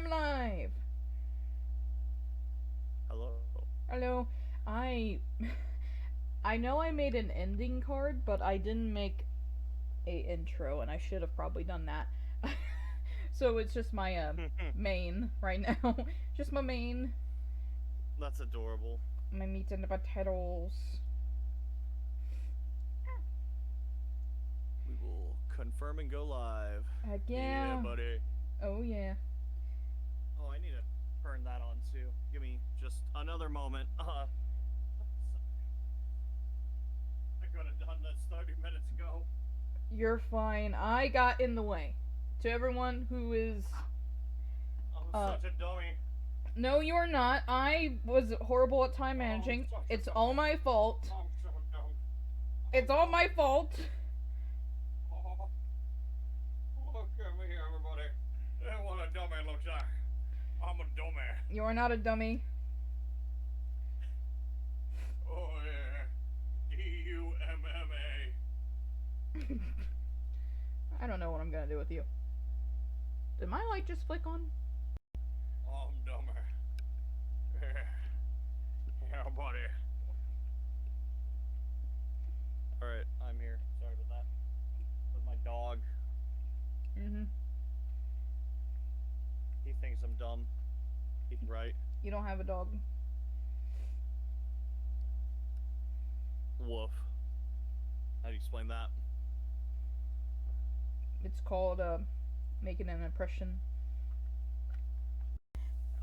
live. Hello. Hello. I I know I made an ending card, but I didn't make a intro, and I should have probably done that. So it's just my main right now. Just my main. That's adorable. My meat and the potatoes. We will confirm and go live. Heck Yeah, yeah. buddy. Oh yeah. Oh, I need to turn that on too. Give me just another moment. I could have done this 30 minutes ago. You're fine. I got in the way. To everyone who is I'm such a dummy. no, you're not. I was horrible at time managing. It's all my fault. I'm so dumb. It's all my fault. Oh, look at me, everybody. What a dummy looks like. I'm a dummy. You're not a dummy. Oh, yeah. D-U-M-M-A. I don't know what I'm gonna do with you. Did my light just flick on? I'm dumber. Yeah, buddy. Alright, I'm here. Sorry about that. With my dog. Mm-hmm. He thinks I'm dumb. He's right. You don't have a dog. Woof. How do you explain that? It's called making an impression.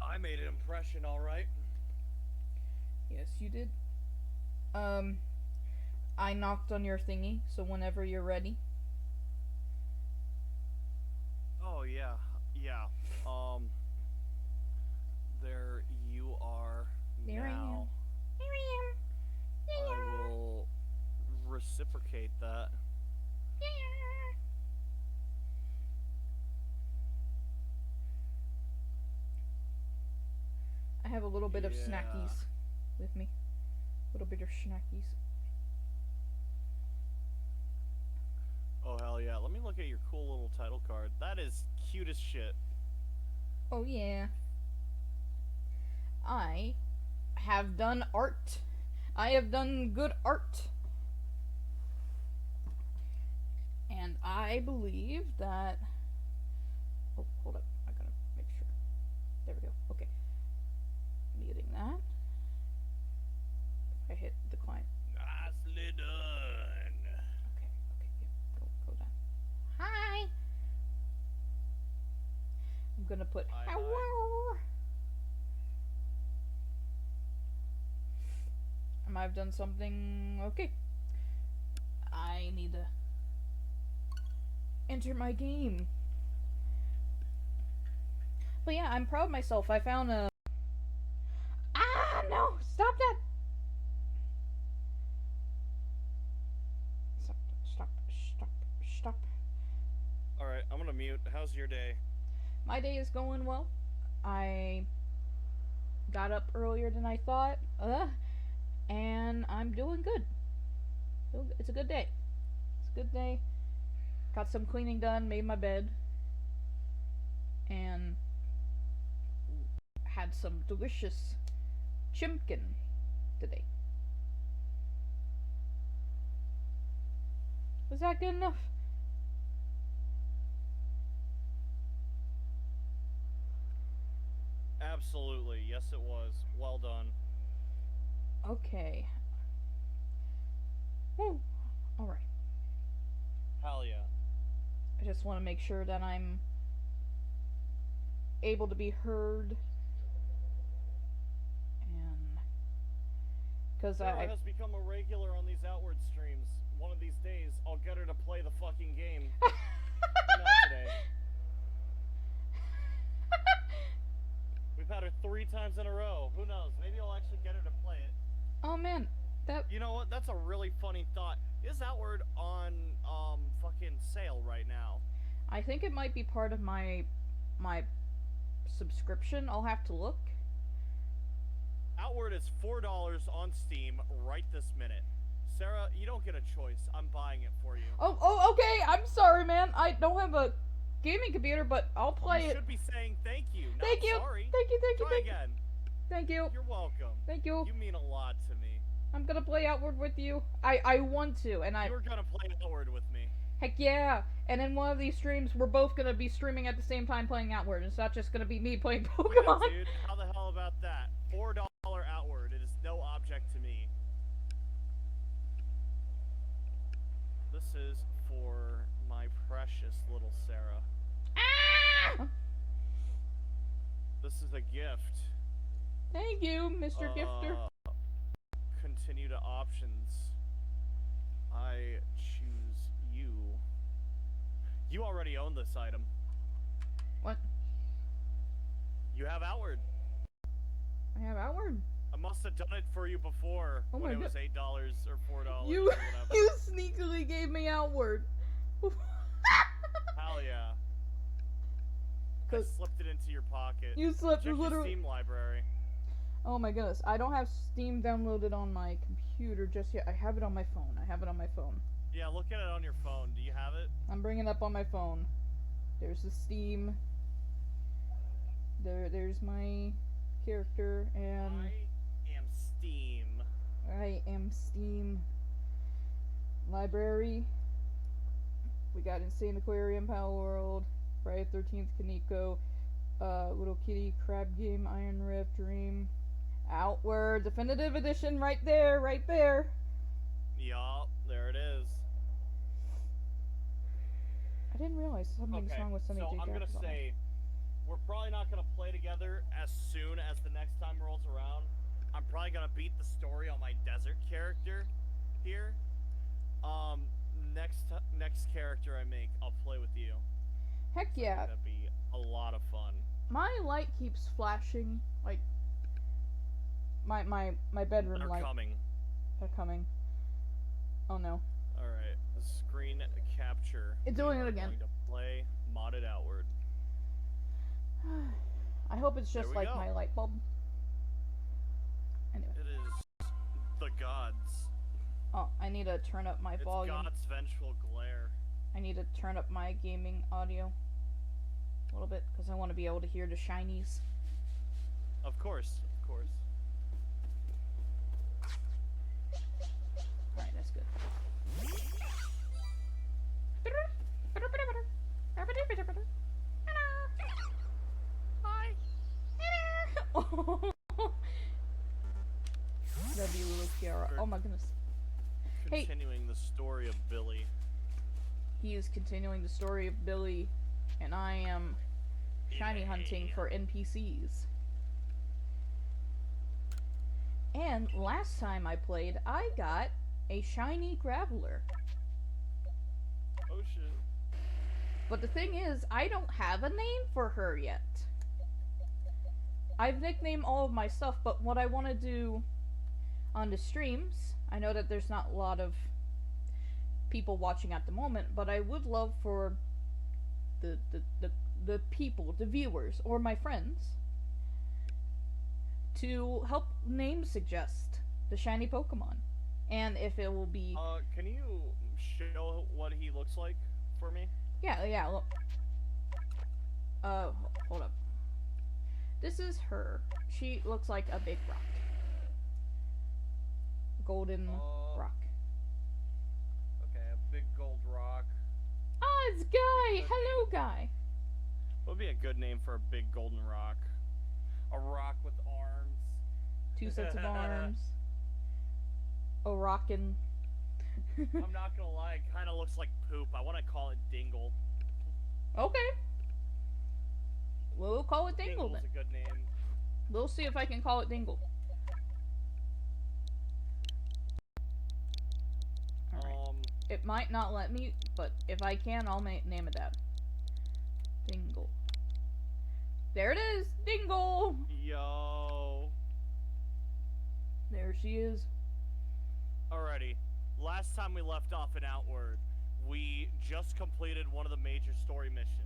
I made an impression, alright. Yes, you did. I knocked on your thingy, so whenever you're ready. Oh, yeah. Yeah. There you are There I am. now. Here I am. I will reciprocate that. I have a little bit of Yeah. snackies with me. A little bit of snackies. Oh, hell yeah. Let me look at your cool little title card. That is cute as shit. Oh yeah. I have done art. I have done good art. And I believe that... Oh, hold up. I gotta make sure. There we go. Okay. Muting that. If I hit decline. Nicely done. Okay, yeah. Go down. Hi! I'm gonna put Hi, hello! I might have done something... Okay. I need to enter my game. But yeah, I'm proud of myself. I found a... Ah, no! Stop that! Stop. Alright, I'm gonna mute. How's your day? My day is going well. I got up earlier than I thought. And I'm doing good. It's a good day. It's a good day. Got some cleaning done, made my bed, and had some delicious chimkin today. Was that good enough? Absolutely. Yes, it was. Well done. Okay. Woo. Alright. Hell yeah. I just want to make sure that I'm able to be heard. And... Because Sarah has become a regular on these Outward streams. One of these days, I'll get her to play the fucking game. Not today. We've had her 3 times in a row. Who knows? Maybe I'll actually get her to play it. Oh man, that... You know what? That's a really funny thought. Is Outward on, fucking sale right now? I think it might be part of my subscription. I'll have to look. Outward is $4 on Steam right this minute. Sarah, you don't get a choice. I'm buying it for you. Oh, okay. I'm sorry, man. I don't have a gaming computer, but I'll play You it. should be saying thank you, not Thank you. Sorry. Thank you. Thank you. Try Thank you. again. Thank you. You're welcome. Thank you. You mean a lot to me. I'm gonna play Outward with you. I want to, and I. You were gonna play Outward with me. Heck yeah! And in one of these streams, we're both gonna be streaming at the same time playing Outward. It's not just gonna be me playing Pokemon. Yeah, dude. How the hell about that? $4 Outward. It is no object to me. This is for my precious little Sarah. Ah! This is a gift. Thank you, Mr. Gifter. Continue to options. I choose you. You already own this item. What? You have Outward. I have Outward. I must have done it for you before when it was $8 or $4 You, or whatever. you sneakily gave me Outward. Hell yeah. I slipped it into your pocket. You slipped Check your literally. Steam library. Oh my goodness, I don't have Steam downloaded on my computer just yet. I have it on my phone. Yeah, look at it on your phone. Do you have it? I'm bringing it up on my phone. There's the Steam. There's my character, and I am Steam. I am Steam. Library. We got Insane Aquarium, Pal World, Friday 13th, Kaneko, Little Kitty, Crab Game, Iron Rift, Dream, Outward, Definitive Edition, right there. Yup, there it is. I didn't realize something's wrong with Sunny so J. I'm gonna Jackson. say, we're probably not gonna play together as soon as the next time rolls around. I'm probably gonna beat the story on my desert character here. Next character I make, I'll play with you. Heck yeah. That'd be a lot of fun. My light keeps flashing, like, my bedroom They're light. They're coming. Oh no. Alright, the screen capture. It's doing it again. Going to play modded Outward. I hope it's just like my light bulb. Anyway. It is the gods. Oh, I need to turn up my volume. God's vengeful glare. I need to turn up my gaming audio a little bit because I want to be able to hear the shinies. Of course. Alright, that's good. Hi. W. Kiara. Oh my goodness. Continuing the story of Billy. He is continuing the story of Billy, and I am shiny hunting for NPCs. And last time I played, I got a shiny Graveler. Oh shit. But the thing is, I don't have a name for her yet. I've nicknamed all of my stuff, but what I want to do on the streams, I know that there's not a lot of people watching at the moment, but I would love for the people, the viewers, or my friends to help name suggest the shiny Pokemon. And if it will be... can you show what he looks like for me? Yeah, look. Hold up. This is her. She looks like a big rock. Golden rock. Okay, a big gold rock. Ah, it's Guy! Hello, Guy! What would be a good name for a big golden rock? A rock with arms. 2 sets of arms. A rockin'. I'm not gonna lie, it kinda looks like poop. I wanna call it Dingle. Okay. We'll call it Dingle then. Dingle's a good name. We'll see if I can call it Dingle. Alright. It might not let me, but if I can, I'll name it that. Dingle. There it is! Dingle! Yo. There she is. Alrighty. Last time we left off in Outward, we just completed one of the major story missions.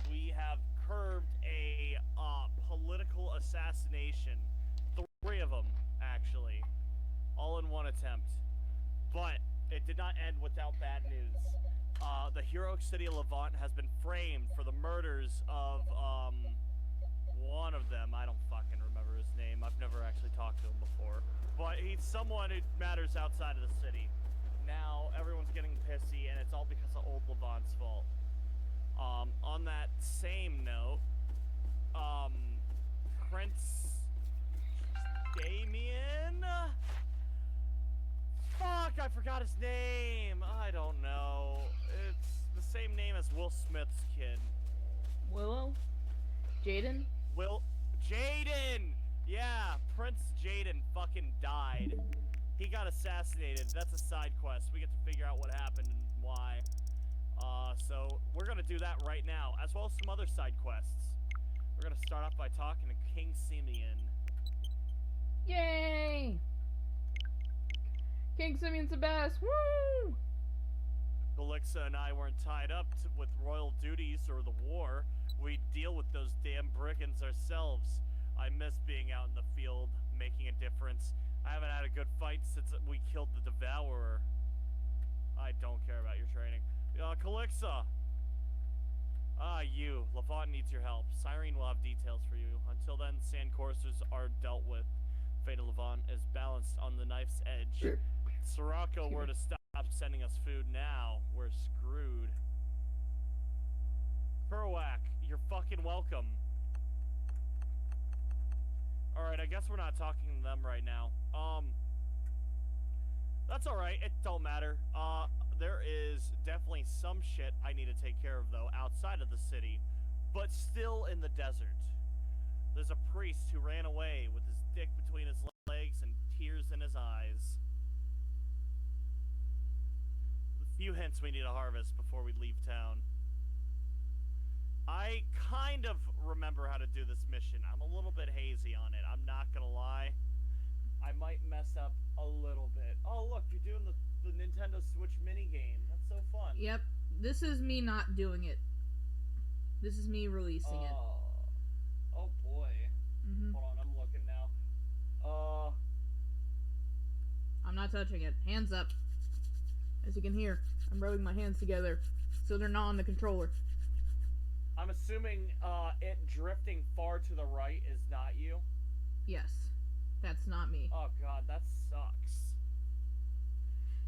We have curved a political assassination. 3 of them, actually. All in one attempt. But it did not end without bad news. The heroic city of Levant has been framed for the murders of one actually talked to him before. But he's someone who matters outside of the city. Now, everyone's getting pissy, and it's all because of old Levant's fault. On that same note, Prince Damien? Fuck, I forgot his name. I don't know. It's the same name as Will Smith's kid. Willow? Jaden? Jaden! Yeah, Prince Jaden fucking died. He got assassinated. That's a side quest. We get to figure out what happened and why. So we're gonna do that right now, as well as some other side quests. We're gonna start off by talking to King Simeon. Yay! King Simeon's the best! Woo! Calixa and I weren't tied up with royal duties or the war. We deal with those damn brigands ourselves. I miss being out in the field, making a difference. I haven't had a good fight since we killed the Devourer. I don't care about your training. Calixa! You. Levant needs your help. Cyrene will have details for you. Until then, sand coursers are dealt with. Fate of Levant is balanced on the knife's edge. Sirocco were to stop sending us food now, we're screwed. Kerouac, you're fucking welcome. Alright, I guess we're not talking to them right now. That's alright, it don't matter. There is definitely some shit I need to take care of, though, outside of the city, but still in the desert. There's a priest who ran away with his dick between his legs and tears in his eyes. A few hints we need to harvest before we leave town. I kind of remember how to do this mission. I'm a little bit hazy on it, I'm not gonna lie. I might mess up a little bit. Oh, look, you're doing the Nintendo Switch mini game. That's so fun. Yep, this is me not doing it. This is me releasing it. Oh boy. Hold on, I'm looking now. I'm not touching it. Hands up. As you can hear, I'm rubbing my hands together so they're not on the controller. I'm assuming it drifting far to the right is not you? Yes. That's not me. Oh god, that sucks.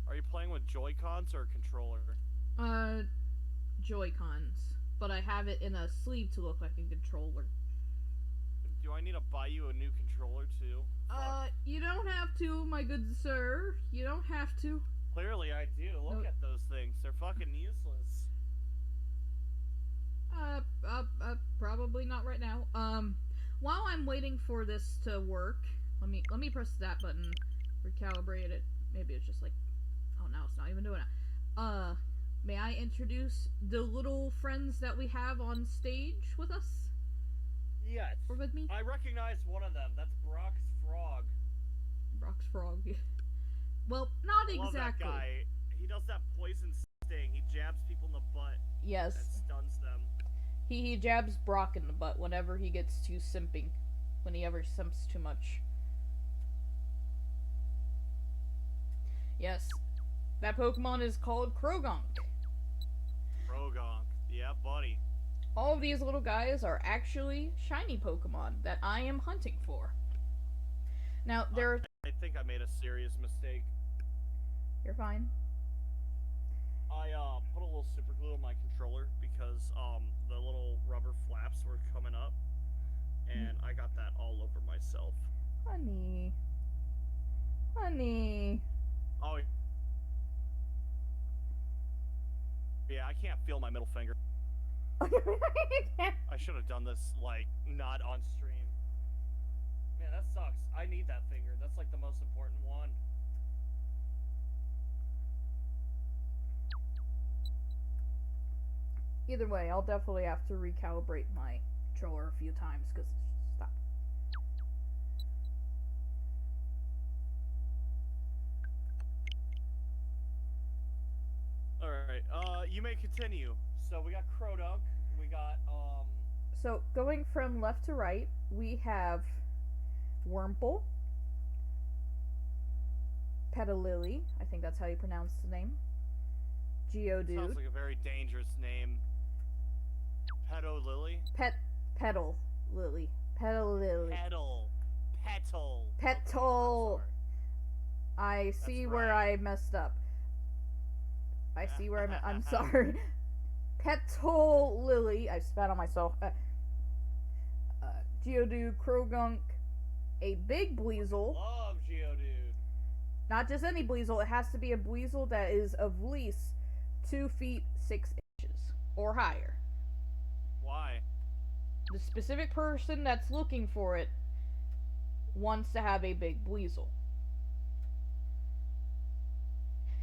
Are you playing with Joy-Cons or a controller? Joy-Cons. But I have it in a sleeve to look like a controller. Do I need to buy you a new controller too? Fuck. You don't have to, my good sir. You don't have to. Clearly I do. Look at those things. They're fucking useless. Probably not right now. While I'm waiting for this to work, let me press that button, recalibrate it. Maybe it's just like, oh no, it's not even doing it. May I introduce the little friends that we have on stage with us? Yes. Or with me? I recognize one of them. That's Brock's frog. Brock's frog. Well, not exactly. Love that guy. He does that poison sting. He jabs people in the butt. Yes. And stuns them. He jabs Brock in the butt whenever he gets too simping. When he ever simps too much. Yes. That Pokemon is called Krogonk. Krogonk. Yeah, buddy. All of these little guys are actually shiny Pokemon that I am hunting for. Now, there... I think I made a serious mistake. You're fine. I, put a little super glue on my controller because, the little rubber flaps were coming up. And I got that all over myself. Honey. Honey. Oh. Yeah, I can't feel my middle finger. I should have done this, like, not on stream. Man, that sucks. I need that finger. That's, like, the most important one. Either way, I'll definitely have to recalibrate my controller a few times, because stop. Alright, you may continue. So we got Krogonk, we got, So, going from left to right, we have Wurmple, Petalilli, I think that's how you pronounce the name, Geodude. Sounds like a very dangerous name. Petalilli? Petal Lily. Petalilli. Petal. Petal. Okay, I see That's where right. I messed up. I see where I'm sorry. Petal Lily. I spat on myself. Geodude, Krogunk, a big Bleasel. Love Geodude. Not just any Bleasel. It has to be a Bleasel that is of least 2 feet 6 inches or higher. Why? The specific person that's looking for it wants to have a big Bleasel.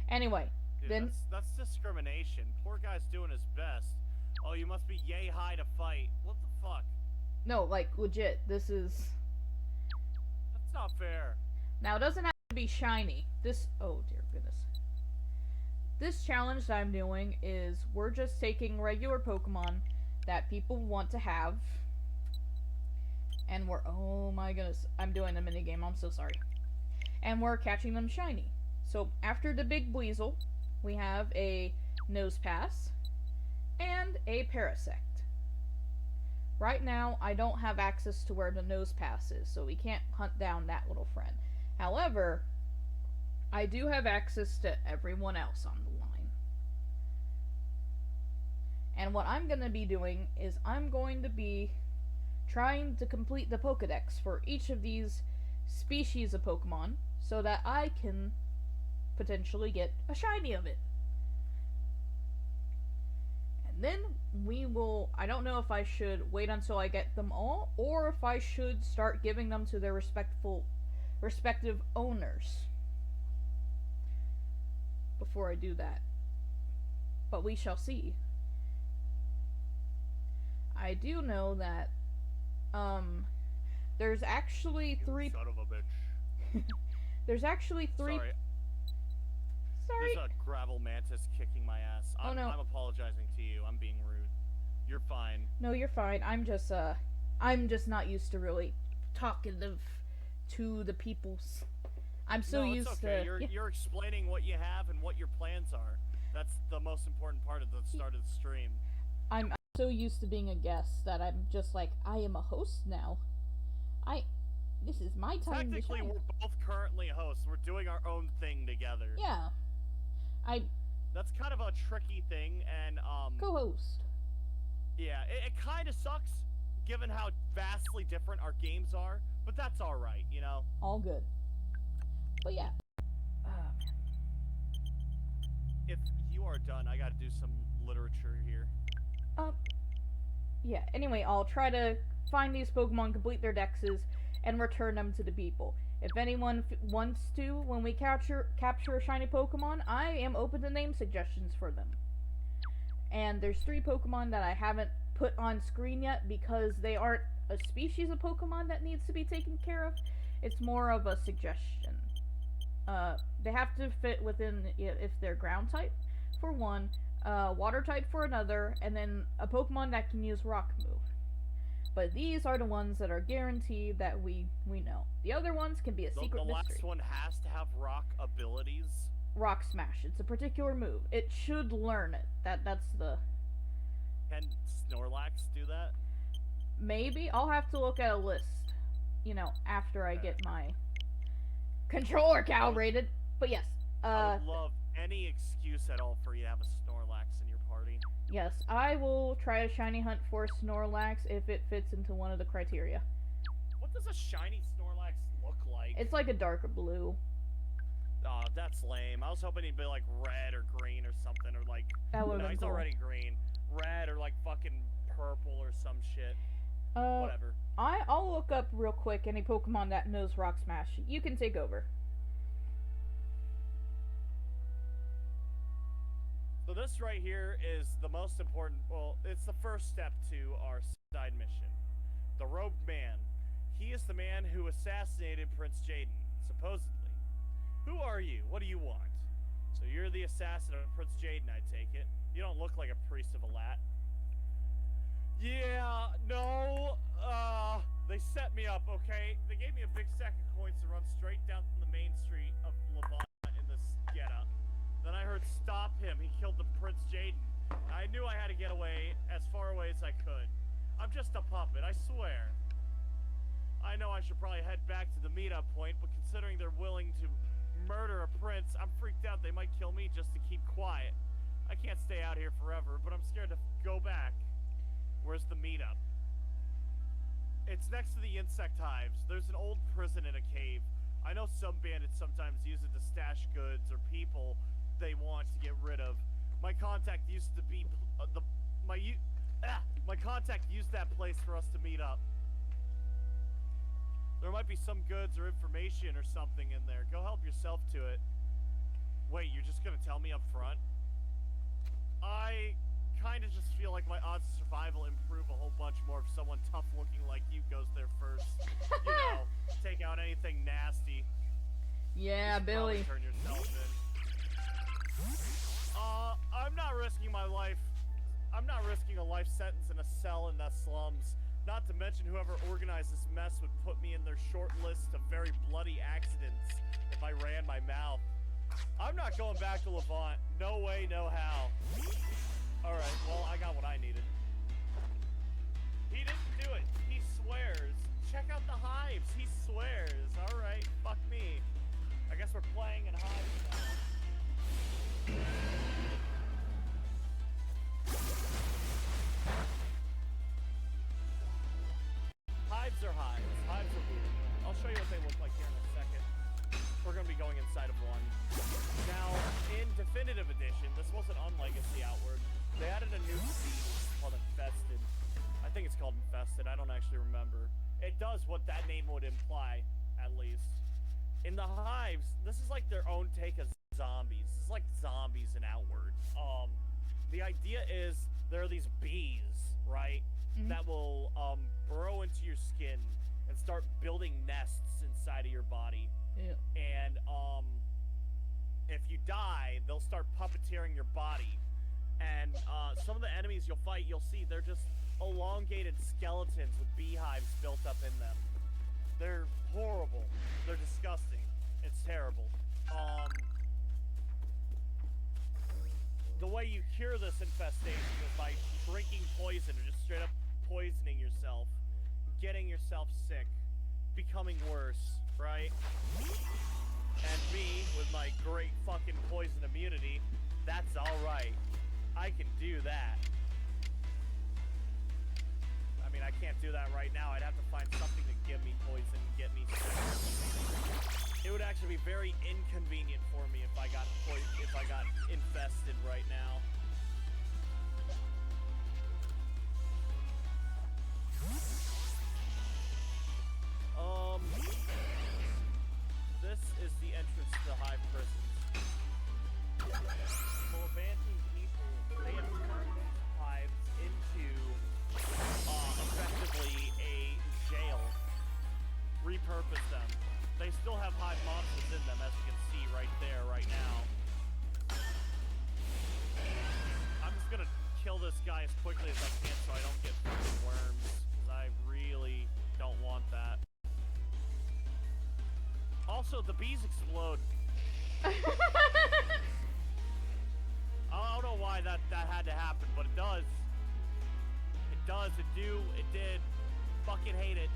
Anyway, Dude, then that's discrimination. Poor guy's doing his best. Oh, you must be yay high to fight. What the fuck? no, like legit. This is That's not fair. now. It doesn't have to be shiny. This. Oh dear goodness. This challenge that I'm doing is we're just taking regular Pokemon that people want to have, and we're oh my goodness, I'm doing a mini game. I'm so sorry. And we're catching them shiny. So after the big Weasel, we have a Nosepass and a Parasect. Right now, I don't have access to where the Nosepass is, so we can't hunt down that little friend. However, I do have access to everyone else on the line. And what I'm going to be doing is I'm going to be trying to complete the Pokedex for each of these species of Pokemon so that I can potentially get a shiny of it. And then we will, I don't know if I should wait until I get them all or if I should start giving them to their respective owners before I do that. But we shall see. I do know that there's actually three. Son of a bitch. There's actually three. Sorry. There's a gravel mantis kicking my ass. Oh, no. I'm apologizing to you. I'm being rude. You're fine. No, you're fine. I'm just not used to really talking to the peoples. I'm so no, used it's okay. to. You're explaining what you have and what your plans are. That's the most important part of the start of the stream. I'm so used to being a guest that I'm just like, I am a host now. This is my time to Technically, shine. we're both currently hosts. We're doing our own thing together. Yeah. That's kind of a tricky thing, and co-host. Yeah, it kind of sucks, given how vastly different our games are. But that's all right, you know. All good. But yeah. If you are done, I gotta do some literature here. Yeah. Anyway, I'll try to find these Pokemon, complete their dexes, and return them to the people. If anyone wants to, when we capture a shiny Pokemon, I am open to name suggestions for them. And there's 3 Pokemon that I haven't put on screen yet because they aren't a species of Pokemon that needs to be taken care of. It's more of a suggestion. They have to fit within if they're ground type for one, water type for another, and then a Pokemon that can use rock move. But these are the ones that are guaranteed that we know. The other ones can be a secret mystery. mystery. The last one has to have rock abilities. Rock Smash. It's a particular move. It should learn it. That's the. Can Snorlax do that? Maybe. I'll have to look at a list. After I get my controller calibrated. But yes. I would love any excuse at all for you to have a Snorlax in your party. Yes, I will try a shiny hunt for Snorlax if it fits into one of the criteria. What does a shiny Snorlax look like? It's like a darker blue. Oh, that's lame. I was hoping he'd be like red or green or something, or like. That would've No, been he's cool. already green. Red or like fucking purple or some shit. Whatever. I'll look up real quick any Pokemon that knows Rock Smash. You can take over. So this right here is the most important, well, it's the first step to our side mission. The Robed Man. He is the man who assassinated Prince Jaden, supposedly. Who are you? What do you want? So you're the assassin of Prince Jaden, I take it. You don't look like a priest of a lat. Yeah, no, they set me up, okay? They gave me a big sack of coins to run straight down the main street of Levant in this getup. Then I heard, stop him, he killed the Prince Jaden. I knew I had to get away as far away as I could. I'm just a puppet, I swear. I I know I should probably head back to the meetup point, but considering they're willing to murder a prince, I'm freaked out they might kill me just to keep quiet. I can't stay out here forever, but I'm scared to go back. Where's the meetup? It's next to the insect hives. There's an old prison in a cave. I know some bandits sometimes use it to stash goods or people they want to get rid of. My contact used to be my contact used that place for us to meet up. There might be some goods or information or something in there. Go help yourself to it. Wait, you're just gonna tell me up front? I kinda just feel like my odds of survival improve a whole bunch more if someone tough looking like you goes there first. You know, take out anything nasty. Yeah, Billy. Turn yourself in. I'm not risking my life. I'm not risking a life sentence in a cell in the slums. Not to mention whoever organized this mess would put me in their short list of very bloody accidents if I ran my mouth. I'm not going back to Levant. No way, no how. Alright, well, I got what I needed. He didn't do it. He swears. Check out the hives. He swears. Alright, fuck me. I guess we're playing in hives now. Hives are hives. Hives are weird. I'll show you what they look like here in a second. We're gonna be going inside of one. Now, in Definitive Edition, this wasn't on Legacy Outward. They added a new seed called Infested. I think it's called Infested. I don't actually remember. It does what that name would imply, at least. In the hives, this is like their own take of zombies. This is like zombies in Outward. The idea is there are these bees, right? That will burrow into your skin and start building nests inside of your body. Yeah. And if you die, they'll start puppeteering your body. And some of the enemies you'll fight, you'll see they're just elongated skeletons with beehives built up in them. They're horrible. They're disgusting. It's terrible. The way you cure this infestation is by drinking poison or just straight up poisoning yourself, getting yourself sick, becoming worse, right? And me, with my great fucking poison immunity, that's alright. I can do that. I mean, I can't do that right now. I'd have to find something to give me poison and get me sick. It would actually be very inconvenient for me if I got infested right now. This is the entrance to the Hive prisons. Levanting people, they have turned these hives into effectively a jail. Repurpose them. They still have hive monsters in them, as you can see right there, right now. I'm just gonna kill this guy as quickly as I can so I don't get fucking worms, because I really don't want that. Also, the bees explode. I don't know why that had to happen, but it does. It does, it did. Fucking hate it.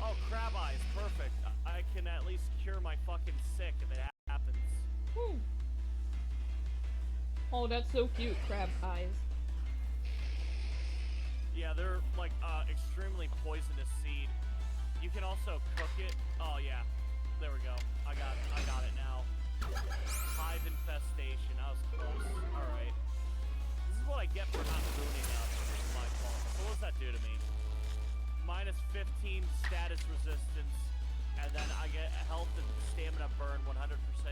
Oh, crab eyes, perfect. I can at least cure my fucking sick if it happens. Woo. Oh, that's so cute, crab eyes. Yeah, they're like extremely poisonous seed. You can also cook it. Oh yeah, there we go. I got it now. Hive infestation. I was close. All right. This is what I get for not ruining us. It's my fault. So what does that do to me? Minus 15 status resistance, and then I get a health and stamina burn 100%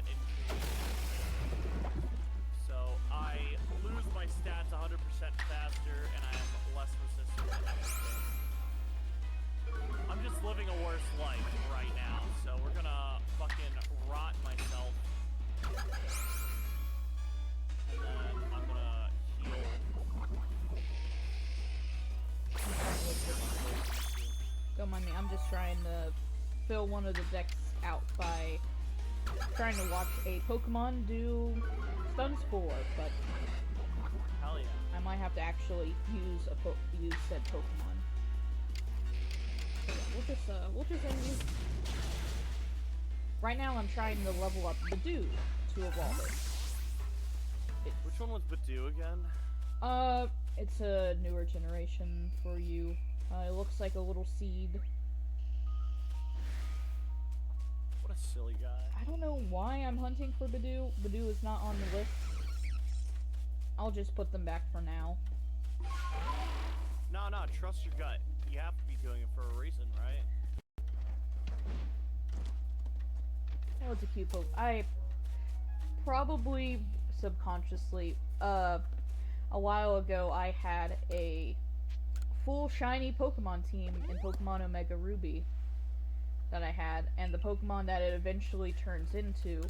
increase. So I lose my stats 100% faster, and I am less resistant to everything. I'm just living a worse life right now, so we're gonna fucking rot myself. And then I'm gonna heal. Don't mind me, I'm just trying to fill one of the decks out by trying to watch a Pokemon do Stun Spore, but Hell yeah. I might have to actually use said Pokemon. we'll just end these. Right now, I'm trying to level up Badoo to evolve it. Which one was Badoo again? It's a newer generation for you. It looks like a little seed. What a silly guy. I don't know why I'm hunting for Badoo. Badoo is not on the list. I'll just put them back for now. No, trust your gut. You have to be doing it for a reason, right? Oh, it's a cute poke. I probably subconsciously, a while ago, I had a full shiny Pokemon team in Pokemon Omega Ruby that I had, and the Pokemon that it eventually turns into,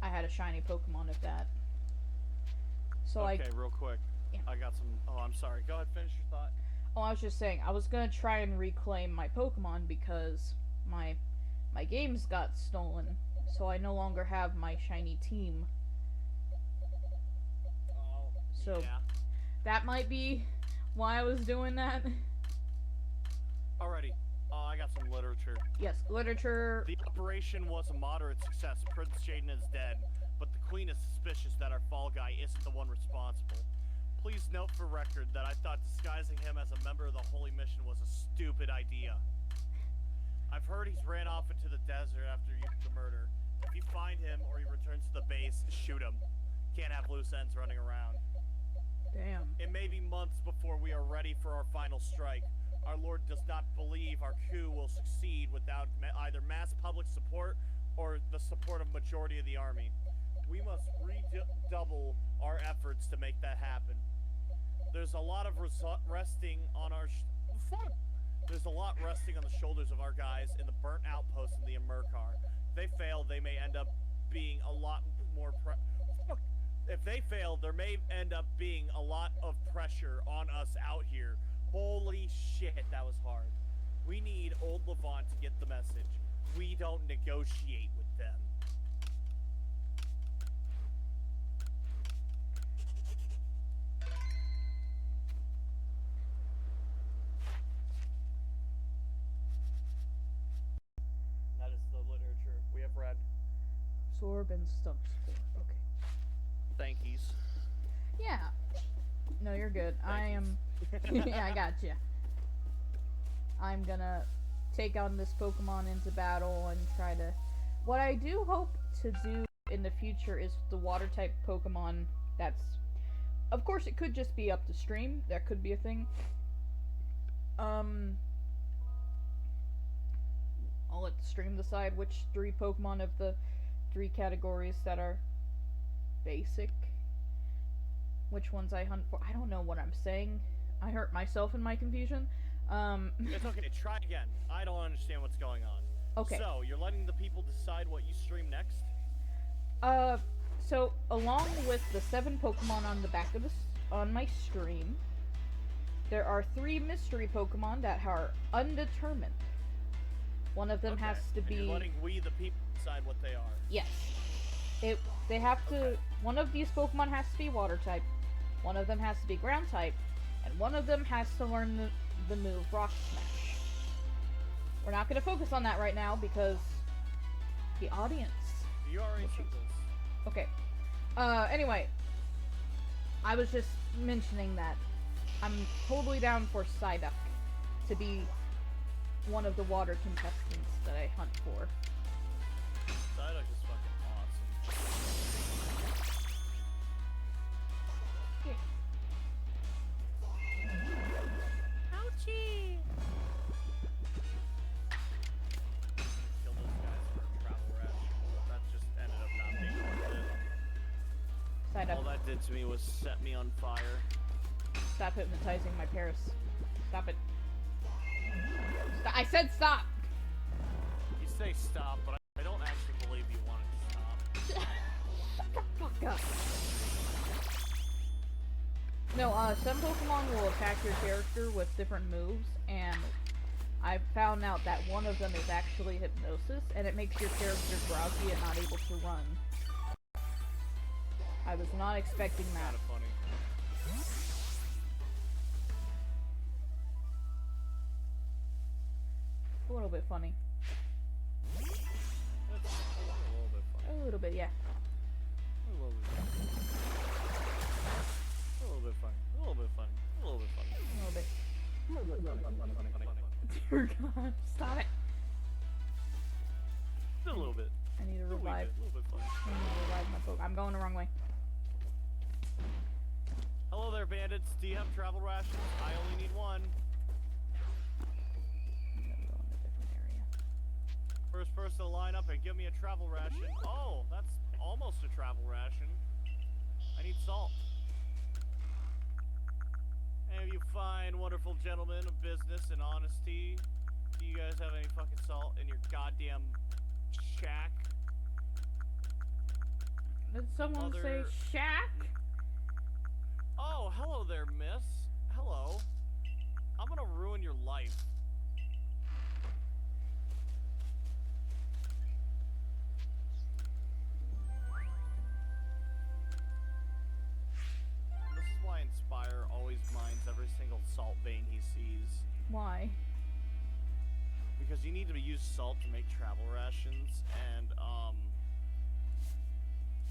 I had a shiny Pokemon of that. So okay, real quick. Yeah. I got some. Oh, I'm sorry. Go ahead, finish your thought. Oh, I was just saying, I was gonna try and reclaim my Pokemon because my games got stolen, so I no longer have my shiny team. Oh, So yeah. that might be why I was doing that. Alrighty. I got some literature. Yes, literature. The operation was a moderate success. Prince Jaden is dead, but the Queen is suspicious that our fall guy isn't the one responsible. Please note for record that I thought disguising him as a member of the Holy Mission was a stupid idea. I've heard he's ran off into the desert after the murder. If you find him or he returns to the base, shoot him. Can't have loose ends running around. Damn. It may be months before we are ready for our final strike. Our Lord does not believe our coup will succeed without either mass public support or the support of majority of the army. We must redouble our efforts to make that happen. There's a lot of resting on our There's a lot resting on the shoulders of our guys in the burnt outpost in the Amerkar. If they fail, they may end up being a lot more If they fail, there may end up being a lot of pressure on us out here. Holy shit, that was hard. We need Old Levant to get the message. We don't negotiate with them. That is the literature we have read. Absorb and stump spore. Okay. Thankies. Yeah. No, you're good. I am. Yeah, I got you. I'm gonna take on this Pokemon into battle and try to. What I do hope to do in the future is the water type Pokemon. That's. Of course, it could just be up the stream. That could be a thing. I'll let the stream decide which 3 Pokemon of the 3 categories that are basic. Which ones I hunt for. I don't know what I'm saying. I hurt myself in my confusion. It's okay, try again. I don't understand what's going on. Okay. So, you're letting the people decide what you stream next? So along with the 7 Pokemon on the back of on my stream, there are 3 mystery Pokemon that are undetermined. One of them has to be. And you're letting we, the people, decide what they are. Yes. They have to. One of these Pokemon has to be water type. One of them has to be ground type, and one of them has to learn the move Rock Smash. We're not going to focus on that right now because the audience. You already said this. Okay. Anyway, I was just mentioning that I'm totally down for Psyduck to be one of the water contestants that I hunt for. Psyduck is fucking awesome. Okay. Ouchie! Kill those guys for a travel rash. That just ended up not being worth it. Psyduck. All that did to me was set me on fire. Stop hypnotizing my Paris. Stop it. I said stop! You say stop, but I don't actually believe you wanted to stop. Shut the fuck up. No, some Pokemon will attack your character with different moves, and I found out that one of them is actually hypnosis, and it makes your character drowsy and not able to run. I was not expecting that. Kind of funny. A little bit funny. It's a little bit funny. A little bit, yeah. A little bit funny. A little bit funny. A little bit funny. A little bit funny. A little bit. Funny. Dear God, stop it. Just a little bit. I need to revive. A little bit funny. I need to revive my Pokemon. I'm going the wrong way. Hello there, bandits. Do you have travel rations? I only need one. I'm gonna go in a different area. First person to line up and give me a travel ration. Oh, that's almost a travel ration. I need salt. And you fine, wonderful gentlemen of business and honesty, do you guys have any fucking salt in your goddamn shack? Did someone say shack? Oh, hello there, miss. Hello. I'm gonna ruin your life. This is why Inspire always mines every single salt vein he sees. Why? Because you need to use salt to make travel rations, and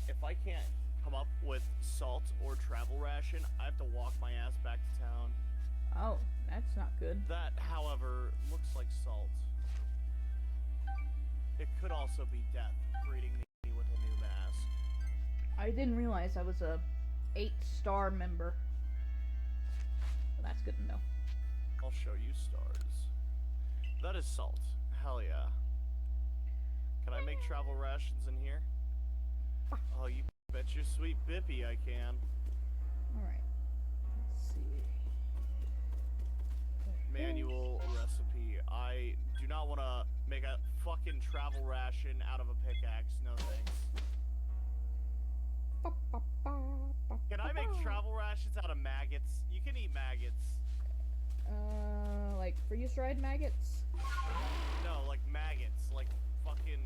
if I can't come up with salt or travel ration, I have to walk my ass back to town. Oh, that's not good. That, however, looks like salt. It could also be death, greeting me with a new mask. I didn't realize I was a 8-star member. Well, that's good to know. I'll show you stars. That is salt. Hell yeah. Can I make travel rations in here? Oh, you bet your sweet bippy I can. Alright. Let's see. Manual recipe. I do not want to make a fucking travel ration out of a pickaxe. No thanks. Can I make travel rations out of maggots? You can eat maggots. Like freeze-dried maggots? No, like maggots. Like fucking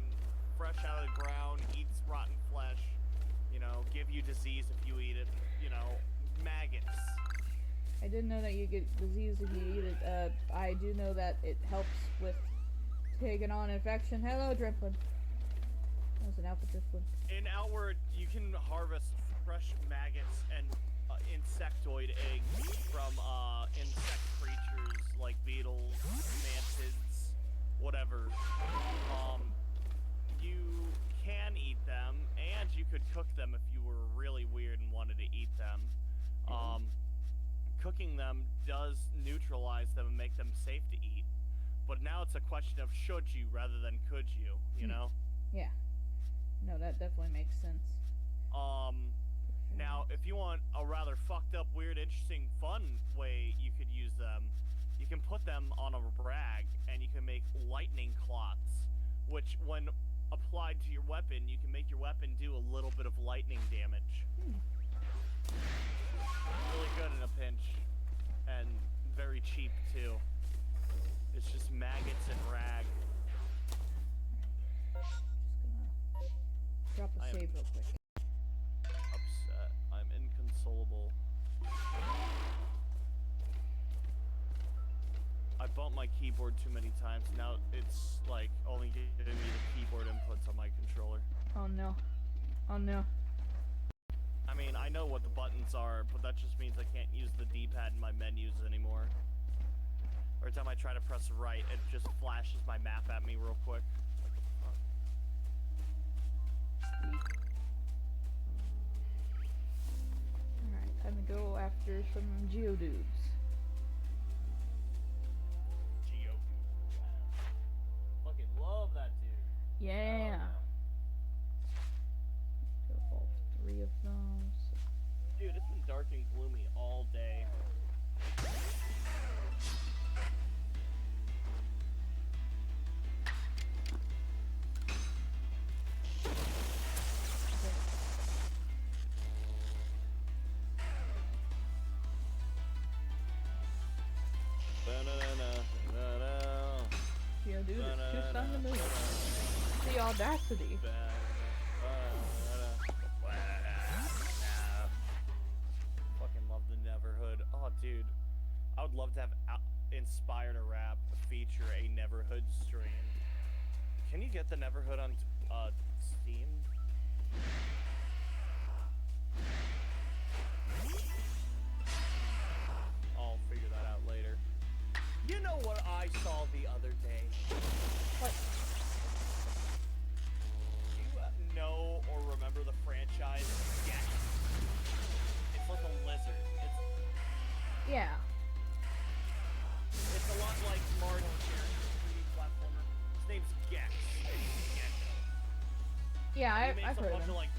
fresh out of the ground, eats rotten flesh. You know, give you disease if you eat it. You know, maggots. I didn't know that you get disease if you eat it. I do know that it helps with taking on infection. Hello, Driflin. That was an alpha Driflin. In Outward, you can harvest fresh maggots and insectoid eggs from insect creatures like beetles, mantids, whatever. You can eat them, and you could cook them if you were really weird and wanted to eat them. Cooking them does neutralize them and make them safe to eat. But now it's a question of should you rather than could you know? Yeah. No, that definitely makes sense. Now, if you want a rather fucked up, weird, interesting, fun way you could use them, you can put them on a rag, and you can make lightning clots, which, when applied to your weapon, you can make your weapon do a little bit of lightning damage. Really good in a pinch, and very cheap, too. It's just maggots and rag. Just gonna drop a save real quick. Upset. I'm inconsolable. I bumped my keyboard too many times. Now it's like only giving me the keyboard inputs on my controller. Oh no. Oh no. I mean, I know what the buttons are, but that just means I can't use the D-pad in my menus anymore. Every time I try to press right, it just flashes my map at me real quick. What the fuck? Alright, time to go after some Geodudes. Fucking love that dude. Yeah. Go all 3 of those. Dude, it's been dark and gloomy all day. Geodude, it's too stunned to move. The audacity. Fucking love the Neverhood. Oh, dude. I would love to have inspired a rap feature a Neverhood stream. Can you get the Neverhood on Steam? I'll figure that out later. You know what I saw the other day? What? Do you know or remember the franchise Get? It's like a lizard. Yeah. It's a lot like Mario Kart 3D platformer. His name's Gex. Yeah, I've I've a heard bunch him. of like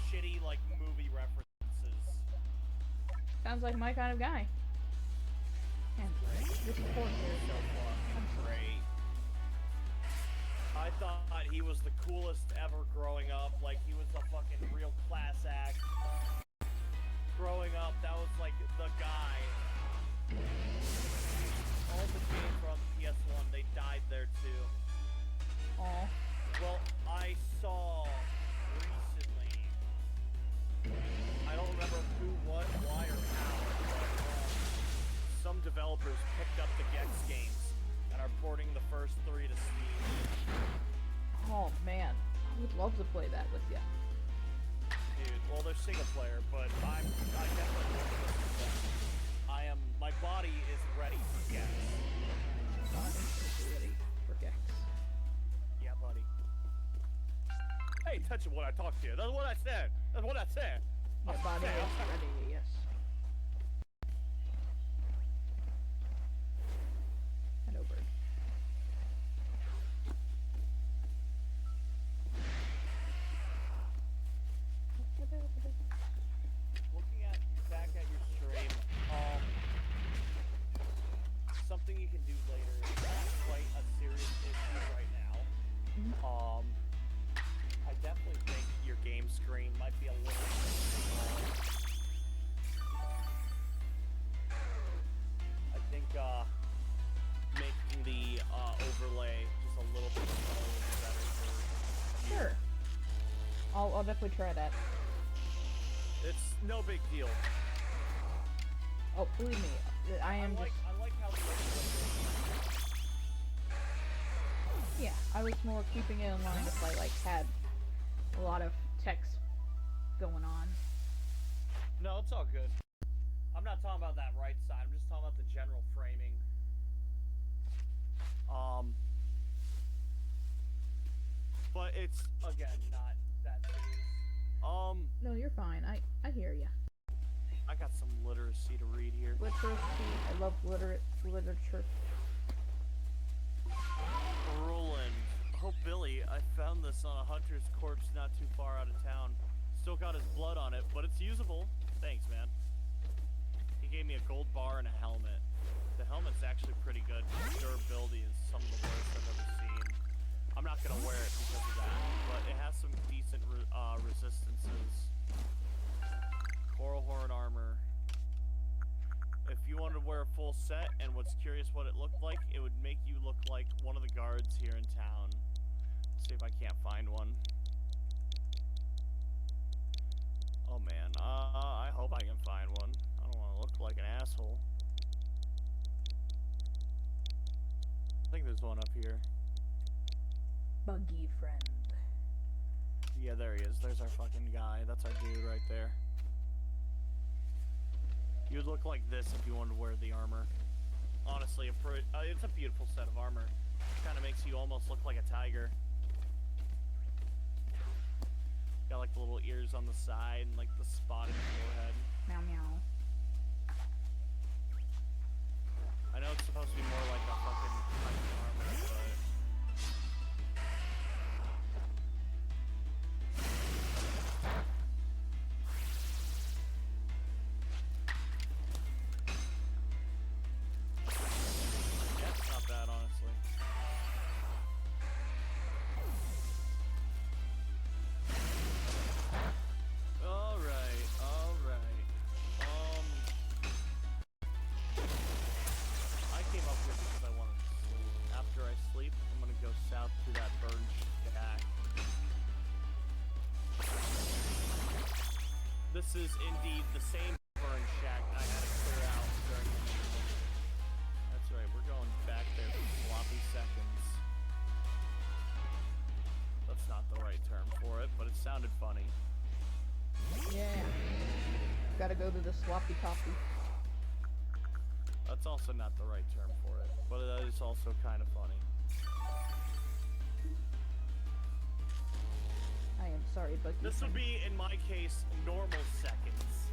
shitty like movie references. Sounds like my kind of guy. Man, this is poor here. So fucking great. I thought he was the coolest ever growing up. Like he was the fucking real class act. Growing up, that was like the guy. All the games were on the PS1. They died there too. Aw. Well, I saw recently. I don't remember who, what, why, or how. But, some developers picked up the Gex games and are porting the first 3 to Steam. Oh man, I would love to play that with you. Dude, well, they're single player, but I definitely want to listen to them. My body is ready for Gex. Body is ready for Gex. Yeah, buddy. Hey, touch it when I talk to you. That's what I said. That's what I said. My body is ready, yes. Hello, bird. Looking back at your stream, something you can do later. It's not quite a serious issue right now. Mm-hmm. I definitely think your game screen might be a little small. I think making the overlay just a little bit smaller would be better for you. Sure. I'll definitely try that. It's no big deal. Oh, believe me, I am just... I like how the overlay is. Yeah, I was more keeping it in line if I, like, had a lot of text going on. No, it's all good. I'm not talking about that right side. I'm just talking about the general framing. But it's, again, not that serious. No, you're fine. I hear ya. I got some literacy to read here. Literacy. I love literature. Roland. Oh, Billy, I found this on a hunter's corpse not too far out of town. Still got his blood on it, but it's usable. Thanks, man. He gave me a gold bar and a helmet. The helmet's actually pretty good. Durability is some of the worst I've ever seen. I'm not gonna wear it because of that, but it has some decent resistances. Coral horn armor. If you wanted to wear a full set and was curious what it looked like, it would make you look like one of the guards here in town. Let's see if I can't find one. Oh man, I hope I can find one. I don't want to look like an asshole. I think there's one up here. Buggy friend. Yeah, there he is. There's our fucking guy. That's our dude right there. You'd look like this if you wanted to wear the armor. Honestly, it's a beautiful set of armor. Kind of makes you almost look like a tiger. Got like the little ears on the side and like the spotted forehead. Meow meow. I know it's supposed to be more like a fucking Titan armor, but... yeah, it's not bad, honestly. Alright, alright. I came up with it because I wanted to sleep. After I sleep, I'm gonna go south to that burned shack. This is indeed the same burned shack I had to clear out during the mission. That's right, we're going sounded funny. Yeah. Gotta go to the sloppy toppy. That's also not the right term for it, but it is also kind of funny. I am sorry, but This would be, in my case, normal seconds.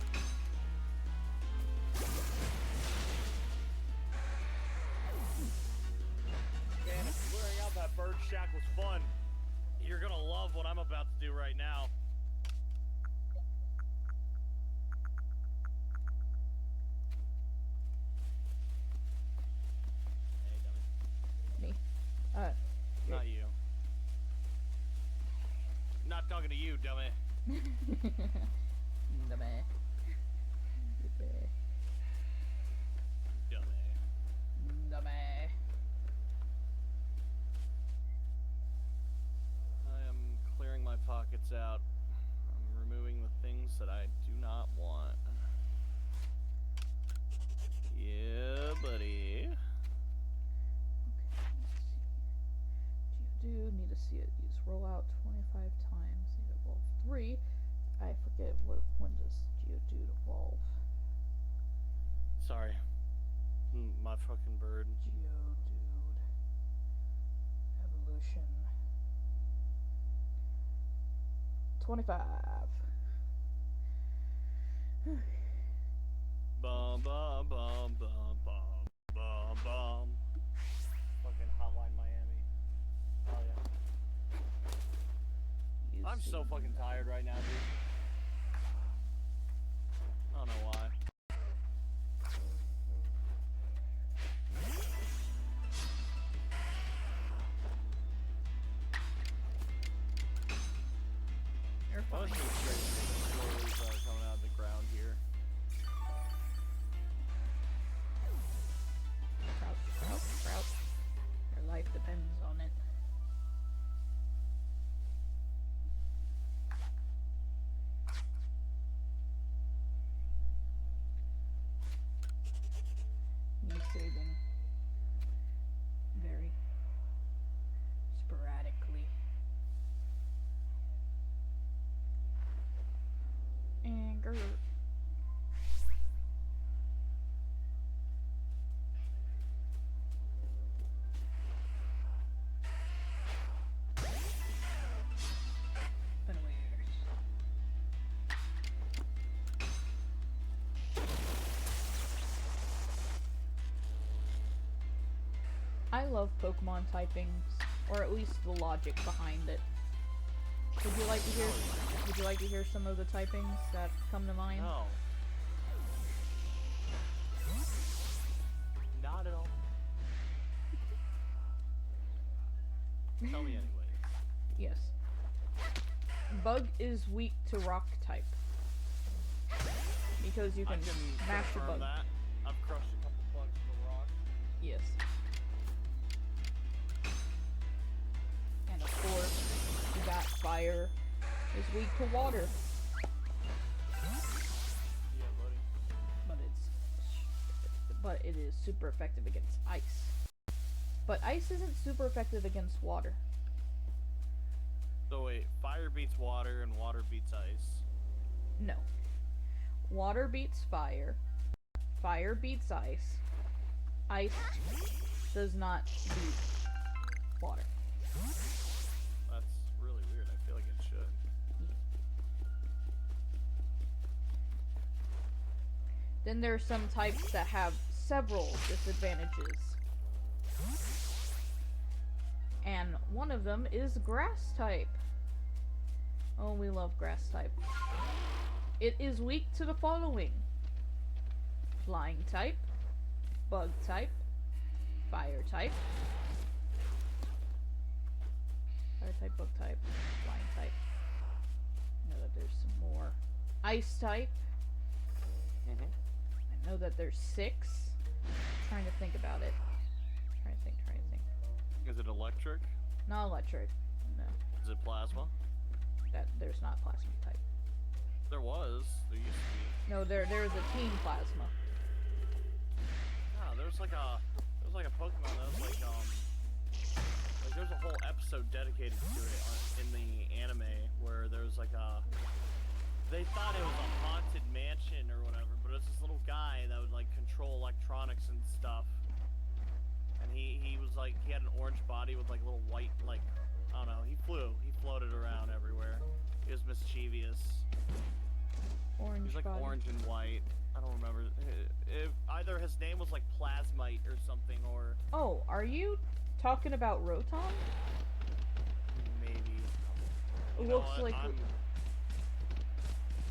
Man, if clearing out that bird shack was fun, you're gonna love what I'm about to do right now. Hey, dummy. me. Not you. Not talking to you, dummy. Dummy. Dummy. Dummy. I am clearing my pockets out. I'm removing the things that I do not want. Yeah, buddy. Geodude, need to see it. Use rollout 25 times. Need to evolve 3. I forget when does Geodude evolve. Sorry. My fucking bird. Geodude. Evolution. 25. Bum bum bum bum bum bum bum. Fucking Hotline Miami. Oh yeah. I'm so fucking tired right now, dude. I don't know why. You're Why fine. was there strange stories coming out of the ground here? Crouch. Your life depends on it. Me saving very sporadically. Anger. I love Pokemon typings, or at least the logic behind it. Would you like to hear some of the typings that come to mind? No. Not at all. Tell me anyway. Yes. Bug is weak to rock type. Because you can mash the bug. That. I've crushed a couple bugs with a rock. Yes. And of course, you got fire is weak to water. Yeah, buddy. But it is super effective against ice. But ice isn't super effective against water. So wait, fire beats water and water beats ice. No. Water beats fire. Fire beats ice. Ice does not beat water. That's really weird. I feel like it should. Then there are some types that have several disadvantages. And one of them is grass type. Oh, we love grass type. It is weak to the following: flying type, bug type, fire type, bug type, flying type. I know that there's some more. Ice type. I know that there's 6. I'm trying to think about it. Trying to think. Is it electric? Not electric. No. Is it plasma? There's not plasma type. There was. There used to be. No, there's a team plasma. No, there was like a Pokemon that was like there's a whole episode so dedicated to it in the anime, where there was like a. They thought it was a haunted mansion or whatever, but it was this little guy that would like control electronics and stuff. And he was like, he had an orange body with like little white, like, I don't know, he floated around everywhere. He was mischievous. Orange He was like body. orange and white. I don't remember. Either his name was like Plasmite or something, or Oh, are you talking about Rotom? maybe. It You know looks what? like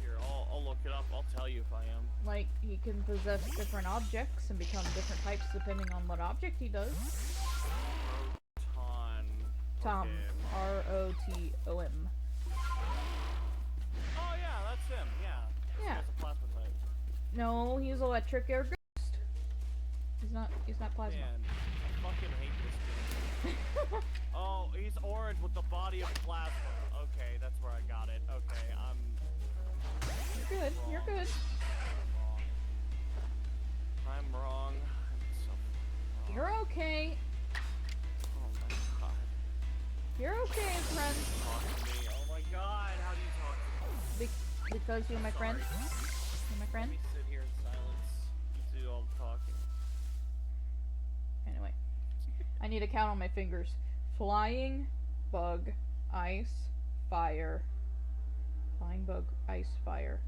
Here, I'll look it up. I'll tell you if I am. like he can possess different objects and become different types depending on what object he does. Tom. R-O-T-O-M. Oh yeah, that's him. Yeah. Yeah. He's a plasma type. No, he's electric air ghost. He's not plasma. Man, I fucking hate this game. Oh, he's orange with the body of plasma. Okay, that's where I got it. Okay, You're good. wrong. You're good. I'm wrong. I'm so wrong. You're okay. Oh my god. You're okay, friend. Talk to me. Oh my god, how do you talk to me? Because you're my friend. Sorry. You're my friend. Let me sit here in silence. You do all the talking. Anyway, I need to count on my fingers. Flying, bug, ice, fire. Flying bug, ice, fire.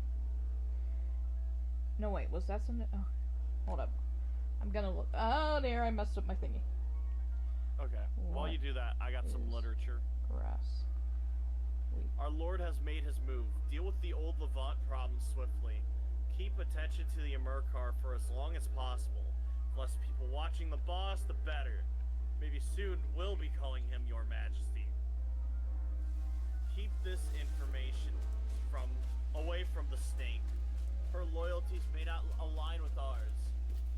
No, wait, was that something? Oh, hold up. I'm gonna look. Oh, there, I messed up my thingy. Okay, while What you do that, I got some is literature. Grass. Our Lord has made his move. Deal with the old Levant problem swiftly. Keep attention to the Amerkar for as long as possible. The less people watching the boss, the better. Maybe soon we'll be calling him Your Majesty. Keep this information away from the snake. Her loyalties may not align with ours.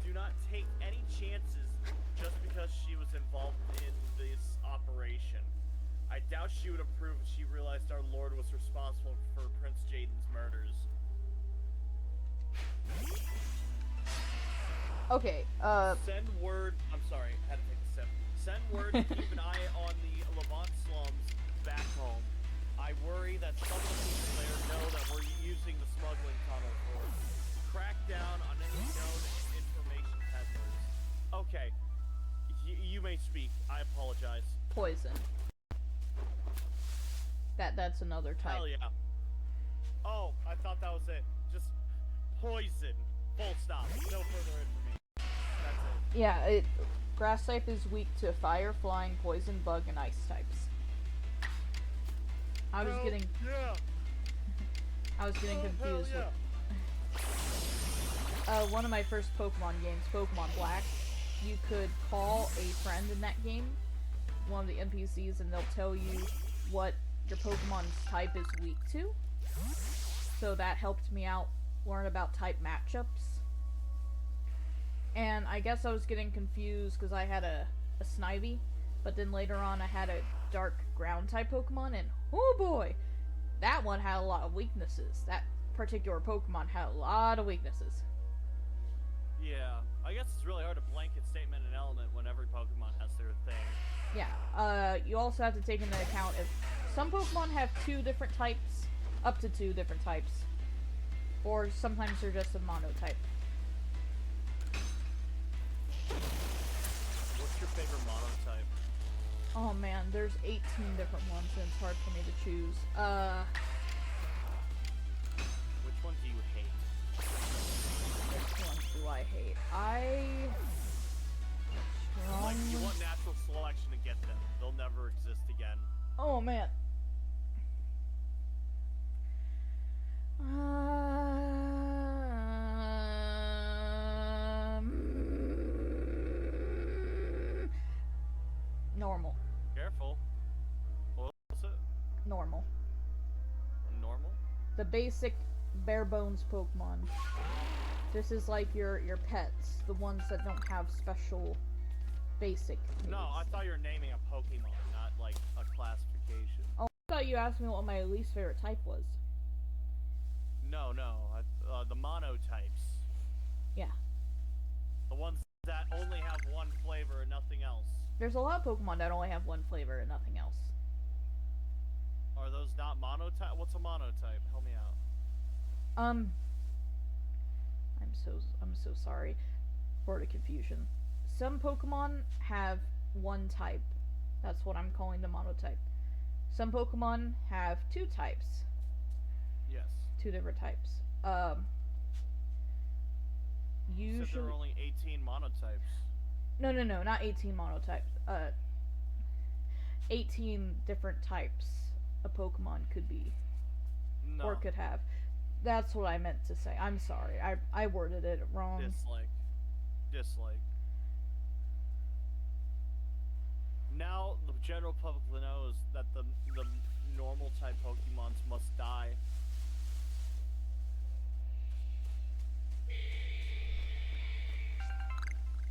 Do not take any chances just because she was involved in this operation. I doubt she would approve if she realized our Lord was responsible for Prince Jaden's murders. Okay, Send word. I'm sorry, I had to take a sip. Send word to keep an eye on the Levant slums back home. I worry that some of the people there know that we're using the smuggling tunnel for it. Crack down on any known information peddlers. Okay, you may speak. I apologize. poison. That's another type. Hell yeah. Oh, I thought that was it. Just poison. Full stop. No further information. That's it. Yeah, grass type is weak to fire, flying, poison, bug, and ice types. I was getting Yeah. confused Hell with one of my first Pokemon games, Pokemon Black. You could call a friend in that game, one of the NPCs, and they'll tell you what your Pokemon's type is weak to. So that helped me out learn about type matchups. And I guess I was getting confused because I had a Snivy, but then later on I had a dark ground type Pokemon, and oh boy, that one had a lot of weaknesses. That particular Pokemon had a lot of weaknesses. Yeah. I guess it's really hard to blanket statement an element when every Pokemon has their thing. Yeah, you also have to take into account if some Pokemon have two different types, up to two different types, or sometimes they're just a monotype. What's your favorite monotype? Oh man, there's 18 different ones and it's hard for me to choose. Which one do you hate? Which ones do I hate? Like, you want natural selection to get them. They'll never exist again. Oh man. Normal. Careful. What was it? Normal. Normal? The basic bare bones Pokemon. This is like your pets, the ones that don't have special basic needs. No, I thought you were naming a Pokemon, not like a classification. Oh, I thought you asked me what my least favorite type was. No, the monotypes. Yeah. The ones that only have one flavor and nothing else. There's a lot of Pokemon that only have one flavor and nothing else. Are those not monotype? What's a monotype? Help me out. Um, I'm so sorry for the confusion. Some Pokemon have one type. That's what I'm calling the monotype. Some Pokemon have two types. Yes. Two different types. You said there Usually were only 18 monotypes. no, not 18 monotypes. 18 different types a Pokemon could be No. or could have. That's what I meant to say. I'm sorry. I worded it wrong. Dislike. Now the general public knows that the normal type Pokemons must die.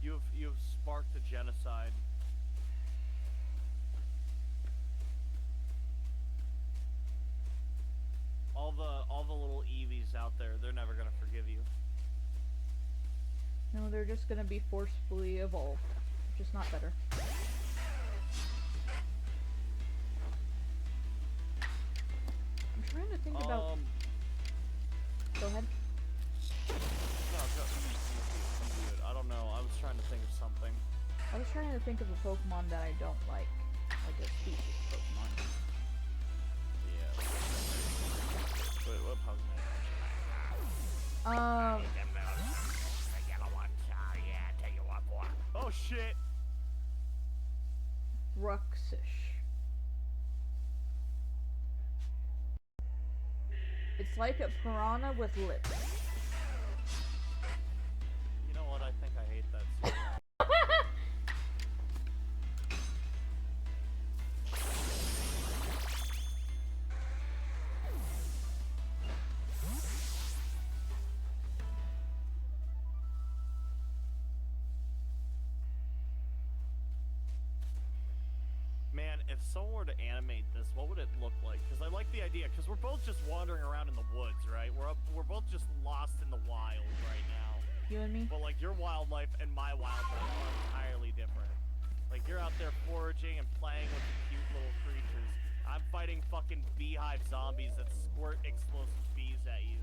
You've sparked a genocide. All the little Eevees out there, they're never gonna forgive you. No, they're just gonna be forcefully evolved. Just not better. I'm trying to think about. Go ahead. No, go. You do it. I don't know. I was trying to think of something. I was trying to think of a Pokemon that I don't like a species of Pokemon. Yeah. Wait, what Pokemon? The yellow ones, yeah, tell you what, boy. Oh shit! Bruxish. It's like a piranha with lips. You know what? I think I hate that so much. Man, if someone were to animate this, what would it look like? Because I like the idea, because we're both just wandering around in the woods, right? We're both just lost in the wild right now. You and me? But like your wildlife and my wildlife are entirely different. Like you're out there foraging and playing with the cute little creatures. I'm fighting fucking beehive zombies that squirt explosive bees at you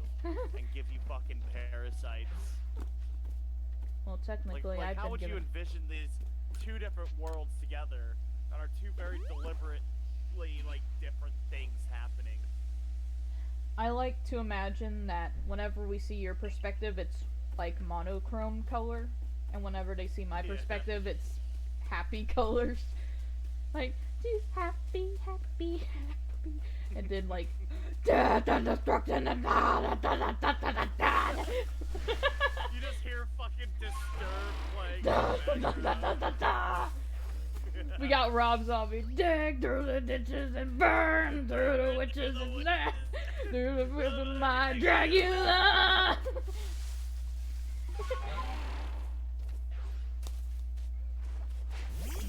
and give you fucking parasites. Well, technically, like I've how been would you given. envision these two different worlds together that are two very deliberately like different things happening? I like to imagine that whenever we see your perspective, it's like monochrome color, and whenever they see my Yeah. perspective, it's happy colors. Like, she's happy, happy, happy, and then like, death and destruction and da da da da da da da. You just hear fucking Disturbed playing. Da in the da da da da da. background. We got Rob Zombie. Dig through the ditches and burn through the witches and that through the river my Dracula.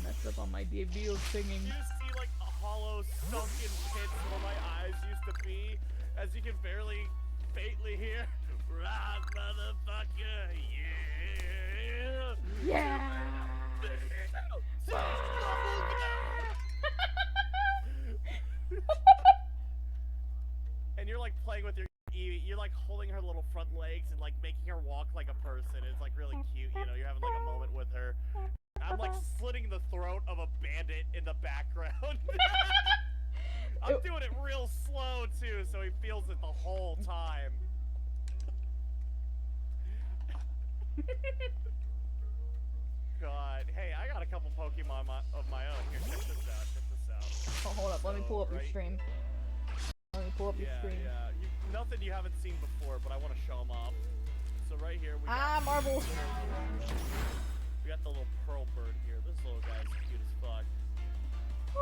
Messed up on my debut of singing. You see like a hollow, sunken pits where my eyes used to be, as you can barely faintly hear. Rock, motherfucker, yeah. Yeah. And you're like playing with your Eevee, you're like holding her little front legs and like making her walk like a person. It's like really cute, you know, you're having like a moment with her. I'm like slitting the throat of a bandit in the background. I'm doing it real slow too, so he feels it the whole time. God, hey, I got a couple Pokemon of my own. Here, check this out. Check this out. Oh, hold up. Let me pull up your right- stream. Let me pull up your Yeah, stream. yeah. Nothing you haven't seen before, but I want to show them off. So right here we got. Ah, Marvel. We got the little pearl bird here. This little guy's cute as fuck. Oh,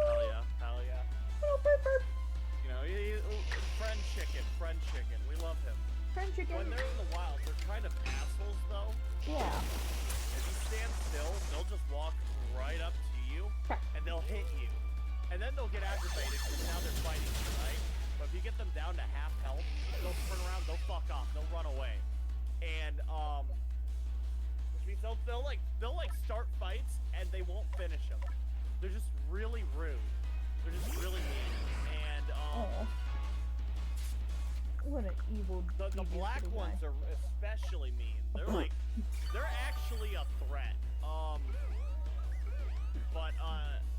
Hell yeah, hell yeah. little burp burp. You know, friend chicken. We love him. Friend chicken. When they're in the wild, they're kind of assholes though. Yeah. If you stand still, they'll just walk right up to you, and they'll hit you. And then they'll get aggravated because now they're fighting you, right? But if you get them down to half health, they'll turn around, they'll fuck off, they'll run away. And, Because they'll like start fights and they won't finish them. They're just really rude. They're just really mean. And Oh. What an evil. the devious black little ones guy. are especially mean. They're actually a threat. But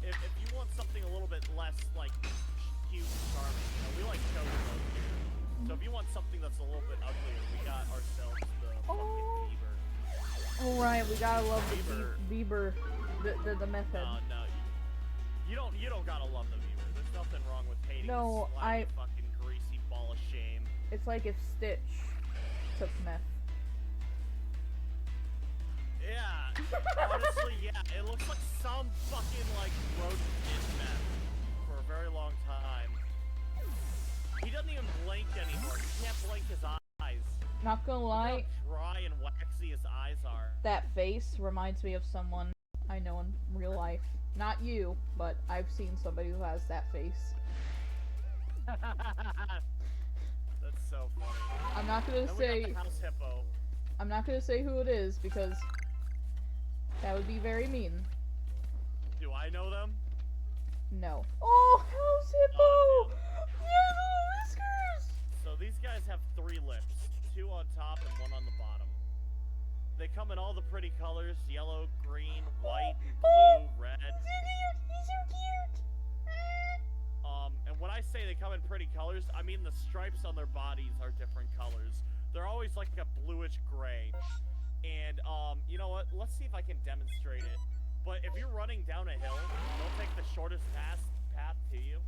if you want something a little bit less like cute and charming, you know, we like chocobo here. So if you want something that's a little bit uglier, we got ourselves the fucking beaver. Oh right, we gotta love Beaver. the Bieber, the method. No, you don't gotta love the beaver. There's nothing wrong with hating No, a slimy fucking greasy ball of shame. It's like if Stitch took meth. Yeah, honestly, yeah, it looks like some fucking like rodent in meth for a very long time. He doesn't even blink anymore. He can't blink his eyes. Not gonna Look lie, how dry and waxy his eyes are. that face reminds me of someone I know in real life. Not you, but I've seen somebody who has that face. That's so funny. I'm not gonna Then we say got the house hippo. I'm not gonna say who it is because that would be very mean. Do I know them? No. Oh, house hippo! Oh, Yeah, the whiskers! So these guys have 3 lips, 2 on top and 1 on the bottom. They come in all the pretty colors: yellow, green, white, blue, red. He's so cute! And when I say they come in pretty colors, I mean the stripes on their bodies are different colors. They're always like a bluish gray. And you know what? Let's see if I can demonstrate it. But if you're running down a hill, they'll take the shortest path to you,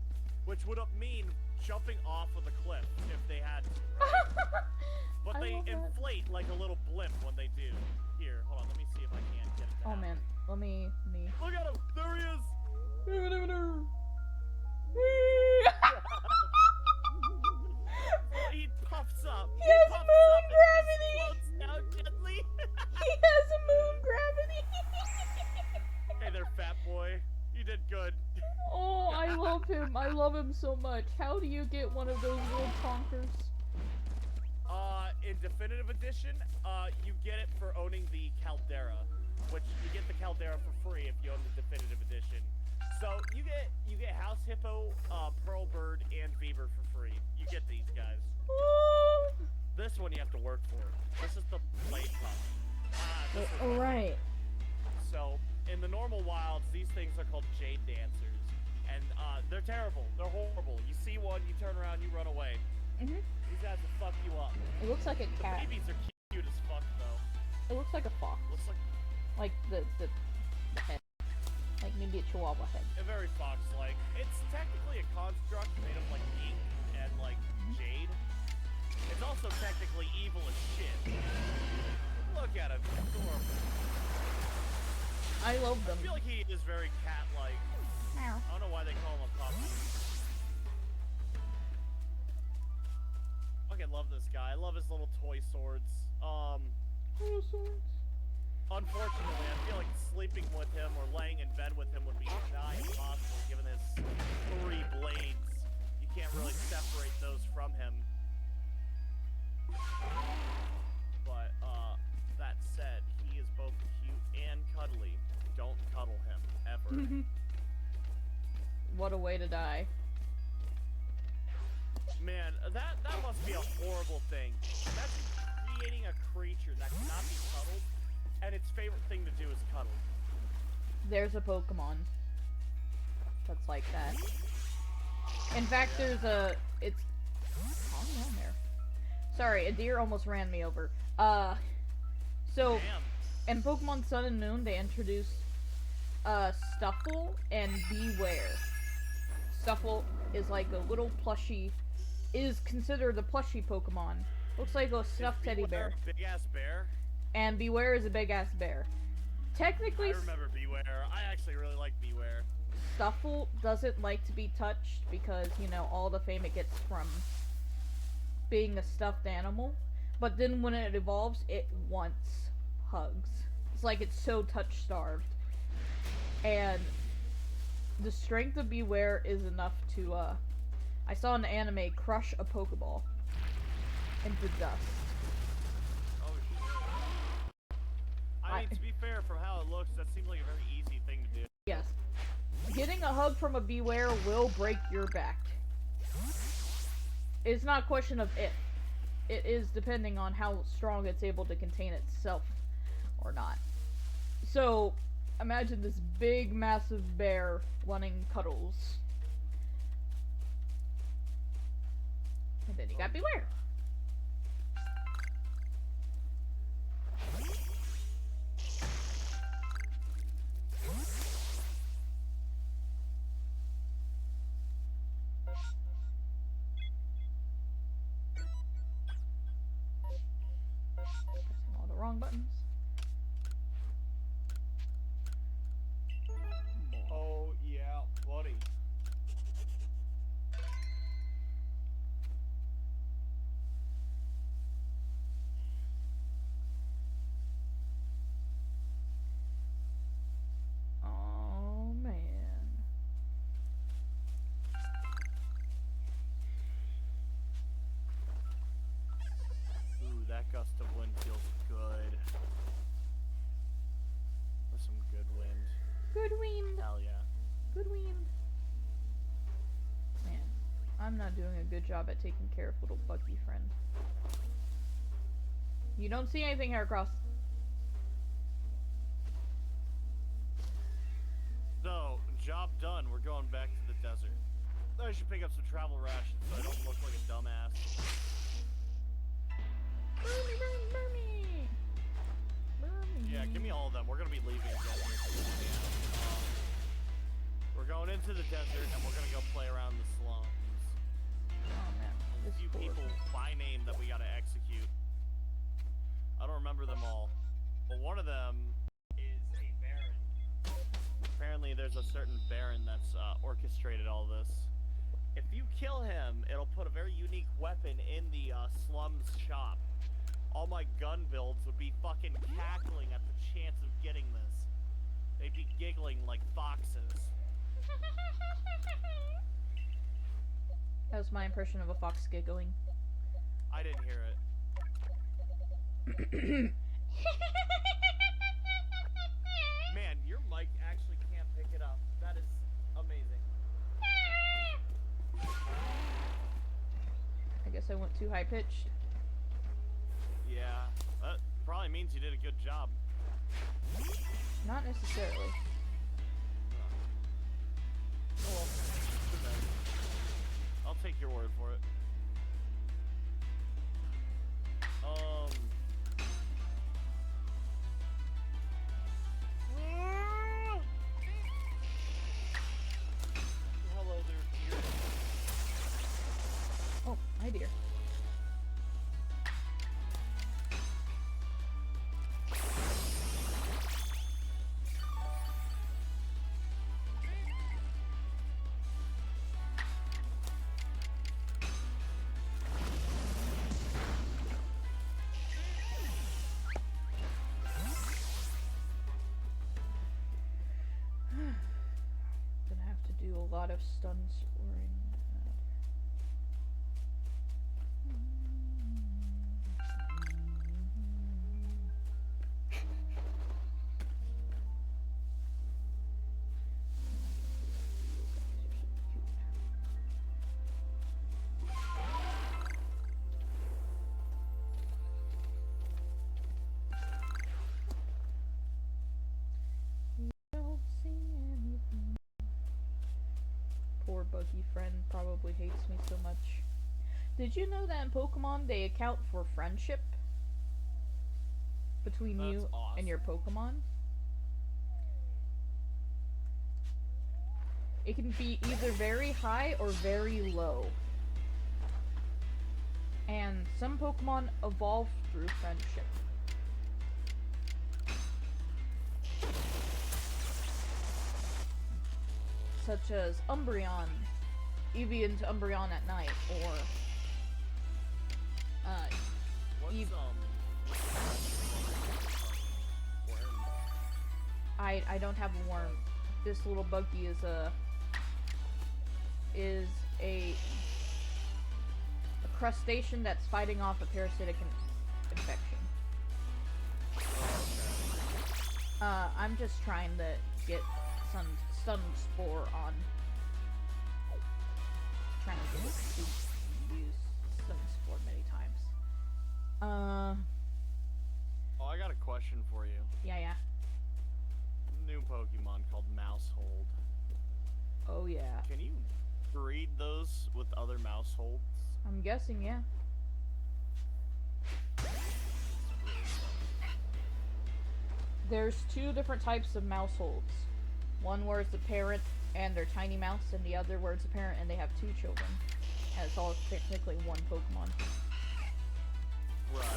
which would mean jumping off of the cliff if they had to, right? But I they love that. inflate like a little blimp when they do. Here, hold on, let me see if I can get it to Oh happen. man, let me. Look at him! There he is! He puffs up. He has puffs moon up gravity! and just floats down gently. He has a moon gravity! Hey there, fat boy. You did good. Oh, I love him. I love him so much. How do you get one of those little tonkers? In Definitive Edition, you get it for owning the Caldera, which you get the Caldera for free if you own the Definitive Edition. So you get House Hippo, Pearl Bird, and Beaver for free. You get these guys. Oh, This one you have to work for. This is the Blade Pup. This is oh right. So, in the normal wilds, these things are called Jade Dancers. And they're terrible. They're horrible. You see one, you turn around, you run away. Mhm. These guys will fuck you up. It looks like a The cat. babies are cute as fuck, though. It looks like a fox. Looks like Like the head. Like maybe a chihuahua head. a very fox-like. It's technically a construct made of, like, ink and, like, jade. It's also technically evil as shit. Look at him. He's adorable. I love I them. feel like he is very cat-like. I don't know why they call him a puppy. Fucking love this guy. I love his little toy swords. Unfortunately, I feel like sleeping with him or laying in bed with him would be nigh impossible given his 3 blades. You can't really separate those from him. But, that said, he is both cute and cuddly. Don't cuddle him, ever. What a way to die. Man, that must be a horrible thing. Imagine creating a creature that cannot be cuddled, and its favorite thing to do is cuddle. There's a Pokemon that's like that. In fact, there's a. It's. Calm down there. Sorry, a deer almost ran me over. So Damn. in Pokemon Sun and Moon, they introduced Stuffle and Beware. Stuffle is like a little plushie. Is considered a plushie Pokemon. Looks like a stuffed teddy bear. Big ass bear. And Beware is a big ass bear. Technically, I remember Beware. I actually really like Beware. Stuffle doesn't like to be touched because, you know, all the fame it gets from being a stuffed animal. But then when it evolves, it wants hugs. It's like it's so touch-starved. And the strength of Beware is enough to, I saw an anime crush a Pokeball into dust. Oh shit. I I mean, to be fair, from how it looks, that seems like a very easy thing to do. Yes. Getting a hug from a beware will break your back. It's not a question of if. It is depending on how strong it's able to contain itself or not. So, imagine this big, massive bear wanting cuddles. And then you got beware. Pressing all the wrong buttons. Oh, yeah, buddy. Oh, man. Ooh, that gust of wind feels good. That's some good wind. Good wind. Hell yeah. Good wind. Man, I'm not doing a good job at taking care of little Buggy friend. You don't see anything, Heracross. So, job done. We're going back to the desert. I should pick up some travel rations so I don't look like a dumbass. Burn me! Burn me! Yeah, give me all of them. We're gonna be leaving again. We're going into the desert and we're gonna go play around in the slums. Oh man, A this few poor- people by name that we gotta execute. I don't remember them all, but one of them is a baron. Apparently, there's a certain baron that's orchestrated all this. If you kill him, it'll put a very unique weapon in the slums shop. All my gun builds would be fucking cackling at the chance of getting this. They'd be giggling like foxes. That was my impression of a fox giggling. I didn't hear it. Man, your mic actually can't pick it up. That is amazing. I guess I went too high pitched. Yeah, that probably means you did a good job. Not necessarily. Oh, well, good then. I'll take your word for it. Hello there, dear. Oh, hi dear. Gonna have to do a lot of stun scoring. Don't see anything. Poor Buggy friend probably hates me so much. Did you know that in Pokemon they account for friendship between That's you and your Pokemon? It can be either very high or very low. And some Pokemon evolve through friendship. Such as Umbreon, Eevee to Umbreon at night, or What's worm? I don't have a worm. This little Buggy is a crustacean that's fighting off a parasitic infection. Oh, okay. I'm just trying to get some stun spore on. Trying to get it to use stun spore many times. Oh, I got a question for you. Yeah. New Pokemon called Mousehold. Oh yeah. Can you breed those with other Mouseholds? I'm guessing, yeah. There's two different types of mouseholds. One where it's a parent and they're tiny mouse, and the other where it's a parent and they have two children. And it's all technically one Pokemon. Right.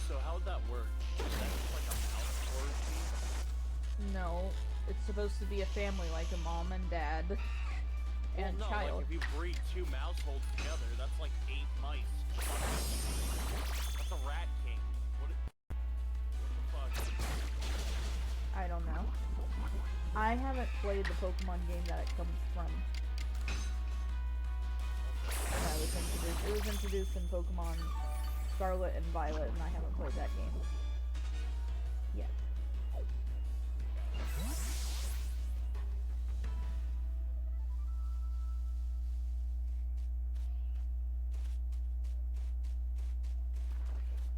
So how would that work? Is that just like a mouse orgy? No, it's supposed to be a family, like a mom and dad and well, no, child. Like if you breed two Mouseholds together, that's like 8 mice. That's a rat king. What the fuck? I don't know. I haven't played the Pokemon game that it comes from. When I was introduced. It was introduced in Pokemon Scarlet and Violet, and I haven't played that game yet.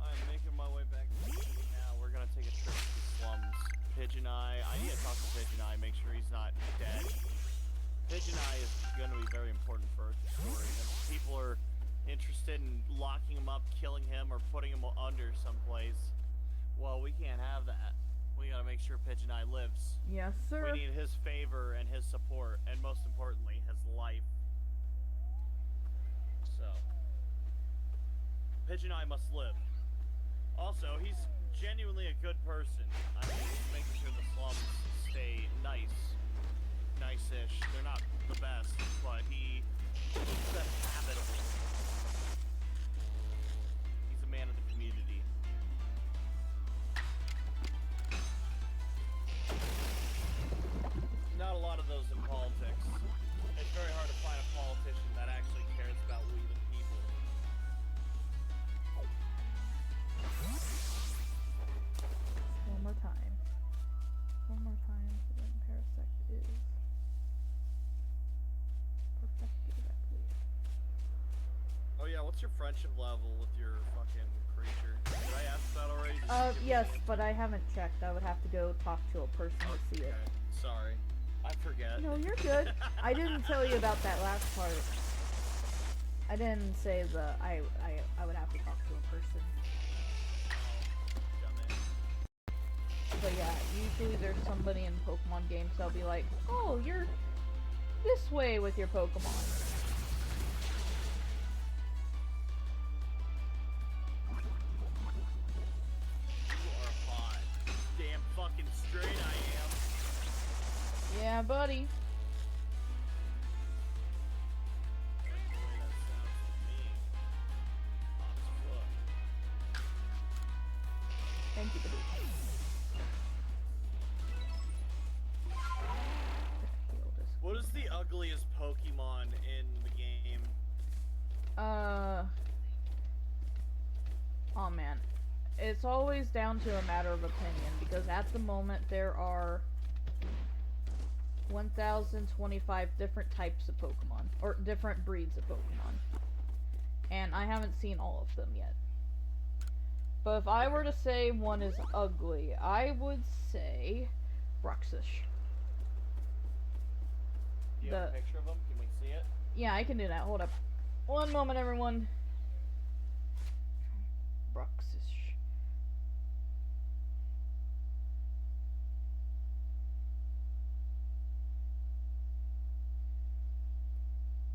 I'm making my way back to the city now. We're gonna take a trip to the slums. Pigeon Eye. I need to talk to Pigeon Eye, make sure he's not dead. Pigeon Eye is gonna be very important for the story. If people are interested in locking him up, killing him, or putting him under someplace, well, we can't have that. We gotta make sure Pigeon Eye lives. Yes, sir. We need his favor and his support, and most importantly, his life. So, Pigeon Eye must live. Also, he's genuinely a good person. I mean, he's making sure the slums stay nice-ish. They're not the best, but he keeps them habitable. He's a man of the community. Not a lot of those in politics. It's very hard to find a politician that actually cares about we the people. One more time. One more time, so then Parasect is perfected, I believe. Oh yeah, what's your friendship level with your fucking creature? Did I ask that already? Did you give me Yes, the answer? but I haven't checked. I would have to go talk to a person to see it. Sorry. I forget. No, you're good. I didn't tell you about that last part. I didn't say I would have to talk to a person. But yeah, usually there's somebody in Pokemon games that'll be like, oh, you're this way with your Pokemon. You are hot. Damn fucking straight I am. Yeah, buddy. I like the way that sounds to me. Hot as fuck. Thank you, buddy. What is the ugliest Pokemon in the game? Oh man. It's always down to a matter of opinion, because at the moment there are 1,025 different types of Pokemon, or different breeds of Pokemon. And I haven't seen all of them yet. But if I were to say one is ugly, I would say Bruxish. Do you have a picture of him? Can we see it? Yeah, I can do that. Hold up. One moment, everyone. Bruxish.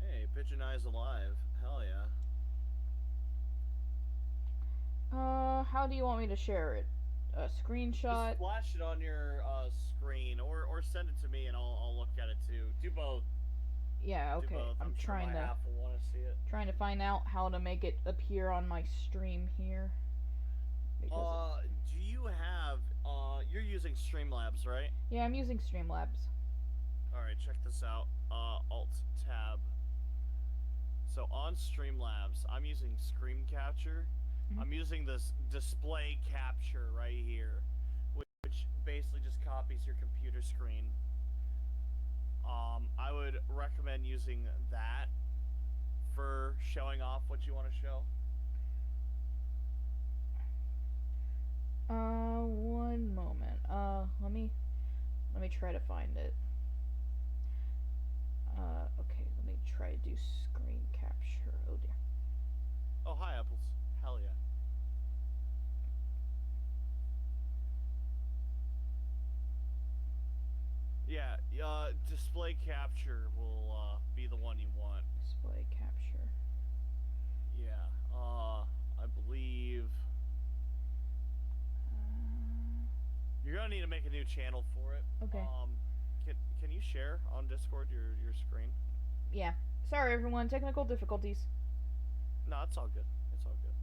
Hey, Pigeon Eye's alive. Hell yeah. How do you want me to share it? A screenshot? Just flash it on your screen, or send it to me, and I'll look at it too. Do both. Yeah, Do okay. both. I'm sure trying my to half will want to see it. find out how to make it appear on my stream here. Because Do you have you're using Streamlabs, right? yeah, I'm using Streamlabs. All right, check this out. Alt tab. So on Streamlabs, I'm using Screen Capture. Mhm. I'm using this display capture right here, which basically just copies your computer screen. I would recommend using that for showing off what you want to show. One moment. Let me try to find it. Okay, let me try to do screen capture. Oh dear. Oh, hi, Apples. Hell yeah. Yeah, display capture will be the one you want. Display capture. Yeah, I believe you're gonna need to make a new channel for it. Okay. Can you share on Discord your screen? Yeah. Sorry, everyone. Technical difficulties. No, it's all good. It's all good.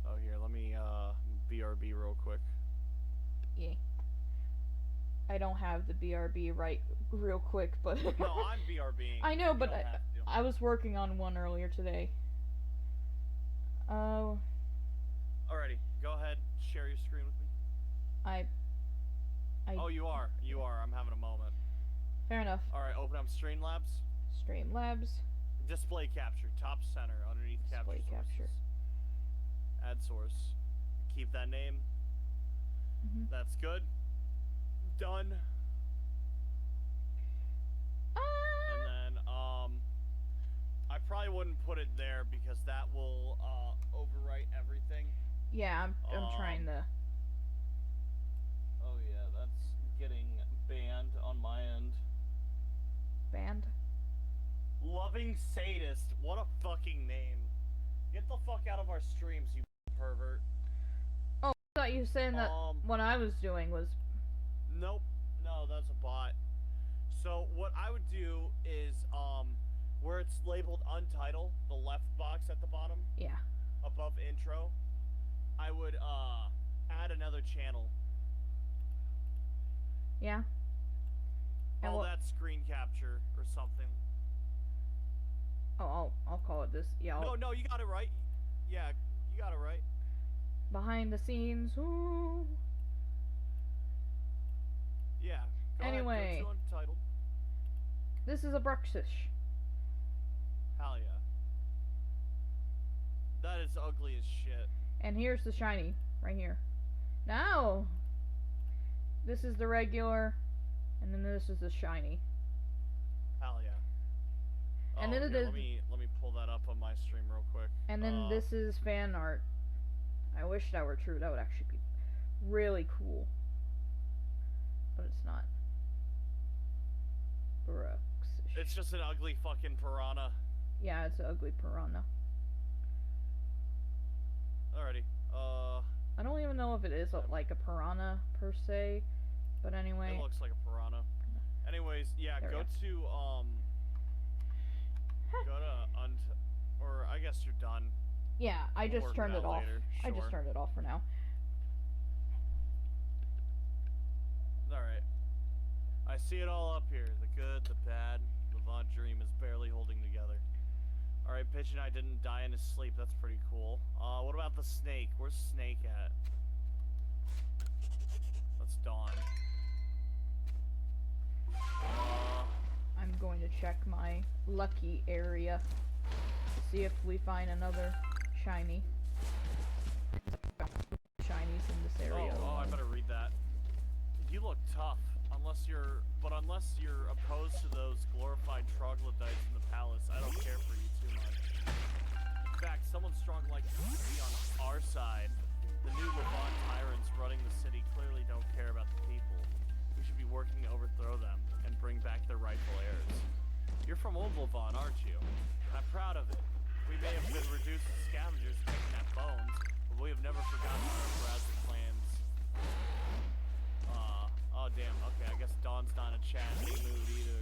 Oh, here, let me BRB real quick. Yeah. I don't have the BRB right real quick, but No, I'm BRBing. I know, You but don't have to. I was working on one earlier today. Oh, Alrighty, go ahead, share your screen with me. I. Oh, you are. You are. I'm having a moment. Fair enough. Alright, open up Streamlabs. Streamlabs. Display capture, top center, underneath Display capture. Add source. Keep that name. Mm-hmm. That's good. Done. And then, I probably wouldn't put it there because that will, overwrite everything. Yeah, I'm trying to. Oh yeah, that's getting banned on my end. Banned? Loving Sadist. What a fucking name. Get the fuck out of our streams, you pervert. Oh, I thought you were saying that what I was doing was. Nope. No, that's a bot. So what I would do is, where it's labeled untitled, the left box at the bottom. Yeah. Above intro, I would, add another channel. Yeah. And Call that screen capture or something. Oh, I'll call it this. Yeah. No, you got it right. Yeah, you got it right. Behind the scenes. Ooh. Yeah. Anyway. Ahead, go to untitled. This is a breakfast. Hell yeah. That is ugly as shit. And here's the shiny, right here. Now, this is the regular, and then this is the shiny. Hell yeah. And then let me pull that up on my stream real quick. And then this is fan art. I wish that were true. That would actually be really cool. But it's not. Brooks. It's just an ugly fucking piranha. Yeah, it's an ugly piranha. Alrighty. I don't even know if it is like a piranha per se, but anyway. It looks like a piranha. Anyways, yeah, go to or I guess you're done. Yeah, I just turned it off. Later. Sure. I just turned it off for now. Alright. I see it all up here. The good, the bad. Levant Dream is barely holding together. Alright, Pitch and I didn't die in his sleep. That's pretty cool. What about the snake? Where's Snake at? That's Dawn. I'm going to check my lucky area to see if we find another shiny. Shinies in this area. Oh, I better read that. You look tough, unless you're opposed to those glorified troglodytes in the palace. I don't care for you too much. In fact, someone strong like you should be on our side. The new Levant tyrants running the city clearly don't care about the people. We should be working to overthrow them and bring back their rightful heirs. You're from old Levant, aren't you? I'm proud of it. We may have been reduced to scavengers picking at bones, but we have never forgotten our Brazzer clans. Oh damn, okay, I guess Dawn's not in a chatty mood either.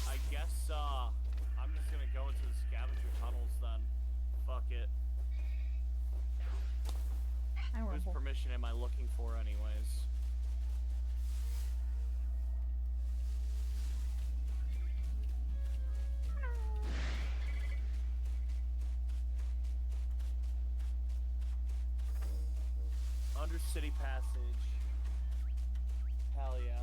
I guess, I'm just gonna go into the scavenger tunnels then. Fuck it. Whose permission am I looking for anyways? Undercity Passage. Hell yeah.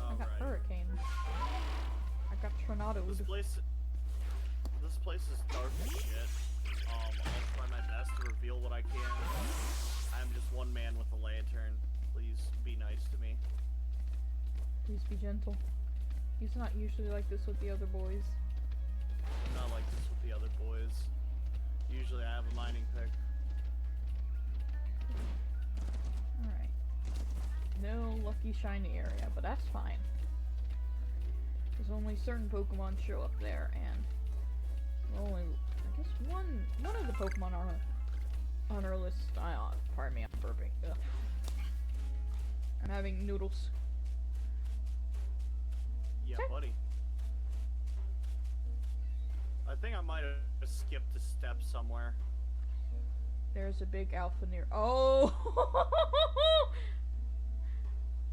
I got hurricane. I got tornadoes. This place is dark as shit. I'll try my best to reveal what I can. I'm just one man with a lantern. Please be nice to me. Please be gentle. He's not usually like this with the other boys. I'm not like this with the other boys. Usually I have a mining pick. Alright. No lucky shiny area, but that's fine. There's only certain Pokemon show up there, and only, I guess, one of the Pokemon on our list. Pardon me, I'm burping. Ugh. I'm having noodles. Yeah, buddy. I think I might have skipped a step somewhere. There's a big alpha near. Oh!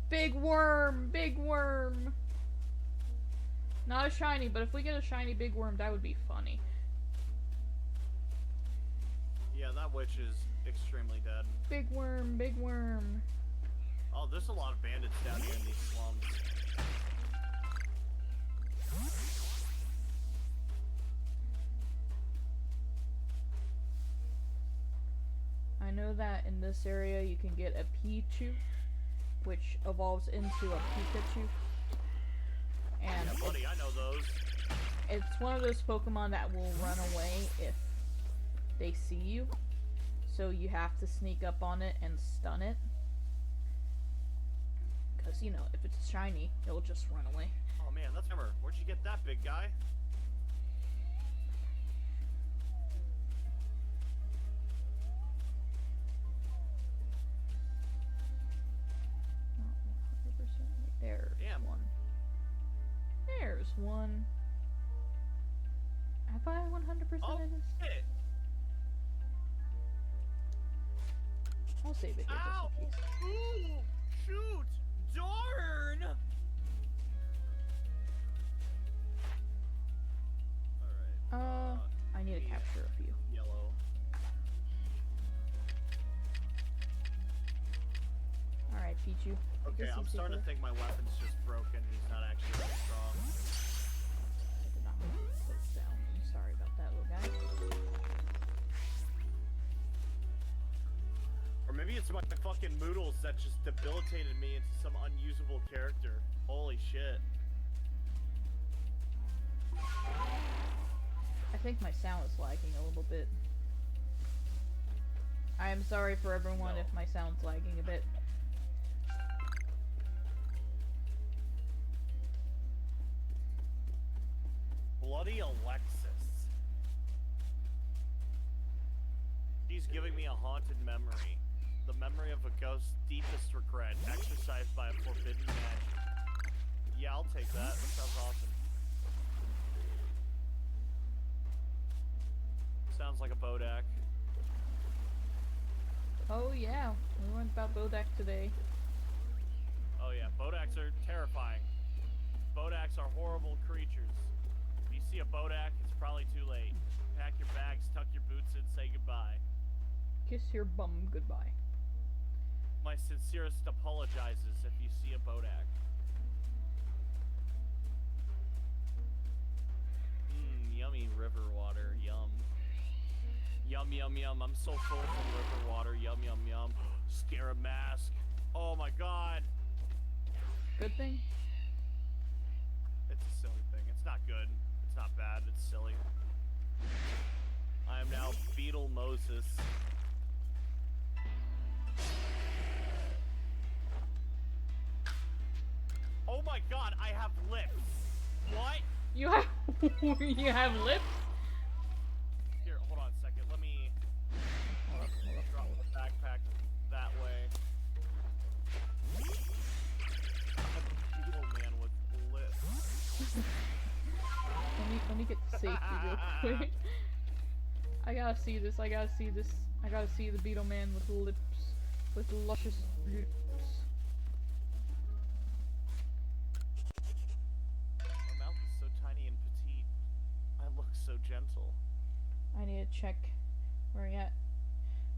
Big worm! Big worm! Not a shiny, but if we get a shiny big worm, that would be funny. Yeah, that witch is extremely dead. Big worm, big worm. Oh, there's a lot of bandits down here in these slums. I know that in this area you can get a Pichu, which evolves into a Pikachu. And yeah, buddy, I know those. it's one of those Pokemon that will run away if they see you. So you have to sneak up on it and stun it. Because, you know, if it's shiny, it'll just run away. Oh man, that's hammer. Where'd you get that, big guy? Not 100%. There's Damn. one. There's one. Have I 100% Oh, of this? shit. I'll save it here Ow! just in case. Ooh! Shoot! Darn! Alright. I need to yeah. capture a few. Yellow. Alright, Pichu. I Okay, guess I'm he's starting to safer. think my weapon's just broken. He's not actually that strong. I did not put those down. I'm sorry about that, little guy. Or maybe it's my fucking Moodles that just debilitated me into some unusable character. Holy shit. I think my sound is lagging a little bit. I am sorry for everyone No. if my sound's lagging a bit. Bloody Alexis. She's giving me a haunted memory. The memory of a ghost's deepest regret, exercised by a forbidden magic. Yeah, I'll take that. That sounds awesome. Sounds like a Bodak. Oh yeah, we learned about Bodak today. Oh yeah, Bodaks are terrifying. Bodaks are horrible creatures. If you see a Bodak, it's probably too late. Pack your bags, tuck your boots in, say goodbye. Kiss your bum goodbye. My sincerest apologizes if you see a Bodak. Yummy river water, yum. Yum, yum, yum, I'm so full from river water, yum, yum, yum. Scarab mask. Oh my god. Good thing? It's a silly thing. It's not good. It's not bad. It's silly. I am now Beetle Moses. Oh my god, I have lips. What? You have you have lips? Here, hold on a second. Let me drop the backpack that way. I'm a Beetle man with lips. Let me get to safety real quick. I gotta see this, I gotta see the Beetle Man with lips. With luscious lips. gentle. I need to check where you at.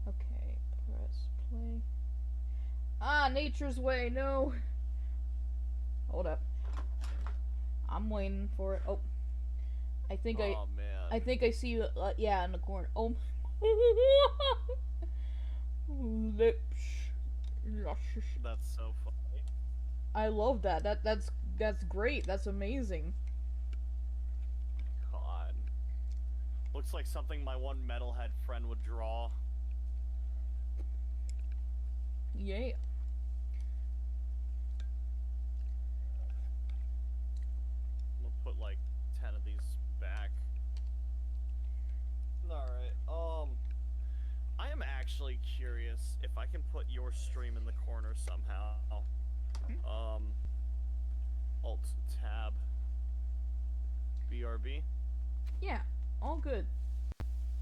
Okay, press play. Ah, Nature's Way, no! Hold up. I'm waiting for it. Oh. I think Oh man. I think I see you, yeah, in the corner. Oh. Lips. That's so funny. I love that. That's great. That's amazing. God. Looks like something my one metalhead friend would draw. Yeah. I'm gonna put like 10 of these back. Alright, I am actually curious if I can put your stream in the corner somehow. Alt tab. BRB. Yeah. All good.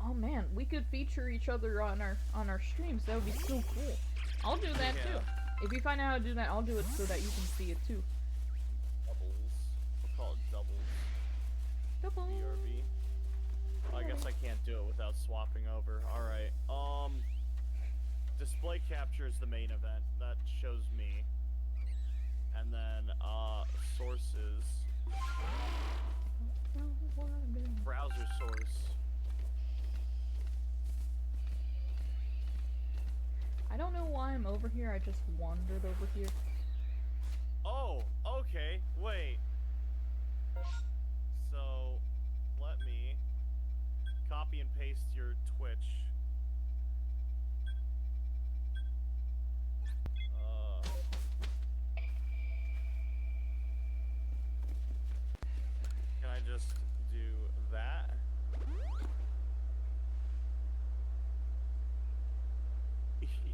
Oh man, we could feature each other on our streams. That would be so cool. I'll do that too. If you find out how to do that, I'll do it so that you can see it too. Doubles. We'll call it doubles. Double. BRB. I guess I can't do it without swapping over. Alright, display capture is the main event. That shows me. And then, sources. Browser source. I don't know why I'm over here. I just wandered over here. Oh, okay, wait. So, let me copy and paste your Twitch. Can I just do that?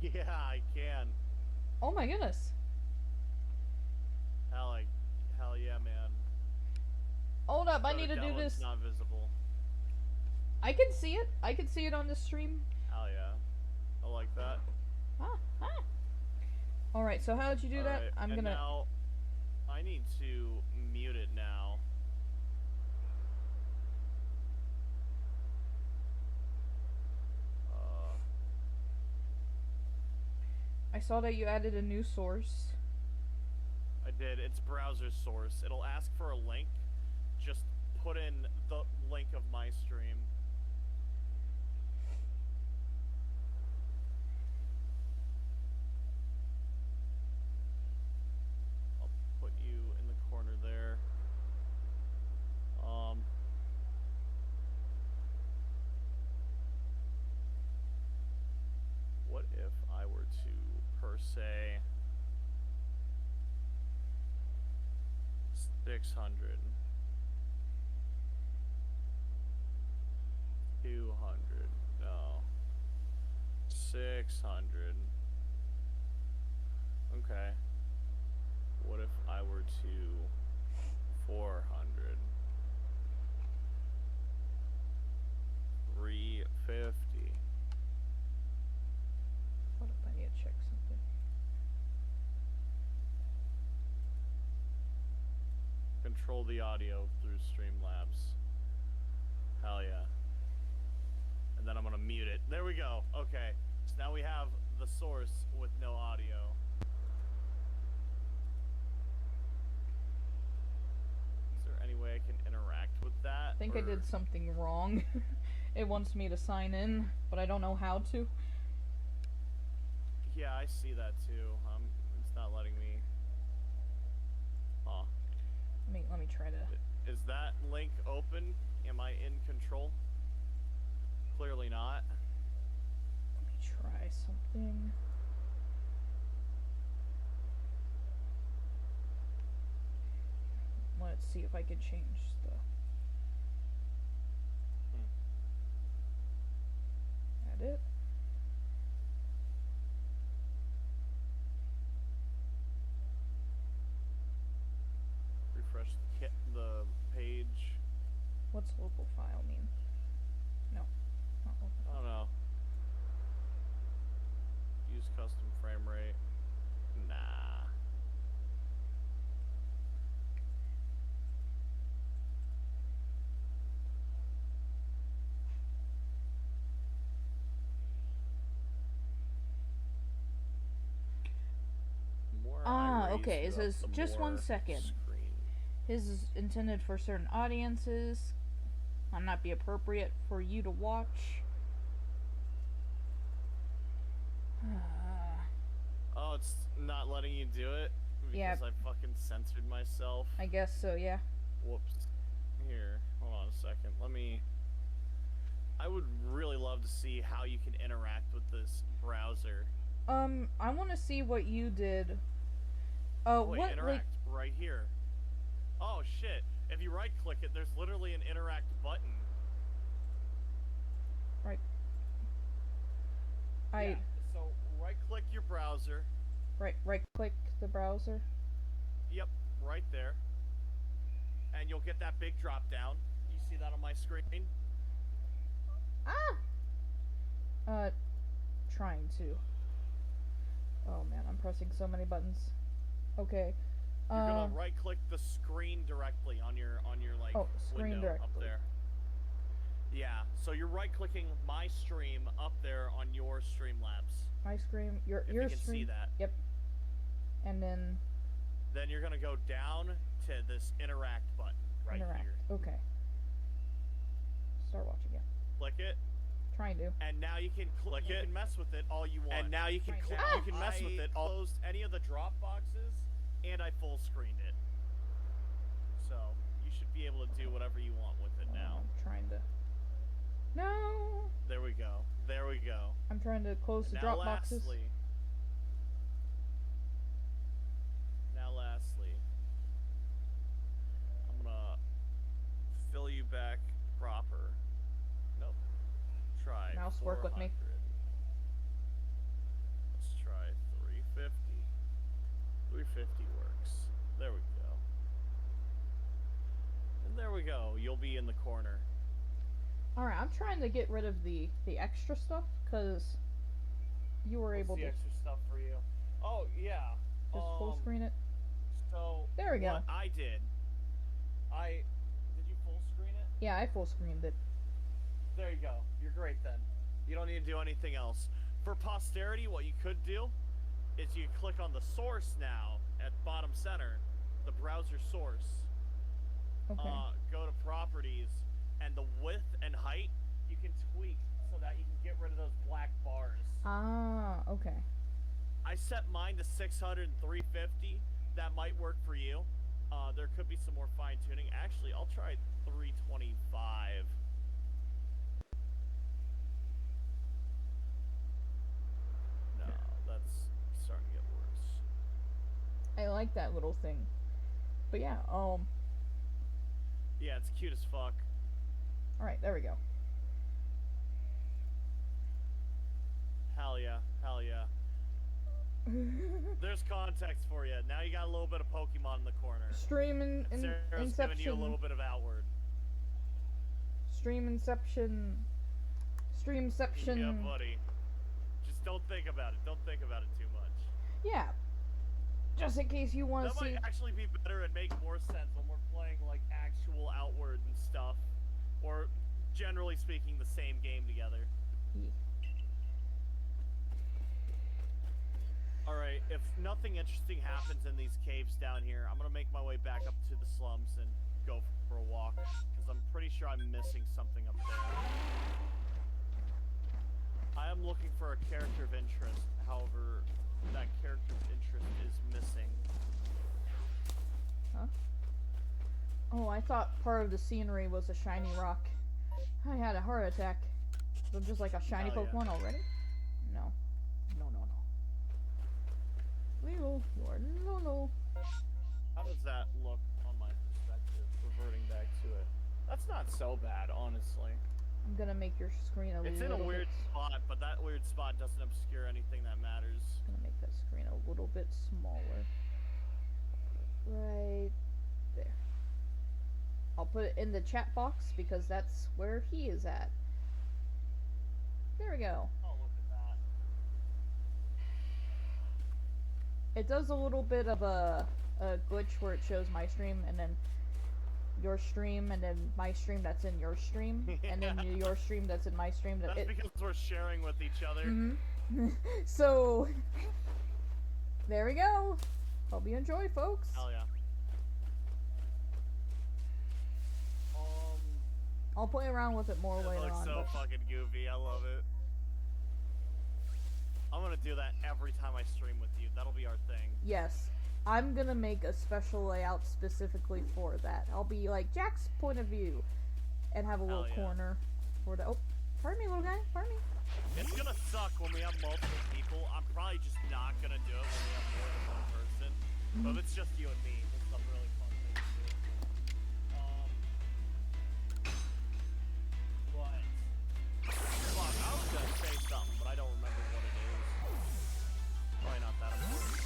Yeah, I can. Oh my goodness. Hell yeah, man. Hold up, I Go need to do downloads this. Not visible. I can see it. I can see it on the stream. Hell yeah. I like that. Ah. Alright, so how did you do that? Alright, I'm and gonna... now, I need to mute it now. I saw that you added a new source. I did. It's browser source. It'll ask for a link. Just put in the link of my stream. I'll put you in the corner there. What if I were to, per se, 600, 200, no, 600. Okay. What if I were to 400, 350? Hold up, I need to check something. Control the audio through Streamlabs. Hell yeah. And then I'm gonna mute it. There we go. Okay. So now we have the source with no audio. Is there any way I can interact with that? I think I did something wrong. It wants me to sign in, but I don't know how to. Yeah, I see that too. It's not letting me. Huh. Let me try to... Is that link open? Am I in control? Clearly not. Let me try something. Let's see if I can change the... Edit. Refresh the page. What's local file mean? No, not local I file. don't know. Use custom frame rate. Nah. Okay, it you up, says the just more 1 second. screen. His is intended for certain audiences. Might not be appropriate for you to watch. Oh, it's not letting you do it because Yeah. I fucking censored myself. I guess so, yeah. Whoops. Here, hold on a second. I would really love to see how you can interact with this browser. I want to see what you did. Wait, what, interact right here. Oh shit! If you right click it, there's literally an interact button. Right. Yeah, so right click your browser. Right click the browser. Yep, right there. And you'll get that big drop down. You see that on my screen? Trying to. Oh man, I'm pressing so many buttons. Okay. You're gonna right click the screen directly on your like screen window directly. up there. Yeah, so you're right clicking my stream up there on your Streamlabs. My screen, your If you can screen. see that. Yep. And then Then you're gonna go down to this interact button right interact. here. Okay. Start watching. Yeah. Click it. Trying to. And now you can click it and mess with it all you want. And now you can Right. you can mess with it. Closed any of the drop boxes, and I full screened it. So you should be able to do whatever you want with it now. I'm trying to. No. There we go. There we go. I'm trying to close the Now drop boxes. Lastly, I'm gonna fill you back proper. Nope. Try Mouse, work with me. 400. Let's try 350. 350 works. There we go. And there we go. You'll be in the corner. Alright, I'm trying to get rid of the extra stuff, because you were able What's the to extra stuff for you? Oh, yeah. just full screen it. So, There we go. what I did, did you full screen it? Yeah, I full screened it. There you go. You're great then. You don't need to do anything else. For posterity, what you could do is you click on the source now at bottom center, the browser source. Okay. Go to properties, and the width and height you can tweak so that you can get rid of those black bars. Okay. I set mine to 600 and 350. That might work for you. There could be some more fine tuning. Actually, I'll try 325. No, that's starting to get worse. I like that little thing. But yeah, Yeah, it's cute as fuck. alright, there we go. Hell yeah, hell yeah. There's context for you. Now you got a little bit of Pokemon in the corner. Stream Sarah's giving you a little bit of outward. Streamception. Yeah, buddy. Just don't think about it. Don't think about it too much. Yeah. Just in case you want That to see. might actually be better and make more sense when we're playing like actual outward and stuff, or generally speaking, the same game together. Yeah. Alright, if nothing interesting happens in these caves down here, I'm gonna make my way back up to the slums and go for a walk, because I'm pretty sure I'm missing something up there. I am looking for a character of interest, however, that character of interest is missing. Huh? Oh, I thought part of the scenery was a shiny rock. I had a heart attack. So just like a shiny Hell yeah. Pokemon already? No. No, no, no. Lilo, you are no. How does that look on my perspective, reverting back to it? That's not so bad, honestly. I'm gonna make your screen a It's in little a weird bit... spot, but that weird spot doesn't obscure anything that matters. gonna make that screen a little bit smaller. Right there. I'll put it in the chat box because that's where he is at. There we go. Oh, look at that. It does a little bit of a glitch where it shows my stream and then your stream and then my stream that's in your stream and then your stream that's in my stream. That's because we're sharing with each other. So there we go. Hope you enjoy, folks. Hell yeah. I'll play around with it more It later looks on. so fucking goofy. I love it. I'm gonna do that every time I stream with you. That'll be our thing. Yes. I'm gonna make a special layout specifically for that. I'll be like Jack's point of view and have a little yeah. corner for the. Oh, pardon me, little guy. Pardon me. It's gonna suck when we have multiple people. I'm probably just not gonna do it when we have more than one person. But if it's just you and me, it's a really fun thing to do. Fuck, I was gonna say something, but I don't remember what it is. Probably not that important.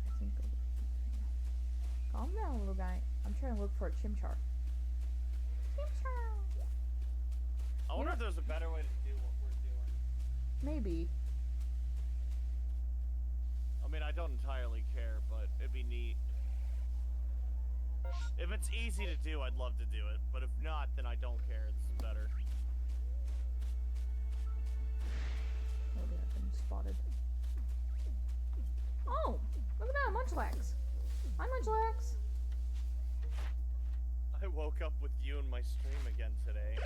I think. Calm down, little guy. I'm trying to look for a chimchar. Chimchar. I wonder if there's a better way to do what we're doing. Maybe. I mean, I don't entirely care, but it'd be neat. If it's easy to do, I'd love to do it. But if not, then I don't care. This is better. Oh, yeah, I've been spotted. Oh, look at that, Munchlax. Hi, Munchlax. I woke up with you in my stream again today.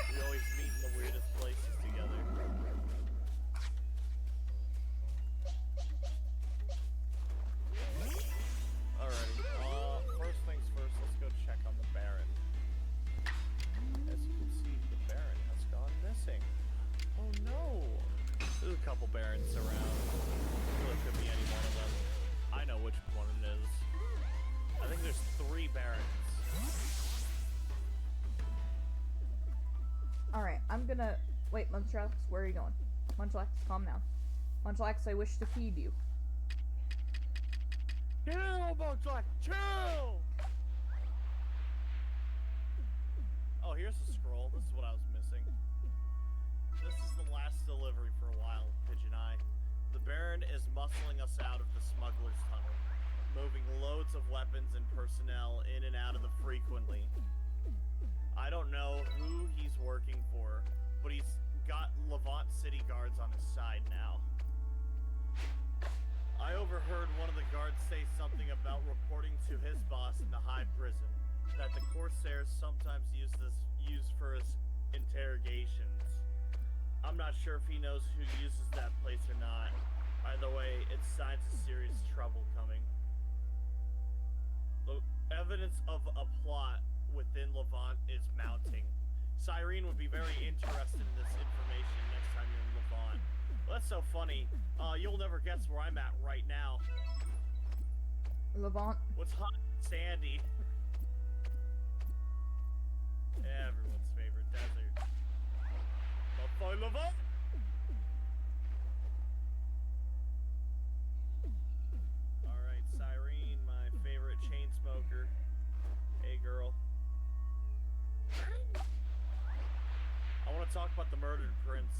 We always meet in the weirdest places together. Alrighty, first things first, let's go check on the Baron. As you can see, the Baron has gone missing. Oh no! There's a couple Barons around. Really could be any one of them. I know which one it is. I think there's 3 Barons. Alright, I'm gonna. Wait, Munchlax, where are you going? Munchlax, calm down. Munchlax, I wish to feed you. Chill, Munchlax, chill! Oh, here's the scroll. This is what I was missing. This is the last delivery for a while, Pigeon Eye. The Baron is muscling us out of the smuggler's tunnel, moving loads of weapons and personnel in and out of the frequently. I don't know who he's working for, but he's got Levant City guards on his side now. I overheard one of the guards say something about reporting to his boss in the high prison that the Corsairs sometimes use for his interrogations. I'm not sure if he knows who uses that place or not. Either way, it signs of serious trouble coming. The evidence of a plot within Levant is mounting. Cyrene would be very interested in this information next time you're in Levant. Well, that's so funny. You'll never guess where I'm at right now. Levant. What's hot? Sandy. Everyone's favorite desert. Motherfucker Levant! Alright, Cyrene, my favorite chain smoker. Hey, girl. I want to talk about the murdered prince.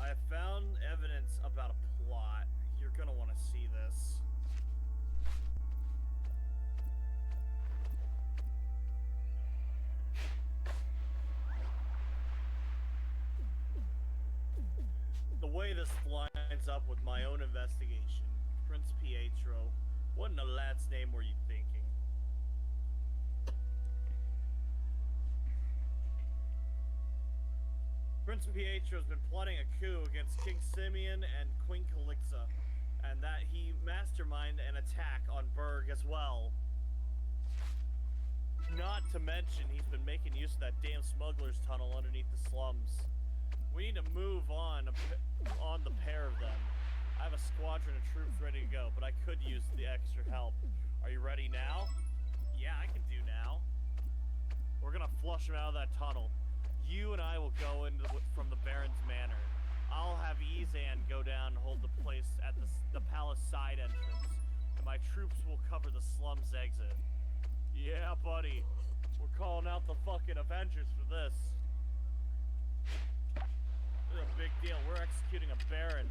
I have found evidence about a plot. You're gonna want to see this. The way this lines up with my own investigation. Prince Pietro. What in the lad's name were you thinking? Prince Pietro's been plotting a coup against King Simeon and Queen Calixa, and that he masterminded an attack on Berg as well. Not to mention, he's been making use of that damn smuggler's tunnel underneath the slums. We need to move on the pair of them. I have a squadron of troops ready to go, but I could use the extra help. Are you ready now? Yeah, I can do now. We're gonna flush them out of that tunnel. You and I will go in from the Baron's Manor. I'll have Izan go down and hold the place at the palace side entrance, and my troops will cover the slums exit. Yeah, buddy. We're calling out the fucking Avengers for this. This is a big deal. We're executing a Baron.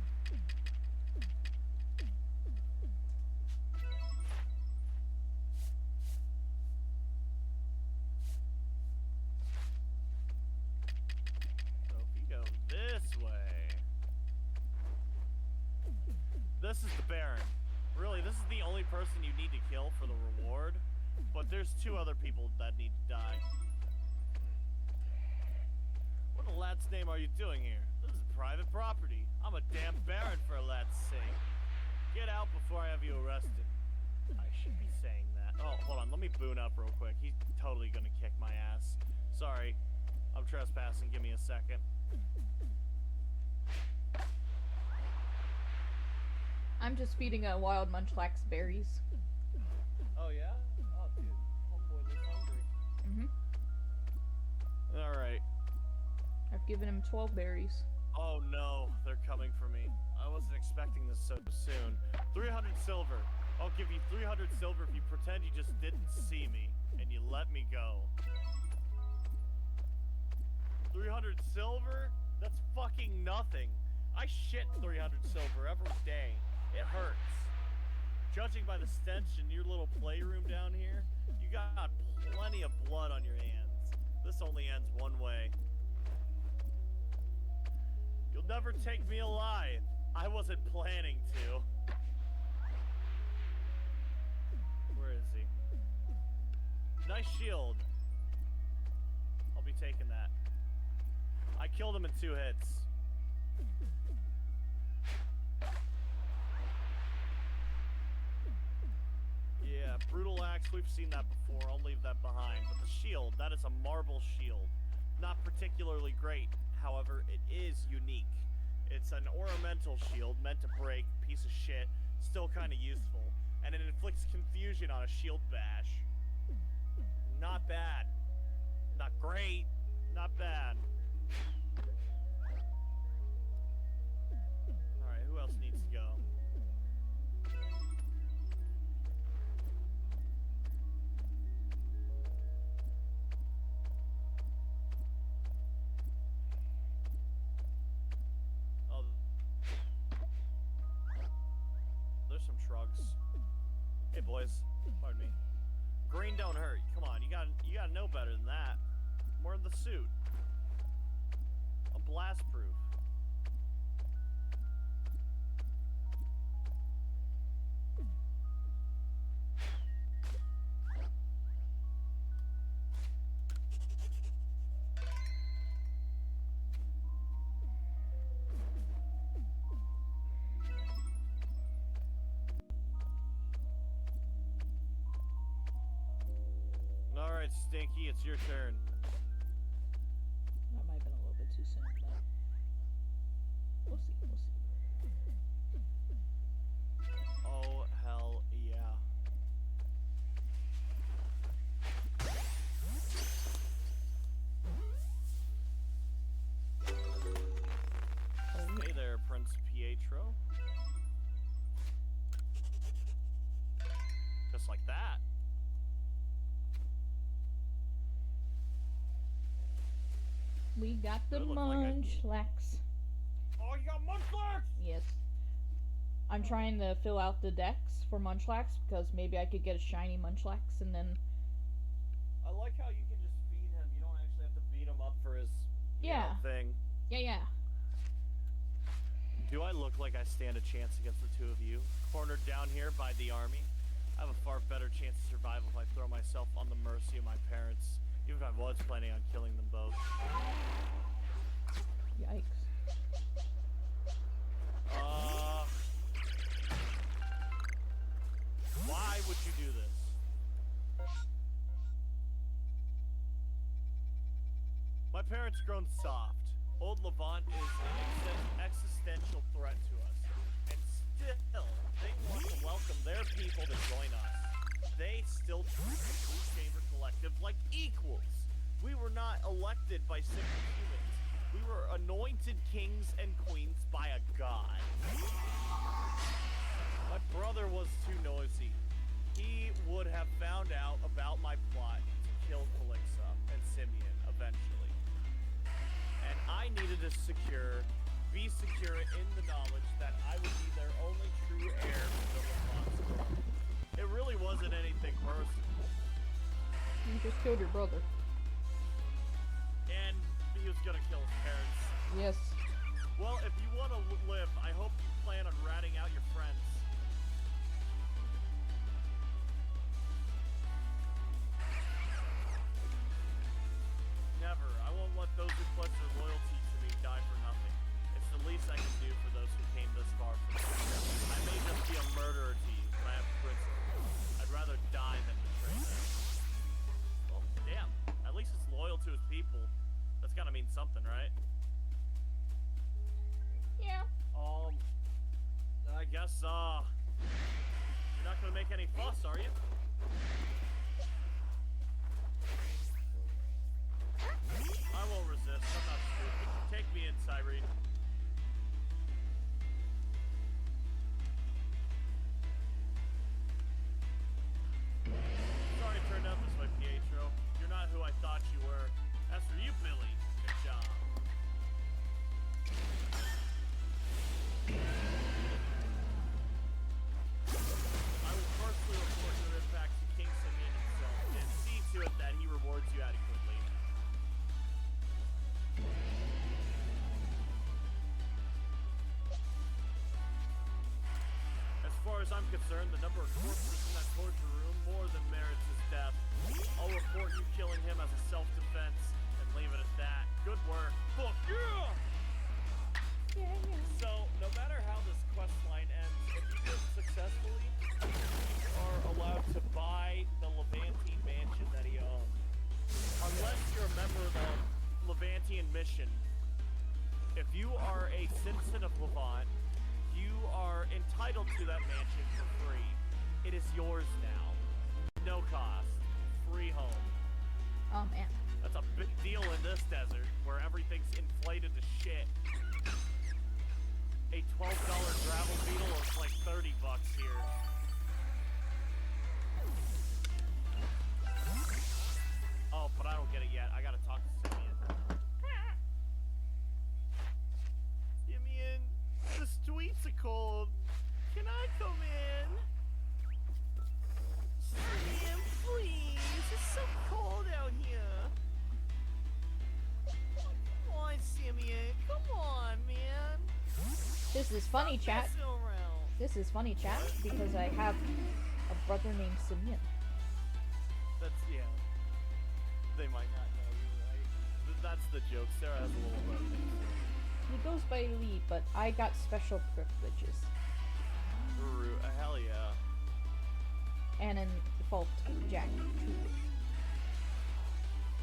this is the Baron. Really, this is the only person you need to kill for the reward. But there's 2 other people that need to die. What in the lad's name are you doing here? This is private property. I'm a damn Baron for a lad's sake. Get out before I have you arrested. I should be saying that. Oh, hold on. Let me boon up real quick. He's totally gonna kick my ass. Sorry. I'm trespassing. Give me a second. I'm just feeding a wild munchlax berries. Oh, yeah? Oh, dude. Homeboy looks hungry. Alright. I've given him 12 berries. Oh, no. They're coming for me. I wasn't expecting this so soon. 300 silver. I'll give you 300 silver if you pretend you just didn't see me and you let me go. 300 silver? That's fucking nothing. I shit 300 silver every day. It hurts. Judging by the stench in your little playroom down here, you got plenty of blood on your hands. This only ends one way. You'll never take me alive. I wasn't planning to. Where is he? Nice shield. I'll be taking that. I killed him in 2 hits. Yeah, brutal axe, we've seen that before. I'll leave that behind. But the shield, that is a marble shield. Not particularly great, however, it is unique. It's an ornamental shield meant to break, piece of shit, still kind of useful. And it inflicts confusion on a shield bash. Not bad. Not great. Not bad. Alright, who else needs to go? Oh. There's some trucks. Hey boys, pardon me. Green don't hurt. Come on, you gotta know better than that. More in the suit. I'm blast proof. Alright, Stinky, it's your turn. That might have been a little bit too soon, but we'll see. We'll see. Oh, hell yeah. Hey there, Prince Pietro. Just like that. We got the That looked like munchlax. Oh, you got munchlax! Yes. I'm trying to fill out the decks for munchlax because maybe I could get a shiny munchlax and then. I like how you can just feed him. You don't actually have to beat him up for his thing. Yeah. Do I look like I stand a chance against the 2 of you? Cornered down here by the army? I have a far better chance of survival if I throw myself on the mercy of my parents, even if I was planning on killing them both. Yikes. Why would you do this? My parents grown soft. Old Levant is an existential threat to us. And still, they want to welcome their people to join us. They still treat the Blue Chamber Collective like equals. We were not elected by simple humans. We were anointed kings and queens by a god. My brother was too noisy. He would have found out about my plot to kill Calixa and Simeon eventually. And I needed to be secure in the knowledge that I would be their only true heir to the Levant's throne. It really wasn't anything personal. You just killed your brother. And he was gonna kill his parents. Yes. Well, if you want to live, I hope you plan on ratting out your friends. Never. I won't let those who pledge their loyalty to me die for nothing. It's the least I can do for those who came this far from me. I may just be a murderer to you, but I have principles. I'd rather die than betray them. Well, damn. At least he's loyal to his people. That's gotta mean something, right? Yeah. I guess, you're not gonna make any fuss, are you? I won't resist. I'm not stupid. Take me in, Cyrene. Sorry it turned out this way, Pietro. You're not who I thought you were. As for you, Billy, good job. I will personally report your impact to King Simeon himself and see to it that he rewards you adequately. As far as I'm concerned, the number of corpses in that torture room more than merits his death. I'll report you killing him as a self-defense and leave it at that. Good work. Fuck yeah! So, no matter how this quest line ends, if you do it successfully, you are allowed to buy the Levantine mansion that he owns. Unless you're a member of the Levantian mission. If you are a citizen of Levant, you are entitled to that mansion for free. It is yours now. No cost. Free home. Oh man. That's a big deal in this desert, where everything's inflated to shit. A $12 gravel beetle is like $30 here. Oh, but I don't get it yet. I gotta talk to Simeon. Simeon, the streets are cold. Can I come in? Simeon, please. It's so cold out here. Come on, Simeon. Come on, man. This is funny, chat. Messing around. This is funny, chat, because I have a brother named Simeon. That's, yeah. They might not know you, right? That's the joke. Sarah has a little brother named Simeon. He goes by Lee, but I got special privileges. Hell yeah. And in default, Jack.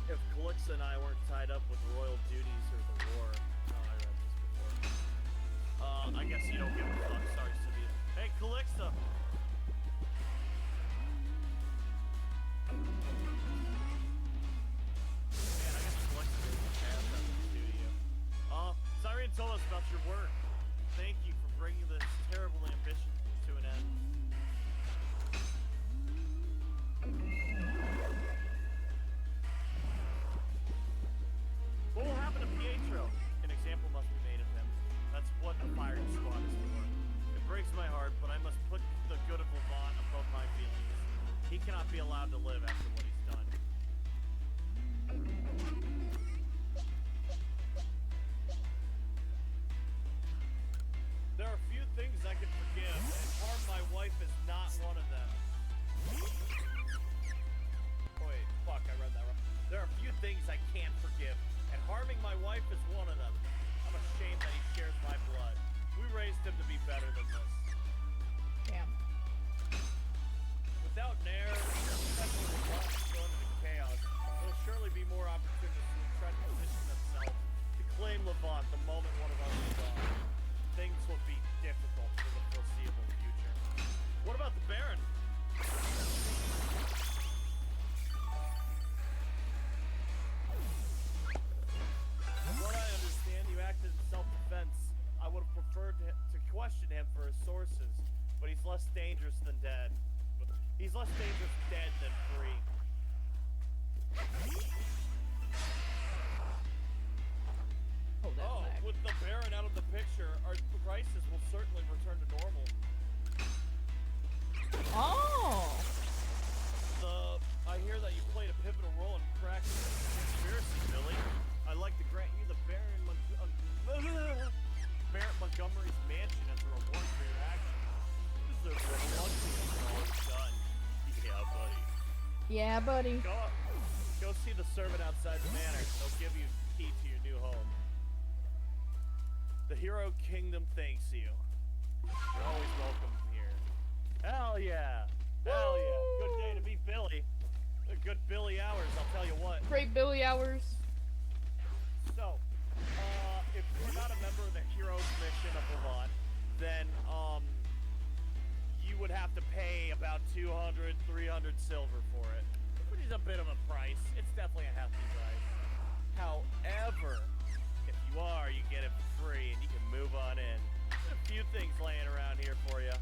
If Calixa and I weren't tied up with royal duties or the war. Oh, I read this before. I guess you don't give a fuck. Sorry, Simeon. Hey, Calixa! Man, I guess Calixa doesn't have that to you. Cyrene told us about your work. Thank you for bringing this terrible ambition to an end. What will happen to Pietro? An example must be made of him. That's what the firing squad is for. It breaks my heart, but I must put the good of Levant above my feelings. He cannot be allowed to live after what he's done. There are few things I can forgive, and harm my wife is not one of them. Wait, fuck, I read that wrong. There are few things I can't forgive, and harming my wife is one of them. I'm ashamed that he shares my blood. We raised him to be better than this. Damn. Without Nair, especially with Levant going into chaos, there'll surely be more opportunities to try to position themselves to claim Levant the moment one of us is gone. Things will be difficult for the foreseeable future. What about the Baron? From what I understand, you acted in self-defense. I would have preferred to question him for his sources, but he's less dangerous than dead. He's less dangerous dead than free. Oh, with the Baron out of the picture, our prices will certainly return to normal. Oh! I hear that you played a pivotal role in cracking the conspiracy, Billy. I'd like to grant you the Baron Montgomery's mansion as a reward for your actions. You deserve a little luncheon when all is done. Yeah, buddy. Yeah, buddy. Go see the servant outside the manor. They'll give you the key to your new home. The Hero Kingdom thanks you. You're always welcome here. Hell yeah! Hell yeah! Good day to be Billy. Good Billy hours, I'll tell you what. Great Billy hours. So, if you're not a member of the Heroes Mission of Levant, then, you would have to pay about 200, 300 silver for it. Which is a bit of a price. It's definitely a hefty price. However, if you are, you get it for free and you can move on in. There's a few things laying around here for you.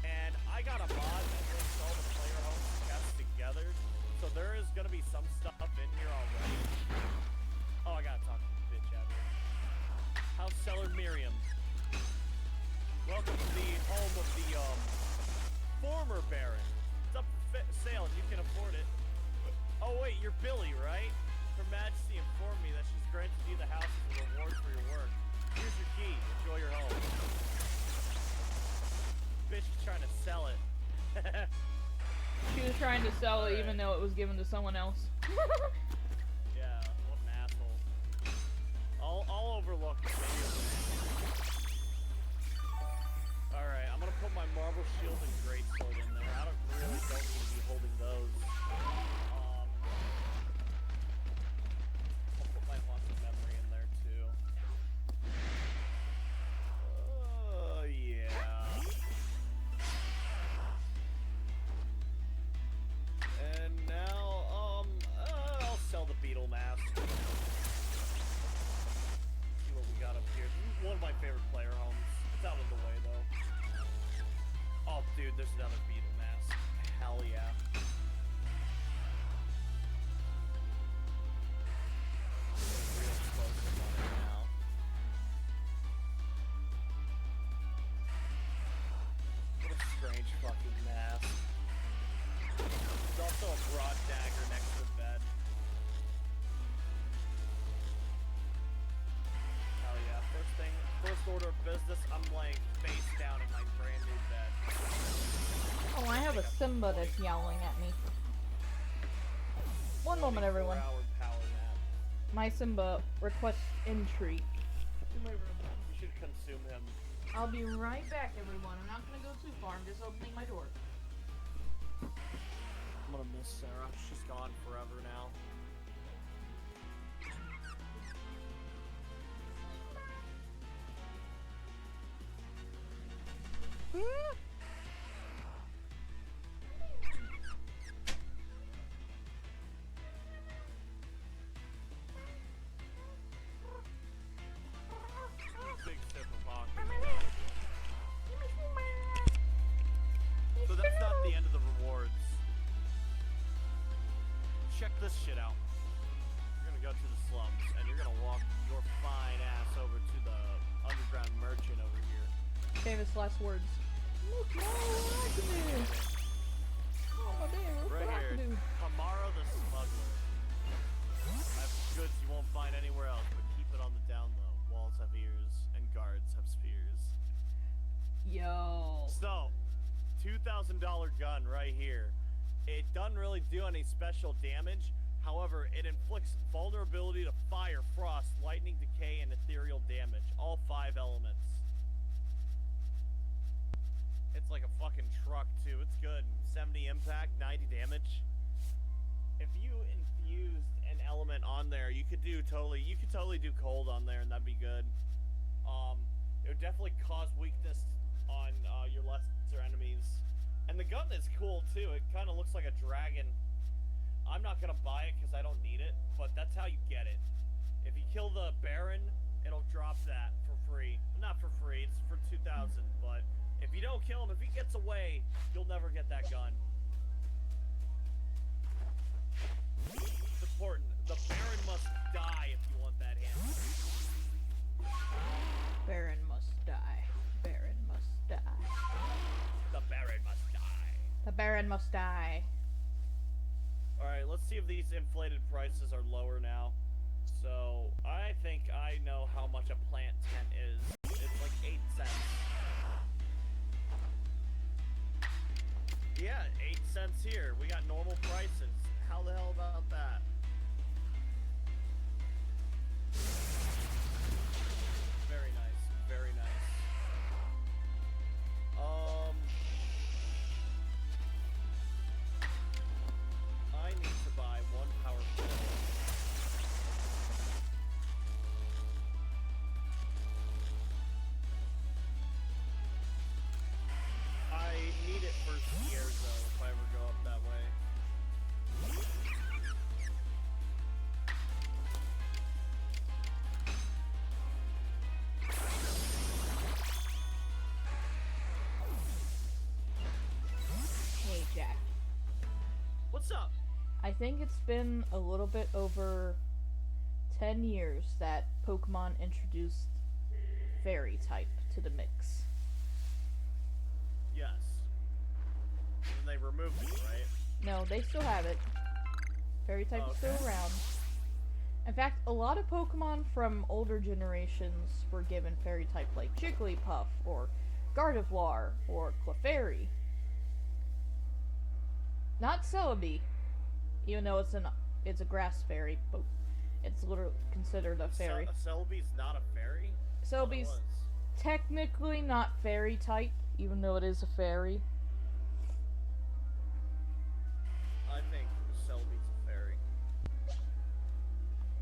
And I got a mod that links all the player homes kept together. So there is going to be some stuff in here already. Oh, I gotta talk to the bitch out here. House Seller Miriam. Welcome to the home of the, former Baron. It's up for sale if you can afford it. Oh wait, you're Billy, right? Her Majesty informed me that she's granted you the house as a reward for your work. Here's your key. Enjoy your home. Bitch is trying to sell it. She was trying to sell it even though it was given to someone else. Yeah, what an asshole. I'll overlook the video. Alright, I'm gonna put my marble shield and greatsword in there. I don't need to be holding those. I'll put my loss of memory in there too. Yeah. And now, I'll sell the beetle mask. See what we got up here. This is one of my favorite player homes. It's out of the way though. Oh, dude, there's another beetle mask. Hell yeah. Real close up on it now. What a strange fucking mask. There's also a broad dagger next to the bed. Hell yeah. First order of business, I'm laying face down in my brand new bed. Oh, I have a Simba that's yowling at me. One moment, everyone. 4-hour power nap. My Simba requests entry. We should consume him. I'll be right back, everyone. I'm not gonna go too far. I'm just opening my door. I'm gonna miss Sarah. She's gone forever now. Big sip of hockey. So that's not the end of the rewards. Check this shit out. You're gonna go to the slums, and you're gonna walk your fine ass over to the underground merchant over here. Famous last words. Look, no, what I can do. Oh, my damn, look Right what I here, can do. Amaro the Smuggler. I have goods you won't find anywhere else, but keep it on the down low. Walls have ears, and guards have spears. Yo. So, $2,000 gun right here. It doesn't really do any special damage. However, it inflicts vulnerability to fire, frost, lightning, decay, and ethereal damage. All 5 elements. It's like a fucking truck, too. It's good. 70 impact, 90 damage. If you infused an element on there, you could totally do cold on there, and that'd be good. It would definitely cause weakness on your lesser enemies. And the gun is cool too. It kind of looks like a dragon. I'm not gonna buy it because I don't need it, but that's how you get it. If you kill the Baron, it'll drop that for free. Not for free, it's for 2,000, but if you don't kill him, if he gets away, you'll never get that gun. It's important. The Baron must die if you want that hand. Baron must die. Baron must die. The Baron must die. The Baron must die. Alright, let's see if these inflated prices are lower now. So, I think I know how much a plant tent is. It's like here. We got normal prices. How the hell about that? Very nice. Very nice. I need to buy one power pole. I need it for skiers though, if I ever go up that way. Hey, Jack. What's up? I think it's been a little bit over 10 years that Pokemon introduced Fairy type to the mix. Yes. And they removed it, right? No, they still have it. Fairy type is still around. In fact, a lot of Pokemon from older generations were given Fairy type, like Jigglypuff, or Gardevoir, or Clefairy. Not Celebi, even though it's a grass fairy, but it's literally considered a fairy. Celebi's not a fairy? Celebi's technically not fairy type, even though it is a fairy. I think Celebi's a fairy.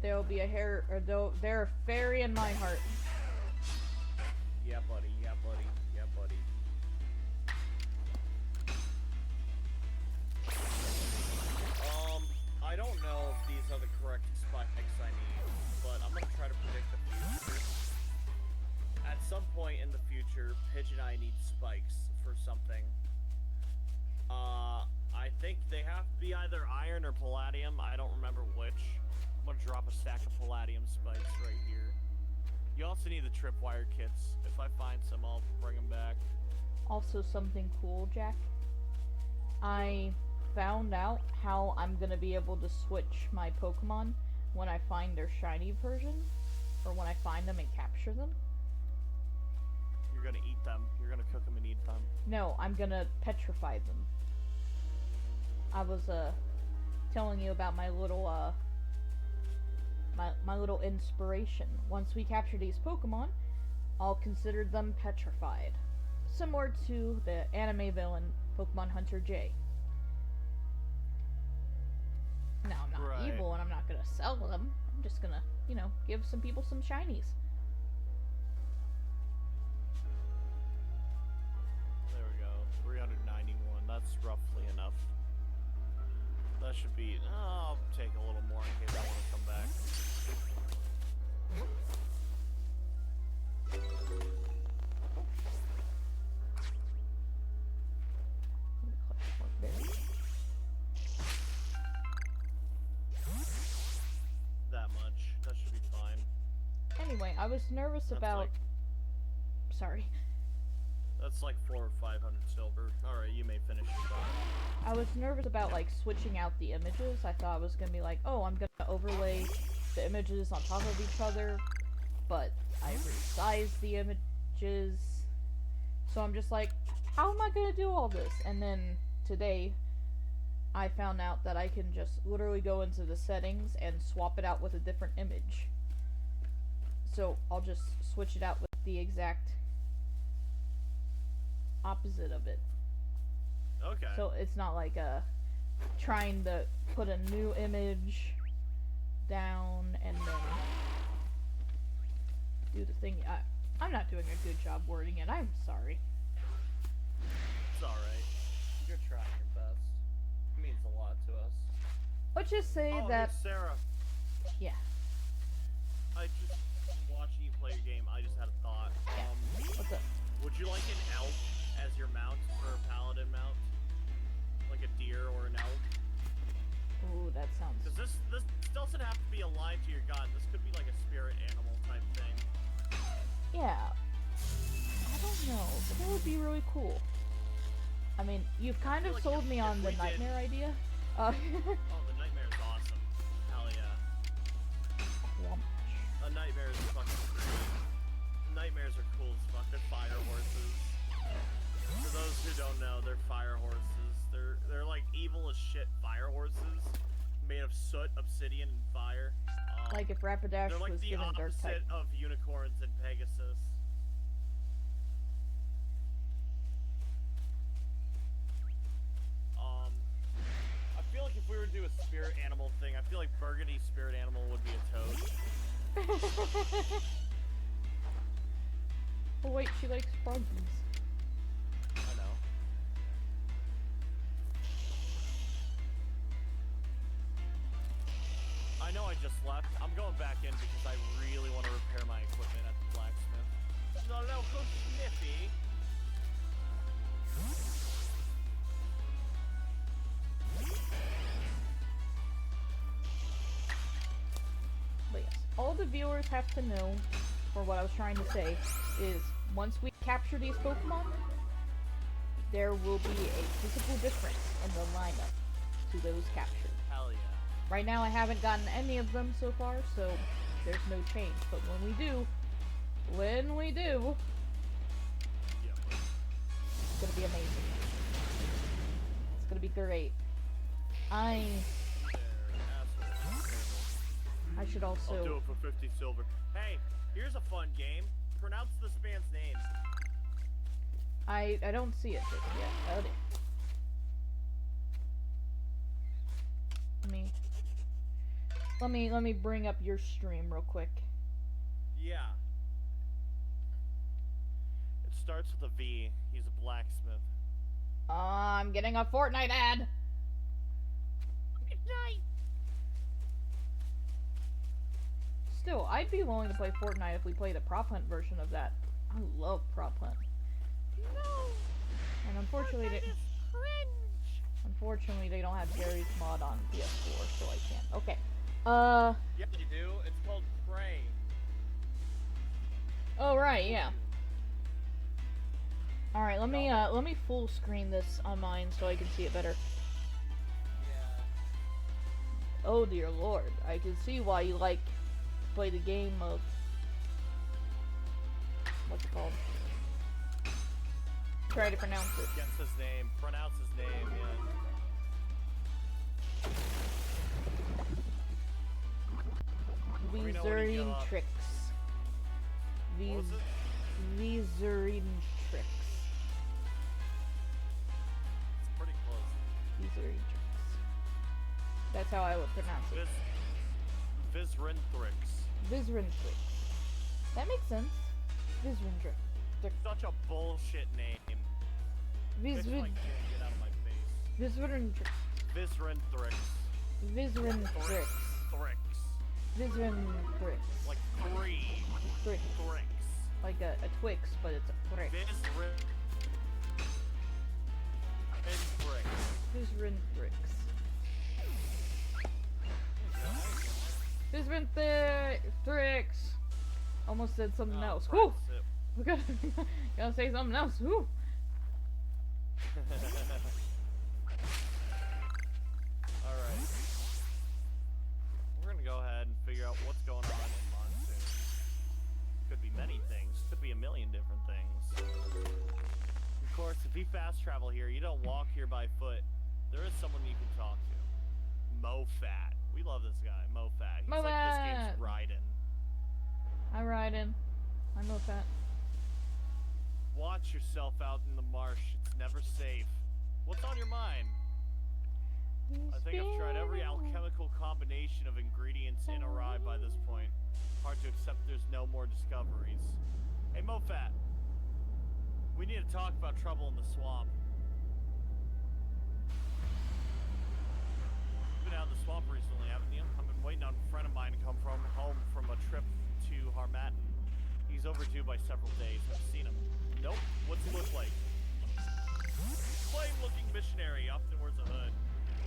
There'll be a hair, or they're a fairy in my heart. Yeah, buddy. Yeah, buddy. Yeah, buddy. I don't know if these are the correct spikes I need, but I'm gonna try to predict the future. At some point in the future, Pidge and I need spikes for something. I think they have to be either iron or palladium. I don't remember which. I'm gonna drop a stack of palladium spikes right here. You also need the tripwire kits. If I find some, I'll bring them back. Also, something cool, Jack. I found out how I'm gonna be able to switch my Pokemon when I find their shiny version, or when I find them and capture them. You're gonna eat them. You're gonna cook them and eat them. No, I'm gonna petrify them. I was telling you about my little my little inspiration. Once we capture these Pokemon, I'll consider them petrified, similar to the anime villain Pokemon Hunter J. Now, I'm not evil and I'm not gonna sell them. I'm just gonna, give some people some shinies. There we go. 391. That's roughly enough. That should be... I'll take a little more in case I want to come back. That much. That should be fine. Anyway, I was nervous about... Sorry. That's like 400 or 500 silver. Alright, you may finish your thought. I was nervous about, switching out the images. I thought it was gonna be like, oh, I'm gonna overlay the images on top of each other, but I resized the images. So I'm just like, how am I gonna do all this? And then today, I found out that I can just literally go into the settings and swap it out with a different image. So I'll just switch it out with the exact opposite of it. Okay. So it's not like trying to put a new image down and then do the thing. I'm not doing a good job wording it. I'm sorry. It's alright. You're trying your best. It means a lot to us. Let's just say that... Hey, Sarah. Yeah. I just watching you play your game, I just had a thought. What's up? Would you like an elk as your mount or a paladin mount? Like a deer or an elk? Ooh, that sounds... Because this doesn't have to be aligned to your god. This could be like a spirit animal type thing. Yeah. I don't know, but that would be really cool. I mean, you've kind of sold me on the nightmare idea. Oh, the nightmare is awesome. Hell yeah. A nightmare is fucking great. Nightmares are cool as fuck. They're fire horses. For those who don't know, they're fire horses. They're like evil as shit fire horses, made of soot, obsidian, and fire. Like if Rapidash They're like was the given Dark opposite Titan. of unicorns and Pegasus. I feel like if we were to do a spirit animal thing, I feel like Burgundy's spirit animal would be a toad. Oh wait, she likes froggies. I know. I know I just left. I'm going back in because I really want to repair my equipment at the blacksmith. The local smithy. But yes, all the viewers have to know, or what I was trying to say, is once we capture these Pokemon, there will be a physical difference in the lineup to those captured. Hell yeah. Right now I haven't gotten any of them so far, so there's no change. But when we do, Yep. it's gonna be amazing. It's gonna be great. I should also... I'll do it for 50 silver. Hey, here's a fun game. Pronounce this man's name. I don't see it just yet. Got it. Let me bring up your stream real quick. Yeah. It starts with a V. He's a blacksmith. I'm getting a Fortnite ad. Still, I'd be willing to play Fortnite if we play the prop hunt version of that. I love prop hunt. No. And unfortunately, they don't have Gary's mod on PS4, so I can't. Okay. Yeah, you do. It's called Prey. Oh right, yeah. All right, let me full screen this on mine so I can see it better. Yeah. Oh dear lord, I can see why you like to play the game of what's it called? Try to pronounce it. Guess his name. Pronounce his name, yeah. Let me know when you give up. Tricks. What was it? Vizurine Tricks. It's pretty close. Vizurine Tricks. That's how I would pronounce it. Vizrinthrix. Vizurine Tricks. That makes sense. Vizurine Tricks. Such a bullshit name. It's like, get out of my face. Vizurine Tricks. Vizrinthrix. Vizurine Tricks. Thrix. Vizurine Tricks. Like three. Tricks. Thrix. Like a Twix, but it's a Trick. Vizrinthrix. Vizurine Tricks. Vizurine Tricks. Almost said something else. Whew! We gotta say something else. Whew! Alright. We're gonna go ahead and figure out what's going on in Monsoon. Could be many things. Could be a million different things. Of course, if you fast travel here, you don't walk here by foot. There is someone you can talk to. Mofat. We love this guy, Mofat. He's like this game's Raiden. I ride in. I know that. Watch yourself out in the marsh. It's never safe. What's on your mind? I think I've tried every alchemical combination of ingredients in a rye by this point. Hard to accept there's no more discoveries. Hey, Mofat. We need to talk about trouble in the swamp. You've been out in the swamp recently, haven't you? I've been waiting on a friend of mine to come home from a trip to Harmattan. He's overdue by several days. I've seen him. Nope. What's he look like? Plain-looking missionary. Often wears a hood.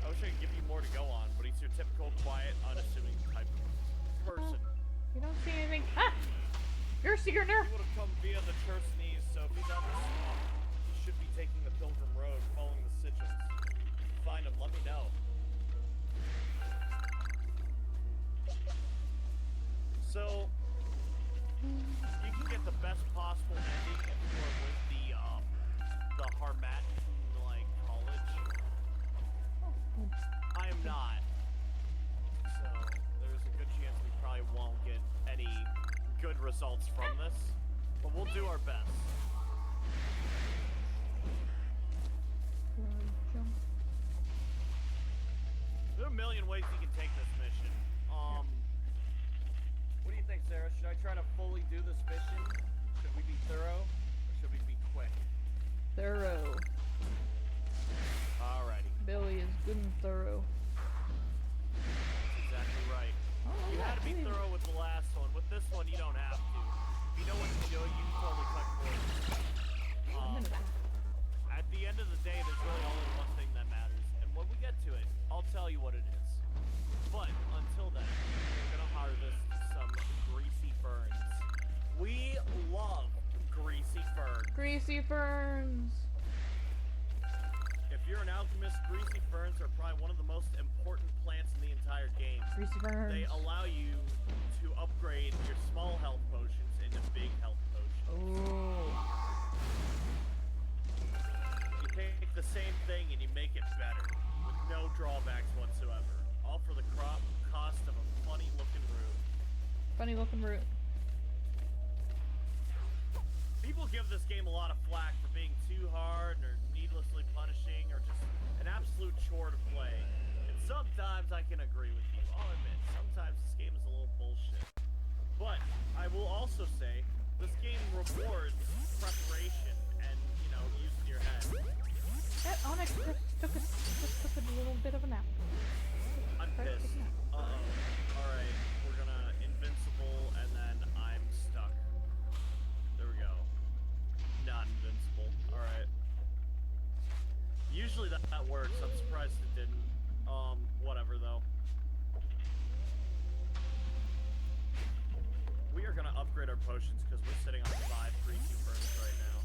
I wish I could give you more to go on, but he's your typical, quiet, unassuming type of person. You don't see anything. Ah! You're a secret nerf. He would have come via the Chersonese, so if he's out in the swamp, he should be taking the Pilgrim Road, following the Sigils. If you find him, let me know. So, you can get the best possible ending if you are with the Harmattan, like, college. I am not. So there's a good chance we probably won't get any good results from this. But we'll do our best. Jump. There are a million ways you can take this mission. What do you think, Sarah? Should I try to fully do this mission? Should we be thorough? Or should we be quick? Thorough. Alrighty. Billy is good and thorough. That's exactly right. Oh, You yeah, had to be please. thorough with the last one. With this one, you don't have to. If you know what to do, you can totally cut corners. I'm in the back. At the end of the day, there's really only one thing that matters. And when we get to it, I'll tell you what it is. But until then, we're gonna harvest some greasy ferns. We love greasy ferns. Greasy ferns. If you're an alchemist, greasy ferns are probably one of the most important plants in the entire game. Greasy ferns. They allow you to upgrade your small health potions into big health potions. Oh. You take the same thing and you make it better, with no drawbacks whatsoever. All for the cost of a funny-looking root. Funny looking root. People give this game a lot of flack for being too hard or needlessly punishing or just an absolute chore to play. And sometimes I can agree with you. I'll admit, sometimes this game is a little bullshit. But I will also say, this game rewards preparation and, you know, using your head. That Onyx just took a little bit of a nap. I'm pissed. Uh-oh. Alright, we're gonna invincible and then I'm stuck. There we go. Not invincible. Alright. Usually that works. I'm surprised it didn't. Whatever though. We are gonna upgrade our potions because we're sitting on 5 greasy ferns right now.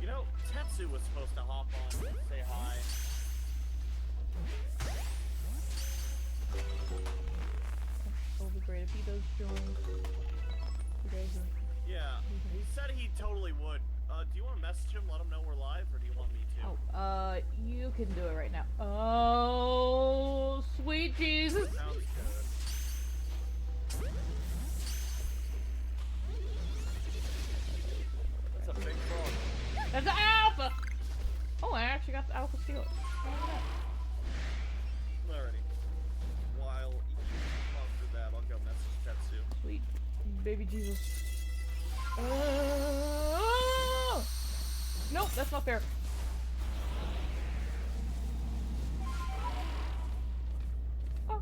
You know, Tetsu was supposed to hop on and say hi. It'll be great if he does join. He doesn't. Yeah, he said he totally would. Do you want to message him, let him know we're live, or do you want me to? Oh, you can do it right now. Oh, sweet Jesus. Sounds good. That's a big frog. That's the alpha! Oh, I actually got the alpha seal. Alrighty. While you talk through that, I'll go message Tetsu. Sweet baby Jesus. Nope, that's not fair. Oh.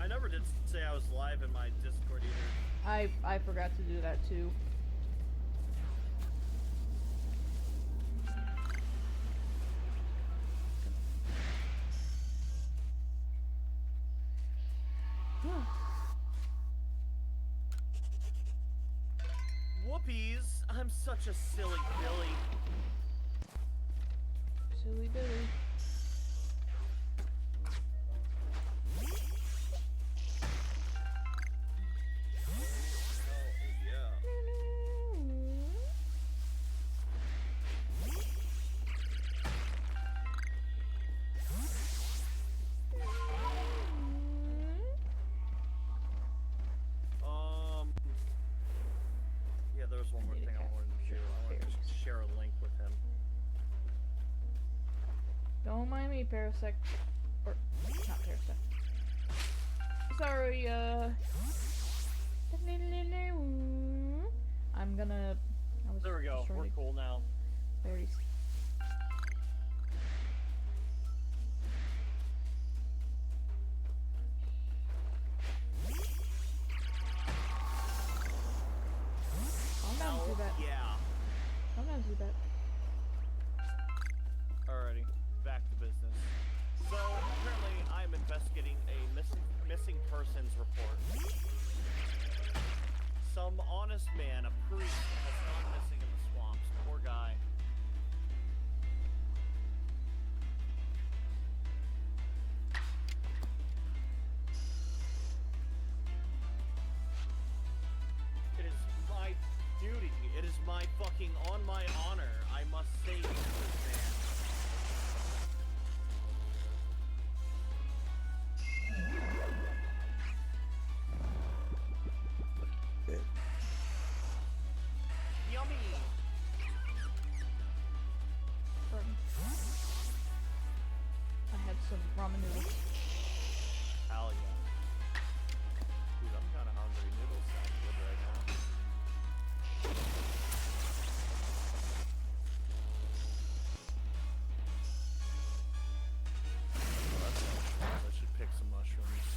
I never did say I was live in my Discord either. I forgot to do that too. Whoopies! I'm such a silly Billy. Silly Billy. Oh, yeah. Yeah, there was one more need thing a I cat. wanted to do. I wanted to share a link with him. Don't mind me, Parasec. Or, not Parasec. Sorry, I'm gonna... There we go. We're cool now. I already... Calm down, do that. Yeah. Calm down, do that. Alrighty, back to business. So, apparently I'm investigating a missing persons report. Some honest man, a priest, has gone missing in the swamps. Poor guy. talking on my honor. I must say this man. Yummy! I had some ramen noodles. Hell yeah. Dude, I'm kind of hungry. Noodles sound good right now. I should pick some mushrooms.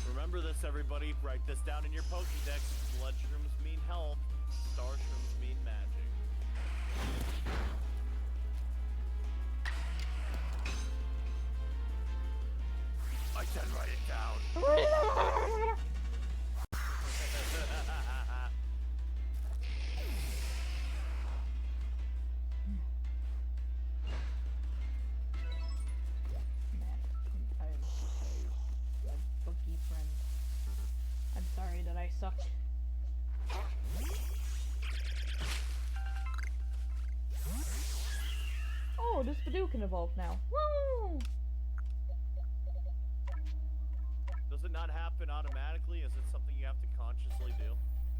Remember this, everybody. Write this down in your Pokédex. Blood shrooms mean health. Star shrooms mean magic. I said write it down. Man, I'm sorry. Bookie friend. I'm sorry that I sucked. Oh, this Badoo can evolve now. Woo! Does it not happen automatically? Is it something you have to consciously do?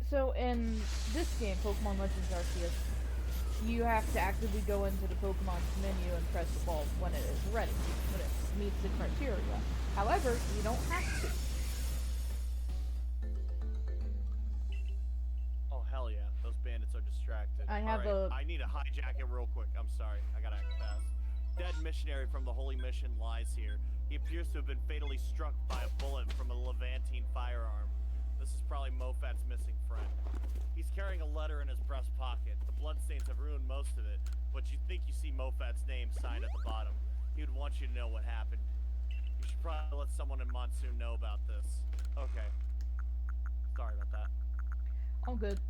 So in this game, Pokemon Legends Arceus, you have to actively go into the Pokemon's menu and press evolve when it is ready, when it meets the criteria. However, you don't have to. Oh hell yeah, those bandits are distracted. I have I need to hijack it real quick. I'm sorry, I gotta act fast. Dead missionary from the Holy Mission lies here. He appears to have been fatally struck by a bullet from a Levantine firearm. This is probably Mofat's missing friend. He's carrying a letter in his breast pocket. The bloodstains have ruined most of it, but you think you see Mofat's name signed at the bottom. He would want you to know what happened. You should probably let someone in Monsoon know about this. Okay. Sorry about that. All good.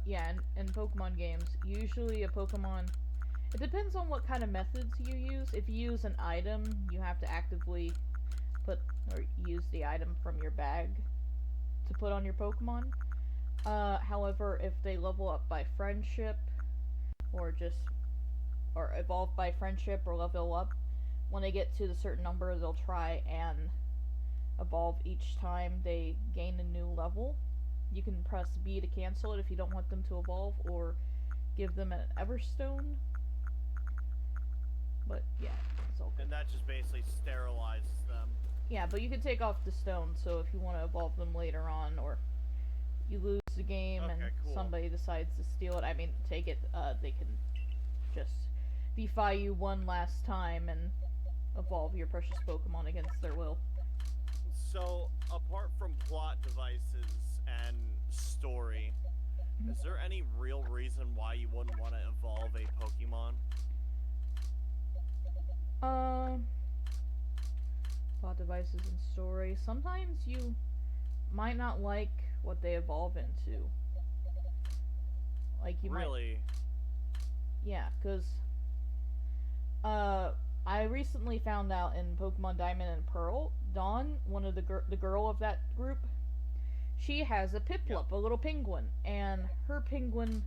Yeah, in Pokemon games, usually a Pokemon... It depends on what kind of methods you use. If you use an item, you have to actively put or use the item from your bag to put on your Pokemon. However, if they level up by friendship, or evolve by friendship or level up, when they get to a certain number, they'll try and evolve each time they gain a new level. You can press B to cancel it if you don't want them to evolve, or give them an Everstone. But yeah, it's all good. And that just basically sterilizes them. Yeah, but you can take off the stone, so if you want to evolve them later on, or you lose the game and cool. somebody decides to steal it, I mean, take it, they can just defy you one last time and evolve your precious Pokemon against their will. So, apart from plot devices and story, is there any real reason why you wouldn't want to evolve a Pokemon? Plot devices and story. Sometimes you might not like what they evolve into. Like, you Really? Yeah, because, I recently found out in Pokemon Diamond and Pearl, Dawn, one of the girl of that group, she has a Piplup, a little penguin, and her penguin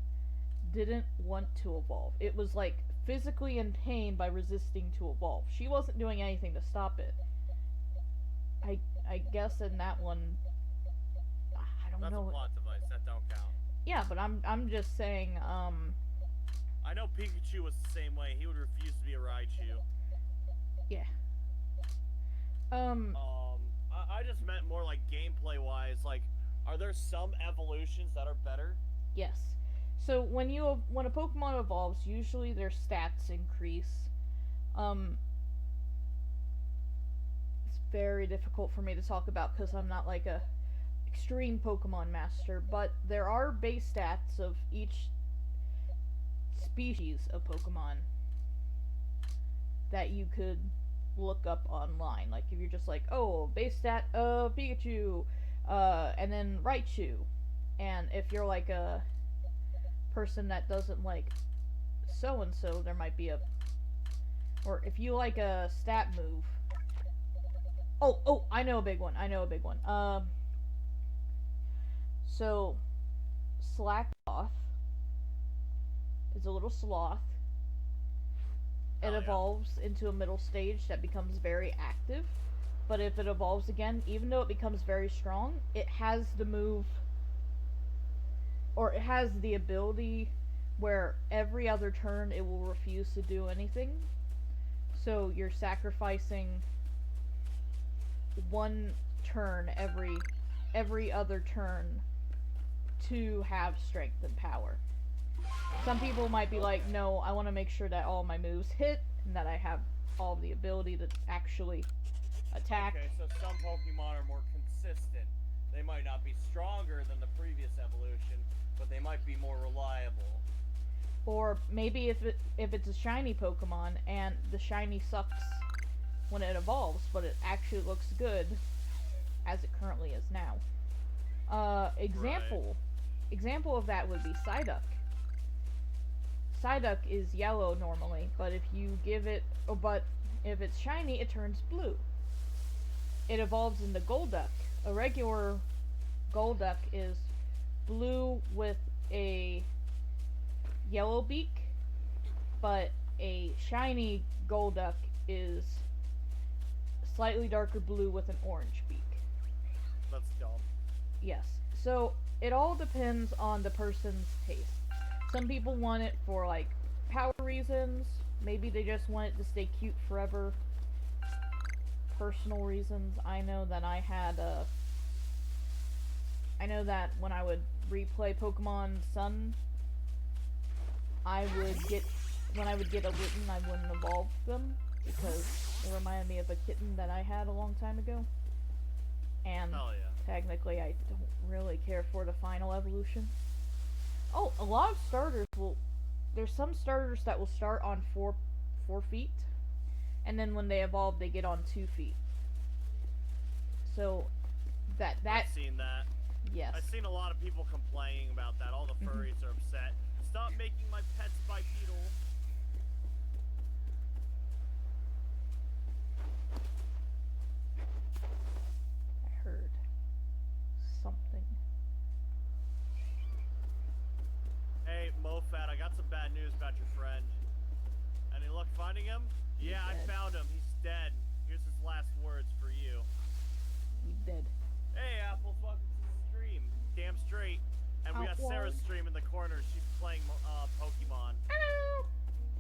didn't want to evolve. It was, like, physically in pain by resisting to evolve. She wasn't doing anything to stop it. I guess in that one, I don't That's know. a plot device. That don't count. Yeah, but I'm just saying, I know Pikachu was the same way. He would refuse to be a Raichu. yeah. I just meant more like gameplay-wise. Like, are there some evolutions that are better? Yes. So when a Pokemon evolves, usually their stats increase. It's very difficult for me to talk about because I'm not like a extreme Pokemon master, but there are base stats of each species of Pokemon that you could look up online. Like if you're just like, oh, base stat of Pikachu, and then Raichu, and if you're like a person that doesn't like so and so, there might be a, or if you like a stat move. Oh, I know a big one. So Slackloth is a little sloth. It Hell yeah. evolves into a middle stage that becomes very active. But if it evolves again, even though it becomes very strong, it has the move, or it has the ability where every other turn it will refuse to do anything. So you're sacrificing one turn every other turn to have strength and power. Some people might be like, no, I want to make sure that all my moves hit and that I have all the ability to actually attack. Okay, so some Pokemon are more consistent. They might not be stronger than the previous evolution, but they might be more reliable. Or maybe if it's a shiny Pokemon and the shiny sucks when it evolves, but it actually looks good as it currently is now. Example of that would be Psyduck. Psyduck is yellow normally, but if it's shiny, it turns blue. It evolves into Golduck. A regular Golduck is blue with a yellow beak, but a shiny Golduck is slightly darker blue with an orange beak. That's dumb. Yes. So it all depends on the person's taste. Some people want it for like power reasons. Maybe they just want it to stay cute forever. Personal reasons. I know that when I would replay Pokemon Sun, when I would get a Litten, I wouldn't evolve them because it reminded me of a kitten that I had a long time ago. And Hell yeah. technically I don't really care for the final evolution. Oh, a lot of starters there's some starters that will start on 4 feet, and then when they evolve they get on 2 feet. So I've seen that. yes. I've seen a lot of people complaining about that. All the furries are upset. Stop making my pets bipedal. I heard something. Hey, MoFat, I got some bad news about your friend. Any luck finding him? He's Yeah, I dead. found him. He's dead. Here's his last words for you. He's dead. Hey, Apples, welcome to the stream. Damn straight. And we got Outlaws. Sarah's stream in the corner. She's playing Pokemon. Hello.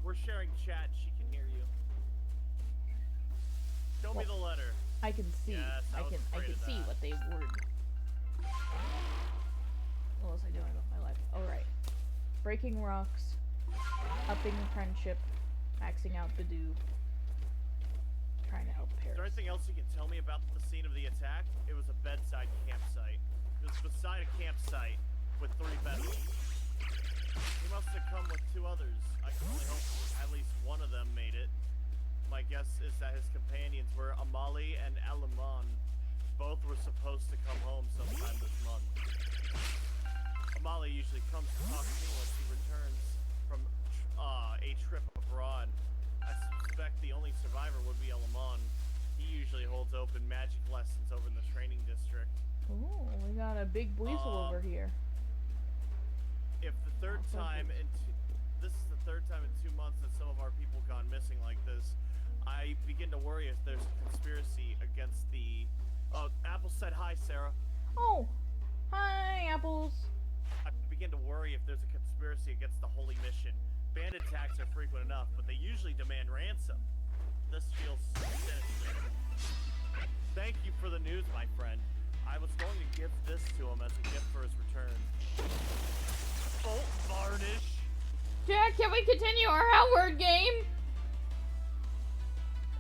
We're sharing chat. She can hear you. Show me the letter. I can see. Yes, I was I afraid can of see that. what they word. What was I doing with my life? Alright. Breaking rocks. Upping friendship. Maxing out the do. Trying to help Is there Paris. anything else you can tell me about the scene of the attack? It was a bedside campsite. It was beside a campsite with 3 bedrooms. He must have come with 2 others. I can only hope at least one of them made it. My guess is that his companions were Amali and Alaman. Both were supposed to come home sometime this month. Amali usually comes to talk to me once he returns from a trip abroad. I suspect the only survivor would be Alaman. He usually holds open magic lessons over in the training district. Ooh, we got a big weasel over here. If the third Oh, time this is the third time in 2 months that some of our people gone missing like this, I begin to worry if there's a conspiracy against the. Oh, Apple said hi, Sarah. Oh! Hi, Apples! I begin to worry if there's a conspiracy against the Holy Mission. Band attacks are frequent enough, but they usually demand ransom. This feels sinister. Thank you for the news, my friend. I was going to give this to him as a gift for his return. Bolt varnish! Jack, can we continue our Howard game?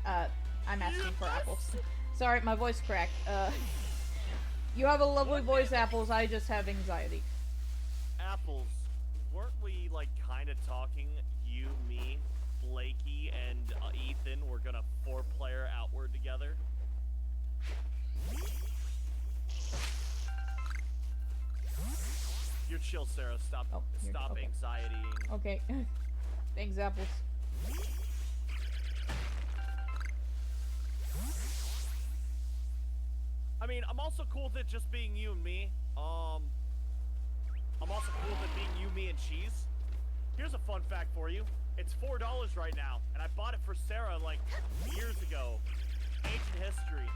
I'm asking for Apples. Sorry, my voice cracked. You have a lovely voice, Apples. I just have anxiety. Apples, weren't we, like, kind of talking, you, me, Blakey, and Ethan were gonna 4-player outward together? You're chill, Sarah. Stop okay. anxietying. Okay. Thanks, Apples. I mean, I'm also cool with it just being you and me. I'm also cool with it being you, me, and cheese. Here's a fun fact for you. It's $4 right now, and I bought it for Sarah like years ago. Ancient history.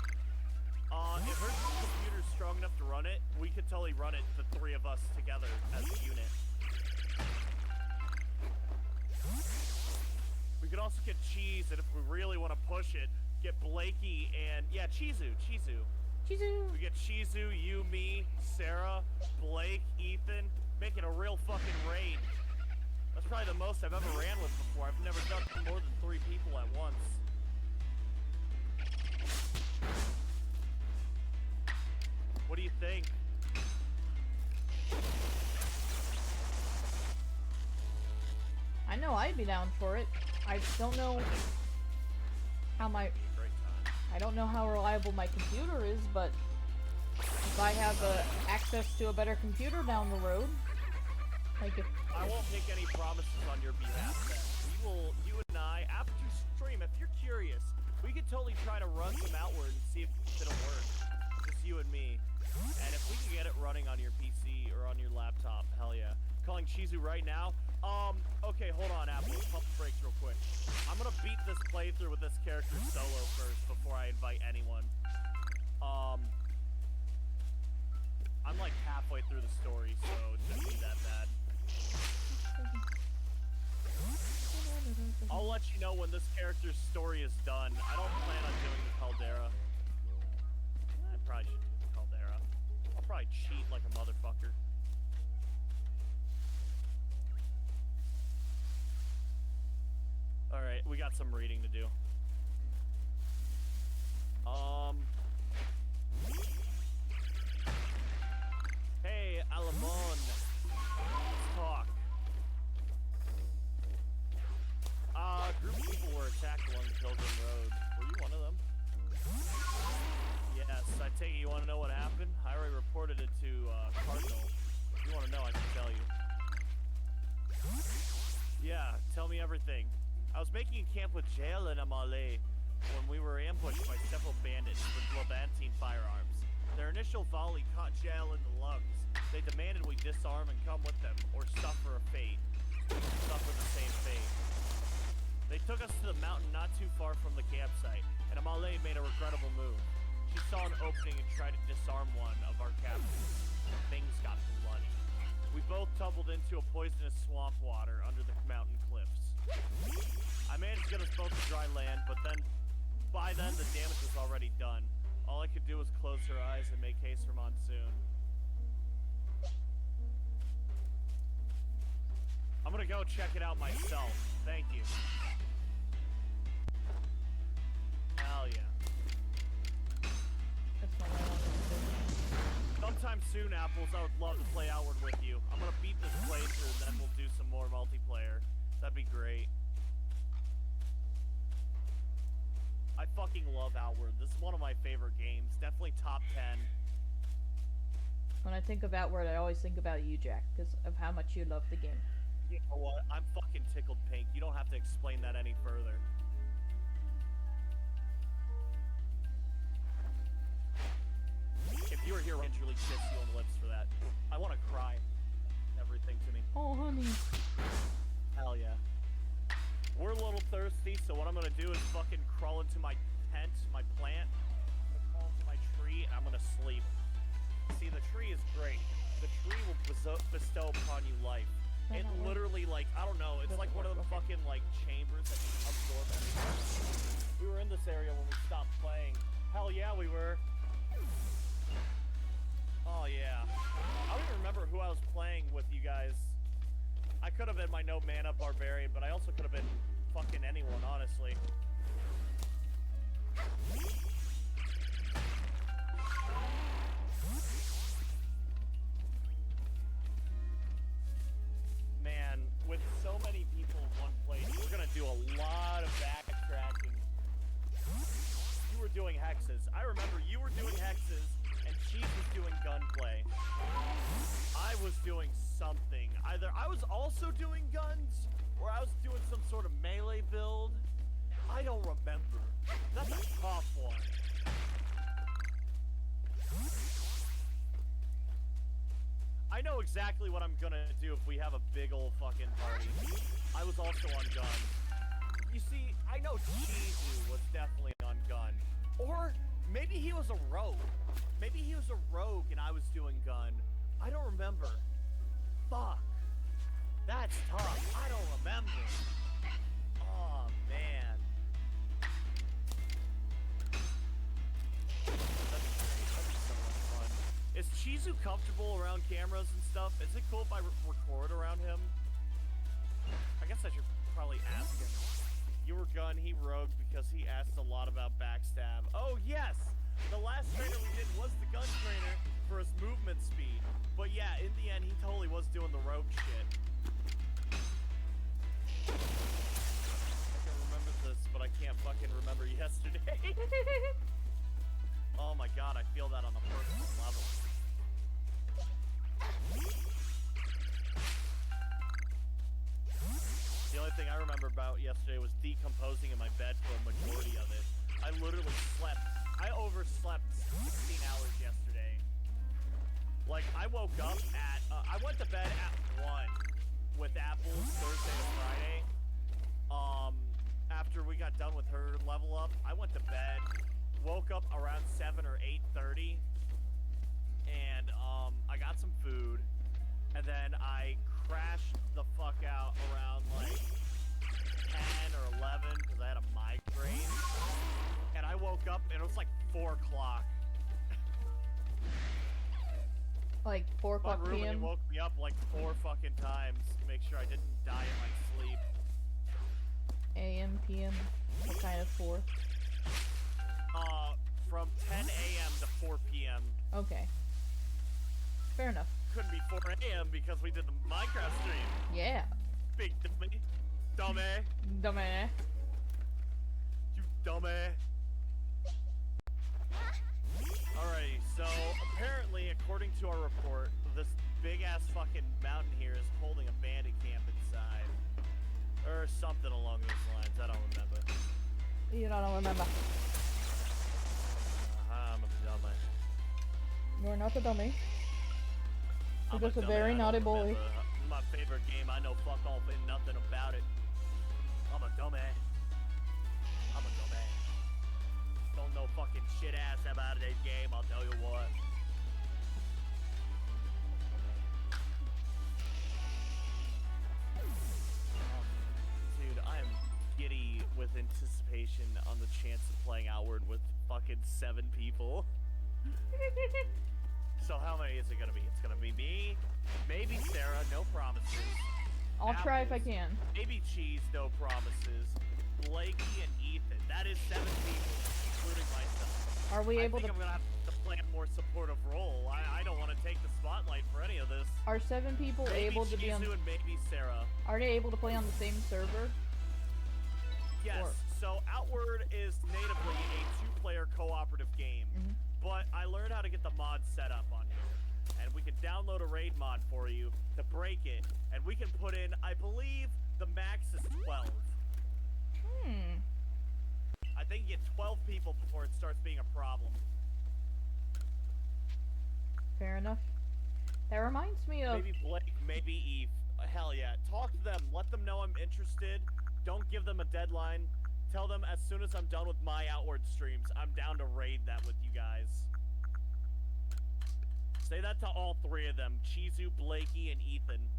If her computer's strong enough to run it, we could totally run it, the three of us together as a unit. We could also get cheese, and if we really want to push it, get Blakey and, yeah, Chizu. Chizu. We get Chizu, you, me, Sarah, Blake, Ethan, make it a real fucking raid. That's probably the most I've ever ran with before. I've never done more than 3 people at once. What do you think? I know I'd be down for it. I don't know how my... Great time. I don't know how reliable my computer is, but if I have access to a better computer down the road, like if... I won't make any promises on your behalf then. We will, you and I, after stream, if you're curious, we could totally try to run some Outward and see if it'll work. Just you and me. And if we can get it running on your PC or on your laptop, hell yeah. Calling Chizu right now. Okay, hold on, Apple. Pump the brakes real quick. I'm gonna beat this playthrough with this character solo first before I invite anyone. I'm like halfway through the story, so it shouldn't be that bad. I'll let you know when this character's story is done. I don't plan on doing the Caldera. I probably should do the Caldera. I'll probably cheat like a motherfucker. Alright, we got some reading to do. Hey, Alamon. Let's talk. A group of people were attacked along the Pilgrim Road. Were you one of them? Yes, I take it you want to know what happened? I already reported it to Cardinal. If you want to know, I can tell you. Yeah, tell me everything. I was making a camp with Jail and Amale when we were ambushed by several bandits with Levantine firearms. Their initial volley caught Jail in the lungs. They demanded we disarm and come with them, or suffer a fate. Suffer the same fate. They took us to the mountain not too far from the campsite, and Amale made a regrettable move. She saw an opening and tried to disarm one of our captives. Things got bloody. We both tumbled into a poisonous swamp water under the mountain cliffs. I managed to get us both to dry land, but by then the damage was already done. All I could do was close her eyes and make haste for monsoon. I'm gonna go check it out myself. Thank you. Hell yeah. That's what I wanted to do. Sometime soon, Apples, I would love to play Outward with you. I'm gonna beat this playthrough and then we'll do some more multiplayer. That'd be great. I fucking love Outward. This is one of my favorite games. Definitely top 10. When I think of Outward, I always think about you, Jack, because of how much you love the game. You know what? I'm fucking tickled pink. You don't have to explain that any further. If you were here, I'd really kiss you on the lips for that. I want to cry. Everything to me. Oh, honey. Hell yeah. We're a little thirsty, so what I'm gonna do is fucking crawl into my tent, my plant. I'm gonna crawl into my tree, and I'm gonna sleep. See, the tree is great. The tree will bestow upon you life. It literally, like, I don't know, it's like one of them fucking, like, chambers that can absorb everything. We were in this area when we stopped playing. Hell yeah, we were. Oh yeah. I don't even remember who I was playing with you guys. I could have been my no mana barbarian, but I also could have been fucking anyone, honestly. Man, with so many people in one place, we're gonna do a lot of backtracking. You were doing hexes. I remember you were doing hexes, and she was doing gunplay. I was doing something. Either I was also doing guns, or I was doing some sort of melee build. I don't remember. That's a tough one. I know exactly what I'm gonna do if we have a big old fucking party. I was also on gun. You see, I know Chizu was definitely on gun. Or maybe he was a rogue. Maybe he was a rogue and I was doing gun. I don't remember. Fuck. That's tough. I don't remember. Oh, man. That'd be great. That'd be so much fun. Is Chizu comfortable around cameras and stuff? Is it cool if I record around him? I guess I should probably ask him. You were gun, he rogue because he asked a lot about backstab. Oh, yes! The last trainer we did was the gun trainer for his movement speed. But yeah, in the end, he totally was doing the rogue shit. I can remember this, but I can't fucking remember yesterday. Oh my god, I feel that on a personal level. The only thing I remember about yesterday was decomposing in my bed for a majority of it. I literally slept. I overslept 16 hours yesterday. Like, I woke up at, I went to bed at 1 with Apples Thursday to Friday. After we got done with her level up, I went to bed, woke up around 7 or 8:30, and, I got some food, and then I crashed the fuck out around, like, 10 or 11, because I had a migraine, and I woke up, and it was like 4 o'clock. Like 4 o'clock My roommate p.m. woke me up like 4 fucking times to make sure I didn't die in my sleep. a.m. p.m. What kind of 4? From 10 a.m. to 4 p.m. Okay. Fair enough. Couldn't be 4 a.m. because we did the Minecraft stream. Yeah. Big dummy. Dummy. Dumbass. You dummy. Alrighty, so apparently, according to our report, this big-ass fucking mountain here is holding a bandit camp inside. Or something along those lines, I don't remember. You don't remember. I'm a dummy. You're not a dummy. I'm You're just a dummy, very I don't naughty boy. remember. My favorite game, I know fuck all and nothing about it. I'm a dummy. I'm a dummy. Don't know fucking shit ass about this game, I'll tell you what. Dude, I am giddy with anticipation on the chance of playing Outward with fucking 7 people. So how many is it gonna be? It's gonna be me, maybe Sarah, no promises. I'll try if I Apples, can. Maybe Cheese, no promises. Blakey and Ethan. That is 7 people, including myself. Are we able I think to? I'm gonna have to play a more supportive role. I don't want to take the spotlight for any of this. Are 7 people Maybe able to be on? Chizu and maybe Sarah. Are they able to play on the same server? Yes. Or- So Outward is natively a 2-player cooperative game, but I learned how to get the mod set up on here, and we can download a raid mod for you to break it, and we can put in, I believe, the max is 12. I think you get 12 people before it starts being a problem. Fair enough. That reminds me of. Maybe Blake, maybe Eve. Hell yeah. Talk to them. Let them know I'm interested. Don't give them a deadline. Tell them as soon as I'm done with my Outward streams, I'm down to raid that with you guys. Say that to all 3 of them. Chizu, Blakey, and Ethan.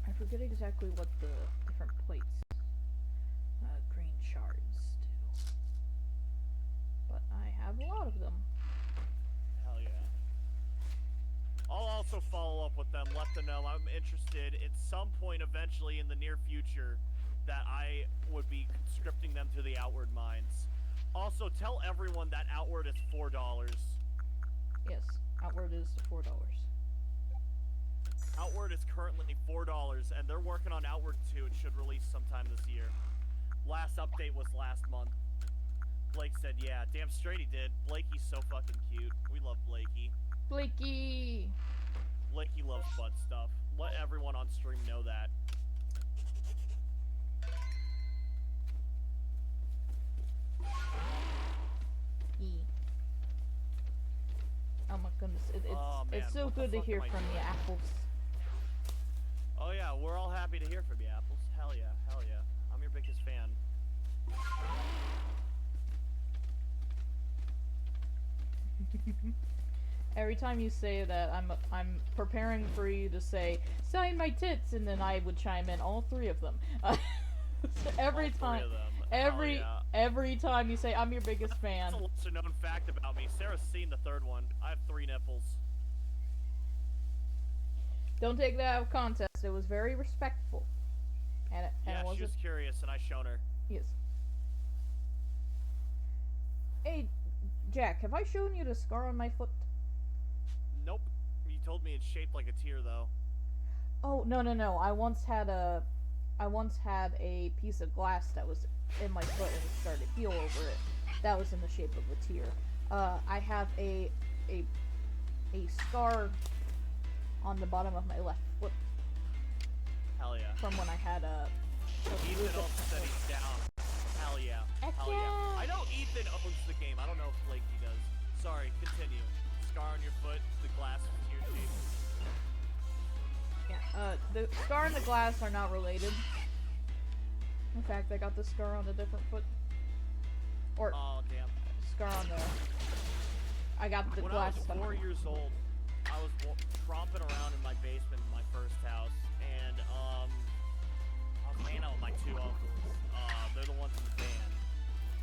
I forget exactly what the different plates, green shards do. But I have a lot of them. Hell yeah. I'll also follow up with them, let them know I'm interested at some point eventually in the near future that I would be conscripting them to the Outward mines. Also, tell everyone that Outward is $4. Yes, Outward is $4. Outward is currently $4, and they're working on Outward 2. It should release sometime this year. Last update was last month. Blake said, yeah, damn straight he did. Blakey's so fucking cute. We love Blakey. Blakey! Blakey loves butt stuff. Let everyone on stream know that. Oh my goodness, Oh, man, it's so what the good to fuck hear am I from you, doing? Apples. Oh yeah, we're all happy to hear from you, Apples. Hell yeah, hell yeah. I'm your biggest fan. Every time you say that, I'm preparing for you to say "sign my tits," and then I would chime in all three of them. Every All three time, of them. Hell every yeah. every time you say I'm your biggest fan. That's a lesser known fact about me. Sarah's seen the third one. I have 3 nipples. Don't take that out of context. It was very respectful, and Yeah, it she wasn't. was curious and I shown her. Yes. Hey, Jack, have I shown you the scar on my foot? Nope. You told me it's shaped like a tear though. Oh, no. I once had a piece of glass that was in my foot and it started to heal over it. That was in the shape of a tear. I have a scar on the bottom of my left foot Hell yeah. from when I had a Ethan also said he's down. Hell yeah. Heck Hell yeah. yeah. I know Ethan owns the game. I don't know if Blakey does. Sorry, continue. Scar on your foot, the glass is tear shaped. Yeah, the scar and the glass are not related. In fact, I got the scar on a different foot. Or Oh damn. scar on the. I got the When glass I was stuff. 4 years old, I was tromping around in my basement in my first house, and I was hanging out with my 2 uncles. They're the ones in the band.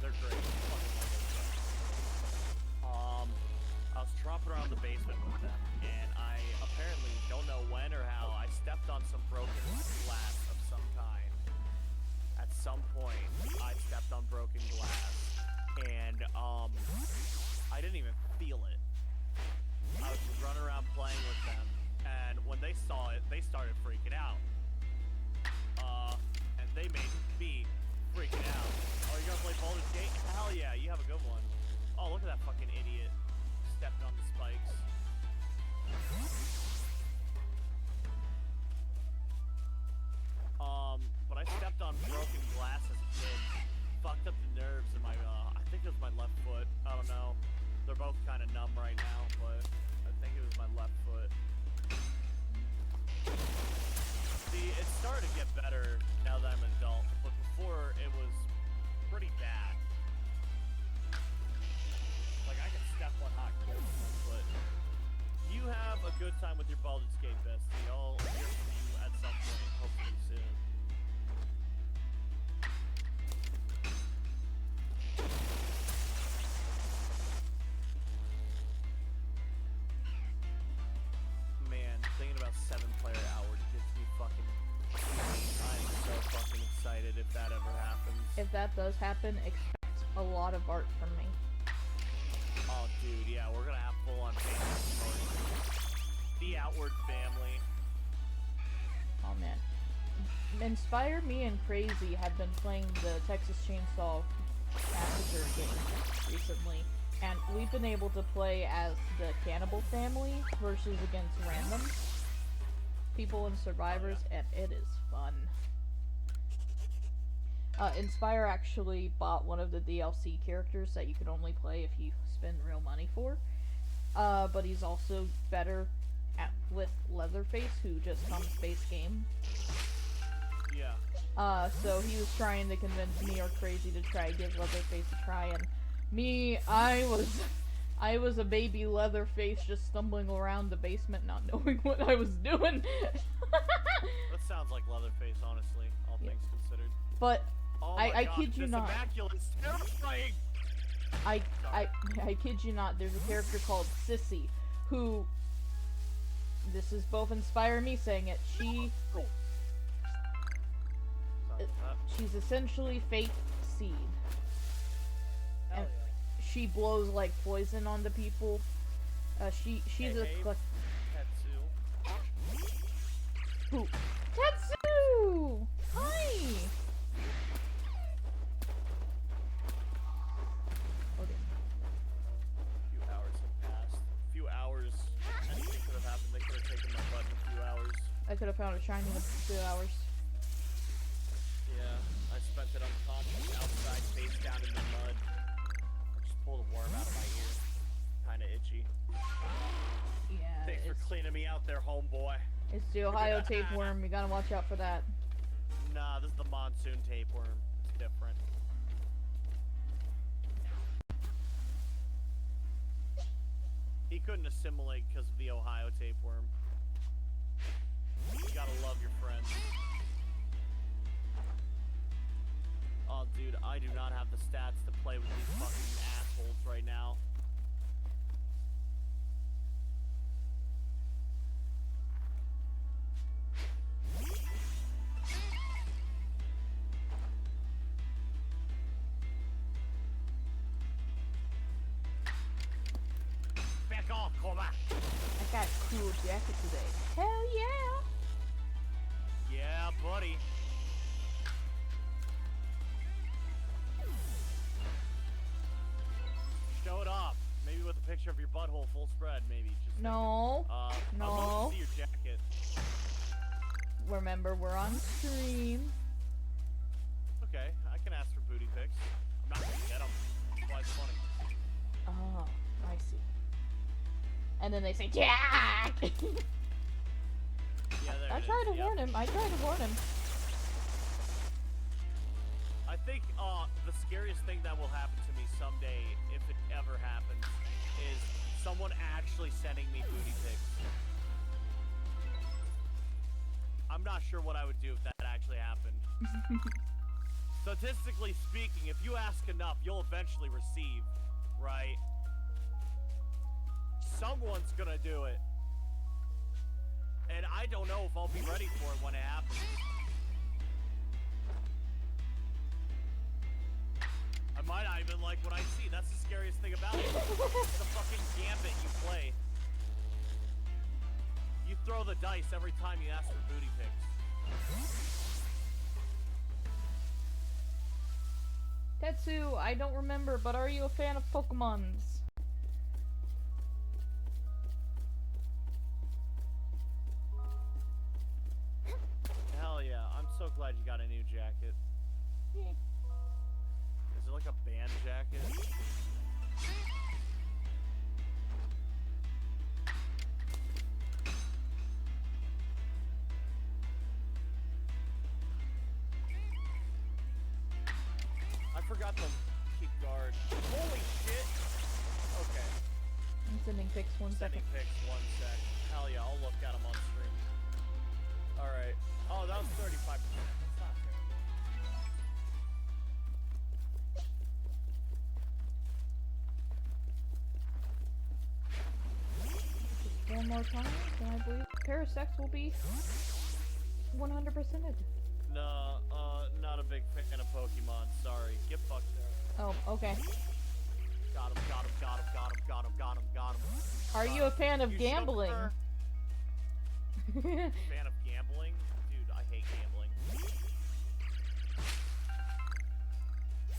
They're great. I fucking love those guys. I was tromping around the basement with them, and I apparently don't know when or how I stepped on some broken glass of some kind. At some point, I stepped on broken glass, and I didn't even feel it. I was just running around playing with them, and when they saw it, they started freaking out. And they made me freaking out. Oh, you're gonna play Baldur's Gate? Hell yeah, you have a good one. Oh, look at that fucking idiot stepping on the spikes. But I stepped on broken glass as a kid. Fucked up the nerves in my, I think it was my left foot. I don't know. They're both kind of numb right now, but I think it was my left foot. See, it started to get better now that I'm an adult, but before it was pretty bad. Like, I can step on hot coals with my foot. You have a good time with your Baldur's Gate bestie. I'll hear from you at some point, hopefully soon. Man, thinking about 7-player hours gets me fucking. I'm so fucking excited if that ever happens. If that does happen, expect a lot of art from me. Oh, dude, yeah, we're gonna have full-on family. The Outward family. Oh man. Inspire Me and Crazy have been playing the Texas Chainsaw Massacre game recently, and we've been able to play as the cannibal family versus against random people and survivors, and it is fun. Inspire actually bought one of the DLC characters that you could only play if you spend real money for, but he's also better with Leatherface, who just comes base game. Yeah. So he was trying to convince me or Crazy to try give Leatherface a try, and me, I was a baby Leatherface just stumbling around the basement not knowing what I was doing. That sounds like Leatherface, honestly, all things considered. But Oh I my God, kid you this not. Immaculate's terrifying! I kid you not, there's a character called Sissy, who, this is both Inspire Me saying it, Sorry about that. she's essentially Fate Seed. Hell and yeah. She blows like poison onto people. She's Hey, a Abe. Tetsu. who? Tetsu! Hi! Okay. A few hours have passed. A few hours. Anything could have happened. They could have taken my butt in a few hours. I could have found a shiny in 2 hours. Yeah, I spent it unconscious outside, face down in the mud. I just pulled a worm out of my ear. kind of itchy. Yeah, Thanks for it's, cleaning me out there, homeboy. it's the Ohio tapeworm. You gotta watch out for that. Nah, this is the monsoon tapeworm. It's different. He couldn't assimilate because of the Ohio tapeworm. You gotta love your friends. Oh, dude, I do not have the stats to play with these fucking assholes right now. Back off, Cobra! I got a cool jacket today. Hell yeah! Yeah, buddy. Show it off. Maybe with a picture of your butthole full spread, maybe. Just No. I'd love No. to see your jacket. Remember, we're on stream. Okay, I can ask for booty pics. I'm not gonna get them. That's why it's funny. Oh, I see. And then they say, Jack! Yeah, there I it tried is, to yep. warn him. I tried to warn him. I think the scariest thing that will happen to me someday, if it ever happens, is someone actually sending me booty pics. I'm not sure what I would do if that actually happened. Statistically speaking, if you ask enough, you'll eventually receive, right? Someone's gonna do it. And I don't know if I'll be ready for it when it happens. I might not even like what I see. That's the scariest thing about it. It's the fucking gambit you play. You throw the dice every time you ask for booty pics. Tetsu, I don't remember, but are you a fan of Pokemon's? Hell yeah, I'm so glad you got a new jacket. Yeah. Is it like a band jacket? I forgot to keep guard. Holy shit! Okay. I'm sending pics 1 second. Sending pics 1 sec. Hell yeah, I'll look at them on stream. Alright. Oh, that was 35%. That's not fair. Just one more time, and I believe Parasex will be 100%ed. No, not a big fan of Pokemon. Sorry. Get fucked there. Oh, okay. Got him, got him, got him, got him, got him, got him, got him. Are you a fan of You gambling? Fan of gambling? Dude, I hate gambling.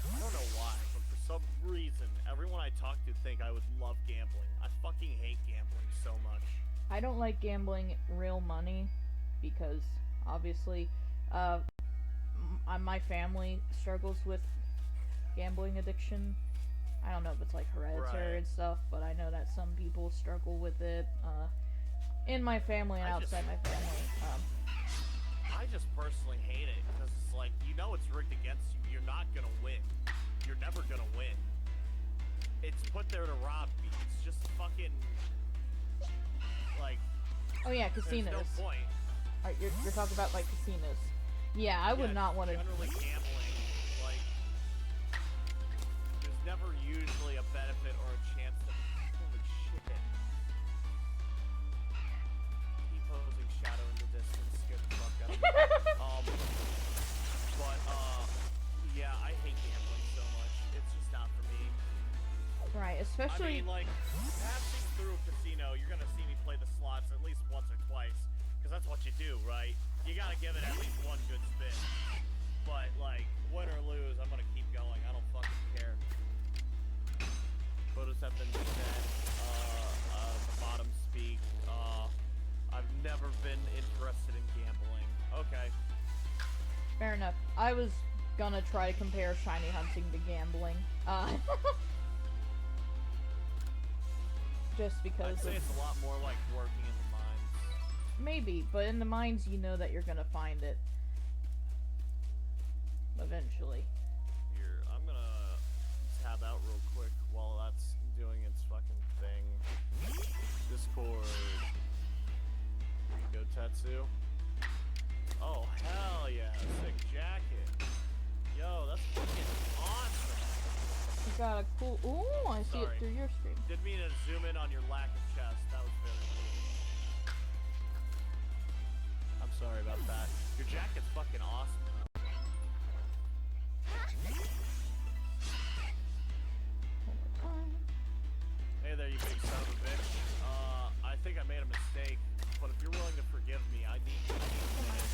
I don't know why, but for some reason, everyone I talk to think I would love gambling. I fucking hate gambling so much. I don't like gambling real money because obviously my family struggles with gambling addiction. I don't know if it's like hereditary Right. and stuff, but I know that some people struggle with it in my family and outside my family. I just personally hate it because it's like, you know it's rigged against you. You're not gonna win. You're never gonna win. It's put there to rob you. It's just fucking like. Oh yeah, casinos. There's no point. You're talking about like casinos. Yeah, I would not want to. Generally gambling, like, there's never usually a benefit or a chance to. Holy shit. Keep posing shadow in the distance, scared the fuck out of me. But, yeah, I hate gambling so much. It's just not for me. Right, especially. I mean, like, passing through a casino, you're gonna see me play the slots at least once or twice. Because that's what you do, right? You gotta give it at least one good spin. But, like, win or lose, I'm gonna keep going. I don't fucking care. Photos have been sent. The bottom speak. I've never been interested in gambling. Okay. Fair enough. I was gonna try to compare shiny hunting to gambling. just because I'd say it's a lot more like working in the mines. maybe, but in the mines you know that you're gonna find it eventually. Here, I'm gonna tab out real quick while that's doing its fucking thing. Discord. Here you go, Tetsu. Oh, hell yeah. Sick jacket. Yo, that's fucking awesome. You got a cool. Ooh, I see it Sorry. through your stream. Didn't mean to zoom in on your lack of chest. That was very rude. I'm sorry about that. Your jacket's fucking awesome. One more time. Hey there, you big son of a bitch. I think I made a mistake, but if you're willing to forgive me, I need to finish.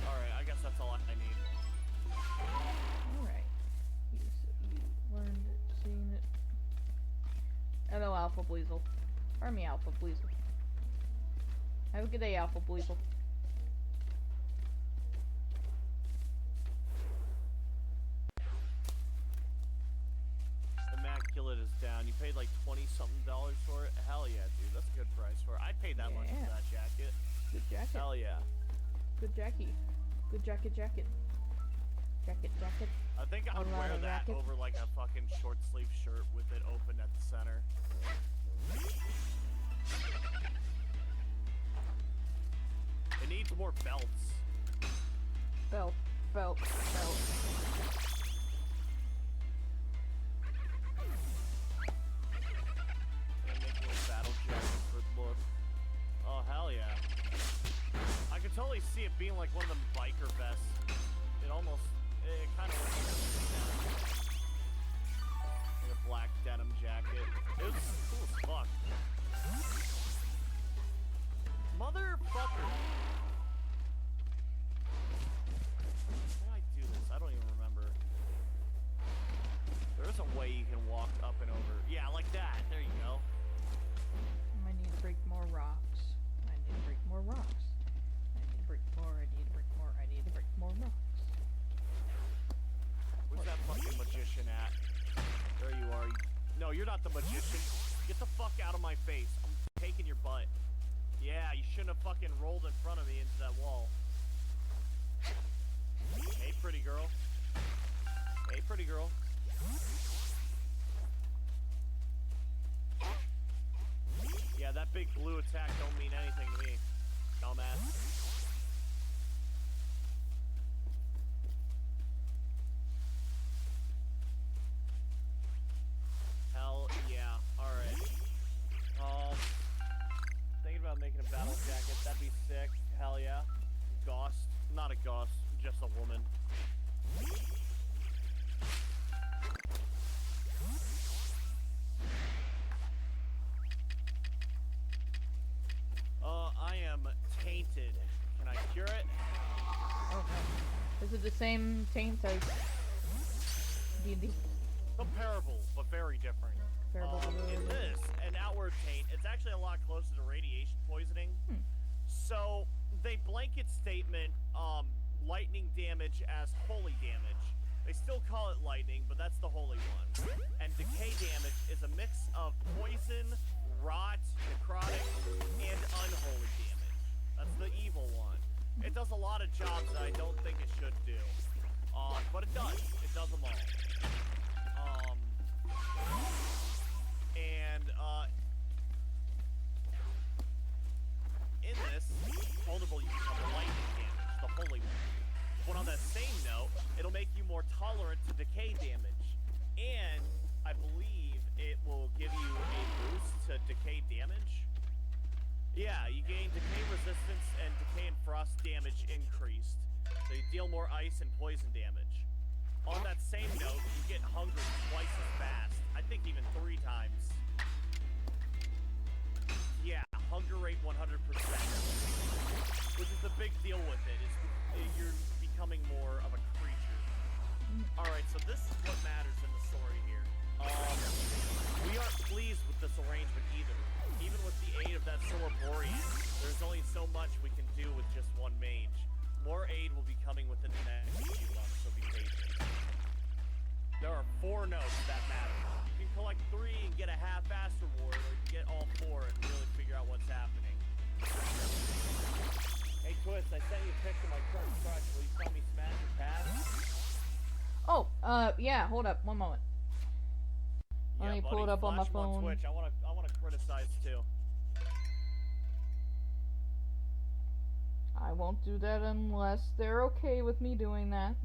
Alright, I guess that's all I need. Alright. You learned it, seen it. Hello, Alpha Bleasel. Pardon me, Alpha Bleasel. Have a good day, Alpha Bleasel. Immaculate is down. You paid like $20-something for it? Hell yeah, dude. That's a good price for it. I paid that much for Yeah. that jacket. Good jacket. Hell yeah. Good Jackie. Good jacket. Jacket. I think I would A lot wear of that racket. over like a fucking short sleeve shirt with it open at the center. It needs more belts. Belt. And making a battle jacket for the look. Oh, hell yeah. I could totally see it being like one of them biker vests. It kind of looks like a black denim jacket. It was cool as fuck. Motherfucker. How do I do this? I don't even remember. There is a way you can walk up and over. Yeah, like that. There you go. I need to break more rocks. I need to break more rocks. I need to break more. I need to break more. I need to break more rocks. Where's that fucking magician at? There you are. No, you're not the magician. Get the fuck out of my face. I'm taking your butt. Yeah, you shouldn't have fucking rolled in front of me into that wall. Hey, pretty girl. Hey, pretty girl. Yeah, that big blue attack don't mean anything to me, dumbass. Hell yeah. Alright. Thinking about making a battle jacket. That'd be sick. Hell yeah. Ghost. Not a ghost. Just a woman. I am tainted. Can I cure it? Okay. Is it the same taint as D&D? Comparable, but very different. Comparable to In this, an outward taint, it's actually a lot closer to radiation poisoning. So, they blanket statement lightning damage as holy damage. They still call it lightning, but that's the holy one. And decay damage is a mix of poison, rot, necrotic, and unholy damage. That's the evil one. It does a lot of jobs that I don't think it should do. But it does. It does them all. In this, vulnerable you become to lightning damage, the holy one. But on that same note, it'll make you more tolerant to decay damage. And I believe it will give you a boost to decay damage. Yeah, you gain decay resistance and decay and frost damage increased. So you deal more ice and poison damage. On that same note, you get hungry twice as fast. I think even 3 times. Yeah, hunger rate 100%. Which is the big deal with it, is you're becoming more of a creature. Alright, so this is what matters in the story here. We aren't pleased with this arrangement either. Even with the aid of that Sora Borean, there's only so much we can do with just one mage. More aid will be coming within the next few months, so be patient. There are 4 notes that matter. You can collect 3 and get a half-ass reward, or you can get all 4 and really figure out what's happening. Hey Twist, I sent you a picture of my current crush. Will you tell me smash or pass? Oh, yeah, hold up, one moment. Let me pull it up on my phone. Twitch. I wanna criticize too. I won't do that unless they're okay with me doing that.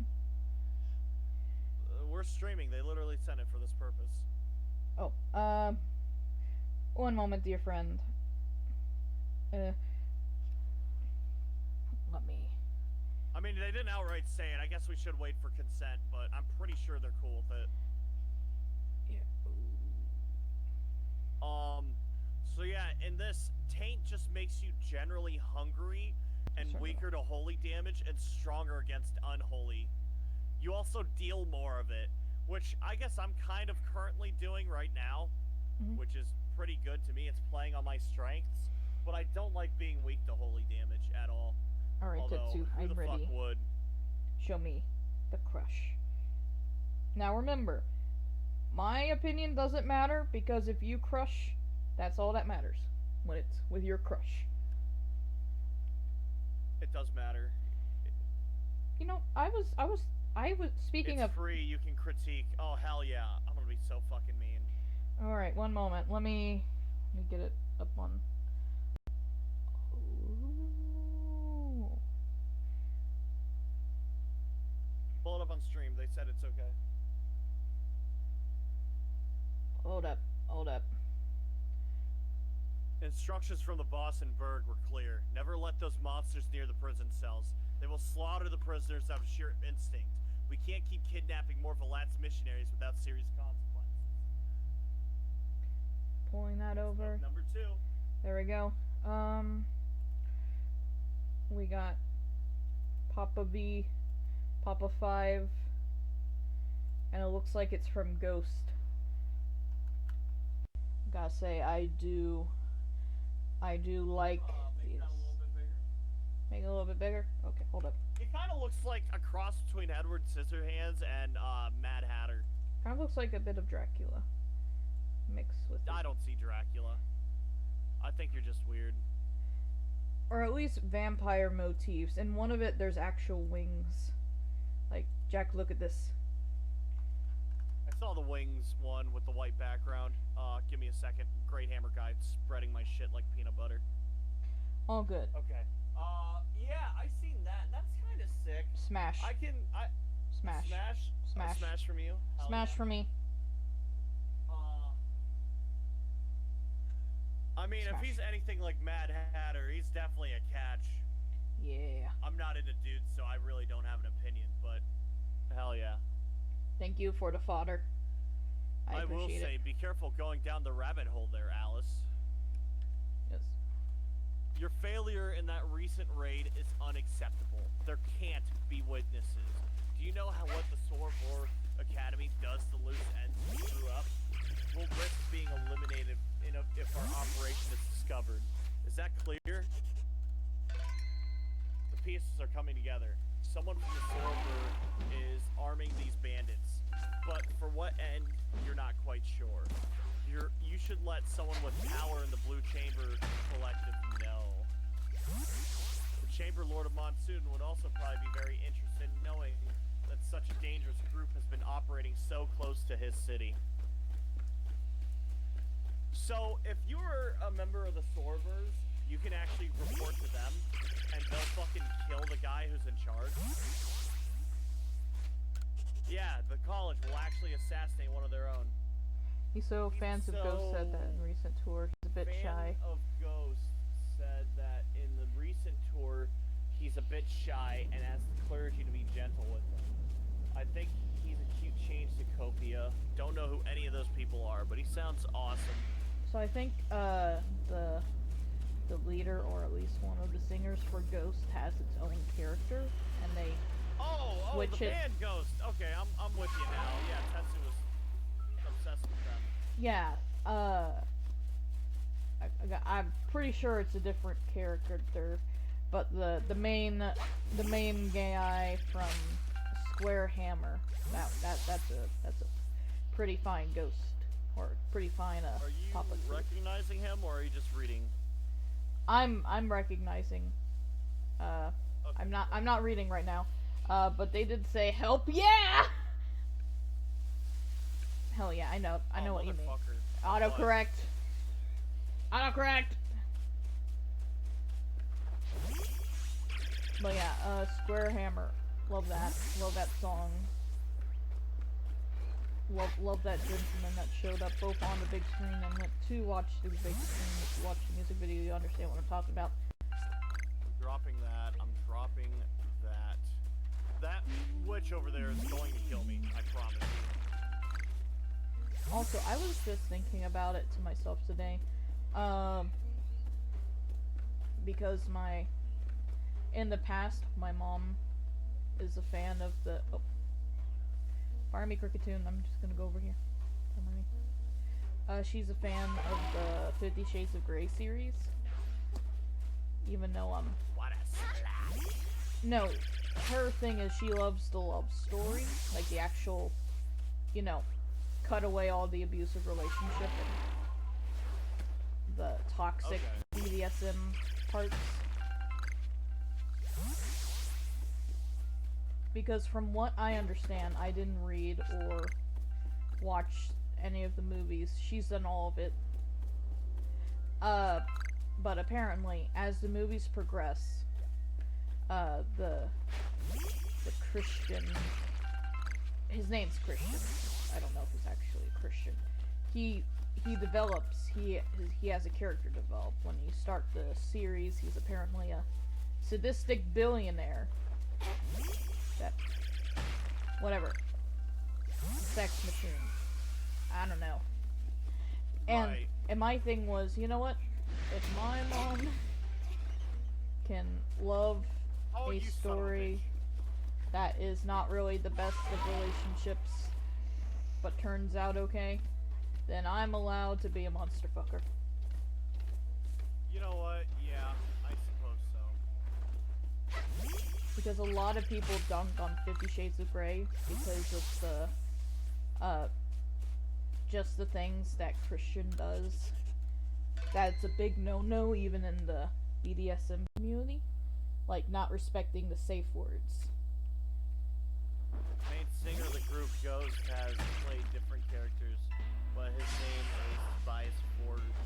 We're streaming. They literally sent it for this purpose. Oh, one moment, dear friend. Let me... I mean, they didn't outright say it. I guess we should wait for consent, but I'm pretty sure they're cool with it. Yeah. So yeah, in this, Taint just makes you generally hungry and weaker to holy damage and stronger against unholy. You also deal more of it, which I guess I'm kind of currently doing right now, which is pretty good to me. It's playing on my strengths, but I don't like being weak to holy damage at all. Alright, Tetsu, I'm ready. Fuck would? Show me the crush. Now remember, my opinion doesn't matter, because if you crush, that's all that matters when it's with your crush. It does matter. You know, I was speaking of... It's free, you can critique. Oh, hell yeah. I'm gonna be so fucking mean. Alright, one moment. Let me get it up on... Ooh. Pull it up on stream. They said it's okay. Hold up. Instructions from the boss in Berg were clear. Never let those monsters near the prison cells. They will slaughter the prisoners out of sheer instinct. We can't keep kidnapping more Valat's missionaries without serious consequences. Pulling that over. Number 2. There we go. We got Papa V, Papa 5, and it looks like it's from Ghost. Gotta say, I do like these. Make it a little bit bigger? Okay, hold up. It kind of looks like a cross between Edward Scissorhands and Mad Hatter. Kind of looks like a bit of Dracula mixed with I don't see Dracula. I think you're just weird. Or at least vampire motifs. In one of it, there's actual wings. Like, Jack, look at this. I saw the wings one with the white background. Give me a second. Great Hammer Guy spreading my shit like peanut butter. All good. Okay. Yeah, I seen that. That's kind of sick. Smash. Smash. Smash. Smash from you. Smash for me. I mean, Smash. if he's anything like Mad Hatter, he's definitely a catch. Yeah. I'm not into dudes, so I really don't have an opinion, but hell yeah. Thank you for the fodder. I will appreciate say, it. be careful going down the rabbit hole there, Alice. Yes. Your failure in that recent raid is unacceptable. There can't be witnesses. Do you know what the Sorvor Academy does to loose ends we grew up? We'll risk being eliminated if our operation is discovered. Is that clear? The pieces are coming together. Someone from the Sorvor is arming these bandits. But for what end, you're not quite sure. You should let someone with power in the Blue Chamber Collective know. The Chamber Lord of Monsoon would also probably be very interested in knowing that such a dangerous group has been operating so close to his city. So, if you're a member of the Sorvers, you can actually report to them, and they'll fucking kill the guy who's in charge. Yeah, the college will actually assassinate one of their own. Fans of Ghost said that in recent tour. He's a bit shy. Of Ghost said that in the recent tour, he's a bit shy and asks the clergy to be gentle with him. I think he's a cute change to Copia. Don't know who any of those people are, but he sounds awesome. So I think the leader, or at least one of the singers for Ghost, has its own character, and they switch the it. band Ghost. Okay, I'm with you now. Yeah, Tetsu was obsessed with them. Yeah, I'm pretty sure it's a different character. But the main guy from Square Hammer, that's a pretty fine ghost, or pretty fine Are you Papa Tooth. recognizing him, or are you just reading? I'm recognizing. Okay. I'm not reading right now. But they did say help, yeah. Hell yeah, I know what you mean. Motherfucker. Autocorrect. Autocorrect. But yeah, Square Hammer. Love that. Love that song. Love that gentleman that showed up both on the big screen and went to watch the big screen. If you watch the music video, you understand what I'm talking about. I'm dropping that. I'm dropping that. That witch over there is going to kill me. I promise you. Also, I was just thinking about it to myself today. Because in the past, my mom is a fan of the... Oh. Fire me, Cricketoon. I'm just gonna go over here. Don't mind me. She's a fan of the 50 Shades of Grey series. Even though What a slut. No, her thing is she loves the love story. Like the actual, cut away all the abusive relationship and the toxic BDSM parts. Because from what I understand, I didn't read or watch any of the movies. She's done all of it. But apparently, as the movies progress, the Christian, his name's Christian. I don't know if he's actually a Christian. He develops. He has a character develop. When you start the series, he's apparently a sadistic billionaire. That, whatever, sex machine. I don't know. And my thing was, you know what? If my mom can love a story that is not really the best of relationships, but turns out okay, then I'm allowed to be a monster fucker. You know what? Yeah, I suppose so. Because a lot of people dunk on 50 Shades of Grey because of the, just the things that Christian does. That's a big no-no even in the BDSM community. Like, not respecting the safe words. Main singer of the group, Ghost, has played different characters, but his name is Tobias Forge.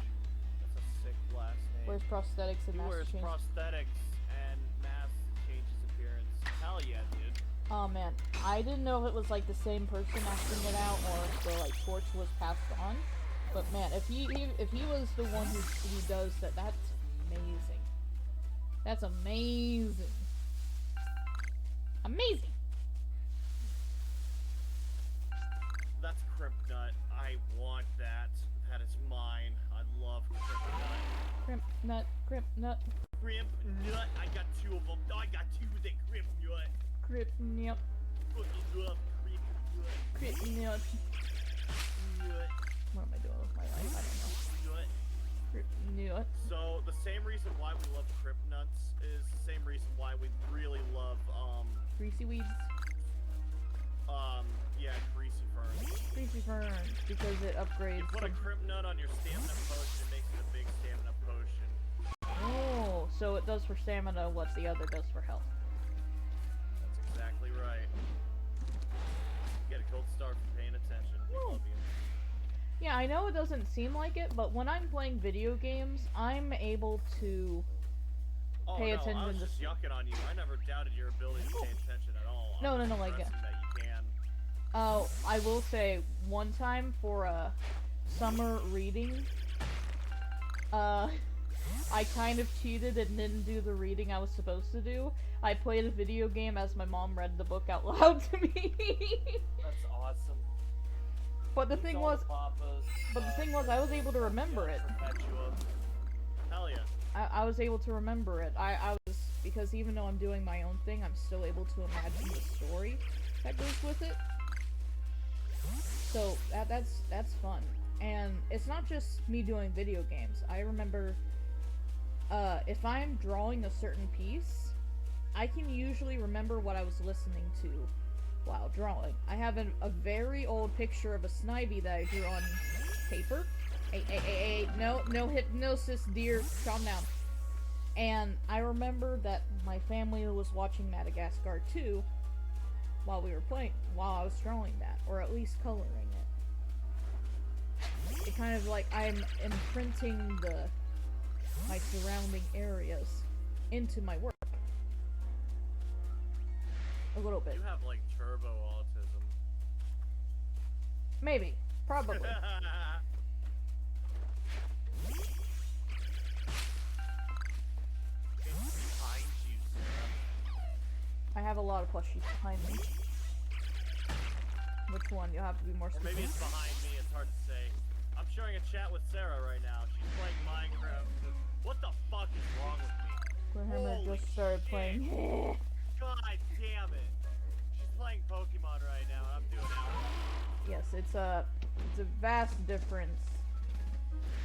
That's a sick last name. Wears prosthetics and He wears masks change. prosthetics and masks to change his appearance. Hell yeah, dude. Oh man, I didn't know if it was like the same person acting it out or if the like torch was passed on. But man, if he was the one who does that, that's amazing. That's amazing. Amazing. That's Kryptonite. I want that. That is mine. I love Kryptonite. Kryptonite. Kryptonite. I got two of them. I got two of that Kryptonite. Kryptonite. Fucking love Kryptonite. Kryptonite. What am I doing with my life? I don't know. Kryptonite. So, the same reason why we love Kryptonuts is the same reason why we really love, Greasy weeds. Yeah, Greasy Ferns. Greasy ferns, because it upgrades. You put a Kryptonut on your stamina potion, it makes it a big stamina potion. Oh, so it does for stamina what the other does for health. That's exactly right. You get a gold star for paying attention. We love you. Yeah, I know it doesn't seem like it, but when I'm playing video games, I'm able to pay attention I was to just yucking on you. I never doubted your ability to pay attention at all. No, I'm no, like that you can. I will say one time for a summer reading, I kind of cheated and didn't do the reading I was supposed to do. I played a video game as my mom read the book out loud to me. That's awesome. But the thing was, I was able to remember it. Hell yeah. I was able to remember it. I was, because even though I'm doing my own thing, I'm still able to imagine the story that goes with it. So that's fun. And it's not just me doing video games. I remember if I'm drawing a certain piece, I can usually remember what I was listening to while drawing. I have a very old picture of a Snivy that I drew on paper. Hey, no hypnosis, dear, calm down. And I remember that my family was watching Madagascar 2 while I was drawing that, or at least coloring it. It kind of like I'm imprinting my surrounding areas into my work. A little bit. You have like turbo autism. Maybe. Probably. It's behind you, Sarah. I have a lot of plushies behind me. Which one? You'll have to be more Or specific. maybe it's behind me, it's hard to say. I'm sharing a chat with Sarah right now. She's playing Minecraft. What the fuck is wrong with me? Warhammer Holy just started shit. playing. God damn it. She's playing Pokemon right now, and I'm doing out. Yes, it's a vast difference.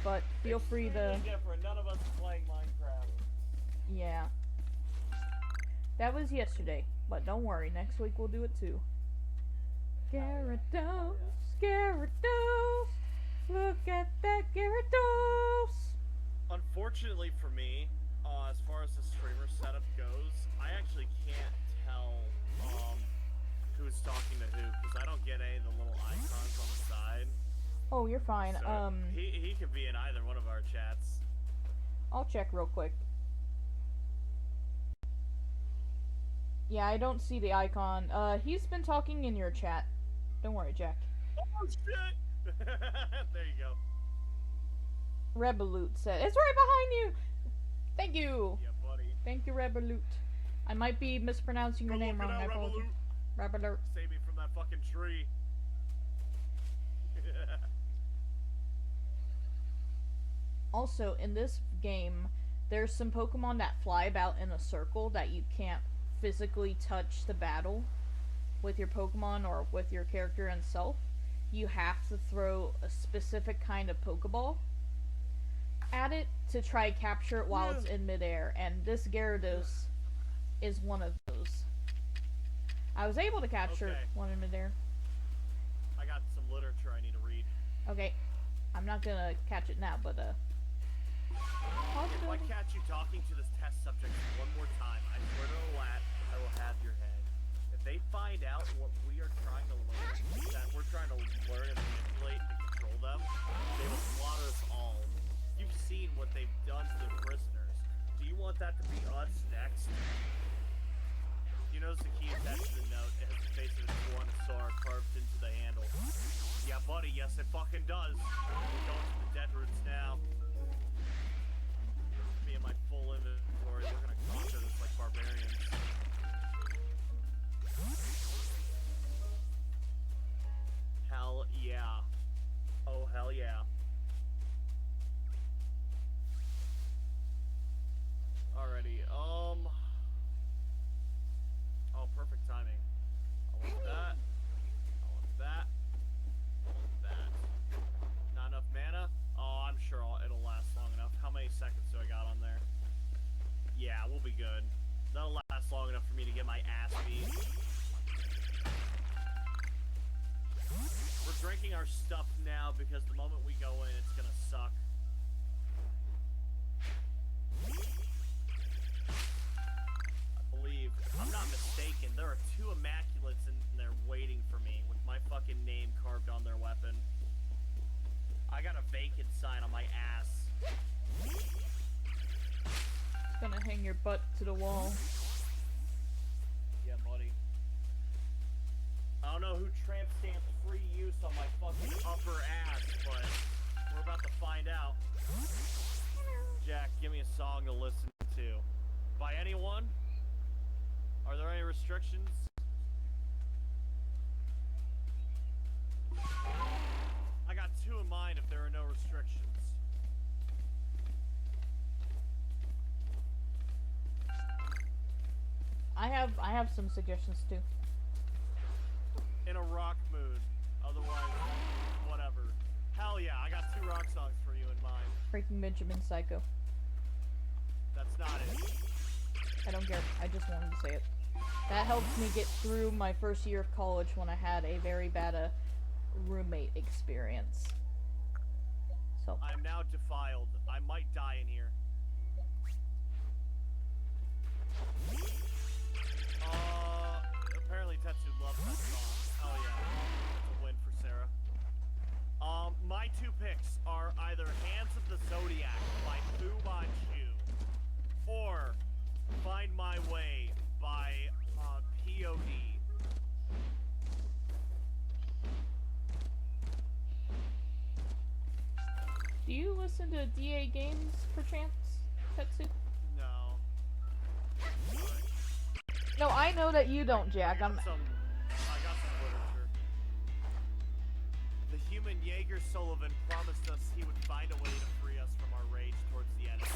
But feel free to. Extremely different. None of us are playing Minecraft. Yeah. That was yesterday, but don't worry, next week we'll do it too. Gyarados, Gyarados, look at that Gyarados. Unfortunately for me, as far as the streamer setup goes, I actually can't tell who's talking to who, because I don't get any of the little icons on the side. Oh, you're fine. So he could be in either one of our chats. I'll check real quick. Yeah, I don't see the icon. He's been talking in your chat. Don't worry, Jack. Oh shit! There you go. Revolut said, it's right behind you! Thank you! Yeah, buddy. Thank you, Revolut. I might be mispronouncing your name wrong. I apologize. Revolut. Save me from that fucking tree. Also, in this game, there's some Pokemon that fly about in a circle that you can't physically touch the battle with your Pokemon or with your character and self. You have to throw a specific kind of Pokeball at it to try capture it while it's in midair, and this Gyarados is one of those. I was able to capture one in midair. I got some literature I need to read. Okay, I'm not gonna catch it now, but If I catch you talking to this test subject one more time, I swear to Allah, I will have your head. If they find out what we are trying to learn, that we're trying to learn and manipulate to control them, they will slaughter us all. You've seen what they've done to the prisoners. Do you want that to be us next? You notice the key attached to the note. It has the face of a Tyrannosaur carved into the handle. Yeah, buddy, yes it fucking does. We're going to the dead roots now. Me and my full inventory, we're gonna conquer this like barbarians. Hell yeah. Oh, hell yeah. Alrighty, oh, perfect timing. I want that. I want that. I want that. Not enough mana? Oh, I'm sure it'll last long enough. How many seconds do I got on there? Yeah, we'll be good. That'll last long enough for me to get my ass beat. We're drinking our stuff now because the moment we go in, it's gonna suck. I believe, if I'm not mistaken, there are 2 Immaculates in there waiting for me with my fucking name carved on their weapon. I got a vacant sign on my ass. it's gonna hang your butt to the wall. Yeah, buddy. I don't know who tramp stamped free use on my fucking upper ass, but we're about to find out. Jack, give me a song to listen to. By anyone? Are there any restrictions? I got 2 in mind if there are no restrictions. I have some suggestions too. In a rock mood. Otherwise, whatever. Hell yeah, I got 2 rock songs for you in mind. Breaking Benjamin Psycho. that's not it. I don't care. I just wanted to say it. That helped me get through my first year of college when I had a very bad roommate experience. So. I'm now defiled. I might die in here. Apparently Tetsu loves that song. Oh yeah, that's a win for Sarah. My two picks are either Hands of the Zodiac by Fu Manchu, or Find My Way by POD. Do you listen to DA Games, perchance, Tetsu? No. Sorry. No, I know that you don't, Jack. I got some literature. The human Jaeger Sullivan promised us he would find a way to free us from our rage towards the enemy. We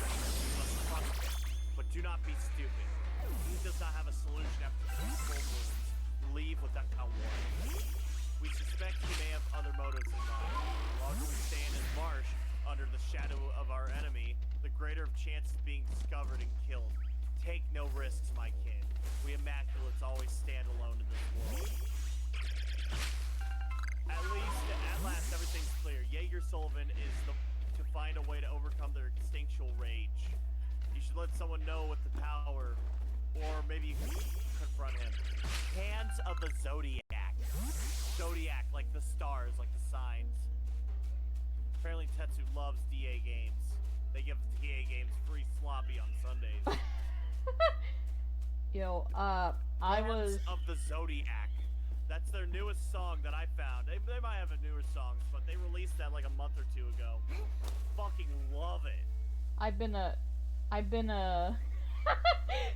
must trust him, but do not be stupid. He does not have a solution after full moons. Leave without warning. We suspect he may have other motives in mind. The longer we stay in his marsh, under the shadow of our enemy, the greater of chance of being discovered and killed. Take no risks, my kid. We Immaculates always stand alone in this world. At last, everything's clear. Jaeger Sullivan is to find a way to overcome their instinctual rage. You should let someone know with the power, or maybe you can confront him. Hands of the Zodiac. Zodiac, like the stars, like the signs. Apparently Tetsu loves DA games. They give DA games free sloppy on Sundays. Yo, I was... Hands of the Zodiac. That's their newest song that I found. They might have a newer songs, but they released that like a month or two ago. Fucking love it. I've been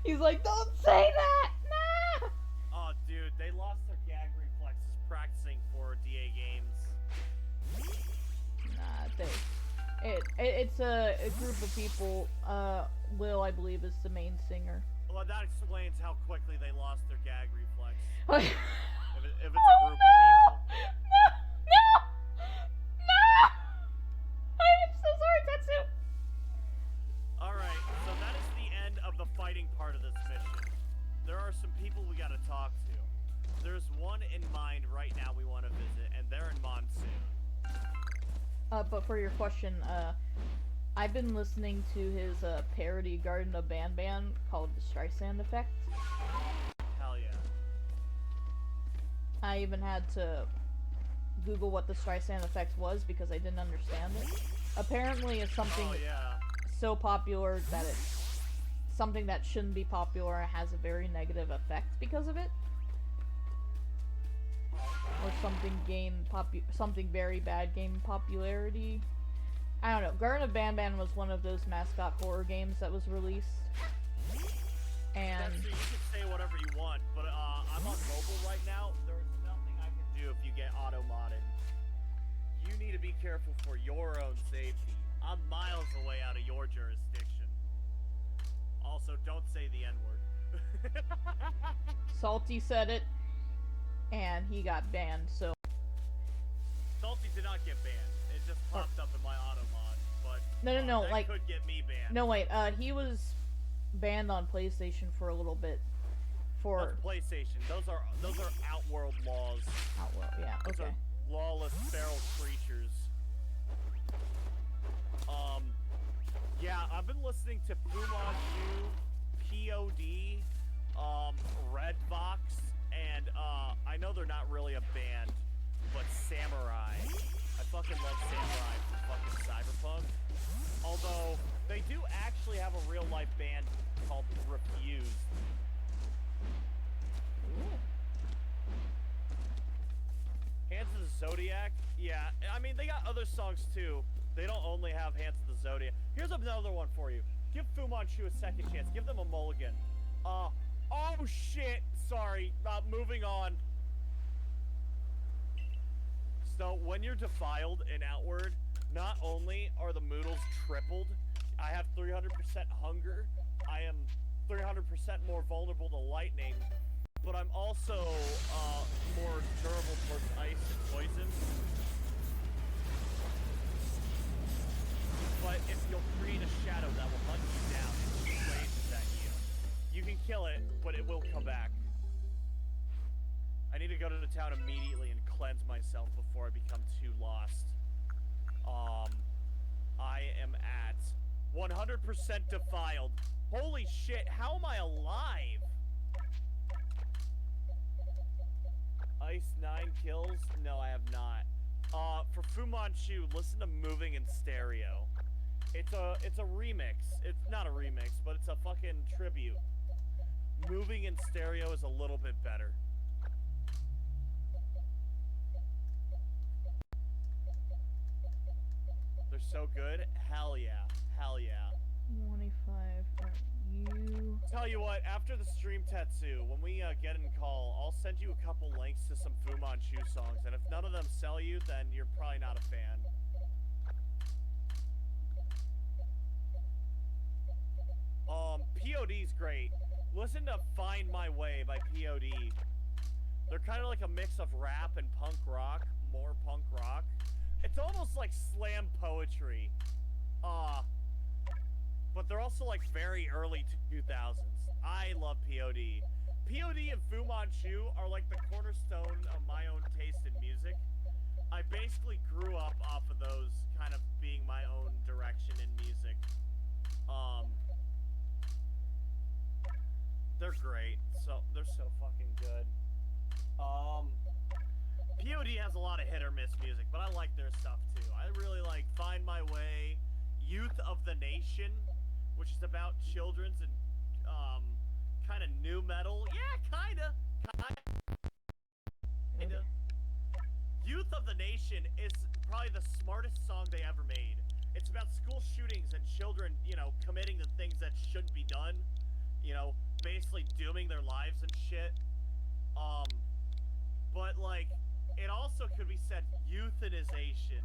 He's like, don't say that! Nah! Oh, dude, they lost their gag reflexes practicing for DA games. Nah, it's a group of people. Will, I believe, is the main singer. Well, that explains how quickly they lost their gag reflex. Oh, If it's a group of people. No! I am so sorry, Tetsu! Alright, so that is the end of the fighting part of this mission. There are some people we gotta talk to. There's one in mind right now we want to visit, and they're in Monsoon. But for your question, I've been listening to his parody Garden of Banban called The Streisand Effect. Hell yeah. I even had to Google what the Streisand Effect was because I didn't understand it. Apparently it's something so popular that it's something that shouldn't be popular and has a very negative effect because of it. Or something very bad gain popularity. I don't know. Garden of Banban was one of those mascot horror games that was released. And you can say whatever you want, but I'm on mobile right now. There's nothing I can do if you get auto-modded. You need to be careful for your own safety. I'm miles away out of your jurisdiction. Also, don't say the N-word. Salty said it, and he got banned, so... Salty did not get banned. It just popped up in my auto mod, but No, that like... could get me banned. No, wait, he was banned on PlayStation for a little bit. For... That's PlayStation. Those are Outworld laws. Outworld, yeah, Those okay. are lawless feral creatures. Yeah, I've been listening to Fu Manchu, POD, Redbox, and I know they're not really a band, but Samurai. I fucking love Samurai from fucking Cyberpunk. Although, they do actually have a real-life band called Refused. Hands of the Zodiac? Yeah, I mean, they got other songs too. They don't only have Hands of the Zodiac. Here's another one for you. Give Fu Manchu a second chance. Give them a mulligan. Oh shit! Sorry. Moving on. So, when you're defiled in Outward, not only are the moodles tripled, I have 300% hunger, I am 300% more vulnerable to lightning, but I'm also more durable towards ice and poison. But if you'll create a shadow that will hunt you down and rages at you. You can kill it, but it will come back. I need to go to the town immediately and cleanse myself before I become too lost. I am at 100% defiled. Holy shit, how am I alive? Ice 9 kills? No, I have not. For Fu Manchu, listen to Moving in Stereo. It's a remix. It's not a remix, but it's a fucking tribute. Moving in Stereo is a little bit better. They're so good. Hell yeah. Hell yeah. 25. Alright, you. Tell you what, after the stream Tetsu, when we get in call, I'll send you a couple links to some Fu Manchu songs, and if none of them sell you, then you're probably not a fan. POD's great. Listen to Find My Way by POD. They're kind of like a mix of rap and punk rock, more punk rock. It's almost like slam poetry. But they're also like very early 2000s. I love POD. POD and Fu Manchu are like the cornerstone of my own taste in music. I basically grew up off of those kind of being my own direction in music. They're great. They're so fucking good. POD has a lot of hit or miss music, but I like their stuff too. I really like Find My Way, Youth of the Nation, which is about children's and kind of new metal. Yeah, kinda. Youth of the Nation is probably the smartest song they ever made. It's about school shootings and children, you know, committing the things that shouldn't be done. You know, basically dooming their lives and shit. But like, it also could be said euthanization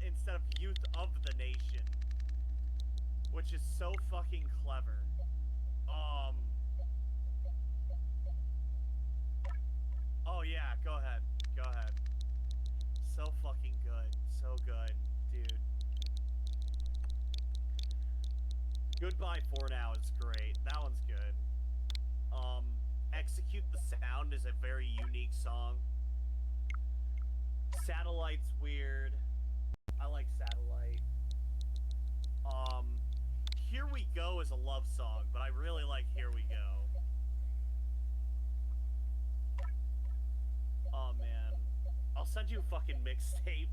instead of youth of the nation, which is so fucking clever. Oh yeah, go ahead. Go ahead. So fucking good. So good, dude. Goodbye for Now is great. That one's good. Execute the Sound is a very unique song. Satellite's weird. I like Satellite. Here We Go is a love song, but I really like Here We Go. Oh man. I'll send you a fucking mixtape.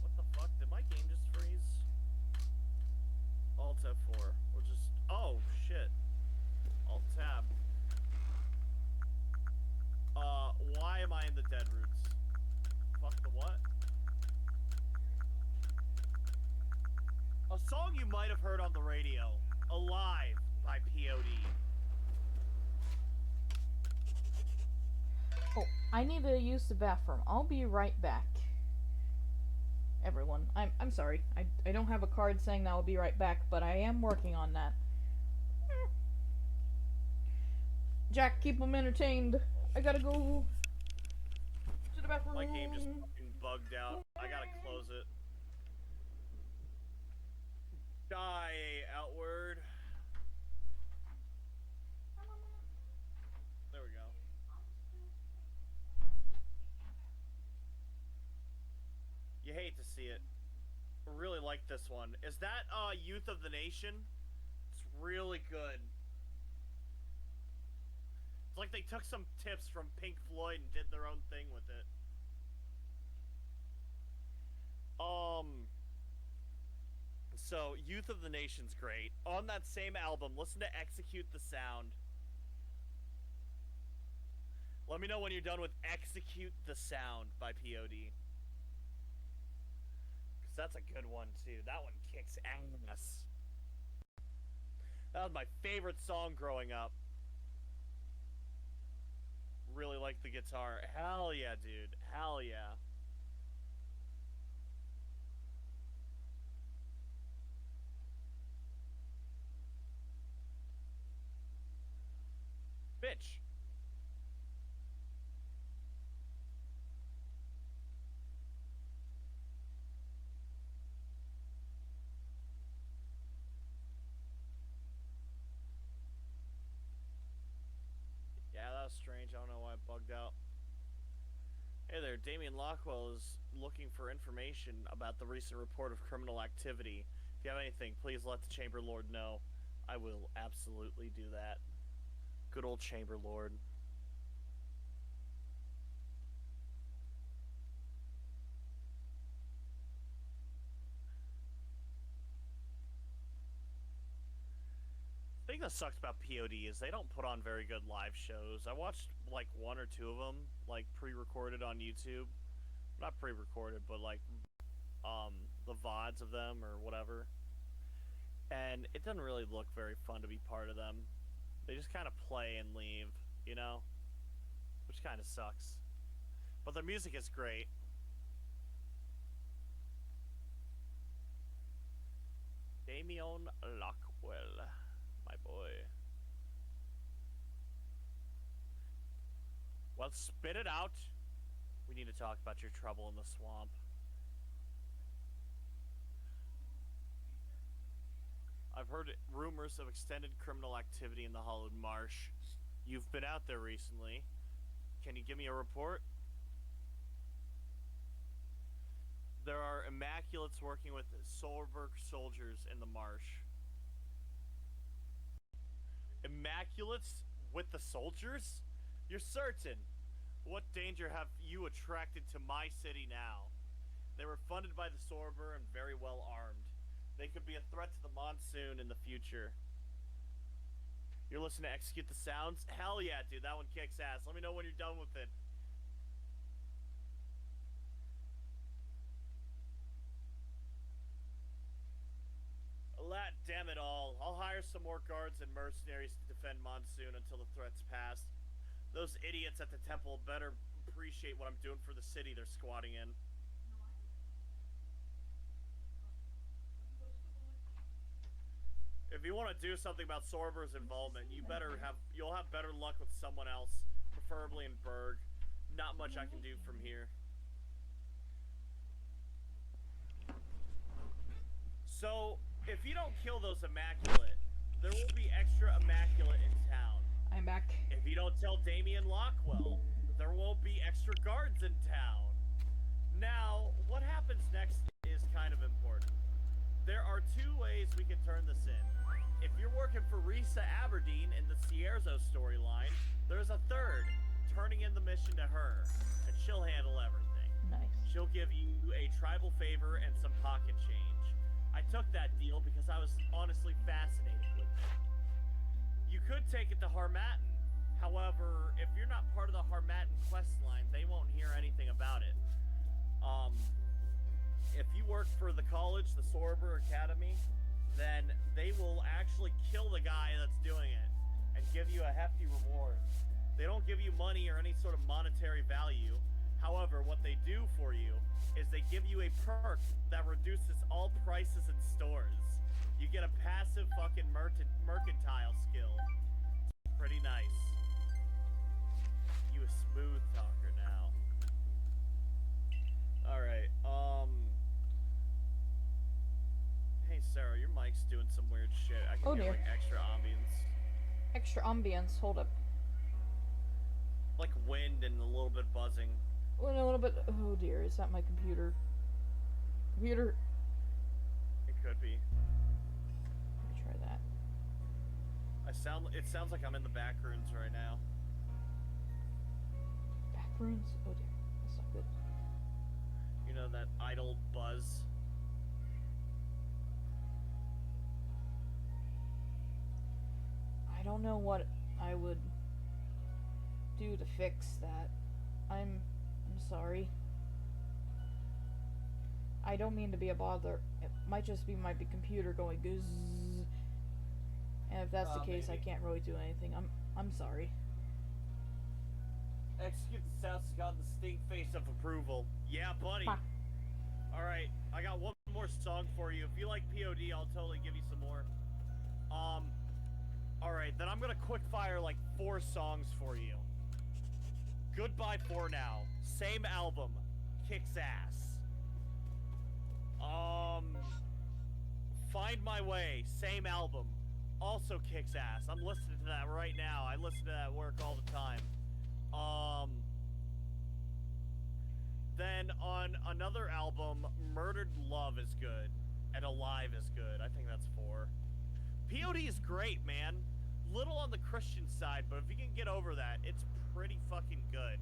What the fuck? Did my game just freeze? Alt F4. Or just... Oh, shit. Alt Tab. Why am I in the Dead Roots? Fuck the what? A song you might have heard on the radio. Alive by POD. Oh, I need to use the bathroom. I'll be right back. Everyone, I'm sorry. I don't have a card saying that I'll be right back, but I am working on that. Jack, keep them entertained. I gotta go to the bathroom. My game just fucking bugged out. I gotta close it. Die, Outward. There we go. You hate to see it. I really like this one. Is that Youth of the Nation? It's really good. It's like they took some tips from Pink Floyd and did their own thing with it. So, Youth of the Nation's great. On that same album, listen to Execute the Sound. Let me know when you're done with Execute the Sound by POD. Because that's a good one, too. That one kicks ass. That was my favorite song growing up. Really like the guitar. Hell yeah, dude. Hell yeah. bitch. Yeah, that was strange. I don't know why it bugged out. Hey there, Damien Lockwell is looking for information about the recent report of criminal activity. If you have anything, please let the Chamber Lord know. I will absolutely do that. Good old Chamber Lord. The thing that sucks about POD is they don't put on very good live shows. I watched like one or two of them, like pre-recorded on YouTube. Not pre-recorded, but like the VODs of them or whatever. And it doesn't really look very fun to be part of them. They just kind of play and leave, you know? Which kind of sucks. But their music is great. Damien Lockwell, my boy. Well, spit it out. We need to talk about your trouble in the swamp. I've heard rumors of extended criminal activity in the Hollowed Marsh. You've been out there recently. Can you give me a report? There are Immaculates working with Solberg soldiers in the marsh. Immaculates with the soldiers? You're certain? What danger have you attracted to my city now? They were funded by the Sorber and very well armed. They could be a threat to the monsoon in the future. You're listening to Execute the Sounds? Hell yeah, dude, that one kicks ass. Let me know when you're done with it. Damn it all. I'll hire some more guards and mercenaries to defend Monsoon until the threat's passed. Those idiots at the temple better appreciate what I'm doing for the city they're squatting in. If you want to do something about Sorber's involvement, you'll have better luck with someone else, preferably in Berg. Not much I can do from here. So, if you don't kill those Immaculate, there will be extra Immaculate in town. I'm back. If you don't tell Damien Lockwell, there won't be extra guards in town. Now, what happens next is kind of important. There are two ways we can turn this in. If you're working for Risa Aberdeen in the Cierzo storyline, there's a third, turning in the mission to her, and she'll handle everything. Nice. She'll give you a tribal favor and some pocket change. I took that deal because I was honestly fascinated with it. You could take it to Harmattan. However, if you're not part of the Harmattan quest line, they won't hear anything about it. If you work for the college, the Sorber Academy, then they will actually kill the guy that's doing it and give you a hefty reward. They don't give you money or any sort of monetary value. However, what they do for you is they give you a perk that reduces all prices in stores. You get a passive fucking mercantile skill. It's pretty nice. You a smooth talker now. Alright, hey Sarah, your mic's doing some weird shit. I can hear like extra ambience. Extra ambience, hold up. Like wind and a little bit buzzing. Oh, a little bit. Oh dear, is that my computer? Computer. It could be. Let me try that. It sounds like I'm in the back rooms right now. Back rooms? Oh dear, that's not good. You know that idle buzz? I don't know what I would do to fix that. I'm sorry. I don't mean to be a bother. It might just be my computer going guzz. And if that's the case, I can't really do anything. I'm sorry. Execute the South's got the stink face of approval. Yeah, buddy. Alright, I got one more song for you. If you like POD, I'll totally give you some more. Alright, then I'm gonna quick fire like 4 songs for you. Goodbye for Now, same album, kicks ass. Find My Way, same album, also kicks ass. I'm listening to that right now. I listen to that at work all the time. Then on another album, Murdered Love is good, and Alive is good. I think that's 4. POD is great, man. Little on the Christian side, but if you can get over that, it's pretty fucking good.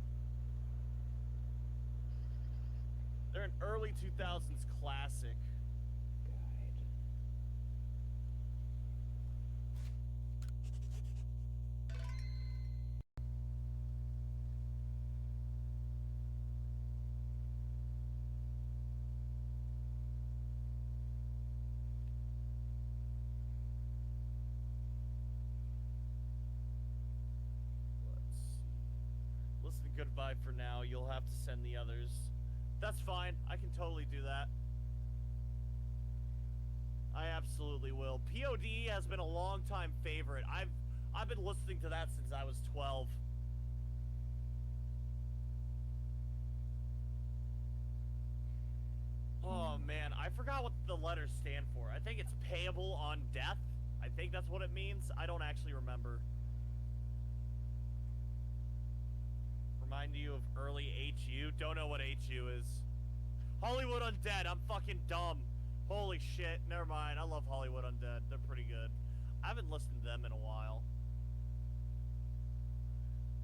They're an early 2000s classic. Listen to Goodbye for Now. You'll have to send the others. That's fine. I can totally do that. I absolutely will. POD has been a long-time favorite. I've been listening to that since I was 12. Oh man, I forgot what the letters stand for. I think it's payable on death. I think that's what it means. I don't actually remember. Remind you of early HU? Don't know what HU is. Hollywood Undead, I'm fucking dumb. Holy shit, never mind. I love Hollywood Undead. They're pretty good. I haven't listened to them in a while.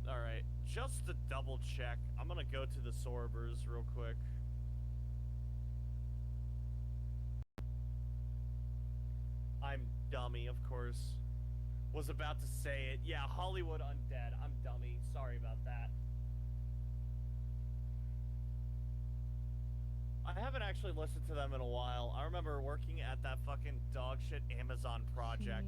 Alright, just to double check, I'm gonna go to the Sorbers real quick. I'm dummy, of course. Was about to say it. Yeah, Hollywood Undead. I'm dummy. Sorry about that. I haven't actually listened to them in a while. I remember working at that fucking dogshit Amazon project.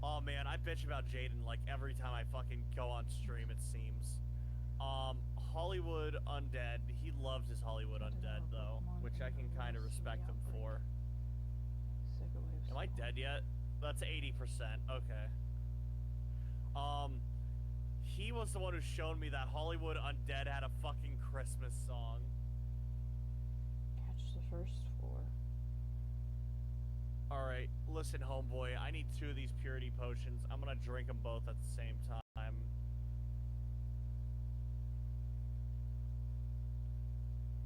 Oh man, I bitch about Jaden like every time I fucking go on stream, it seems. Hollywood Undead. He loves his Hollywood Undead though, which I can kind of respect him for. Am I dead yet? That's 80%. Okay. He was the one who showed me that Hollywood Undead had a fucking Christmas song. Catch the first 4. Alright, listen, homeboy. I need 2 of these purity potions. I'm gonna drink them both at the same time.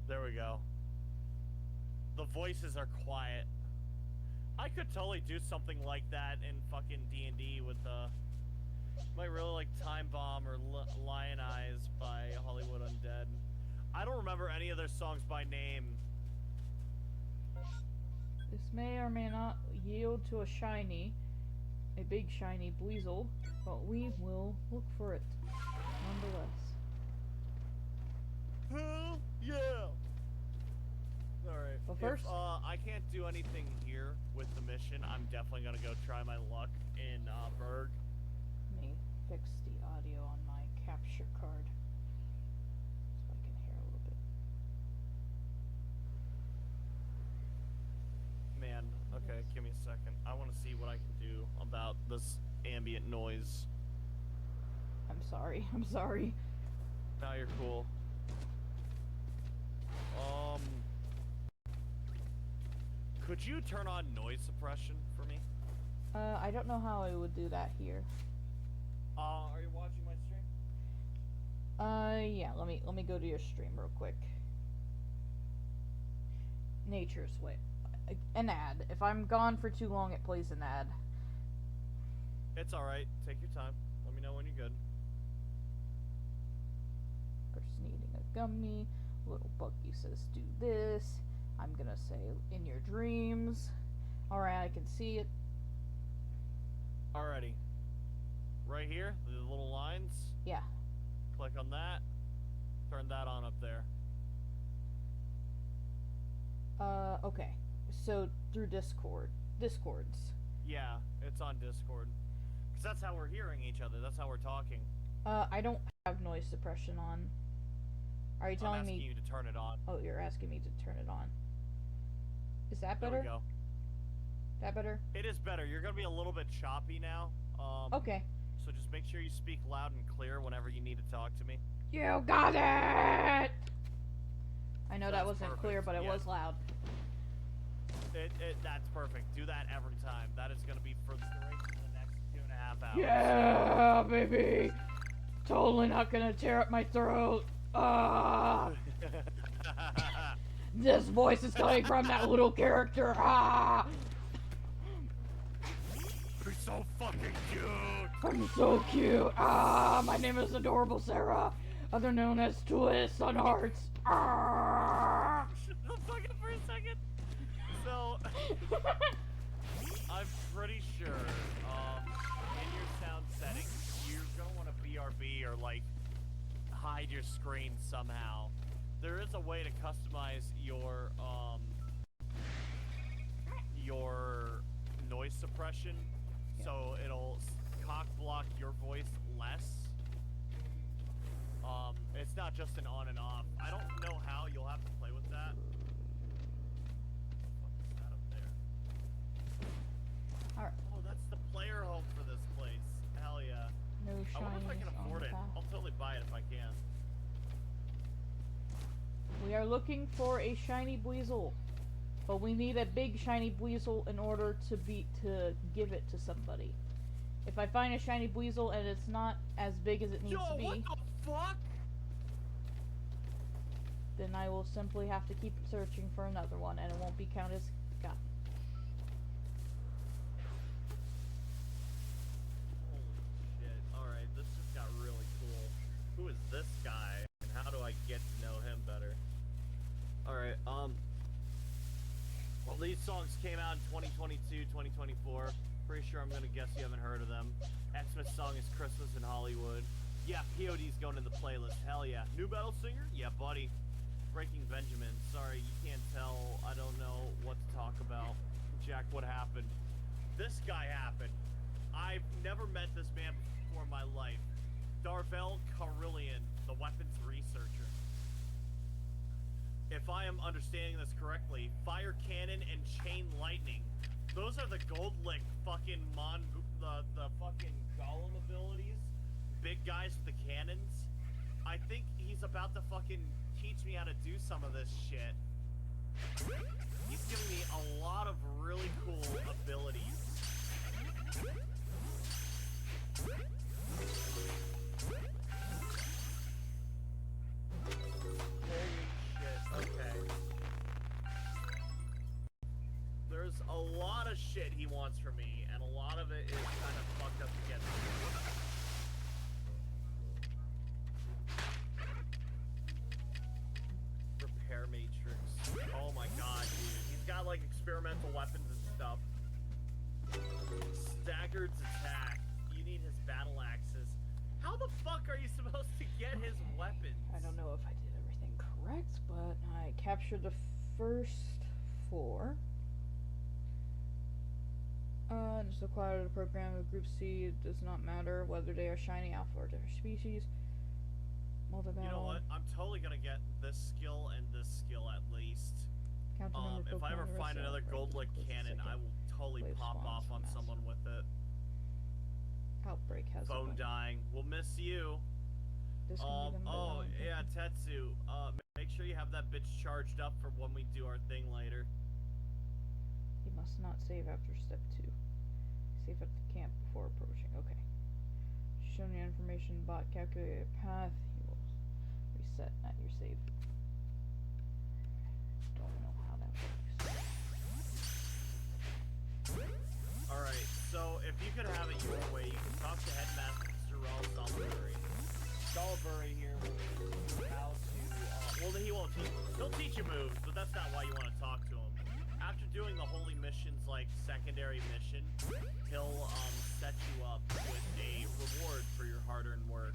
There we go. The voices are quiet. I could totally do something like that in fucking D&D with might really like Time Bomb or Lion Eyes by Hollywood Undead. I don't remember any of their songs by name. This may or may not yield to a big shiny Bleasel, but we will look for it nonetheless. Hell yeah! Alright. But first, if I can't do anything here with the mission, I'm definitely gonna go try my luck in Berg. Let me fix the audio on my capture card so I can hear a little bit. Man, okay, give me a second. I want to see what I can do about this ambient noise. I'm sorry. I'm sorry. Now you're cool. Could you turn on noise suppression for me? I don't know how I would do that here. Are you watching my stream? Yeah, let me go to your stream real quick. Nature's Way. An ad. If I'm gone for too long, it plays an ad. It's alright. Take your time. Let me know when you're good. Person eating a gummy. Little Bucky says do this. I'm gonna say in your dreams. Alright, I can see it. Alrighty. Right here, the little lines. Yeah. Click on that. Turn that on up there. Okay. So through Discords. Yeah, it's on Discord. Because that's how we're hearing each other. That's how we're talking. I don't have noise suppression on. Are you telling me? I'm asking you to turn it on. Oh, you're asking me to turn it on. Is that better? There we go. That better? It is better. You're gonna be a little bit choppy now. Okay. So just make sure you speak loud and clear whenever you need to talk to me. You got it! I know that That's wasn't perfect. clear, but it Yeah. was loud. That's perfect. Do that every time. That is gonna be for the duration of the next 2.5 hours. Yeah, baby! Totally not gonna tear up my throat. Ah! This voice is coming from that little character. Ah! You're so fucking cute. I'm so cute. Ah! My name is Adorable Sarah, other known as Twist on Hearts. Ah! Shut the fuck up for a second. So, I'm pretty sure, in your sound settings, you're gonna want to BRB or like hide your screen somehow. There is a way to customize your noise suppression, so it'll cock block your voice less. It's not just an on and off. I don't know how. You'll have to play with that. What the fuck is that up there? Alright. Oh, that's the player home for this place. Hell yeah. No I wonder if I shinies can on afford the it. path. I'll totally buy it if I can. We are looking for a shiny Buizel, but we need a big shiny Buizel in order to give it to somebody. If I find a shiny Buizel and it's not as big as it needs to be, what the fuck? then I will simply have to keep searching for another one, and it won't be counted as gotten. Holy shit. Alright, this just got really cool. Who is this guy? And how do I get to know him better? Alright, well, these songs came out in 2022, 2024. Pretty sure I'm gonna guess you haven't heard of them. Xmas song is Christmas in Hollywood. Yeah, POD's going in the playlist. Hell yeah. New Metal Singer? Yeah, buddy. Breaking Benjamin. Sorry, you can't tell. I don't know what to talk about. Jack, what happened? This guy happened. I've never met this man before in my life. Darvel Carillion, the weapons researcher. If I am understanding this correctly, fire cannon and chain lightning. Those are the gold lick fucking the fucking golem abilities. Big guys with the cannons. I think he's about to fucking teach me how to do some of this shit. He's giving me a lot of really cool abilities. Holy shit, okay. There's a lot of shit he wants from me, and a lot of it is kind of fucked up to get through. Repair matrix. Oh my god, dude. He's got like experimental weapons and stuff. Staggered attack. You need his battle axes. How the fuck are you supposed to get his weapons? I don't know if I did everything correct, but I captured the first 4. Just acquired the program of Group C. It does not matter whether they are shiny, alpha, or different species. You know what? I'm totally gonna get this skill and this skill at least. If I ever find another gold lick cannon, I will totally pop off on someone with it. Outbreak has Phone dying. We'll miss you. Oh yeah, Tetsu. Make sure you have that bitch charged up for when we do our thing later. You must not save after step 2. Save at the camp before approaching. Okay. Shown your information bot calculated path. You will reset at your save. Don't know how that works. Alright, so if you could have it your way, you can talk to Headmaster Raul Salisbury. Salisbury here will teach you how to, well, he won't teach, he'll teach you moves, but that's not why you want to talk to him. After doing the holy missions, like secondary mission, he'll set you up with a reward for your hard-earned work.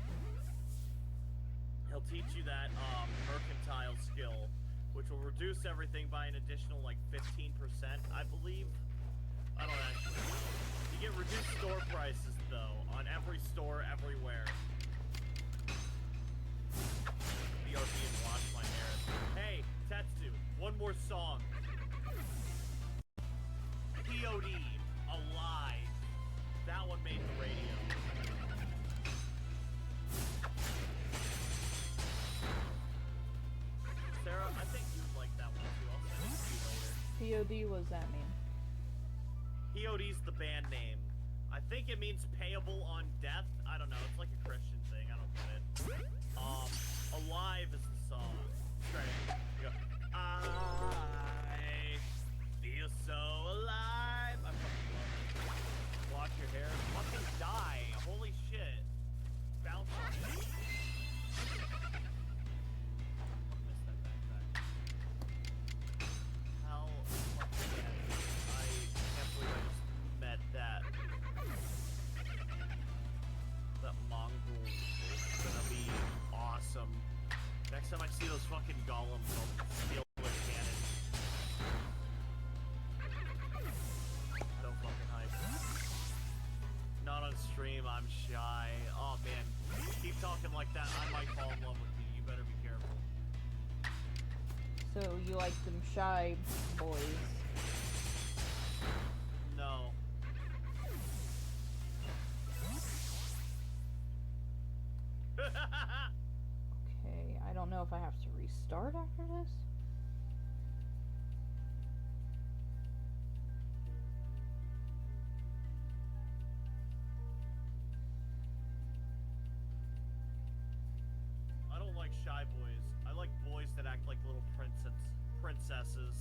He'll teach you that mercantile skill, which will reduce everything by an additional like 15%, I believe. I don't actually know. You get reduced store prices though on every store everywhere. BRB and wash my hair. Hey, Tetsu, one more song. POD, alive. That one made the radio. Sarah, I think you'd like that one too. I'll send it to you later. POD, what does that mean? POD's the band name. I think it means payable on death. I don't know. It's like a Christian thing. I don't get it. Alive is the song. Right. You go, I feel so alive. I fucking love it. Watch your hair fucking die. Holy shit. Bounce on it. Missed that backpack. How fucking yeah. I can't believe I just met that. That mongrel is gonna be awesome. Next time I see those fucking golems, I'll steal their cannon. So fucking hype. Not on stream, I'm shy. Oh man, keep talking like that, I might fall in love with you. You better be careful. So you like them shy boys? No. Okay, I don't know if I have to restart after this. I don't like shy boys. I like boys that act like little princesses.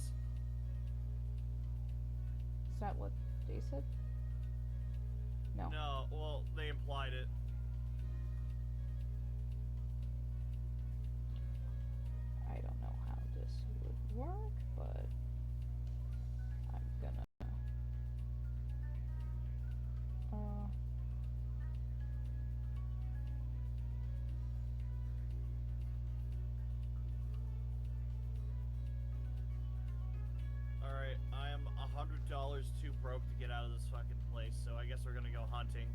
Is that what they said? No. No, well, they implied it. I don't know how this would work, but I'm gonna Alright, I am $100 too broke to get out of this fucking place, so I guess we're gonna go hunting.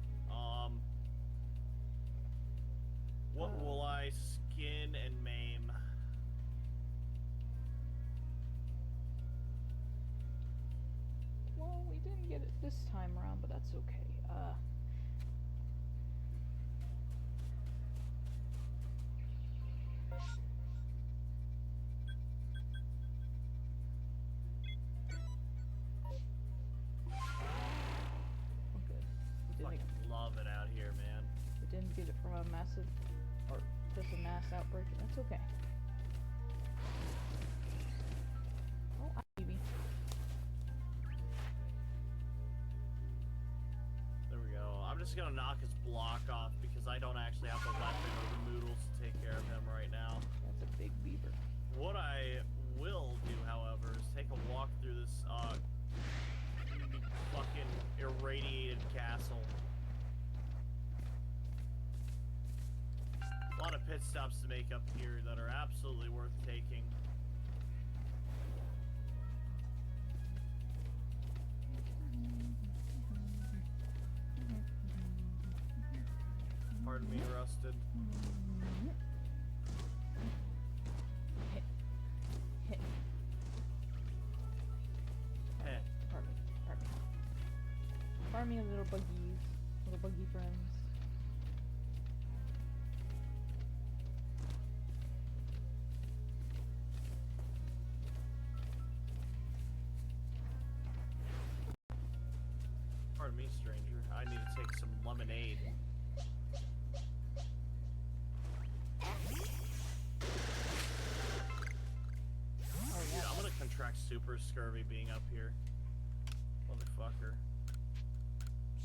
What will I skin and maim? well, we didn't get it this time around, but that's okay. Oh, good. We Fucking love it out here, man. didn't get it from a massive, or just a mass outbreak, and that's okay. Oh, Ivy. There we go. I'm just gonna knock his block off because I don't actually have the weapon or the noodles to take care of him right now. That's a big beaver. What I will do, however, is take a walk through this, fucking irradiated castle. A lot of pit stops to make up here that are absolutely worth taking. Pardon me, Rusted. Hit. Hit. Heh. Pardon me. Pardon me. Pardon me, little buggies. Little buggy friends. Pardon me, stranger. I need to take some lemonade. Oh, Dude, yeah. I'm gonna contract super scurvy being up here. Motherfucker.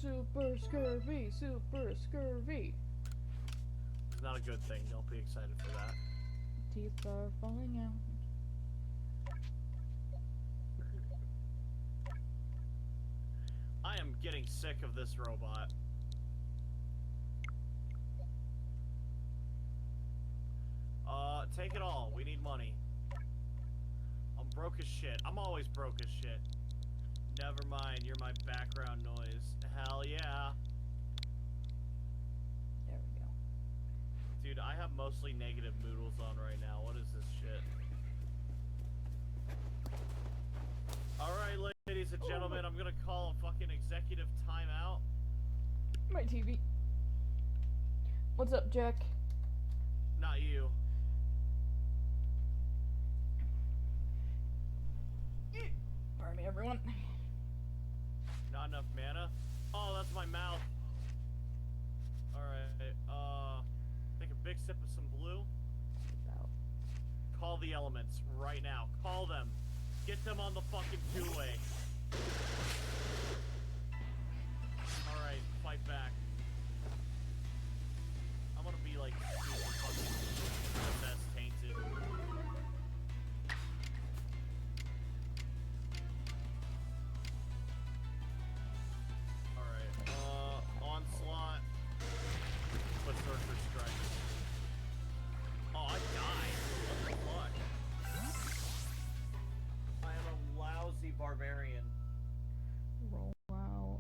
Super scurvy. Super scurvy. It's not a good thing. Don't be excited for that. Teeth are falling out. I am getting sick of this robot. Take it all. We need money. I'm broke as shit. I'm always broke as shit. Never mind, you're my background noise. Hell yeah. There we go. Dude, I have mostly negative moodles on right now. What is this shit? Alright, ladies and gentlemen, I'm gonna call a fucking executive timeout. My TV. What's up, Jack? Not you. Pardon me, everyone. Not enough mana? Oh, that's my mouth. Alright, take a big sip of some blue. Call the elements right now. Call them. Get them on the fucking two-way. Alright, fight back. I'm gonna be like super fucking best tainted. Alright, onslaught. Berserker strike. Oh, I died. What the fuck? I am a lousy barbarian. Roll out.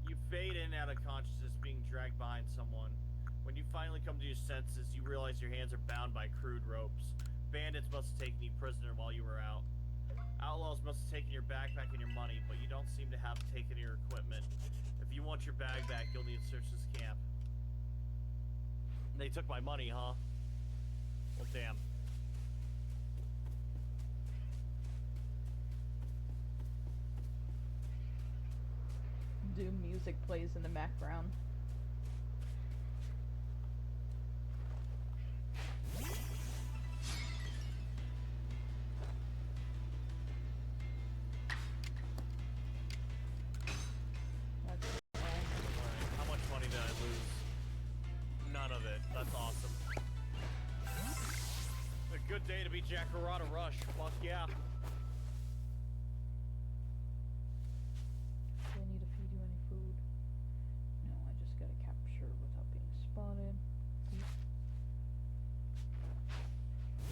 You fade in out of consciousness, being dragged behind someone. When you finally come to your senses, you realize your hands are bound by crude ropes. Bandits must have taken you prisoner while you were out. Outlaws must have taken your backpack and your money, but you don't seem to have taken your equipment. If you want your bag back, you'll need to search this camp. They took my money, huh? Well, damn. Doom music plays in the background. That's Alright, how much money did I lose? None of it. That's awesome. A good day to be Jacaranda Rush. Fuck yeah. Do I need to feed you any food? No, I just gotta capture without being spotted.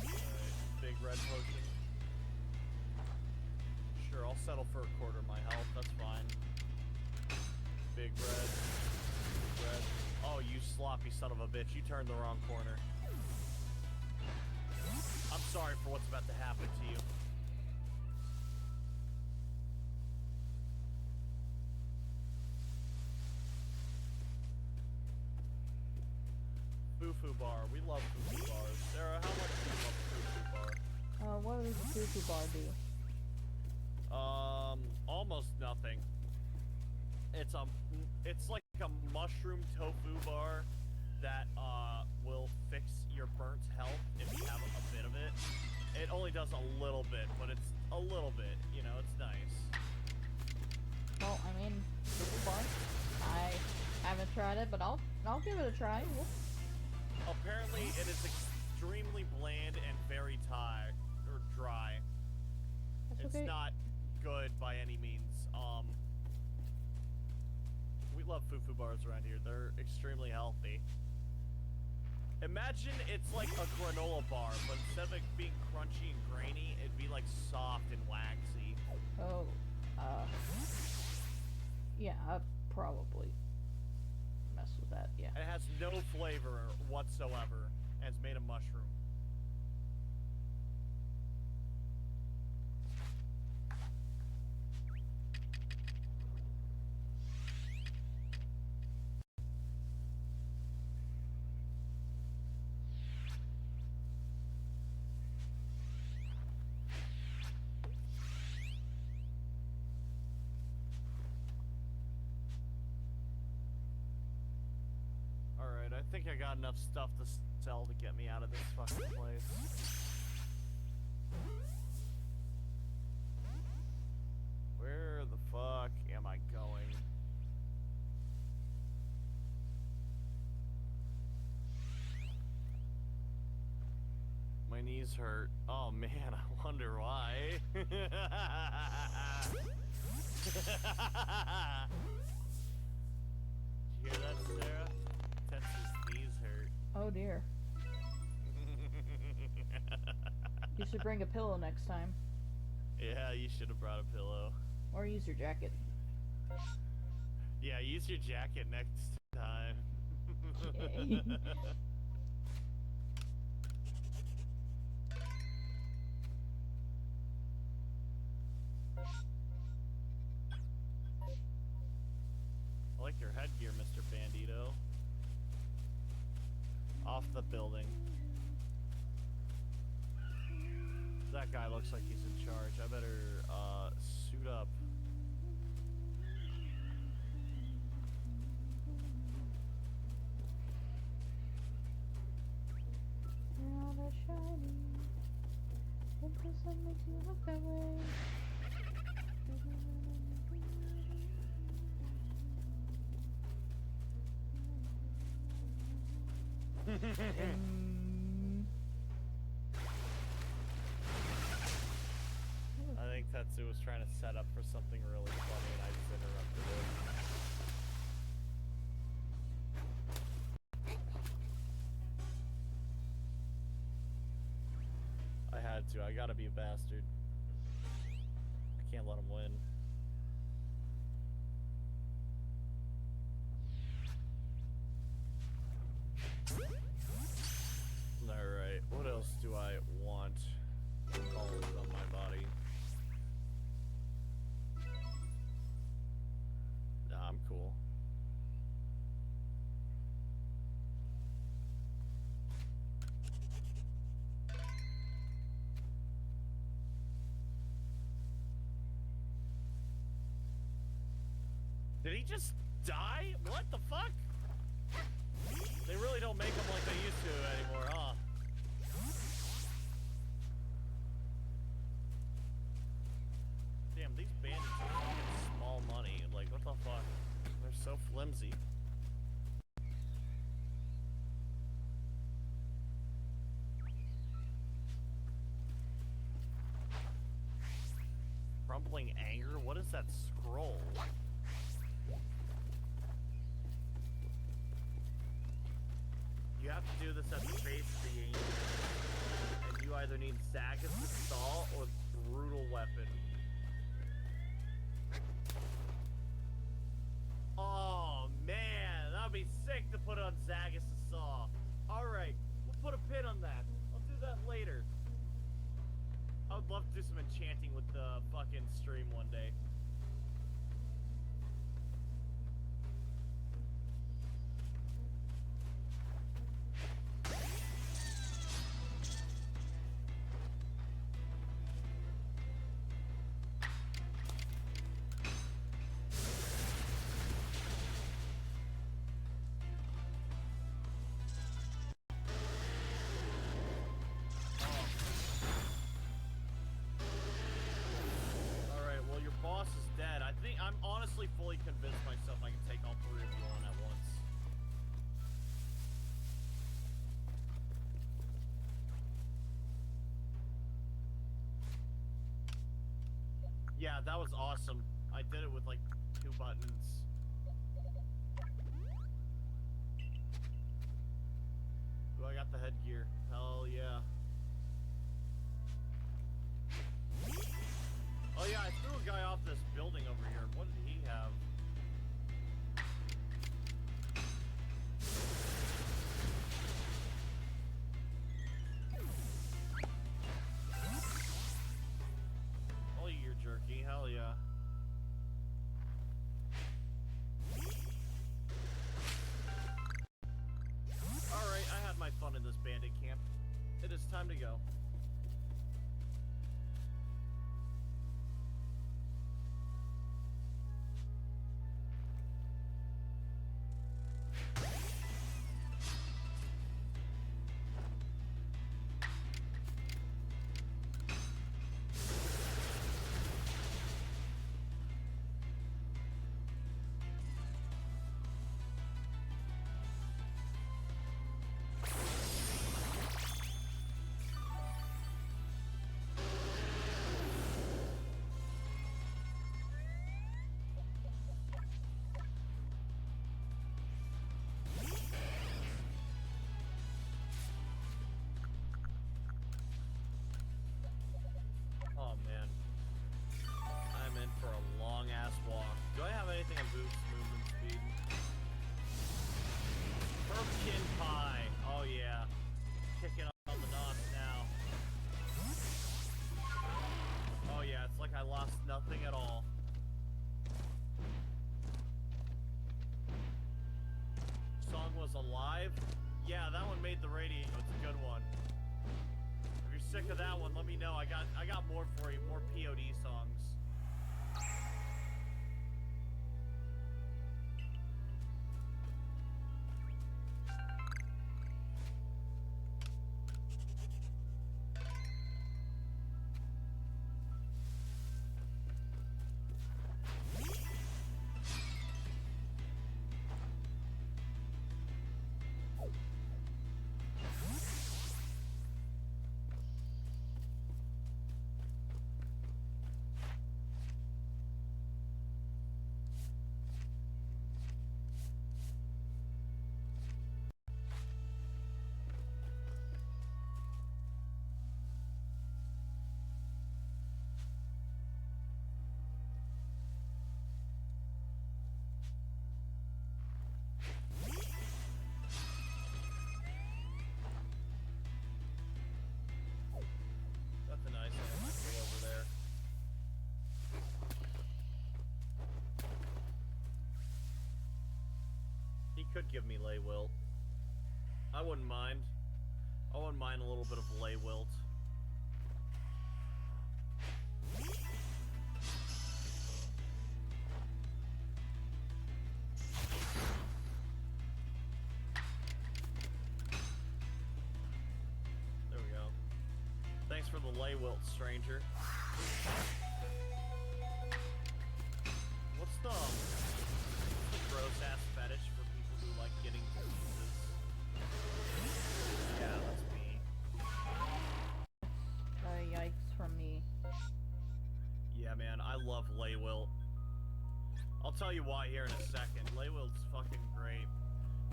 Alright, big red potion. Sure, I'll settle for a quarter of my health, that's fine. Big red. Red. Oh, you sloppy son of a bitch, you turned the wrong corner. I'm sorry for what's about to happen to you. Foo-foo bar. We love foo-foo bars. Sarah, how much do you love foo-foo bar? What does the Fufu bar do? Almost nothing. It's like a mushroom tofu bar that will fix your burnt health if you have a bit of it. It only does a little bit, but it's a little bit. You know, it's nice. Well, I mean, Fufu bar. I haven't tried it, but I'll give it a try. Apparently, it is extremely bland and very dry. That's It's okay. not good by any means. We love foo-foo bars around here. They're extremely healthy. Imagine it's like a granola bar, but instead of it being crunchy and grainy, it'd be like soft and waxy. Oh, yeah, I'd probably mess with that, yeah. It has no flavor whatsoever, and it's made of mushroom. Alright, I think I got enough stuff to sell to get me out of this fucking place. Where the fuck am I going? My knees hurt. Oh man, I wonder why. Did you hear that, Sarah? Tess's knees hurt. Oh dear. You should bring a pillow next time. Yeah, you should have brought a pillow. Or use your jacket. Yeah, use your jacket next time. Okay. I like your headgear, Mr. Bandito. Off the building. That guy looks like he's in charge. I better, suit up. Now they're shining. Think the sun makes you look that way. I think Tetsu was trying to set up for something really funny and I just interrupted it. I had to. I gotta be a bastard. I can't let him win. Alright, what else do I want colored on my body? Nah, I'm cool. Did he just die? What the fuck? They really don't make them like they used to anymore, huh? Damn, these bandits are fucking small money. Like, what the fuck? They're so flimsy. Crumbling anger? What is that scroll? You have to do this at the base of the angel. And you either need Zagus' Saw or Brutal Weapon. Oh man, that would be sick to put on Zagus' Saw. Alright, we'll put a pin on that. I'll do that later. I would love to do some enchanting with the fucking stream one day. I'm honestly fully convinced myself I can take all three of you on at once. Yeah, that was awesome. I did it with like 2 buttons. Ooh, I got the headgear. Hell yeah. Oh yeah, I threw a guy off this building over here. What did he have? Oh, you're jerky. Hell yeah. Alright, I had my fun in this bandit camp. It is time to go. was alive? Yeah, that one made the radio. It's a good one. If you're sick of that one, let me know. I got more for you. More POD songs. That's a nice one over there. He could give me lay wilt. I wouldn't mind. I wouldn't mind a little bit of lay wilt. There we go. Thanks for the lay wilt, stranger. What's the gross ass fetish for people who like getting diseases? Yeah, that's me. Yikes from me. Yeah, man, I love lay wilt. I'll tell you why here in a second. Lay wilt's fucking great.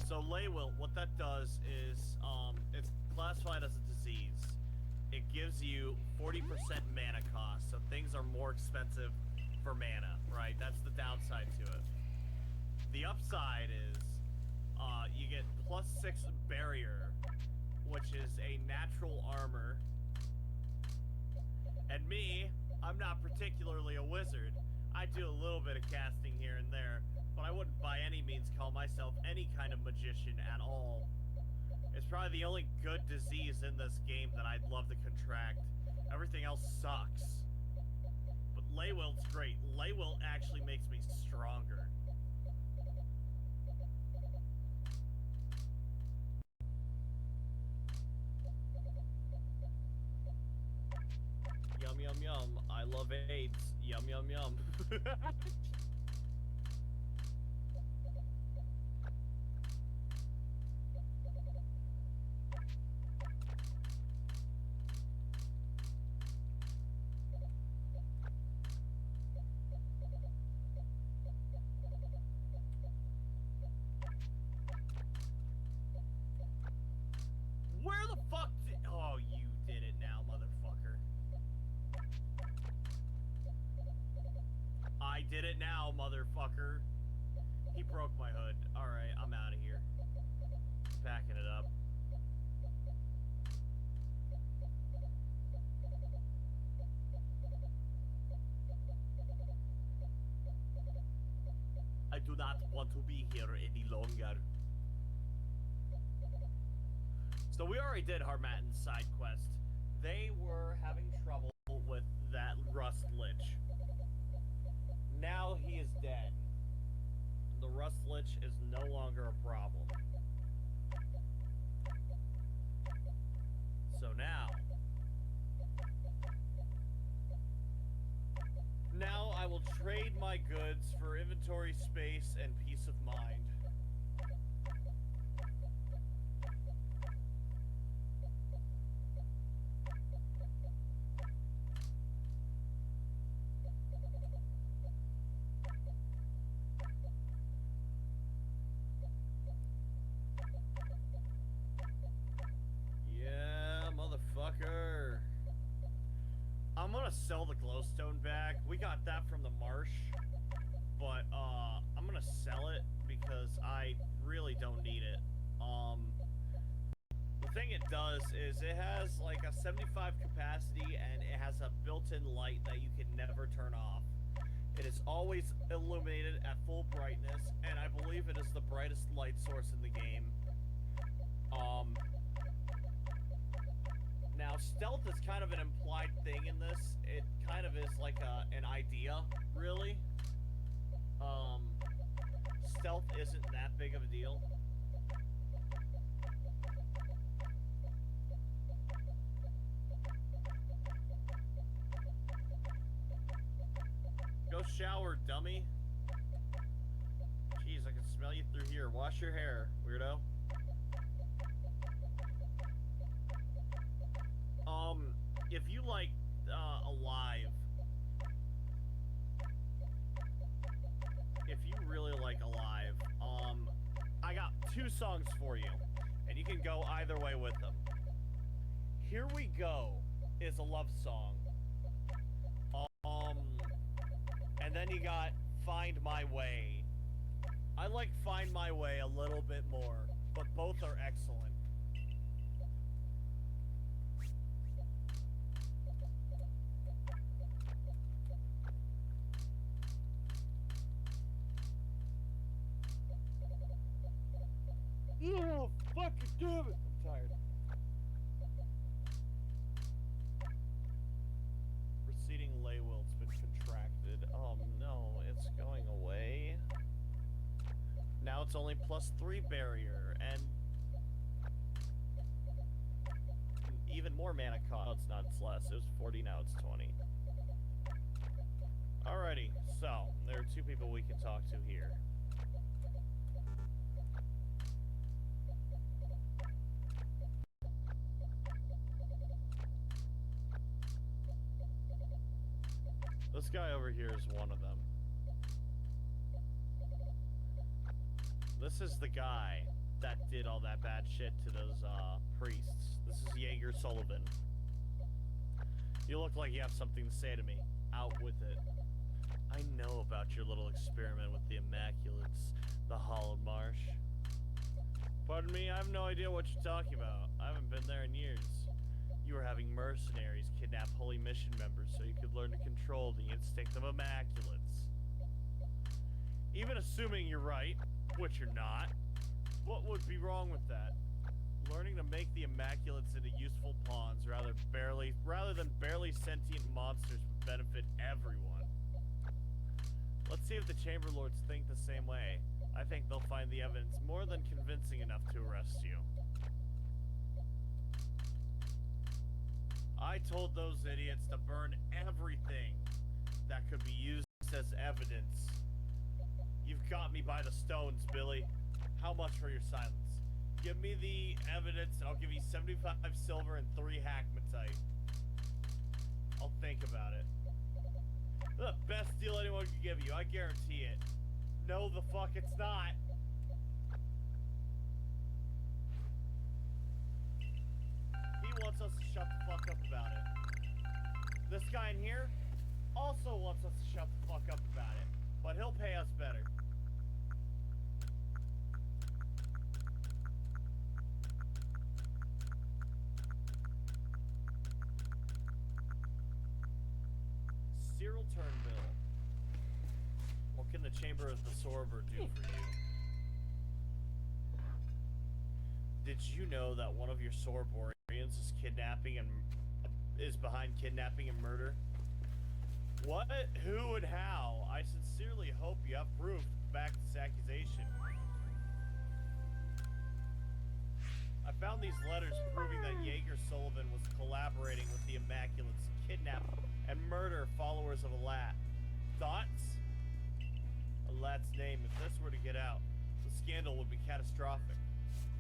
So lay wilt, what that does is, it's classified as a disease. It gives you 40% mana cost, so things are more expensive for mana, right? That's the downside to it. The upside is, you get +6 barrier, which is a natural armor. And me, I'm not particularly a wizard. I do a little bit of casting here and there, but I wouldn't by any means call myself any kind of magician at all. It's probably the only good disease in this game that I'd love to contract. Everything else sucks. But lay wilt's great. Lay wilt actually makes me stronger. Yum yum yum. I love AIDS. Yum yum yum. Where the fuck did... Oh, you did it now, motherfucker. I did it now, motherfucker. He broke my hood. Alright, I'm out of here. Backing it up. I do not want to be here any longer. So we already did Harmattan's side quest. They were having trouble with that Rust Lich. Now he is dead. The Rust Lich is no longer a problem. So now I will trade my goods for inventory space and peace of mind. Yeah, motherfucker. I'm gonna sell the glowstone back. We got that from the marsh. But, I'm gonna sell it because I really don't need it. The thing it does is it has like a 75 capacity and it has a built-in light that you can never turn off. It is always illuminated at full brightness, and I believe it is the brightest light source in the game. stealth is kind of an implied thing in this. It kind of is like an idea, really. Stealth isn't that big of a deal. Go shower, dummy. Jeez, I can smell you through here. Wash your hair, weirdo. If you like, Alive. If you really like Alive, I got 2 songs for you. And you can go either way with them. Here We Go is a love song. And then you got Find My Way. I like Find My Way a little bit more, but both are excellent. Oh, fucking damn it! I'm tired. Receding Laywill's been contracted. Oh no, it's going away. Now it's only +3 barrier, and even more mana cost. Oh, it's not, it's less. It was 40, now it's 20. Alrighty, so, there are 2 people we can talk to here. This guy over here is one of them. This is the guy that did all that bad shit to those, priests. This is Jaeger Sullivan. You look like you have something to say to me. Out with it. I know about your little experiment with the Immaculates, the Hollowed Marsh. Pardon me, I have no idea what you're talking about. I haven't been there in years. You were having mercenaries kidnap Holy Mission members so you could learn to control the instinct of Immaculates. Even assuming you're right, which you're not, what would be wrong with that? Learning to make the Immaculates into useful pawns rather than barely sentient monsters would benefit everyone. Let's see if the Chamber Lords think the same way. I think they'll find the evidence more than convincing enough to arrest you. I told those idiots to burn everything that could be used as evidence. You've got me by the stones, Billy. How much for your silence? Give me the evidence and I'll give you 75 silver and 3 hackmatite. I'll think about it. The best deal anyone can give you, I guarantee it. No, the fuck it's not. He wants us to shut the fuck up about it. This guy in here also wants us to shut the fuck up about it. But he'll pay us better. Cyril Turnbill. What can the Chamber of the Sorber do for you? Did you know that one of your Sorborians is behind kidnapping and murder? What? Who and how? I sincerely hope you have proof to back this accusation. I found these letters proving that Jaeger Sullivan was collaborating with the Immaculates to kidnap and murder followers of Alat. Thoughts? Alat's name, if this were to get out, the scandal would be catastrophic.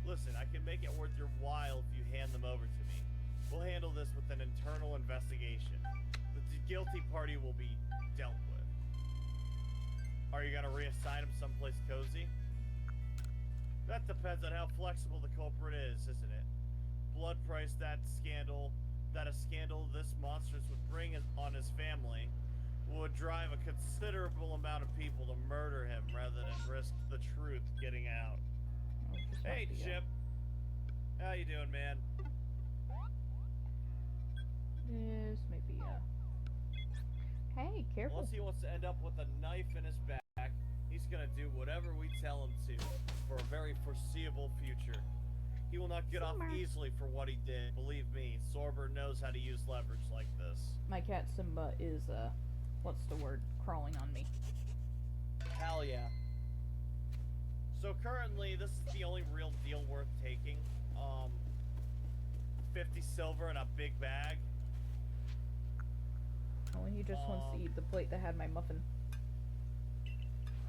Listen, I can make it worth your while if you hand them over to me. We'll handle this with an internal investigation. The guilty party will be dealt with. Are you gonna reassign him someplace cozy? That depends on how flexible the culprit is, isn't it? Blood price that a scandal this monstrous would bring on his family would drive a considerable amount of people to murder him rather than risk the truth getting out. Hey, Chip. How you doing, man? This may be, Hey, careful. Unless he wants to end up with a knife in his back, he's gonna do whatever we tell him to for a very foreseeable future. He will not get off Simmer. easily for what he did. Believe me, Sorber knows how to use leverage like this. My cat Simba is, what's the word? Crawling on me. Hell yeah. So currently, this is the only real deal worth taking. 50 silver and a big bag. Oh, he just wants to eat the plate that had my muffin.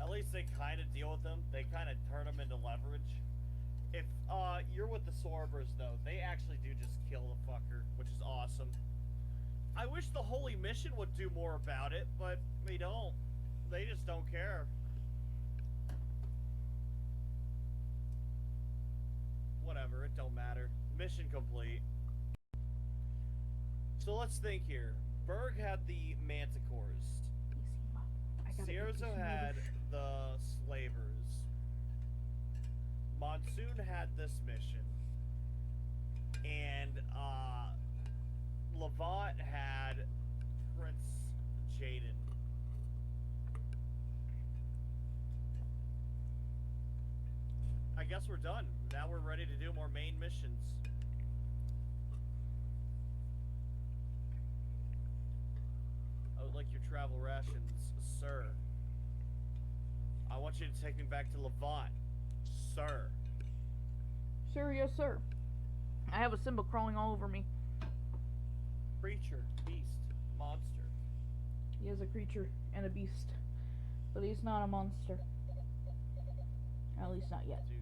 At least they kind of deal with them. They kind of turn them into leverage. If you're with the Sorbers, though, they actually do just kill the fucker, which is awesome. I wish the Holy Mission would do more about it, but they don't. They just don't care. Whatever, it don't matter. Mission complete. So let's think here. Berg had the Manticores. Cierzo had the Slavers. Monsoon had this mission. And, Levant had Prince Jaden. I guess we're done. Now we're ready to do more main missions. I would like your travel rations, sir. I want you to take me back to Levant, sir. Sir, yes, sir. I have a Simba crawling all over me. Creature, beast, monster. He is a creature and a beast, but he's not a monster. At least not yet. Dude,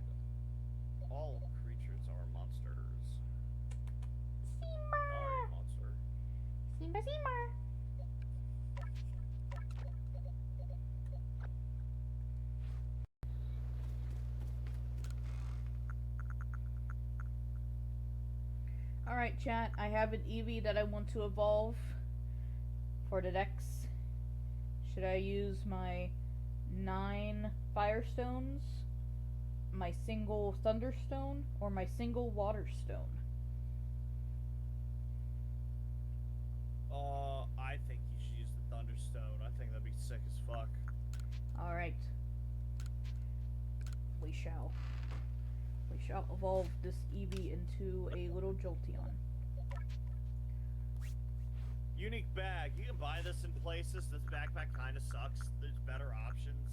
all creatures are monsters. Sorry, monster. Simba, Simba. Alright, chat, I have an Eevee that I want to evolve for the Dex. Should I use my 9 Firestones, my single Thunderstone, or my single Waterstone? I think you should use the Thunderstone. I think that'd be sick as fuck. Alright. We shall evolve this Eevee into a little Jolteon. Unique bag. You can buy this in places. This backpack kind of sucks. There's better options.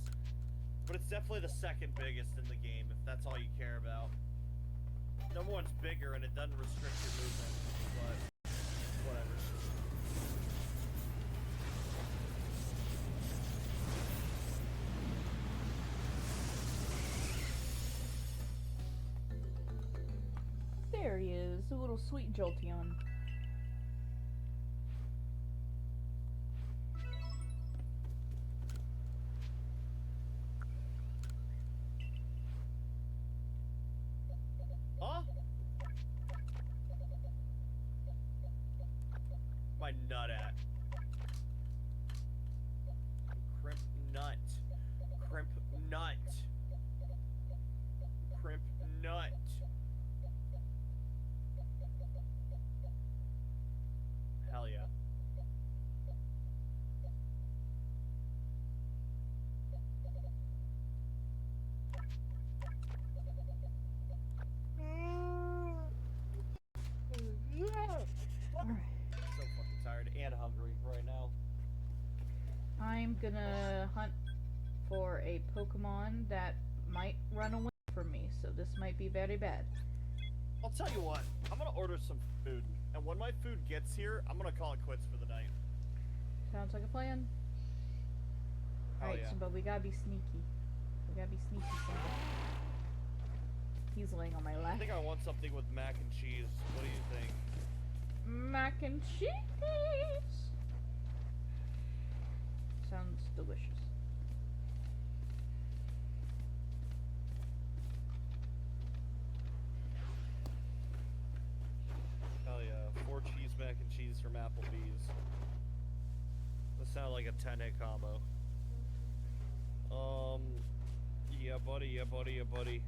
But it's definitely the second biggest in the game, if that's all you care about. Number one's bigger, and it doesn't restrict your movement. But, whatever. There he is, a little sweet Jolteon. Huh? My nut at? Crimp nut. Crimp nut. Crimp nut. Hell yeah. Alright. So fucking tired and hungry right now. I'm gonna hunt for a Pokemon that might run away from me, so this might be very bad. I'll tell you what, I'm gonna order some food, and when my food gets here, I'm gonna call it quits for the night. Sounds like a plan. Hell Alright, yeah. Simba, we gotta be sneaky. We gotta be sneaky, Simba. He's laying on my I lap. think I want something with mac and cheese. What do you think? Mac and cheese! Sounds delicious. Hell yeah, 4 cheese mac and cheese from Applebee's. That sounded like a 10-hit combo. Yeah buddy, yeah buddy, yeah buddy.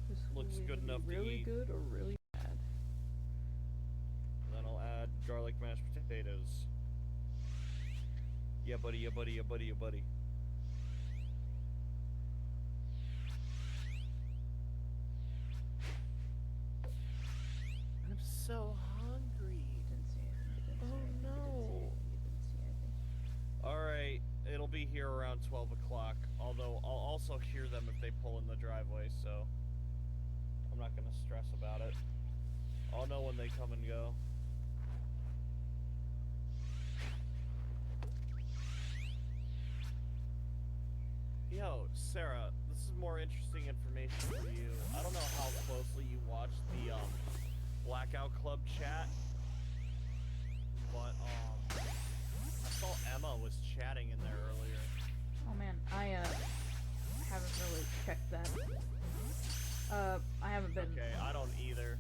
This Looks will good either be enough to really eat. good or really bad. And then I'll add garlic mashed potatoes. Yeah buddy, yeah buddy, yeah buddy, yeah buddy. also hear them if they pull in the driveway, so I'm not gonna stress about it. I'll know when they come and go. Yo, Sarah, this is more interesting information for you. I don't know how closely you watched the Blackout Club chat, but I saw Emma was chatting in there earlier. Oh man, I haven't really checked that. I haven't been. Okay, I don't either.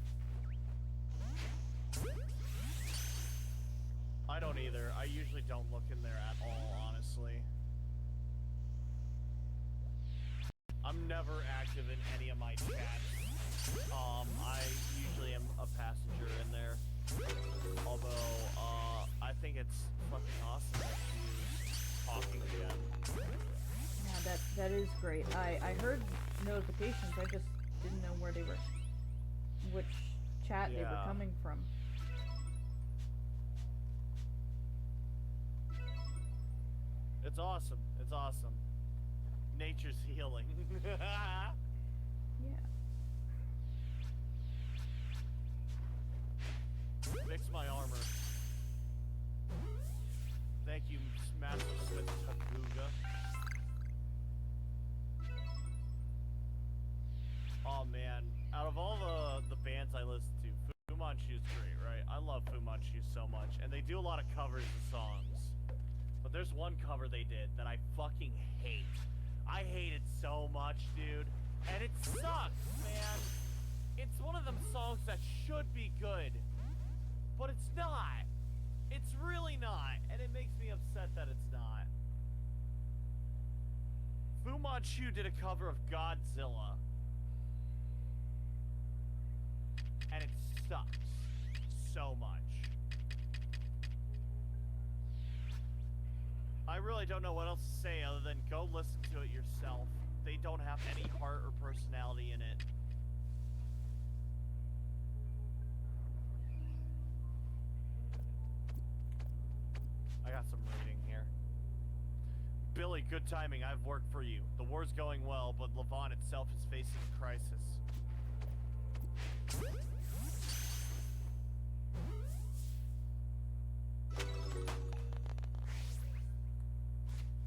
I don't either. I usually don't look in there at all, honestly. I'm never active in any of my chats. I usually am a passenger in there. Although, I think it's fucking awesome that she's talking again. Yeah, that is great. I heard notifications. I just didn't know where they were, which chat they were coming from. It's awesome. It's awesome. Nature's healing. Yeah. Fix my armor. Thank you, Master Smith Takuga. Oh man, out of all the bands I listen to, Fu Manchu's great, right? I love Fu Manchu so much, and they do a lot of covers of songs. But there's one cover they did that I fucking hate. I hate it so much, dude. And it sucks, man. It's one of them songs that should be good, but it's not. It's really not, and it makes me upset that it's not. Fu Manchu did a cover of Godzilla, and it sucks so much. I really don't know what else to say other than go listen to it yourself. They don't have any heart or personality in it. I got some reading here. Billy, good timing. I've worked for you. The war's going well, but Levant itself is facing a crisis.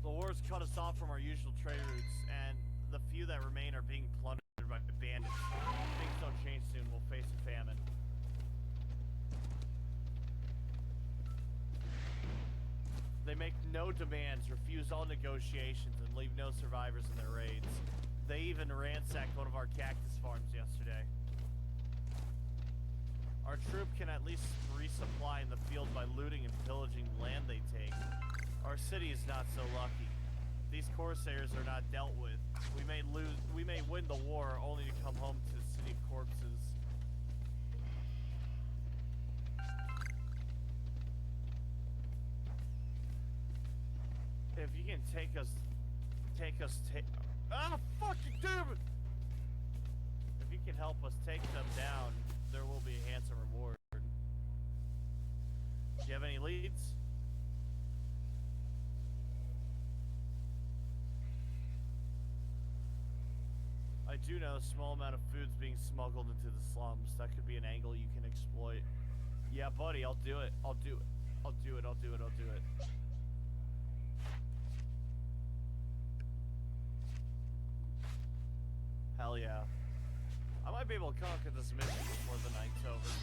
The war's cut us off from our usual trade routes, and the few that remain are being plundered by bandits. If things don't change soon, we'll face a famine. They make no demands, refuse all negotiations, and leave no survivors in their raids. They even ransacked one of our cactus farms yesterday. Our troop can at least resupply in the field by looting and pillaging land they take. Our city is not so lucky. These corsairs are not dealt with. We may win the war only to come home to the city of corpses. If you can take ah, fuck you, damn it! If you can help us take them down, there will be a handsome reward. Do you have any leads? I do know a small amount of food's being smuggled into the slums. That could be an angle you can exploit. Yeah, buddy, I'll do it. I'll do it. I'll do it. I'll do it. I'll do it. Hell yeah. I might be able to conquer this mission before the night's over.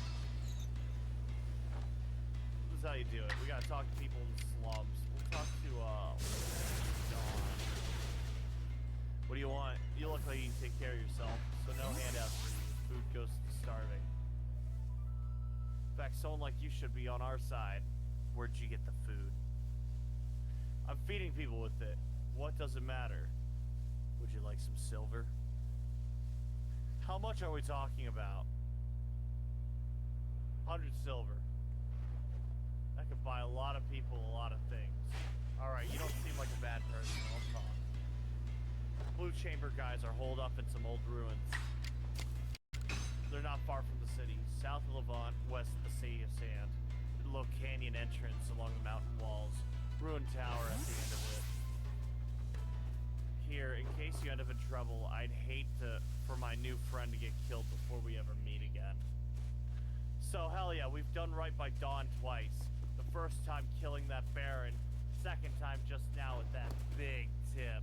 This is how you do it. We gotta talk to people in the slums. We'll talk to, Dawn. What do you want? You look like you can take care of yourself, so no handouts for you. Food goes to starving. In fact, someone like you should be on our side. Where'd you get the food? I'm feeding people with it. What does it matter? Would you like some silver? How much are we talking about? 100 silver. That could buy a lot of people a lot of things. Alright, you don't seem like a bad person. I'll talk. Blue Chamber guys are holed up in some old ruins. They're not far from the city. South of Levant, west of the Sea of Sand. Low canyon entrance along the mountain walls. Ruined tower at the end of it. Here, in case you end up in trouble, I'd hate for my new friend to get killed before we ever meet again. So, hell yeah, we've done right by Dawn twice. The first time killing that Baron, second time just now with that big tip.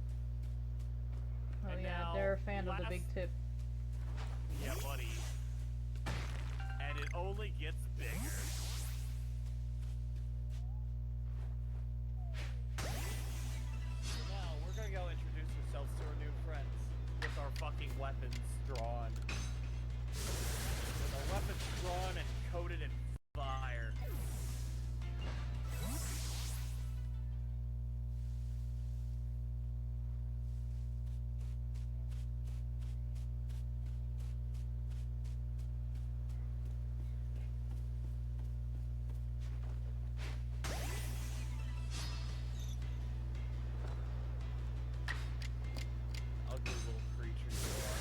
Oh And yeah, now, they're a fan of the big tip. Yeah, buddy. And it only gets bigger. So now, we're gonna go introduce ourselves to our new friends with our fucking weapons drawn. With our weapons drawn and coated in fire. Ugly little creature you are.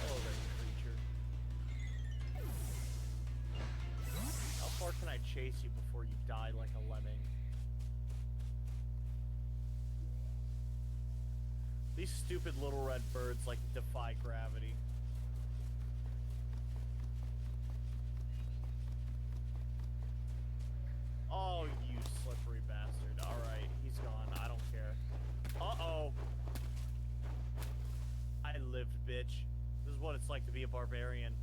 Hello there, creature. How far can I chase you before you die like a lemming? These stupid little red birds like defy gravity. Oh, you slippery bastard. Alright, he's gone. I don't care. Uh-oh. I lived, bitch. This is what it's like to be a barbarian.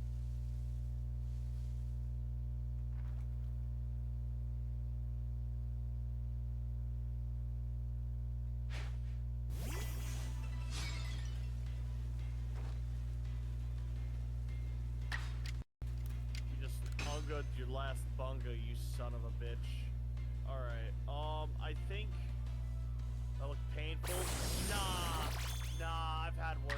You just bungaed your last bunga, you son of a bitch. Alright, I think that looked painful. Nah, I've had worse.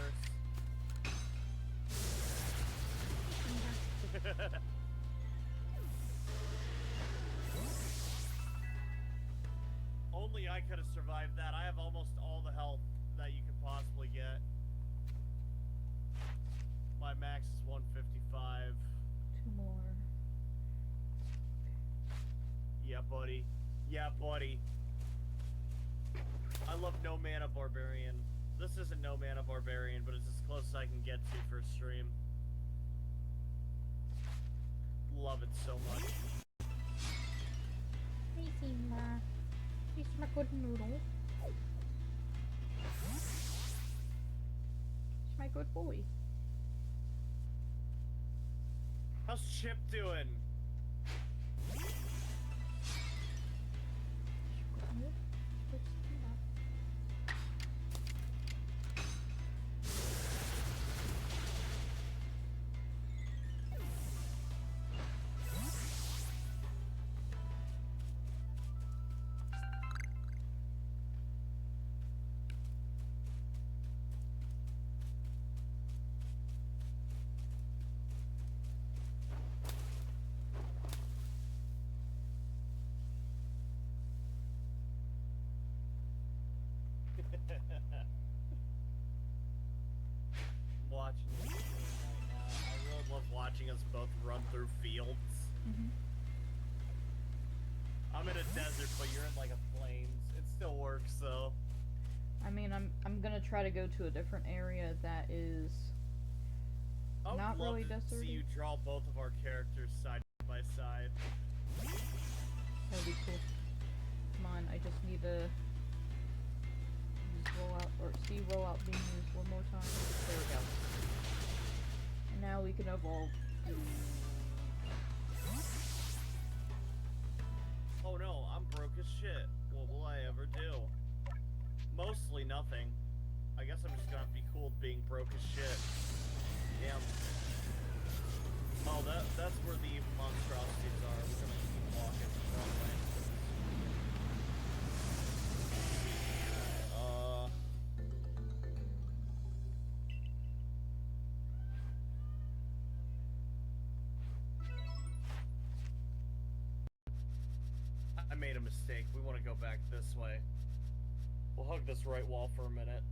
Only I could have survived that. I have almost all the health that you could possibly get. My max is 155. 2 more. Yeah, buddy. Yeah, buddy. I love No Mana Barbarian. This isn't No Mana Barbarian, but it's as close as I can get to for a stream. Love it so much. Hey, Sigma. He's my good noodle. He's my good boy. How's Chip doing? Watching this game right now. I really love watching us both run through fields. I'm in a desert, but you're in like a plains. It still works though. I mean, I'm gonna try to go to a different area that is I would not love really to deserty. see you draw both of our characters side by side. That'd be cool. Come on, I just need to use rollout or see rollout being used one more time. There we go. And now we can evolve. Oh no, I'm broke as shit. What will I ever do? Mostly nothing. I guess I'm just gonna have to be cool with being broke as shit. Damn. Oh, that's where the evil monstrosities are. We're gonna keep walking the wrong way. I made a mistake. We want to go back this way. We'll hug this right wall for a minute.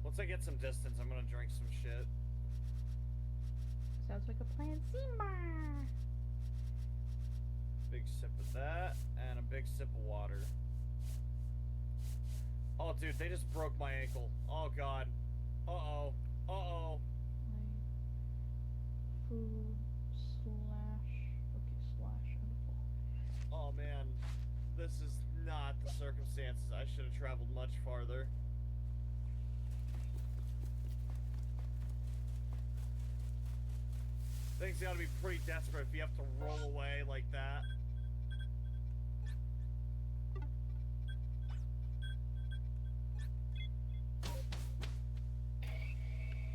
Once I get some distance, I'm gonna drink some shit. Sounds like a plan, Simba. Big sip of that, and a big sip of water. Oh, dude, they just broke my ankle. Oh, God. Uh-oh. Uh-oh. Food slash. Okay, slash unfold. Oh, man. This is not the circumstances. I should have traveled much farther. Things gotta be pretty desperate if you have to roll away like that.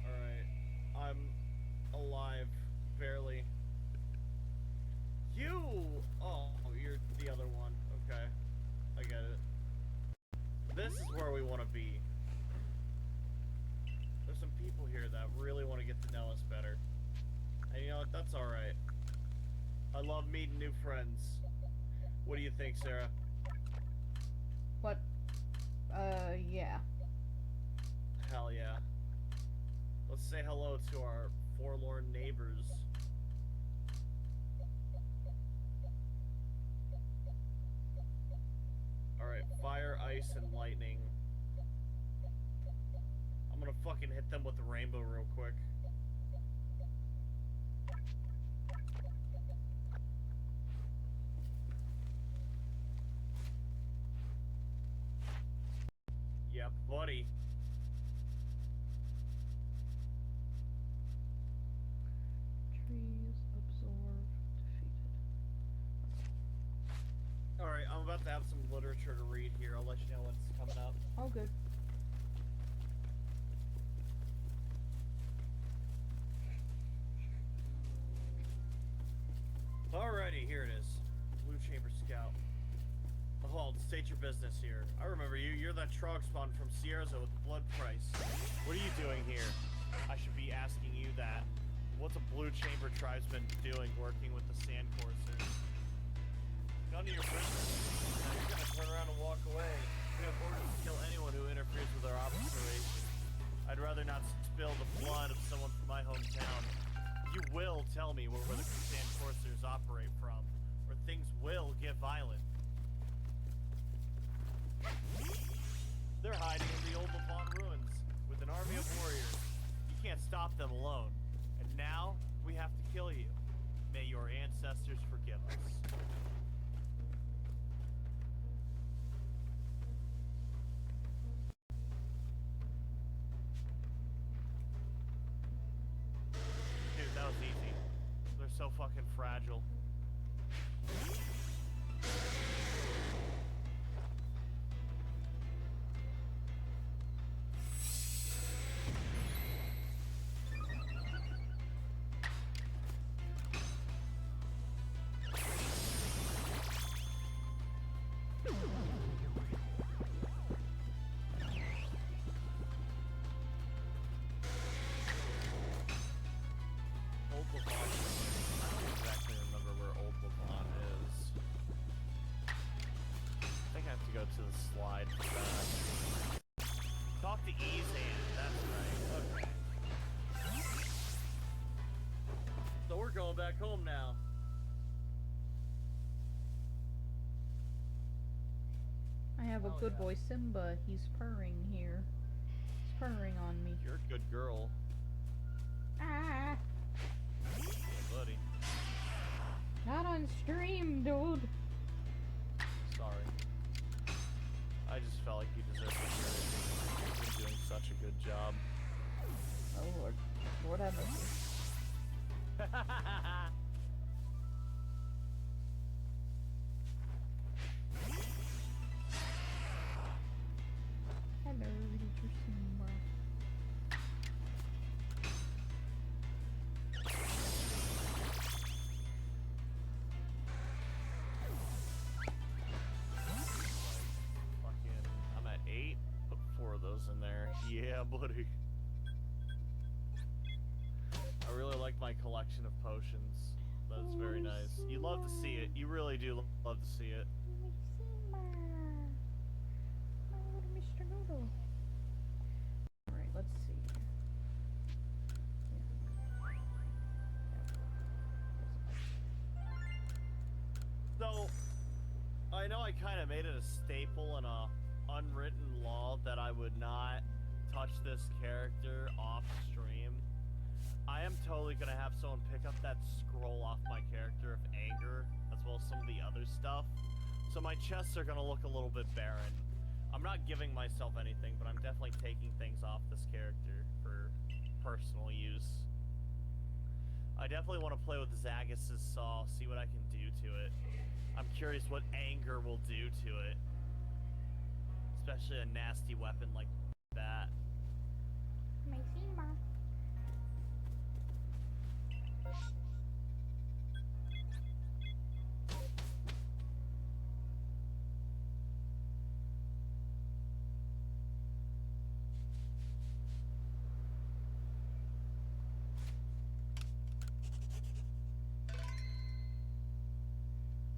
Alright. I'm alive. Barely. You! Oh, you're the other one. Okay. I get it. This is where we want to be. There's some people here that really want to get to know us better. And you know what? That's alright. I love meeting new friends. What do you think, Sarah? What? Yeah. Hell yeah. Let's say hello to our forlorn neighbors. Alright, fire, ice, and lightning. I'm gonna fucking hit them with the rainbow real quick. Yep, buddy. Trees absorb defeated. Alright, I'm about to have some literature to read here. I'll let you know when it's coming up. Oh, good. Alrighty, here it is. Blue Chamber Scout. Hold, state your business here. I remember you. You're that Trog spawn from Sierra with the blood price. What are you doing here? I should be asking you that. What's a Blue Chamber tribesman doing working with the Sand Coursers? None of your business. Now you're gonna turn around and walk away. We have orders to kill anyone who interferes with our operations. I'd rather not spill the blood of someone from my hometown. You will tell me where the Sand Coursers operate from, or things will get violent. They're hiding in the old Levant ruins with an army of warriors. You can't stop them alone. And now, we have to kill you. May your ancestors forgive us. Dude, that was easy. They're so fucking fragile. Old Levant. I don't exactly remember where Old Levant is. I think I have to go to the slide for that. Talk to Ezan, that's right. Okay. So we're going back home now. I have a Oh, good yeah. boy, Simba. He's purring here. He's purring on me. You're a good girl, Ah! buddy. Not on stream, dude. Sorry. I just felt like you deserved to hear it. You've been doing such a good job. Oh Lord. Lord have mercy. Hello, teacher Simba. Fucking, I'm at 8. Put 4 of those in there. Yeah, buddy. I really like my collection of potions. That's very nice. You love to see it. You really do love to see it. Simba. My little Mr. Noodle. Alright, let's see. I kind of made it a staple and a unwritten law that I would not touch this character off stream. I am totally gonna have someone pick up that scroll off my character of anger, as well as some of the other stuff. So my chests are gonna look a little bit barren. I'm not giving myself anything, but I'm definitely taking things off this character for personal use. I definitely want to play with Zagus's saw, see what I can do to it. I'm curious what anger will do to it. Especially a nasty weapon like that.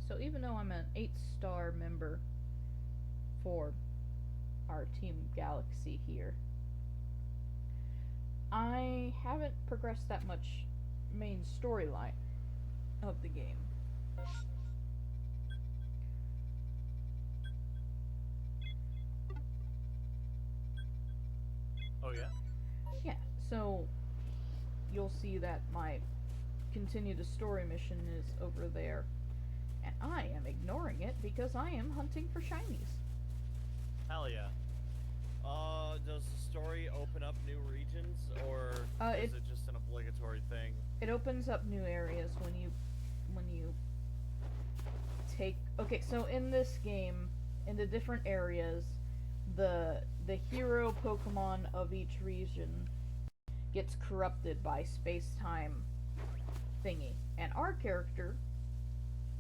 So even though I'm an 8-star member for our Team Galaxy here, I haven't progressed that much main storyline of the game. Oh yeah? Yeah, so you'll see that my continue the story mission is over there. And I am ignoring it because I am hunting for shinies. Hell yeah. Does the story open up new regions, or is it just an obligatory thing? It opens up new areas when you take... Okay, so in this game, in the different areas, the hero Pokemon of each region gets corrupted by space-time thingy. And our character,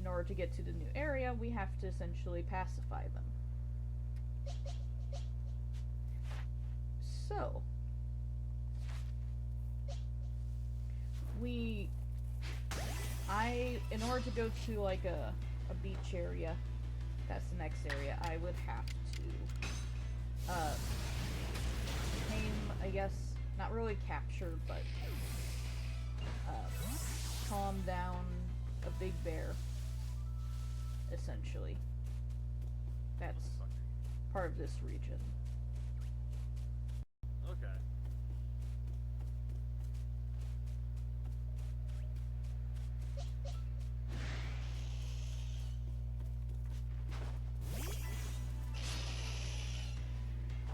in order to get to the new area, we have to essentially pacify them. So, in order to go to like a beach area, that's the next area, I would have to, tame, I guess, not really capture, but, calm down a big bear, essentially. That's part of this region. Okay.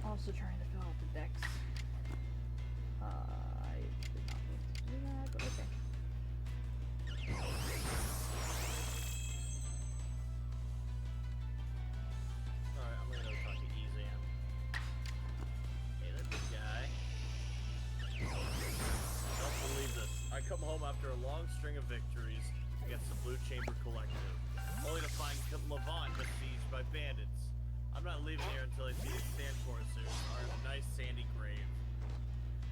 Also trying to fill out the decks. I did not mean to do that, but okay. Alright, I'm gonna go talk to Ezan. Hey there, big guy. Don't believe this. I come home after a long string of victories against the Blue Chamber Collective, only to find Levant besieged by bandits. I'm not leaving here until I see the sand coursers are in a nice sandy grave.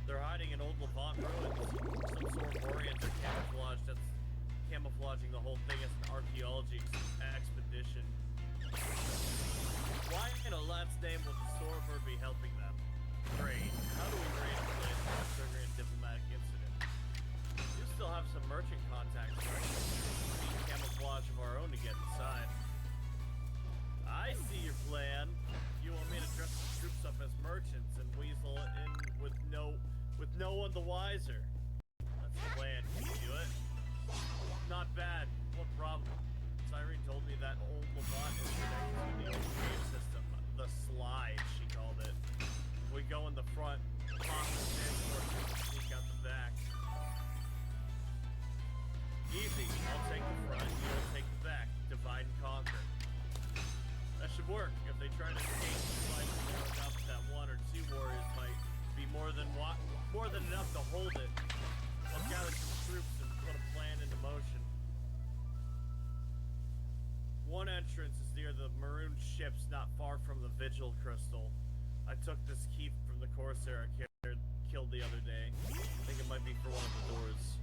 They're hiding in old Levant ruins. Some sort of Orients are camouflaging the whole thing as an archaeology expedition. Why in Allah's name would the Sorber be helping them? Great. How do we raid a place without triggering a diplomatic incident? You still have some merchant contacts, right? We need camouflage of our own to get inside. I see your plan. You want me to dress the troops up as merchants and weasel in with no one the wiser. That's the plan. Can you do it? Not bad. What problem? Cyrene told me that old Levant is connected to the old game system. The slide, she called it. We go in the front, pop the transport and sneak out the back. Easy. I'll take the front, you'll take the back. Divide and conquer. That should work. If they try to escape, slide is narrow enough that 1 or 2 warriors might be more than enough to hold it. I'll gather some troops and put a plan into motion. One entrance is near the maroon ships not far from the Vigil Crystal. I took this key from the Corsair I killed the other day. I think it might be for one of the doors.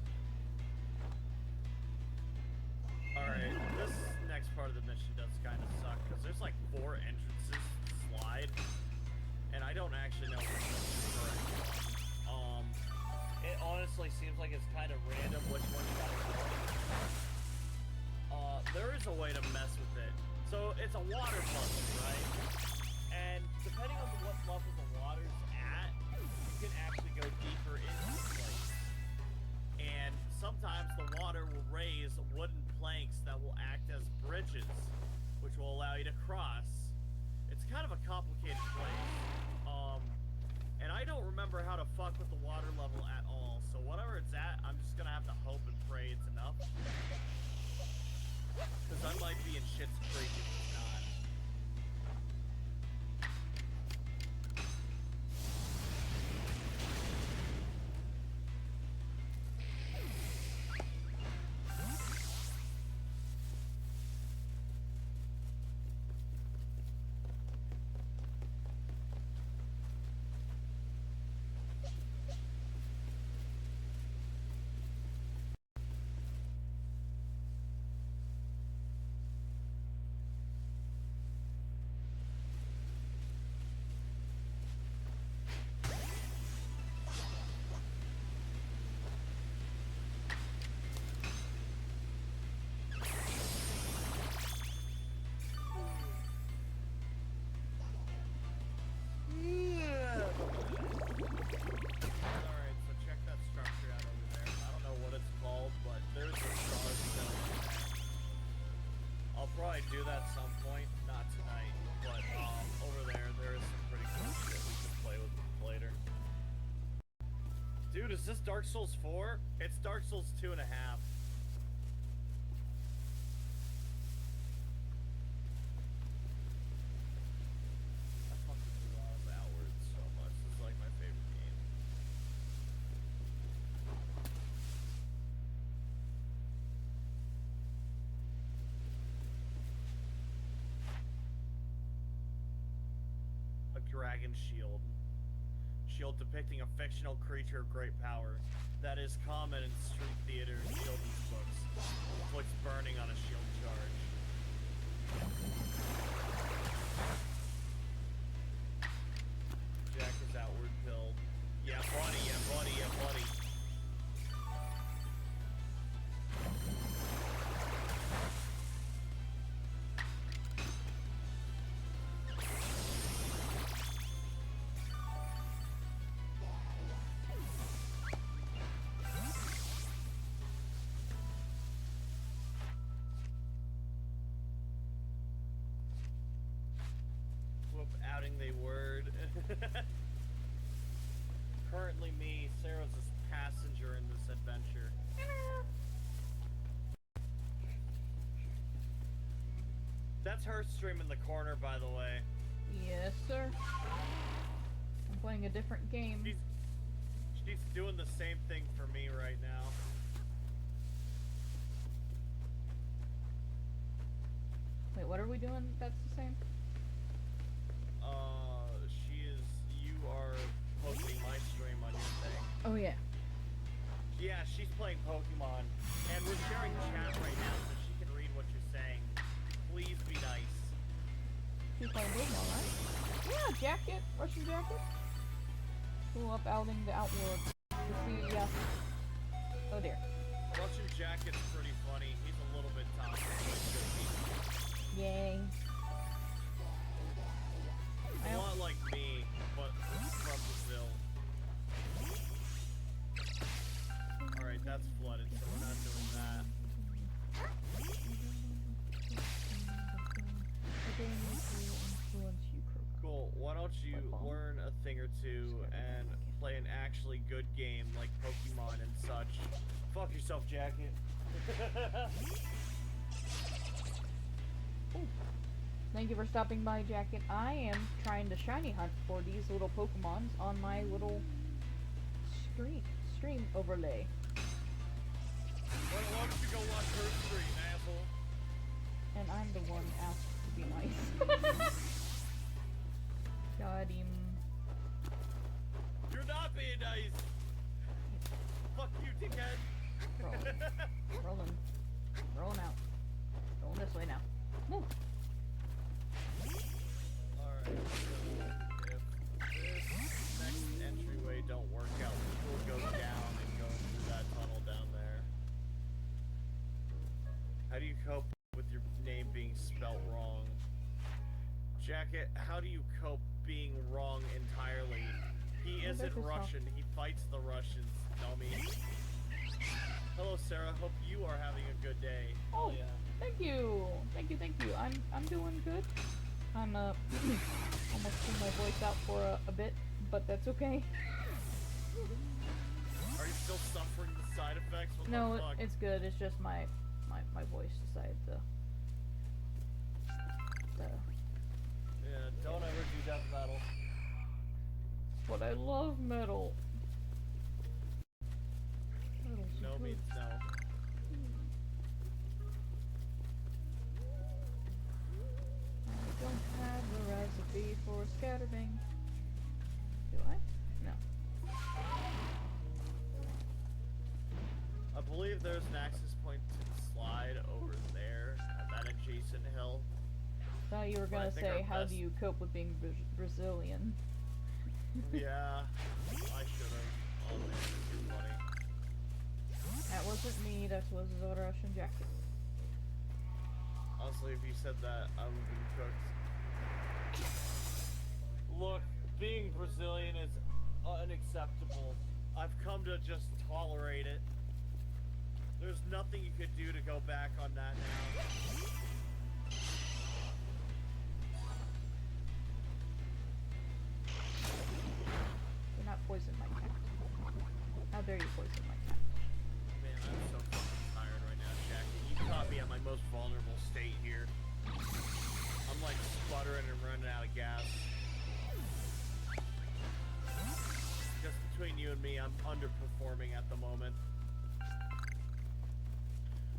Alright, this next part of the mission does kind of suck, because there's like 4 entrances to slide, and I don't actually know which one's the correct one. It honestly seems like it's kind of random which one you gotta go. There is a way to mess with it So it's a water puzzle, right? And depending on what level the water's at, you can actually go deeper into the place. And sometimes the water will raise wooden planks that will act as bridges, which will allow you to cross. It's kind of a complicated place. And I don't remember how to fuck with the water level at all. So whatever it's at, I'm just gonna have to hope and pray it's enough. Because I might be in shit's creek if it's not. Do that some point, not tonight, but over there is some pretty cool shit we can play with later. Dude, is this Dark Souls 4? It's Dark Souls 2.5. I fucking love Outward so much. This is like my favorite game. Dragon shield. Shield depicting a fictional creature of great power that is common in street theater and children's books. Inflicts burning on a shield charge. Jak is outward pill. Yeah, buddy, yeah, buddy, yeah, buddy. They word. Currently me, Sarah's a passenger in this adventure. That's her stream in the corner, by the way. Yes, sir. I'm playing a different game. She's doing the same thing for me right now. Wait, what are we doing that's the same? You are posting my stream on your thing. Oh, yeah. Yeah, she's playing Pokemon, and we're sharing chat right now so she can read what you're saying. Please be nice. She's playing Pokemon, right? Yeah, jacket. Russian jacket. Pull up outing the outward. To see, yeah. Oh, dear. Russian jacket's pretty funny. He's a little bit tough. Yay. A lot like me, but from Brazil. Alright, that's flooded, so we're not doing that. Cool, why don't you learn a thing or two and play an actually good game like Pokemon and such. Fuck yourself, Jacket. Thank you for stopping by, Jacket. I am trying to shiny hunt for these little Pokemons on my little stream overlay. Why don't you go watch her stream, asshole? And I'm the one asked to be nice. Got him. You're not being nice! Fuck you, dickhead! Rolling. Rolling out. Rolling this way now. Woo. Alright, so if this next entryway don't work out, we'll go down and go through that tunnel down there. How do you cope with your name being spelt wrong. Jacket, how do you cope being wrong entirely? He Oh, isn't there's his Russian. He fights the Russians, dummy. Hello, Sarah. Hope you are having a good day. Oh, yeah. thank you. I'm doing good. I'm almost pulled my voice out for a bit, but that's okay. Are you still suffering the side effects? What No, the fuck? it's good. It's just my voice decided to. Yeah, don't ever do death metal. But I love metal. Metal's No good. means no. I don't have the recipe for scatterbang. Do I? No. I believe there's an access point to the slide over there at that adjacent hill. Thought you were But I gonna think say, our how best- do you cope with being Brazilian? Yeah, I should have. Oh man, that's too funny. That wasn't me, that was the Russian jacket. Honestly, if you said that, I would be cooked. Look, being Brazilian is unacceptable. I've come to just tolerate it. There's nothing you could do to go back on that now. Do not poison my cat. How dare you poison my cat? Man, I'm so fucking tired right now, Jackie. You caught me at my most vulnerable state here. I'm like sputtering and running out of gas. Just between you and me, I'm underperforming at the moment.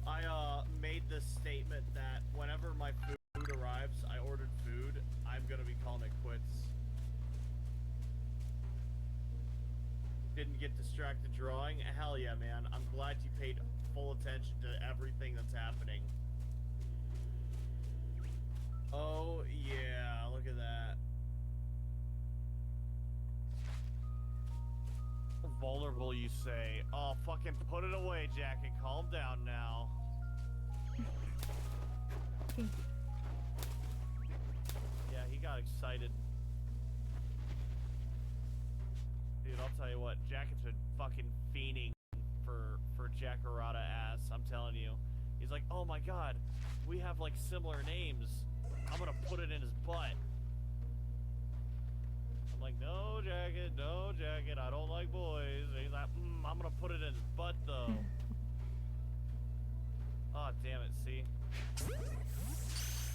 I made this statement that whenever my food arrives, I ordered food, I'm gonna be calling it quits. Didn't get distracted drawing? Hell yeah, man. I'm glad you paid full attention to everything that's happening. Oh yeah, look at that. Vulnerable, you say? Oh, fucking put it away, Jackie. Calm down now. Thank you. Yeah, he got excited. Dude, I'll tell you what, Jacket's been fucking fiending for Jackarada ass, I'm telling you. He's like, oh my god, we have like similar names. I'm gonna put it in his butt. I'm like, no, Jacket, I don't like boys. And he's like, I'm gonna put it in his butt though. Oh, damn it, see?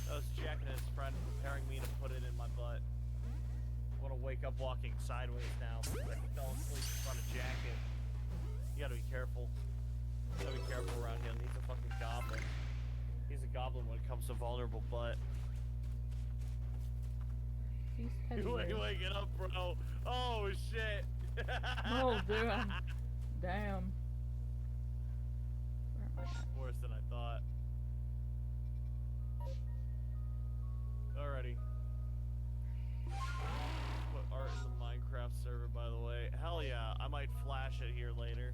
That was Jack and his friend preparing me to put it in my butt. I want to wake up walking sideways now. I fell asleep in front of Jacket. You gotta be careful. You gotta be careful around him. He's a fucking goblin. He's a goblin when it comes to vulnerable butt. He's heavy. You ain't waking up, bro. Oh, shit. Oh, dude. Damn. Where am I at? Worse than I thought. Alrighty. Put art in the Minecraft server, by the way. Hell yeah, I might flash it here later.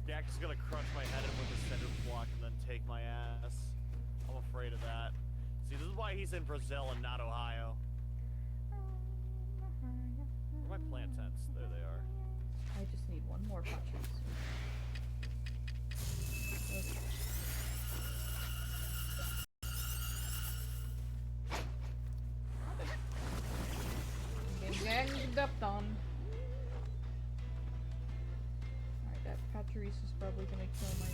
Jack is gonna crush my head in with a cinder block and then take my ass. I'm afraid of that. See, this is why he's in Brazil and not Ohio. Where are my plant tents? There they are. I just need one more patches. Okay. Getting ganged up on. Alright, that Patrice is probably gonna kill my...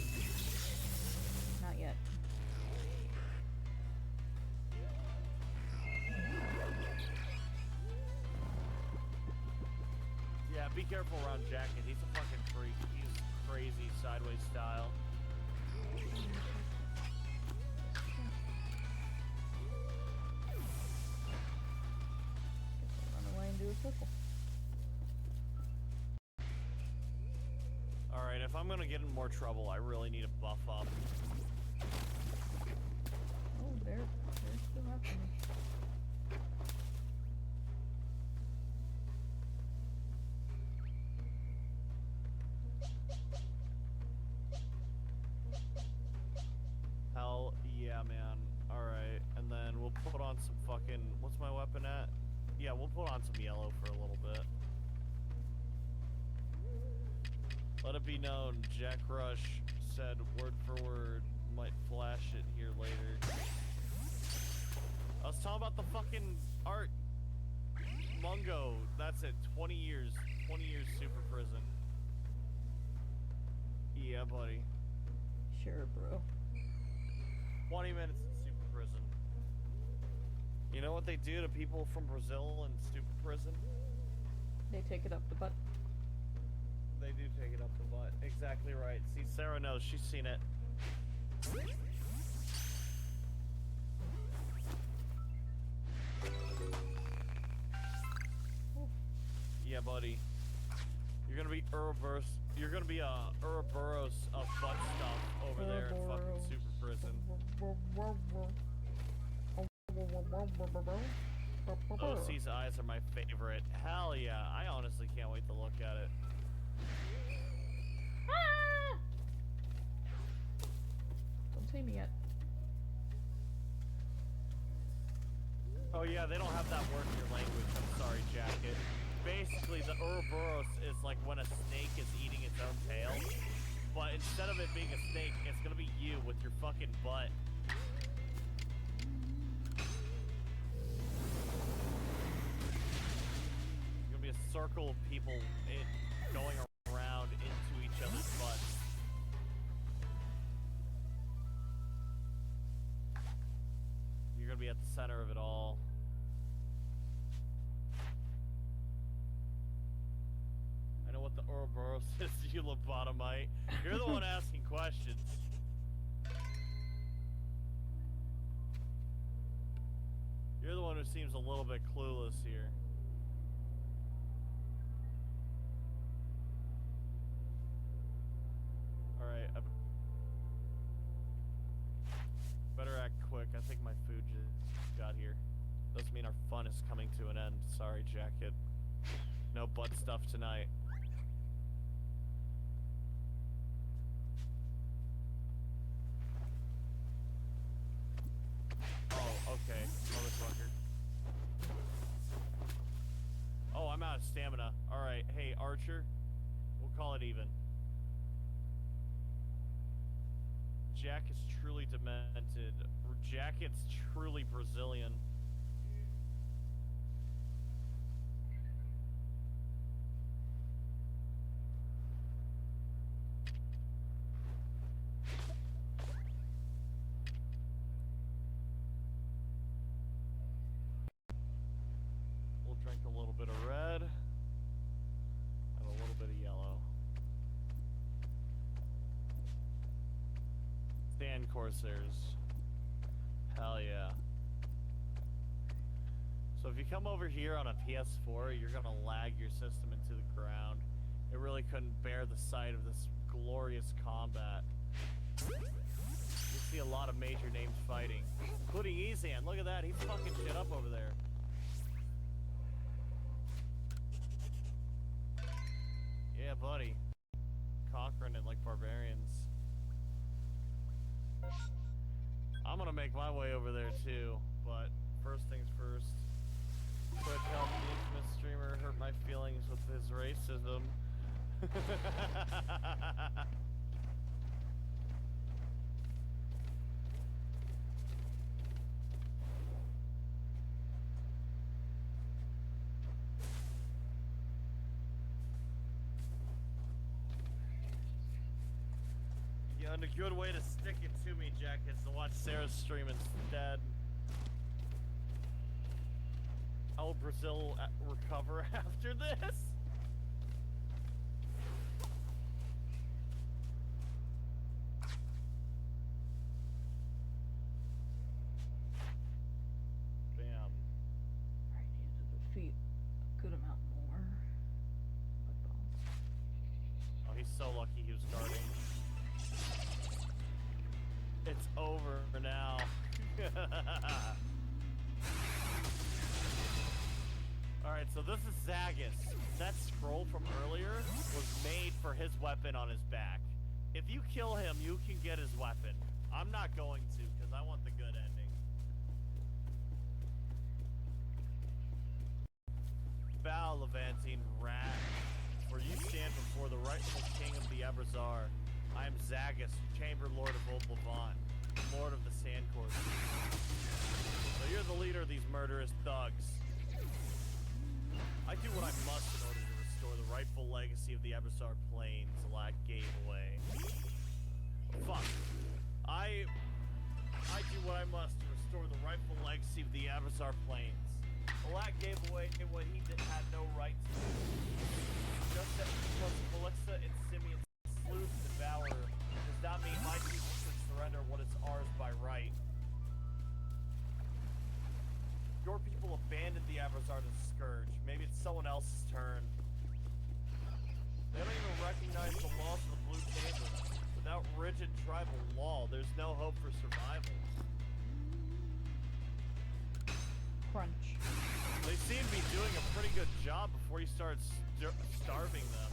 Not yet. Yeah, be careful around Jacket. He's a fucking freak. He's crazy sideways style. Run away and do a circle. Alright, if I'm gonna get in more trouble, I really need to buff up. Oh, they're still after me. Yeah, we'll put on some yellow for a little bit. Let it be known, Jack Rush said word for word, might flash it here later. I was talking about the fucking art. Mungo, that's it, 20 years super prison. Yeah, buddy. Sure, bro. 20 minutes in super prison. You know what they do to people from Brazil in super prison? They take it up the butt. They do take it up the butt. Exactly right. See, Sarah knows. She's seen it. Yeah, buddy. You're gonna be Ouroboros. You're gonna be Ouroboros of butt stuff over there in fucking super prison. OC's eyes are my favorite. Hell yeah! I honestly can't wait to look at it. Ah! Don't see me yet. Oh yeah, they don't have that word in your language. I'm sorry, Jacket. Basically, the Ouroboros is like when a snake is eating its own tail. But instead of it being a snake, it's gonna be you with your fucking butt. It's gonna be a circle of people going around into each other's butts. You're gonna be at the center of it all. I know what the Ouroboros is, you lobotomite. You're the one asking questions. You're the one who seems a little bit clueless here. Alright, I better act quick. I think my food just got here. Doesn't mean our fun is coming to an end. Sorry, Jacket. No butt stuff tonight. Oh, okay, motherfucker. Oh, I'm out of stamina. Alright, hey, Archer. We'll call it even. Jack is truly demented. Jacket's truly Brazilian. We'll drink a little bit of red and a little bit of yellow. Sand Corsairs. Hell yeah. So if you come over here on a PS4, you're gonna lag your system into the ground. It really couldn't bear the sight of this glorious combat. You see a lot of major names fighting, including Ezan. Look at that, he's fucking shit up over there. Yeah, buddy. Conquering it like barbarians. I'm gonna make my way over there too, but first things first. Quick help the infamous streamer hurt my feelings with his racism. Yeah, and a good way to stick it to me, Jack, is to watch Sarah's stream instead. How will Brazil recover after this? Bam. I need to defeat a good amount more. Mud bombs. Oh, he's so lucky he was guarding. It's over now. Alright, so this is Zagus. That scroll from earlier was made for his weapon on his back. If you kill him, you can get his weapon. I'm not going to, because I want the good ending. bow, Levantine rat, for you stand before the rightful king of the Abrazar. I am Zagus, Chamber Lord of Old Levant, Lord of the Sand Courses. So you're the leader of these murderous thugs. I do what I must in order to restore the rightful legacy of the Abrazar Plains Lack gave away. Fuck. I do what I must to restore the rightful legacy of the Abrazar Plains. Lack gave away what he had no right to do. Just as because Calixa and Simeon slew the devourer does not mean my people should surrender what is ours by right. Your people abandoned the Abrazar to the Scourge. Maybe it's someone else's turn. They don't even recognize the laws of the Blue Chamber. Without rigid tribal law, there's no hope for survival. Crunch. They seem to be doing a pretty good job before you start starving them.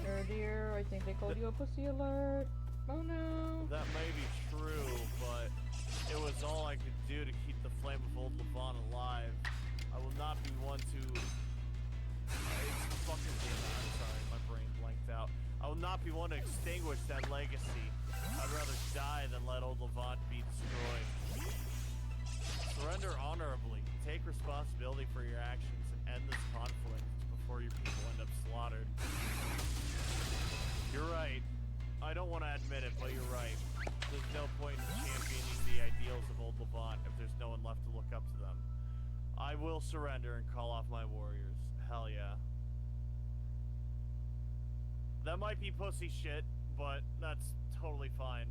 Oh dear, I think they called you a pussy alert. Oh no. That may be true, but it was all I could do to keep the flame of Old Levant alive. I will not be one to... fucking damn it, I'm sorry, my brain blanked out. I will not be one to extinguish that legacy. I'd rather die than let Old Levant be destroyed. Surrender honorably. Take responsibility for your actions and end this conflict before your people end up slaughtered. You're right. I don't want to admit it, but you're right. There's no point in championing the ideals of Old Levant if there's no one left to look up to them. I will surrender and call off my warriors. Hell yeah. That might be pussy shit, but that's totally fine.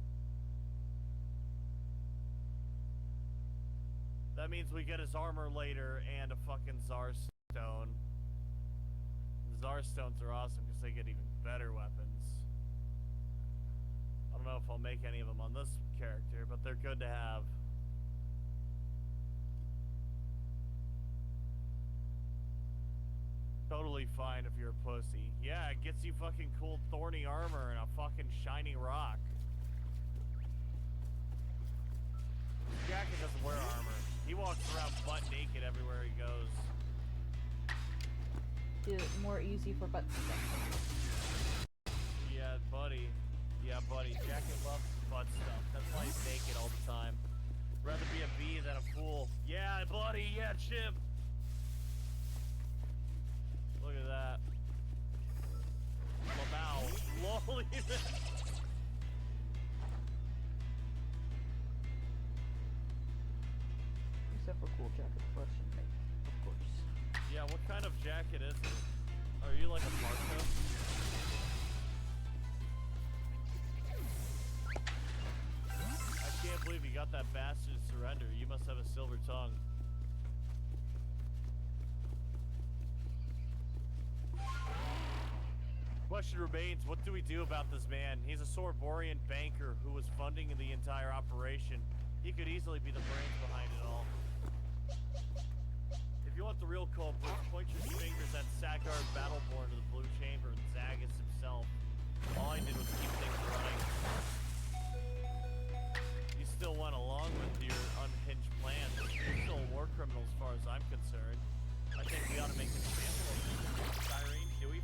That means we get his armor later and a fucking Zar Stone. Zar Stones are awesome because they get even better weapons. I don't know if I'll make any of them on this character, but they're good to have. Totally fine if you're a pussy. Yeah, it gets you fucking cool thorny armor and a fucking shiny rock. Jacket doesn't wear armor. He walks around butt naked everywhere he goes. More easy for butt stuff. Yeah, buddy. Yeah, buddy. Jacket loves butt stuff. That's why he's naked all the time. Rather be a bee than a fool. Yeah, buddy. Yeah, Chip. Look at that. Lamau. Lol. Except for cool jacket brush and makeup, of course. Yeah, what kind of jacket is it? Are you like a Marco? I can't believe you got that bastard to surrender. You must have a silver tongue. Question remains, what do we do about this man? He's a Sorborian banker who was funding the entire operation. He could easily be the brains behind it all. If you want the real culprit, point your fingers at Sagard Battleborn of the Blue Chamber and Zagus himself. All I did was keep things running. You still went along with your unhinged plan. You're still a war criminal as far as I'm concerned. I think we ought to make an example of him. Cyrene, do we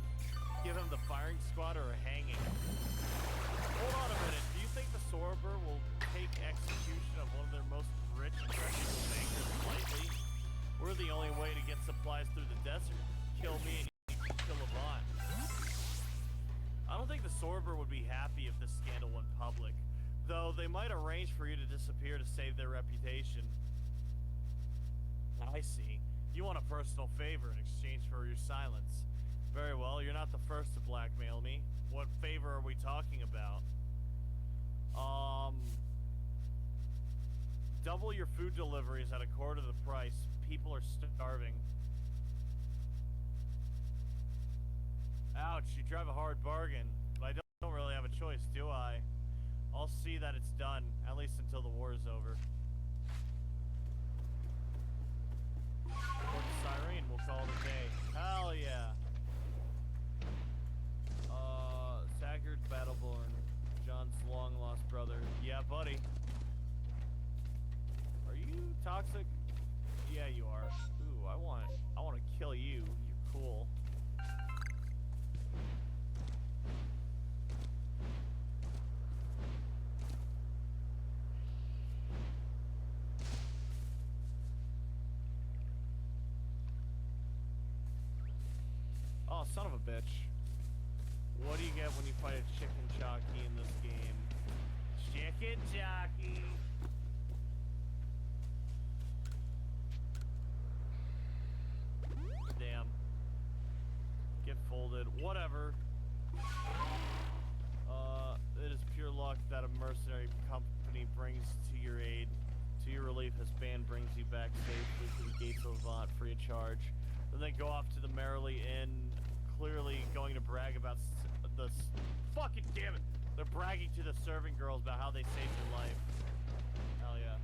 give him the firing squad or a hanging? Hold on a minute. Do you think the Sorber will take execution of one of their most rich and reputable bankers lightly? We're the only way to get supplies through the desert. Kill me and you can kill Levant. I don't think the Sorber would be happy if this scandal went public. Though they might arrange for you to disappear to save their reputation. I see. You want a personal favor in exchange for your silence. Very well, you're not the first to blackmail me. What favor are we talking about? Double your food deliveries at a quarter of the price. People are starving. Ouch, you drive a hard bargain. But I don't really have a choice, do I? I'll see that it's done, at least until the war is over. Or the Cyrene, we'll call it a day. Hell yeah. Sagard Battleborn, John's long-lost brother. Yeah, buddy. Are you toxic? Yeah, you are. Ooh, I want get when you fight a chicken jockey in this game. Chicken jockey! Damn. Get folded. Whatever. It is pure luck that a mercenary company brings to your aid. To your relief, his band brings you back safely to the gates of Levant free of charge. Then they go off to the Merrily Inn, clearly going to brag about the... Fucking damn it! They're bragging to the serving girls about how they saved your life. Hell yeah.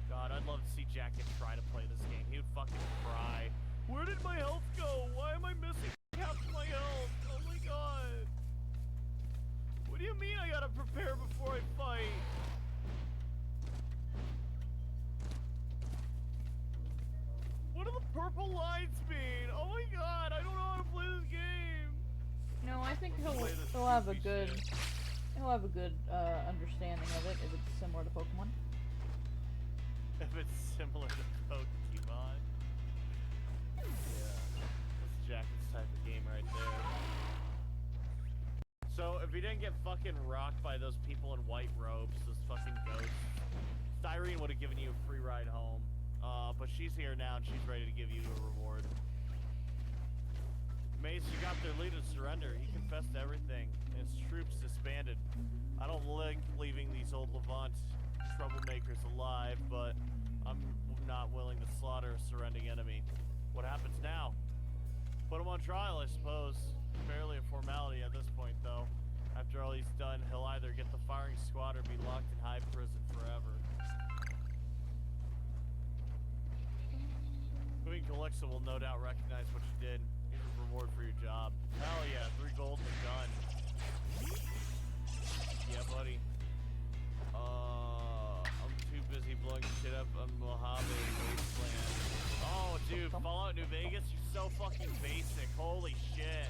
God, I'd love to see Jacket try to play this game. He would fucking cry. Where did my health go? Why am I missing half my health? Oh my god. What do you mean I gotta prepare before I fight? What do the purple lines mean? Oh my god, I don't know how to play this game. No, I think he'll have a good understanding of it if it's similar to Pokemon. If it's similar to Pokemon. Yeah. That's Jacket's type of game right there. So, if you didn't get fucking rocked by those people in white robes, those fucking ghosts, Styrene would have given you a free ride home. But she's here now and she's ready to give you a reward. Mace, you got their leader to surrender. He confessed to everything, and his troops disbanded. I don't like leaving these old Levant troublemakers alive, but I'm not willing to slaughter a surrendering enemy. What happens now? Put him on trial, I suppose. Barely a formality at this point, though. After all he's done, he'll either get the firing squad or be locked in high prison forever. Queen Calixa will no doubt recognize what you did. Here's a reward for your job. Hell yeah, 3 gold and a gun. Yeah, buddy. I'm too busy blowing shit up on Mojave Wasteland. Oh, dude, Fallout New Vegas, you're so fucking basic. Holy shit.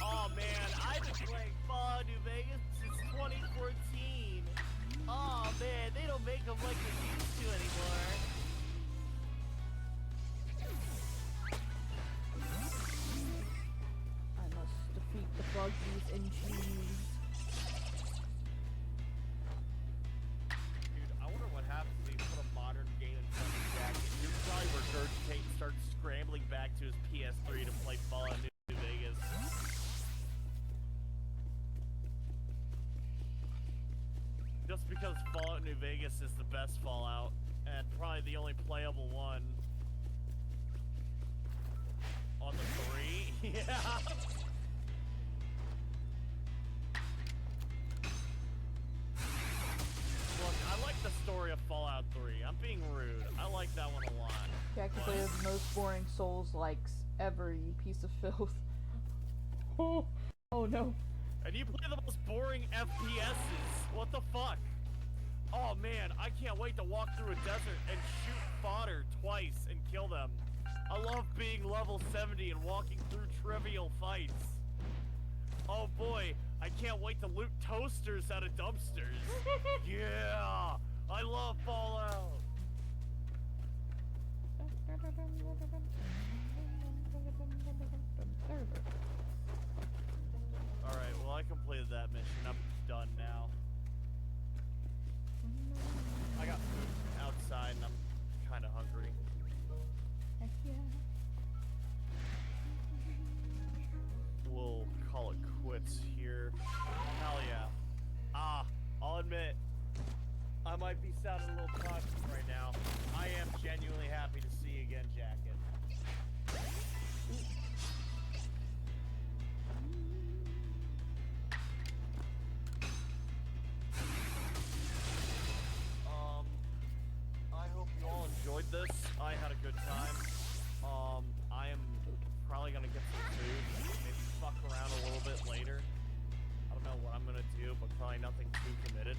Oh, man, I've been playing Fallout New Vegas since 2014. Oh, man, they don't make them like they used to anymore. I must defeat the froggies and cheese. Dude, I wonder what happens if you put a modern game in front of Jacket. You'd probably regurgitate and start scrambling back to his PS3 to play Fallout New Vegas. Just because Fallout New Vegas is the best Fallout, and probably the only playable one on the 3. Yeah. Look, I like the story of Fallout 3. I'm being rude. I like that one a lot. Jack can play the most boring Souls likes ever, you piece of filth. Oh no. And you play the most boring FPSs. What the fuck? Oh man, I can't wait to walk through a desert and shoot fodder twice and kill them. I love being level 70 and walking through trivial fights. Oh boy, I can't wait to loot toasters out of dumpsters. Yeah, I love Fallout. Alright, well I completed that mission. I'm done now. I got food outside and I'm kinda hungry. Heck yeah. We'll call it quits here. Hell yeah. I'll admit, I might be sounding a little cautious right now. I am genuinely happy to see you again, Jacket. I hope you all enjoyed this. I had a good time. I am probably gonna get some food, maybe fuck around a little bit later. I don't know what I'm gonna do, but probably nothing too committed.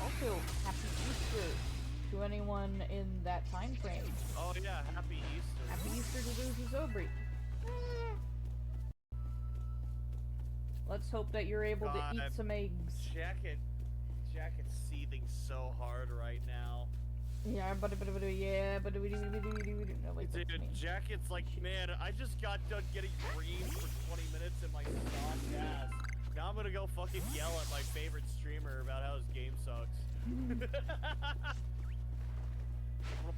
Also, happy Easter to anyone in that time frame. Oh yeah, happy Easter. Happy Easter to those who celebrate. Let's hope that you're able to eat some eggs. Jacket's seething so hard right now. Yeah, but yeah, but no, wait, that's Dude, me. Jacket's like, man, I just got done getting reamed for 20 minutes in my soft ass. Now I'm gonna go fucking yell at my favorite streamer about how his game sucks. I'm gonna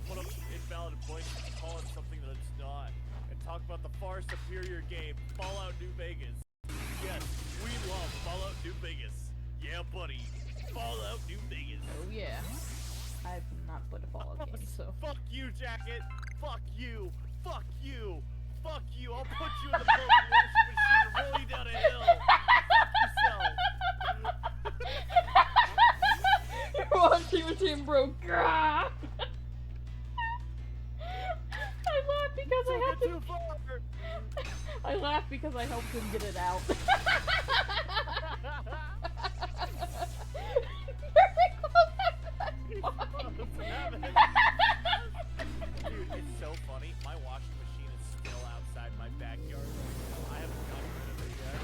put up some invalid points and call it something that it's not. And talk about the far superior game, Fallout New Vegas. Yes, we love Fallout New Vegas. Yeah, buddy. Fallout New Vegas. Oh yeah. I've not played a Fallout game, so. Fuck you, Jacket. Fuck you. Fuck you. Fuck you. I'll put you in the broken washing machine and roll you down a hill. Fuck yourself. Your washing machine broke. Gah! I laughed because I had Too far. I laughed because I helped him get it out. Dude, it's so funny. My washing machine is still outside my backyard. I haven't gotten rid of it yet.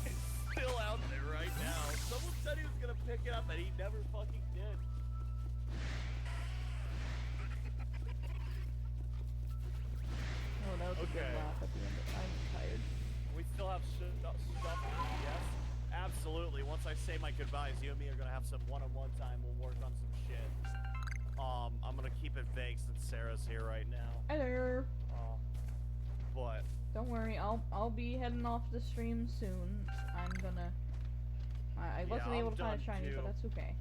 It's still out there right now. Someone said he was gonna pick it up and he never fucking did. Oh, that was a good Okay. laugh at the end. I'm tired. We still have stuff. Yes, absolutely. Once I say my goodbyes, you and me are gonna have some one-on-one time. We'll work on some shit. I'm gonna keep it vague since Sarah's here right now. Hello. But Don't worry, I'll be heading off the stream soon. I'm gonna. I wasn't I'm able to find a done shiny, too. but that's okay.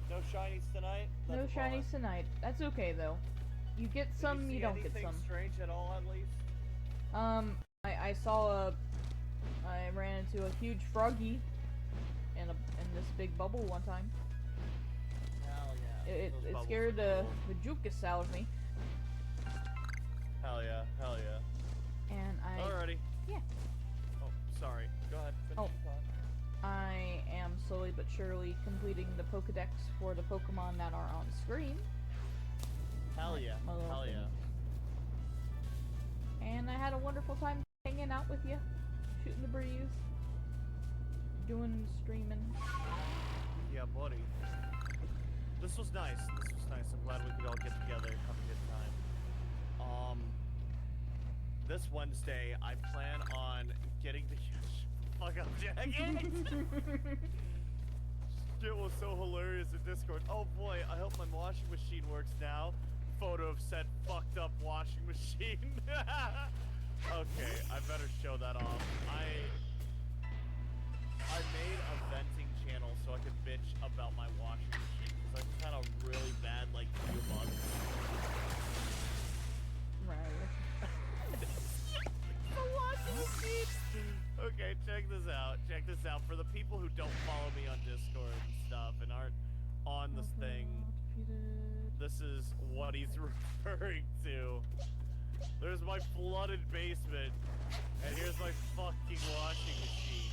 no shinies tonight. No That's a bummer. shinies tonight. That's okay though. You get Did some, you you see don't get anything some. strange at all, at least? I saw I ran into a huge froggy in this big bubble one time. Hell yeah. It Those bubbles scared are the cool. Vajukas out of me, Hell yeah. Hell yeah. and Alrighty. yeah. Oh, sorry. Go ahead. Finish Oh. your thought. I am slowly but surely completing the Pokedex for the Pokemon that are on screen. Hell yeah. My little Hell yeah. thing. And I had a wonderful time hanging out with you, shooting the breeze, doing streaming. Yeah, buddy. This was nice. This was nice. I'm glad we could all get together and have a good time. This Wednesday, I plan on getting the fuck up jacket. Shit was so hilarious in Discord. Oh boy, I hope my washing machine works now. Photo of said fucked up washing machine. Okay, I better show that off. I made a venting channel so I could bitch about my washing machine because I've had a really bad like few months. Right. The washing machine. Okay, check this out. Check this out. For the people who don't follow me on Discord and stuff and aren't on this thing, this is what he's referring to. There's my flooded basement, and here's my fucking washing machine.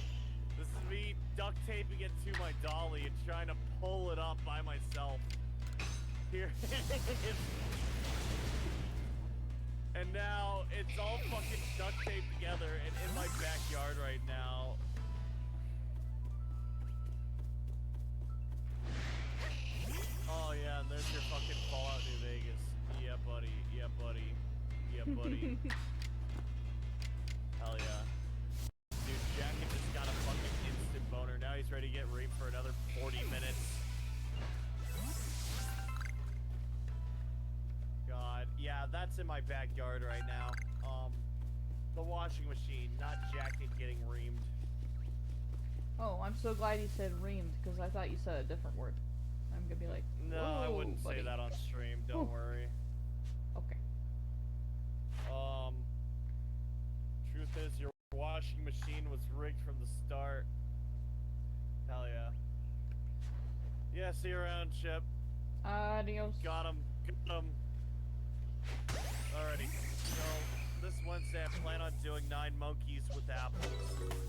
This is me duct taping it to my dolly and trying to pull it up by myself. Here it is. And now it's all fucking duct taped together and in my backyard right now. Oh yeah, and there's your fucking Fallout New Vegas. Yeah, buddy. Yeah, buddy. Yeah, buddy. Hell yeah. Dude, Jacket just got a fucking instant boner. Now he's ready to get raped for another 40 minutes. God. Yeah, that's in my backyard right now. The washing machine, not Jacket getting reamed. Oh, I'm so glad you said reamed, because I thought you said a different word. I'm gonna be like, No, I whoa, wouldn't buddy. say that on stream. Don't worry. Okay. Truth is, your washing machine was rigged from the start. Hell yeah. Yeah, see you around, Chip. Adios. Got him. Got him. Alrighty. So, this Wednesday I plan on doing 9 monkeys with apples.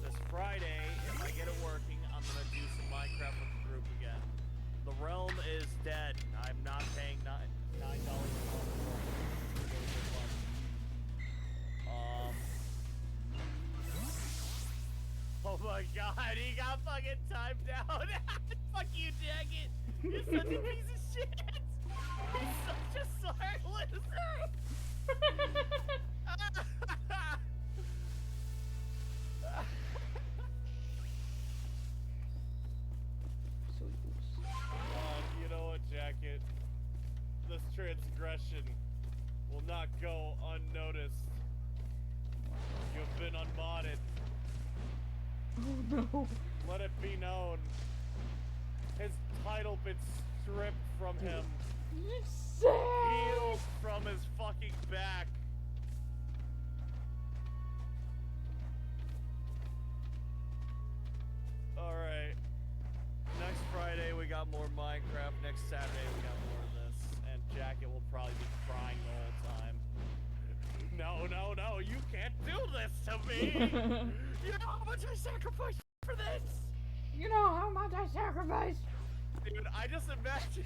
This Friday, if I get it working, I'm gonna do some Minecraft with the group again. The realm is dead. I'm not paying $9 a month for it. Oh my god, he got fucking timed out. Fuck you, Jacket. You're such a piece of shit! He's such a sore loser! So loose. You know what, Jacket? This transgression will not go unnoticed. You've been unmodded. Oh no. Let it be known. His title been stripped from him. You sad. Peeled from his fucking back. Alright. Next Friday we got more Minecraft. Next Saturday we got more of this. And Jacket will probably be crying the whole time. No, no, no, you can't do this to me! You know how much I sacrificed for this! You know how much I sacrificed. Dude, I just imagine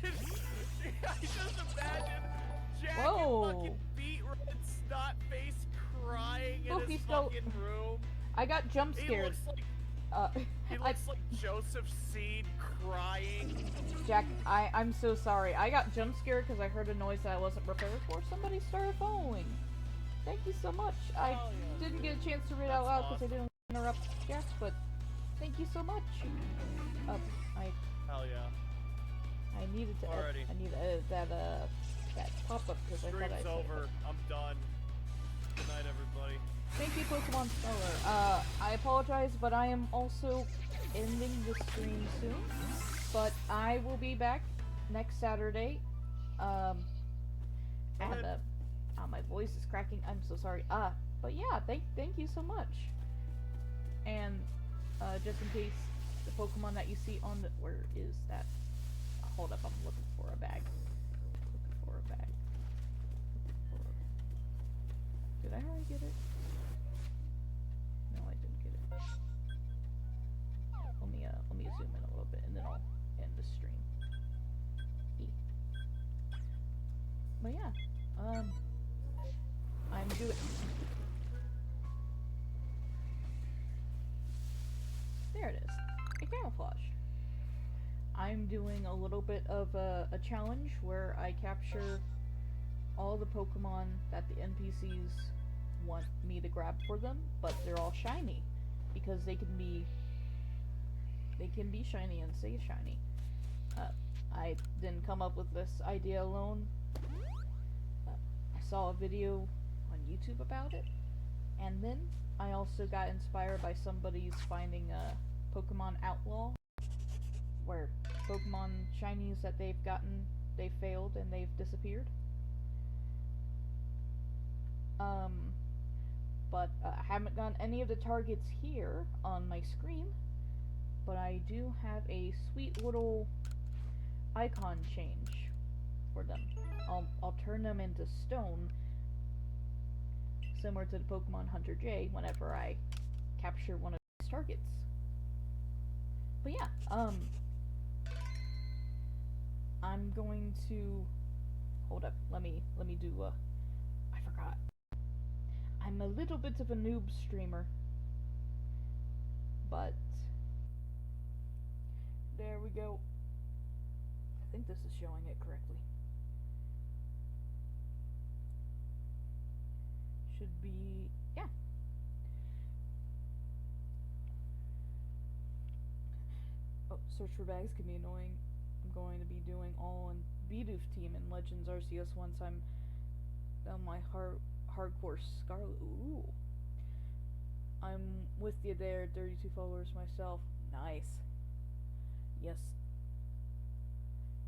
Jacket Whoa. fucking beat red snot face crying in Oh, his he's still- fucking room. I got jump He scared. looks like I, like Joseph Seed crying. Jack, I'm so sorry. I got jump scared because I heard a noise that I wasn't prepared for. Somebody started following. Thank you so much. I Oh, yeah. didn't get a chance to read out loud because awesome. I didn't interrupt Jack, but thank you so much. Hell yeah. I needed to. Alrighty. I need that pop up because I thought I Stream's said over. it. I'm done. Good night, everybody. Thank you, Pokemon Scholar. I apologize, but I am also ending the stream soon. But I will be back next Saturday. ahead. My voice is cracking. I'm so sorry. But yeah, thank you so much. And just in case the Pokemon that you see on the where is that? Hold up, I'm looking for a bag. Did I already get it? No, I didn't get it. Let me zoom in a little bit and then I'll end the stream. But yeah, I'm doing. There it is. A camouflage. I'm doing a little bit of a challenge where I capture all the Pokemon that the NPCs want me to grab for them, but they're all shiny because they can be shiny and stay shiny. I didn't come up with this idea alone. I saw a video on YouTube about it, and then I also got inspired by somebody's finding a Pokemon Outlaw, where Pokemon shinies that they've gotten, they failed and they've disappeared. But I haven't gotten any of the targets here on my screen, but I do have a sweet little icon change for them. I'll turn them into stone, similar to the Pokemon Hunter J, whenever I capture one of these targets. But yeah, I'm going to hold up. Let me do. I forgot. I'm a little bit of a noob streamer, but there we go. I think this is showing it correctly. Should be, yeah. Oh, search for bags can be annoying. I'm going to be doing all on Bidoof team in Legends Arceus once I'm done my hardcore Scarlet. Ooh. I'm with you there, 32 followers myself. Nice. Yes.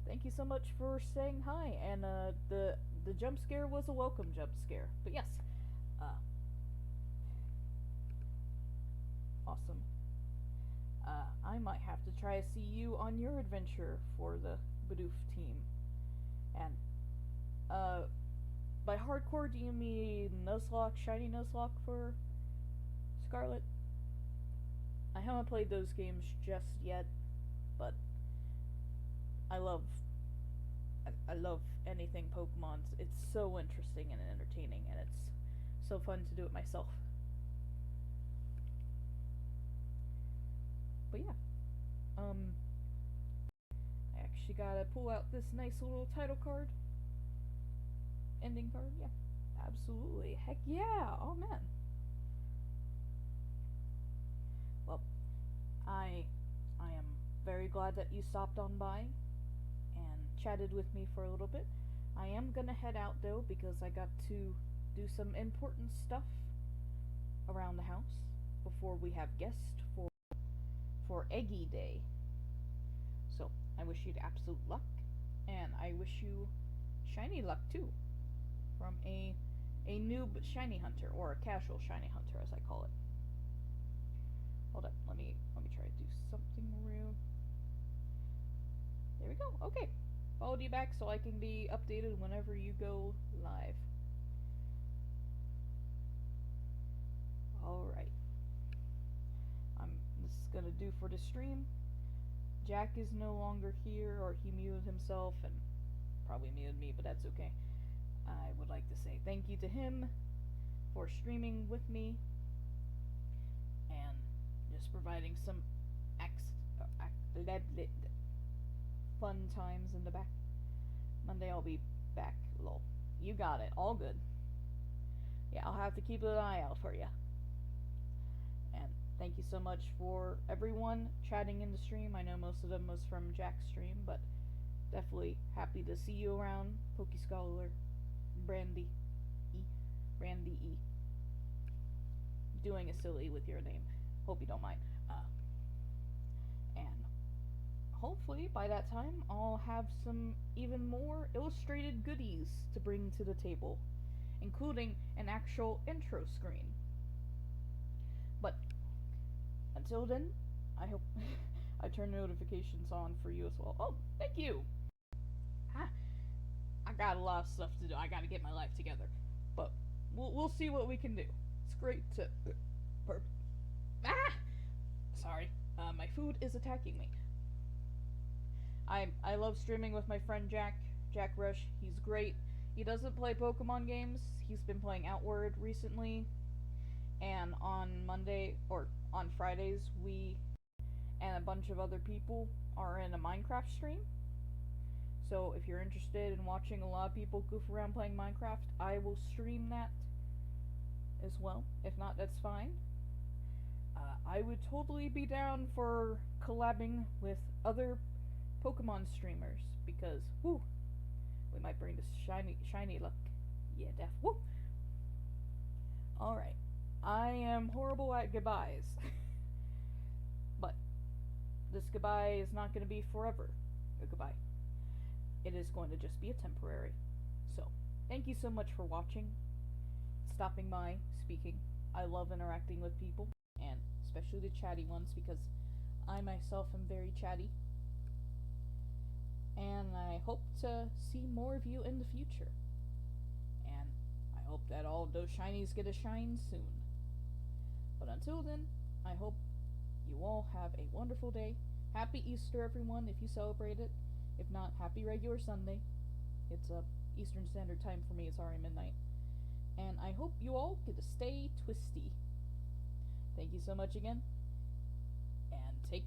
Thank you so much for saying hi, and the jump scare was a welcome jump scare. But yes, awesome. I might have to try to see you on your adventure for the Bidoof team. And by hardcore, do you mean Nuzlocke, shiny Nuzlocke for Scarlet? I haven't played those games just yet, but I love anything Pokemon. It's so interesting and entertaining, and it's so fun to do it myself. But yeah, I you gotta pull out this nice little title card. Ending card, yeah. Absolutely. Heck yeah. Oh man. Well, I am very glad that you stopped on by and chatted with me for a little bit. I am gonna head out though because I got to do some important stuff around the house before we have guests for Eggy Day. So I wish you absolute luck, and I wish you shiny luck too from a noob shiny hunter, or a casual shiny hunter as I call it. Hold up, let me try to do something real. There we go. Okay, followed you back so I can be updated whenever you go live. Alright. This is gonna do for the stream. Jack is no longer here, or he muted himself and probably muted me, but that's okay. I would like to say thank you to him for streaming with me and just providing some fun times in the back. Monday I'll be back. Lol. You got it. All good. Yeah, I'll have to keep an eye out for you. And thank you so much for everyone chatting in the stream. I know most of them was from Jack's stream, but definitely happy to see you around. Pokescholar, Brandy E. Doing a silly with your name. Hope you don't mind. And hopefully by that time I'll have some even more illustrated goodies to bring to the table, including an actual intro screen. But until then, I hope I turn notifications on for you as well. Oh, thank you! I got a lot of stuff to do. I gotta get my life together. But we'll see what we can do. It's great to... Sorry. My food is attacking me. I love streaming with my friend Jack Rush. He's great. He doesn't play Pokemon games. He's been playing Outward recently. And on Fridays, we and a bunch of other people are in a Minecraft stream. So if you're interested in watching a lot of people goof around playing Minecraft, I will stream that as well. If not, that's fine. I would totally be down for collabing with other Pokemon streamers because, whoo, we might bring this shiny luck. Yeah, woo. Alright. I am horrible at goodbyes. But this goodbye is not going to be forever a goodbye. It is going to just be a temporary. So, thank you so much for watching, stopping by, speaking. I love interacting with people, and especially the chatty ones, because I myself am very chatty. And I hope to see more of you in the future. And I hope that all of those shinies get a shine soon. But until then, I hope you all have a wonderful day. Happy Easter, everyone, if you celebrate it. If not, happy regular Sunday. It's Eastern Standard Time for me. It's already midnight. And I hope you all get to stay twisty. Thank you so much again. And take